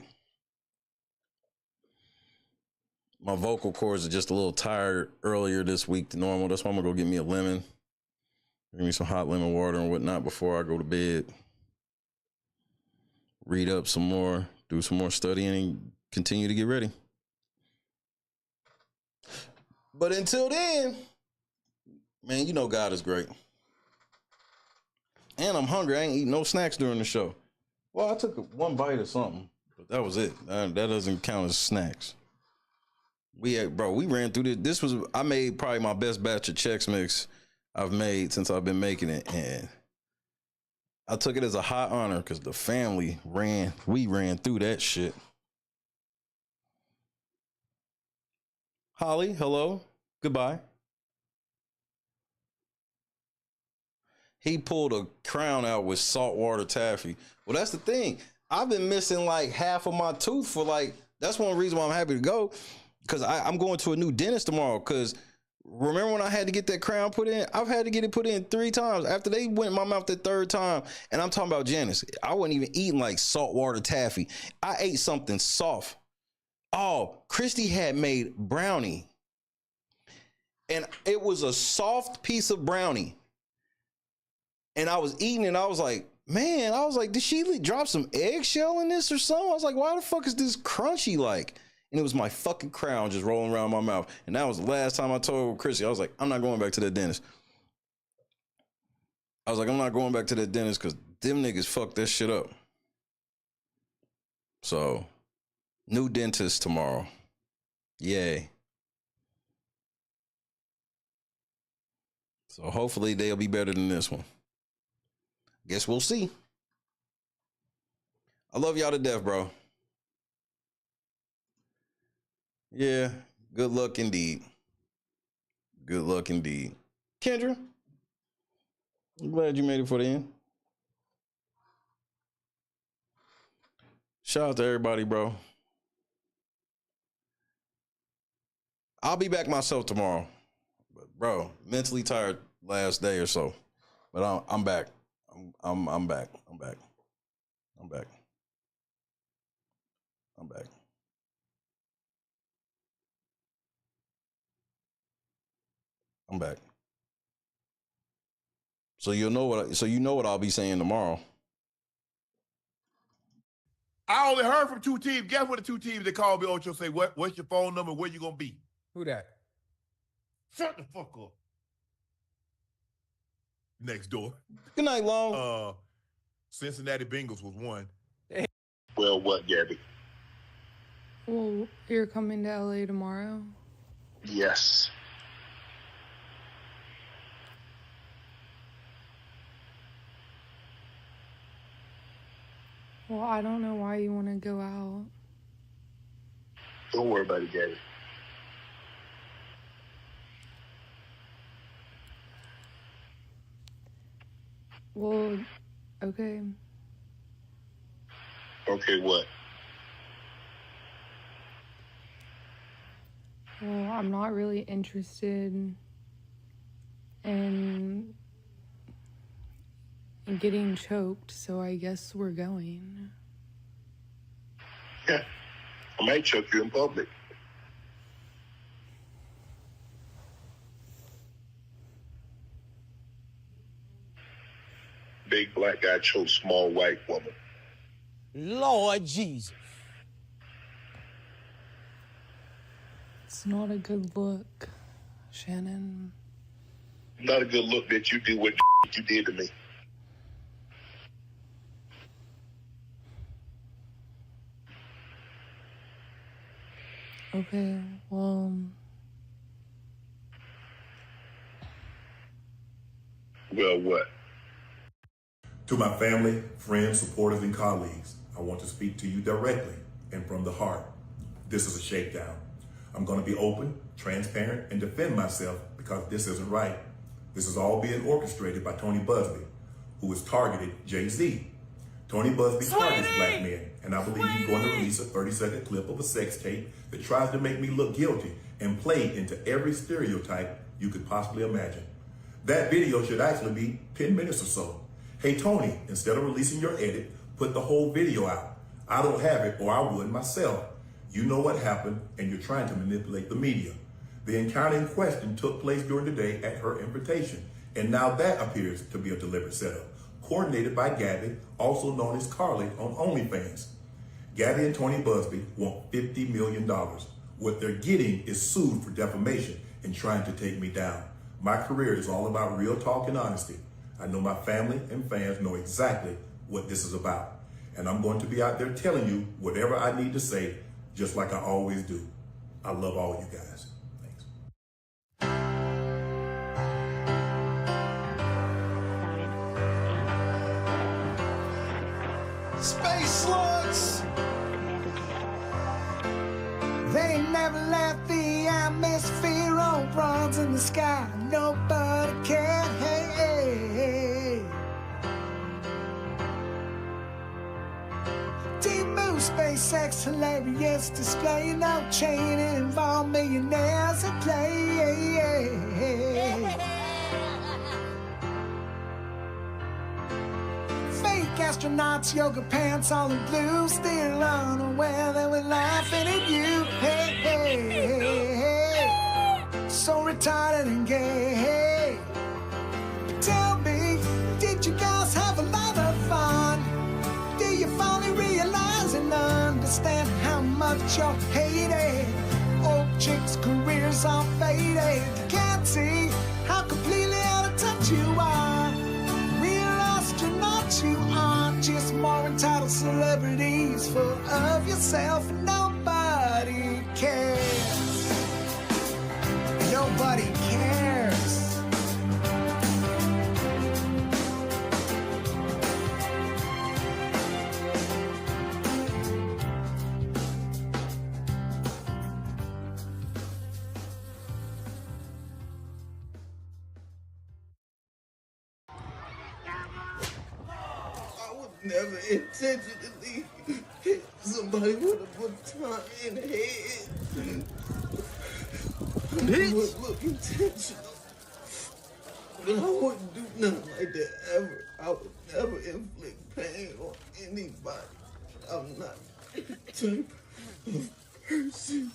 My vocal cords are just a little tired earlier this week than normal. That's why I'm gonna go get me a lemon. Give me some hot lemon water and whatnot before I go to bed. Read up some more, do some more studying, and continue to get ready. But until then, man, you know God is great. And I'm hungry. I ain't eating no snacks during the show. Well, I took one bite of something, but that was it. That doesn't count as snacks. We ran through this. I made probably my best batch of Chex Mix I've made since I've been making it. And I took it as a high honor because the family ran through that shit. Holly, hello. Goodbye. He pulled a crown out with saltwater taffy. Well, that's the thing. I've been missing like half of my tooth for that's one reason why I'm happy to go. Because I'm going to a new dentist tomorrow. Because remember when I had to get that crown put in? I've had to get it put in 3 times. After they went in my mouth the 3rd time, and I'm talking about Janice, I wasn't even eating like saltwater taffy. I ate something soft. Oh, Christy had made brownie. And it was a soft piece of brownie. And I was eating and I was like, man, did she drop some eggshell in this or something? I was like, why the fuck is this crunchy like? And it was my fucking crown just rolling around my mouth. And that was the last time I told Chrissy, I was like, I'm not going back to that dentist. I was like, I'm not going back to that dentist because them niggas fucked that shit up. So New dentist tomorrow. Yay. So hopefully they'll be better than this one. Guess we'll see. I love y'all to death, bro. Yeah, good luck indeed. Good luck indeed. Kendra, I'm glad you made it for the end. Shout out to everybody, bro. I'll be back myself tomorrow. But bro, mentally tired last day or so. But I'm back. I'm back. I'm back. I'm back. I'm back. I'm back. So you know what I'll be saying tomorrow. I only heard from two teams. Guess what the two teams that called me, Ocho, say, what's your phone number? Where you gonna be? Who that? Shut the fuck up. Next door. Good night, Long. Cincinnati Bengals was one. Well, what, Gabby? Well, you're coming to LA tomorrow? Yes. Well, I don't know why you want to go out. Don't worry about it, Gabby. Well, okay. Okay, what? Well, I'm not really interested in getting choked, so I guess we're going. Yeah. I might choke you in public. Big black guy chokes small white woman. Lord Jesus. It's not a good look, Shannon. Not a good look that you did what you did to me. Okay, well... Well, what? To my family, friends, supporters, and colleagues, I want to speak to you directly and from the heart. This is a shakedown. I'm going to be open, transparent, and defend myself because this isn't right. This is all being orchestrated by Tony Busby, who has targeted Jay-Z. Tony Busby targets black men, and I believe he's going to release a 30-second clip of a sex tape that tries to make me look guilty and play into every stereotype you could possibly imagine. That video should actually be 10 minutes or so. Hey, Tony, instead of releasing your edit, put the whole video out. I don't have it, or I would myself. You know what happened, and you're trying to manipulate the media. The encounter in question took place during the day at her invitation, and now that appears to be a deliberate setup, coordinated by Gabby, also known as Carly on OnlyFans. Gabby and Tony Busby want $50 million. What they're getting is sued for defamation and trying to take me down. My career is all about real talk and honesty. I know my family and fans know exactly what this is about. And I'm going to be out there telling you whatever I need to say, just like I always do. I love all you guys. Space slugs! They never left the atmosphere on bronze in the sky. Nobody can. Hey. Deep move, SpaceX, hilarious display. No chain involved, millionaires at play. Fake astronauts, yoga pants, all in blue, still unaware that we're laughing at you. Hey, so retarded and gay. Tell me, did you guys have a lot of fun? Do you finally realize and understand how much you're hated? Old chicks' careers are faded. You can't see how completely out of touch you are. You aren't just more entitled celebrities full of yourself and nobody. nobody cares. Nobody cares. Never intentionally hit somebody with a baton in the head. Bitch! Look intentional. But I wouldn't do nothing like that ever. I would never inflict pain on anybody. I'm not that type of person.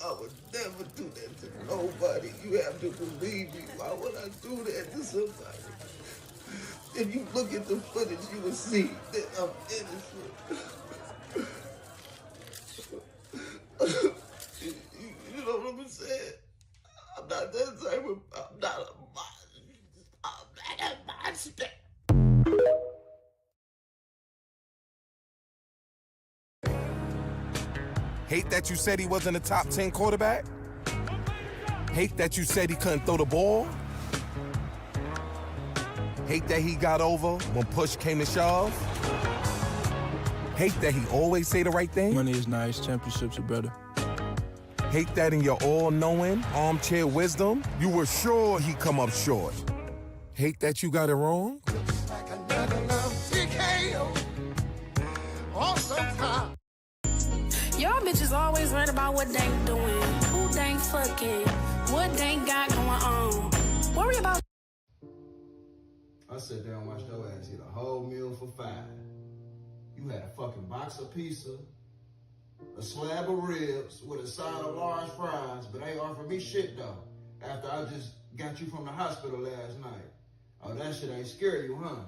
I would never do that to nobody. You have to believe me. Why would I do that to somebody? If you look at the footage, you will see that I'm innocent. You know what I'm saying? I'm not that type of, I'm not a monster. Hate that you said he wasn't a top 10 quarterback? Hate that you said he couldn't throw the ball? Hate that he got over when push came to shove? Hate that he always say the right thing? Money is nice, championships are better. Hate that in your all-knowing, armchair wisdom, you were sure he'd come up short. Hate that you got it wrong? Y'all bitches always worried about what they doing, who they fucking, what they got going on. Worry about. I sat there and watched your ass eat a whole meal for $5. You had a fucking box of pizza, a slab of ribs with a side of large fries, but ain't offered me shit though. After I just got you from the hospital last night. Oh, that shit ain't scare you, huh?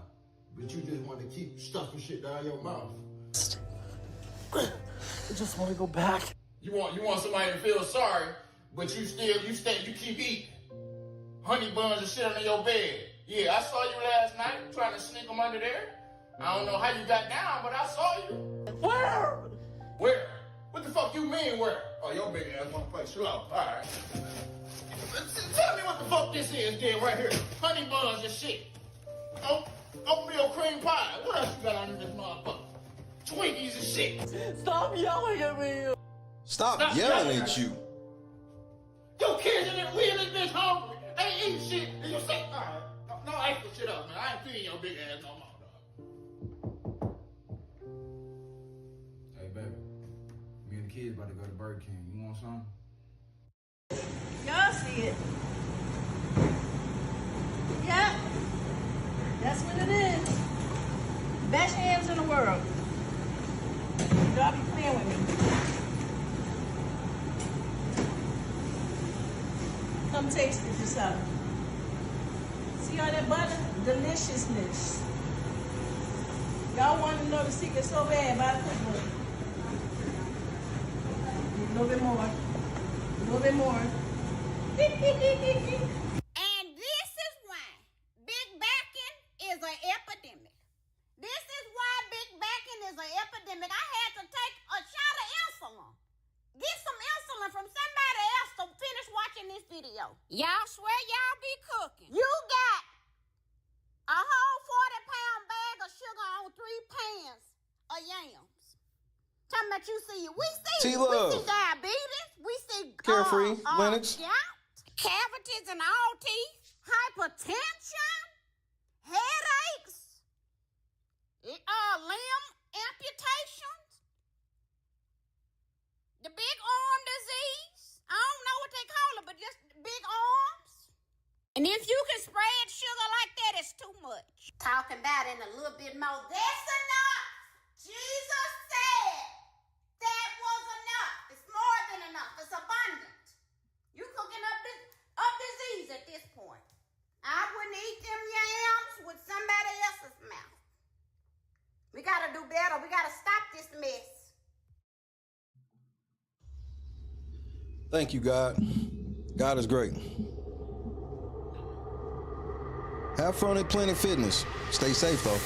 But you just want to keep stuffing shit down your mouth. I just want to go back. You want somebody to feel sorry, but you keep eating. Honey buns and shit under your bed. Yeah, I saw you last night trying to sneak them under there. I don't know how you got down, but I saw you. Where? Where? What the fuck you mean where? Oh, your big ass wanna play slow. All right. Tell me what the fuck this is then right here. Honey buns and shit. Oatmeal cream pie. What else you got under this motherfucker? Twinkies and shit. Stop yelling at me. Stop yelling at you. Your kids in we in this bitch hungry. Ain't eating shit. And you say, all right. No, act the shit up, man. I ain't feeding your big ass no more, dog. Hey, baby. Me and the kids about to go to Burger King. You want something? Y'all see it. Yep. That's what it is. Best hands in the world. Y'all be playing with me. Come taste it yourself. See all that butter? Deliciousness. Y'all want to know the secret so bad about the cookbook. A little bit more. A little bit more. And this is why big backing is an epidemic. This is why big backing is an epidemic. I had to take a shot of insulin. Get some insulin from somebody else to finish watching this video. Y'all swear y'all be cooking. You got a whole 40-pound bag of sugar on 3 pans of yams. Talking about you see it. We see diabetes. We see Carefree, Lennox. Gout, cavities in all teeth, hypertension, headaches, limb amputations, the big arm disease. I don't know what they call it, but just big arms. And if you can spread sugar like that, it's too much. Talking about it in a little bit more. That's enough. Jesus said that was enough. It's more than enough. It's abundant. You cooking up disease at this point. I wouldn't eat them yams with somebody else's mouth. We gotta do better. We gotta stop this mess. Thank you, God. God is great. Have fun at Planet Fitness. Stay safe, though.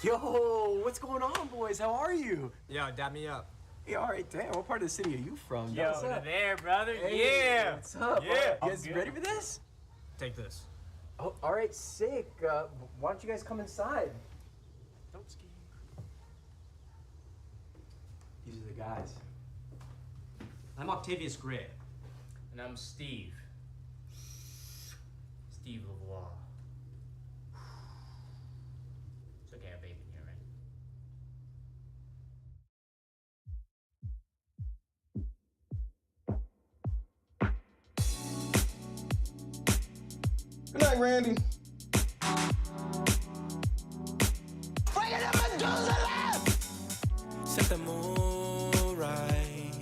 Yo, what's going on, boys? How are you? Yo, dab me up. Hey, all right, damn. What part of the city are you from? Yo, what's up? there, brother. Hey, Yeah. What's up? Yeah. You guys ready for this? Take this. Oh, all right, sick. Why don't you guys come inside? Don't ski. These are the guys. I'm Octavius Gray. And I'm Steve. Steve Lavoie. It's okay, I have vape in here, right? Good night, Randy. Set the mood right.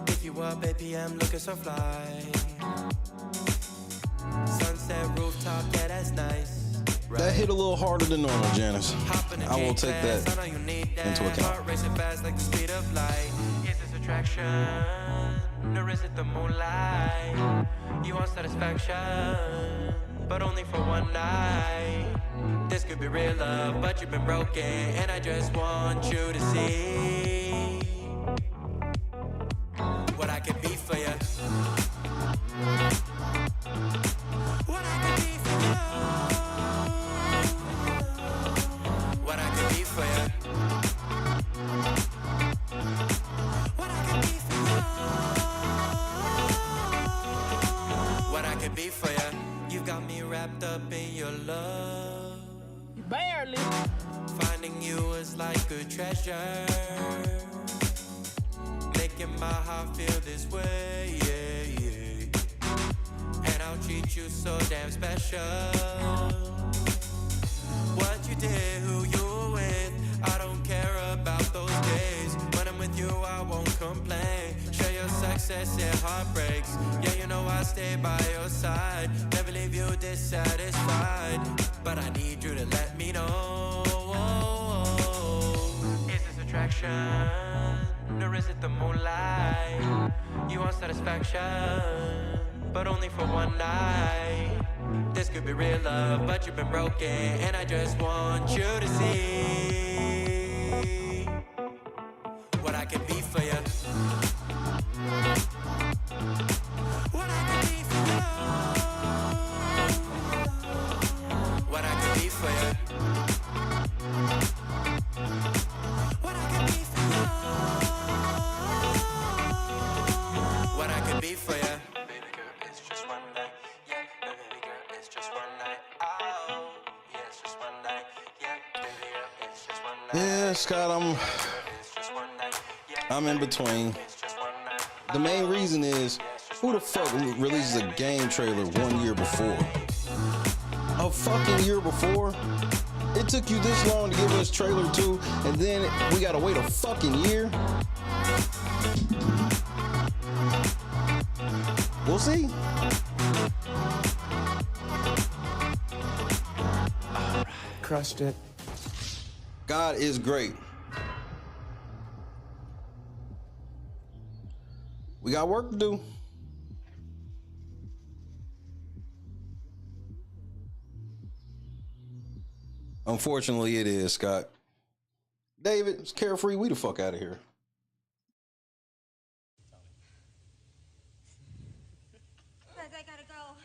Pick you up, baby, I'm looking so fly. Sunset rooftop, yeah, that's nice. That hit a little harder than normal, Janice. I will take that into account. Heart racing fast like the speed of light. Is this attraction, or is it the moonlight? You want satisfaction, but only for one night. This could be real love, but you've been broken, and I just want you to see what I can be for you. What I can be for you. What I can be for you. What I can be for you. What I can be for you. You got me wrapped up in your love. Barely. Finding you is like a treasure. Making my heart feel this way, yeah, yeah. And I'll treat you so damn special. What you did, who you were with, I don't care about those days. When I'm with you, I won't complain. Share your success and heartbreaks. Yeah, you know I stay by your side. Never leave you dissatisfied. But I need you to let me know. Is this attraction, or is it the moonlight? You want satisfaction, but only for one night. This could be real love, but you've been broken, and I just want you to see what I can be for you. What I can be for you. What I can be for you. What I can be for you. What I can be for you. Baby girl, it's just one night. Yeah, baby girl, it's just one night. Oh, yeah, it's just one night. Yeah, baby girl, it's just one night. Yeah, Scott, I'm in between. The main reason is, who the fuck releases a game trailer 1 year before? A fucking year before? It took you this long to give us trailer 2, and then we gotta wait a fucking year? We'll see. Crushed it. God is great. We got work to do. Unfortunately, it is, Scott. David, it's Carefree. We the fuck out of here. Guys, I gotta go.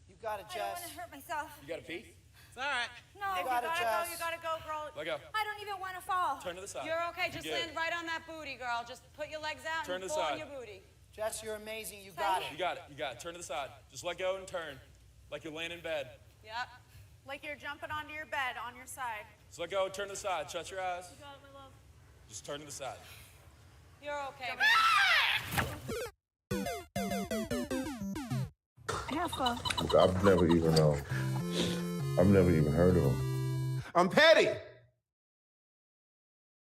You got it, Jess. I don't want to hurt myself. You got a pee? It's all right. No, You gotta go, girl. Let go. I don't even want to fall. Turn to the side. You're okay. Just You're good. land right on that booty, girl. Just put your legs out Turn and to the pull on side. your booty. Jess, you're amazing. You got it. You got it. You got it. Turn to the side. Just let go and turn. Like you're laying in bed. Yep. Like you're jumping onto your bed on your side. Just let go. Turn to the side. Shut your eyes. You got it, my love. Just turn to the side. You're okay. Have fun. I've never even heard of him. I'm petty.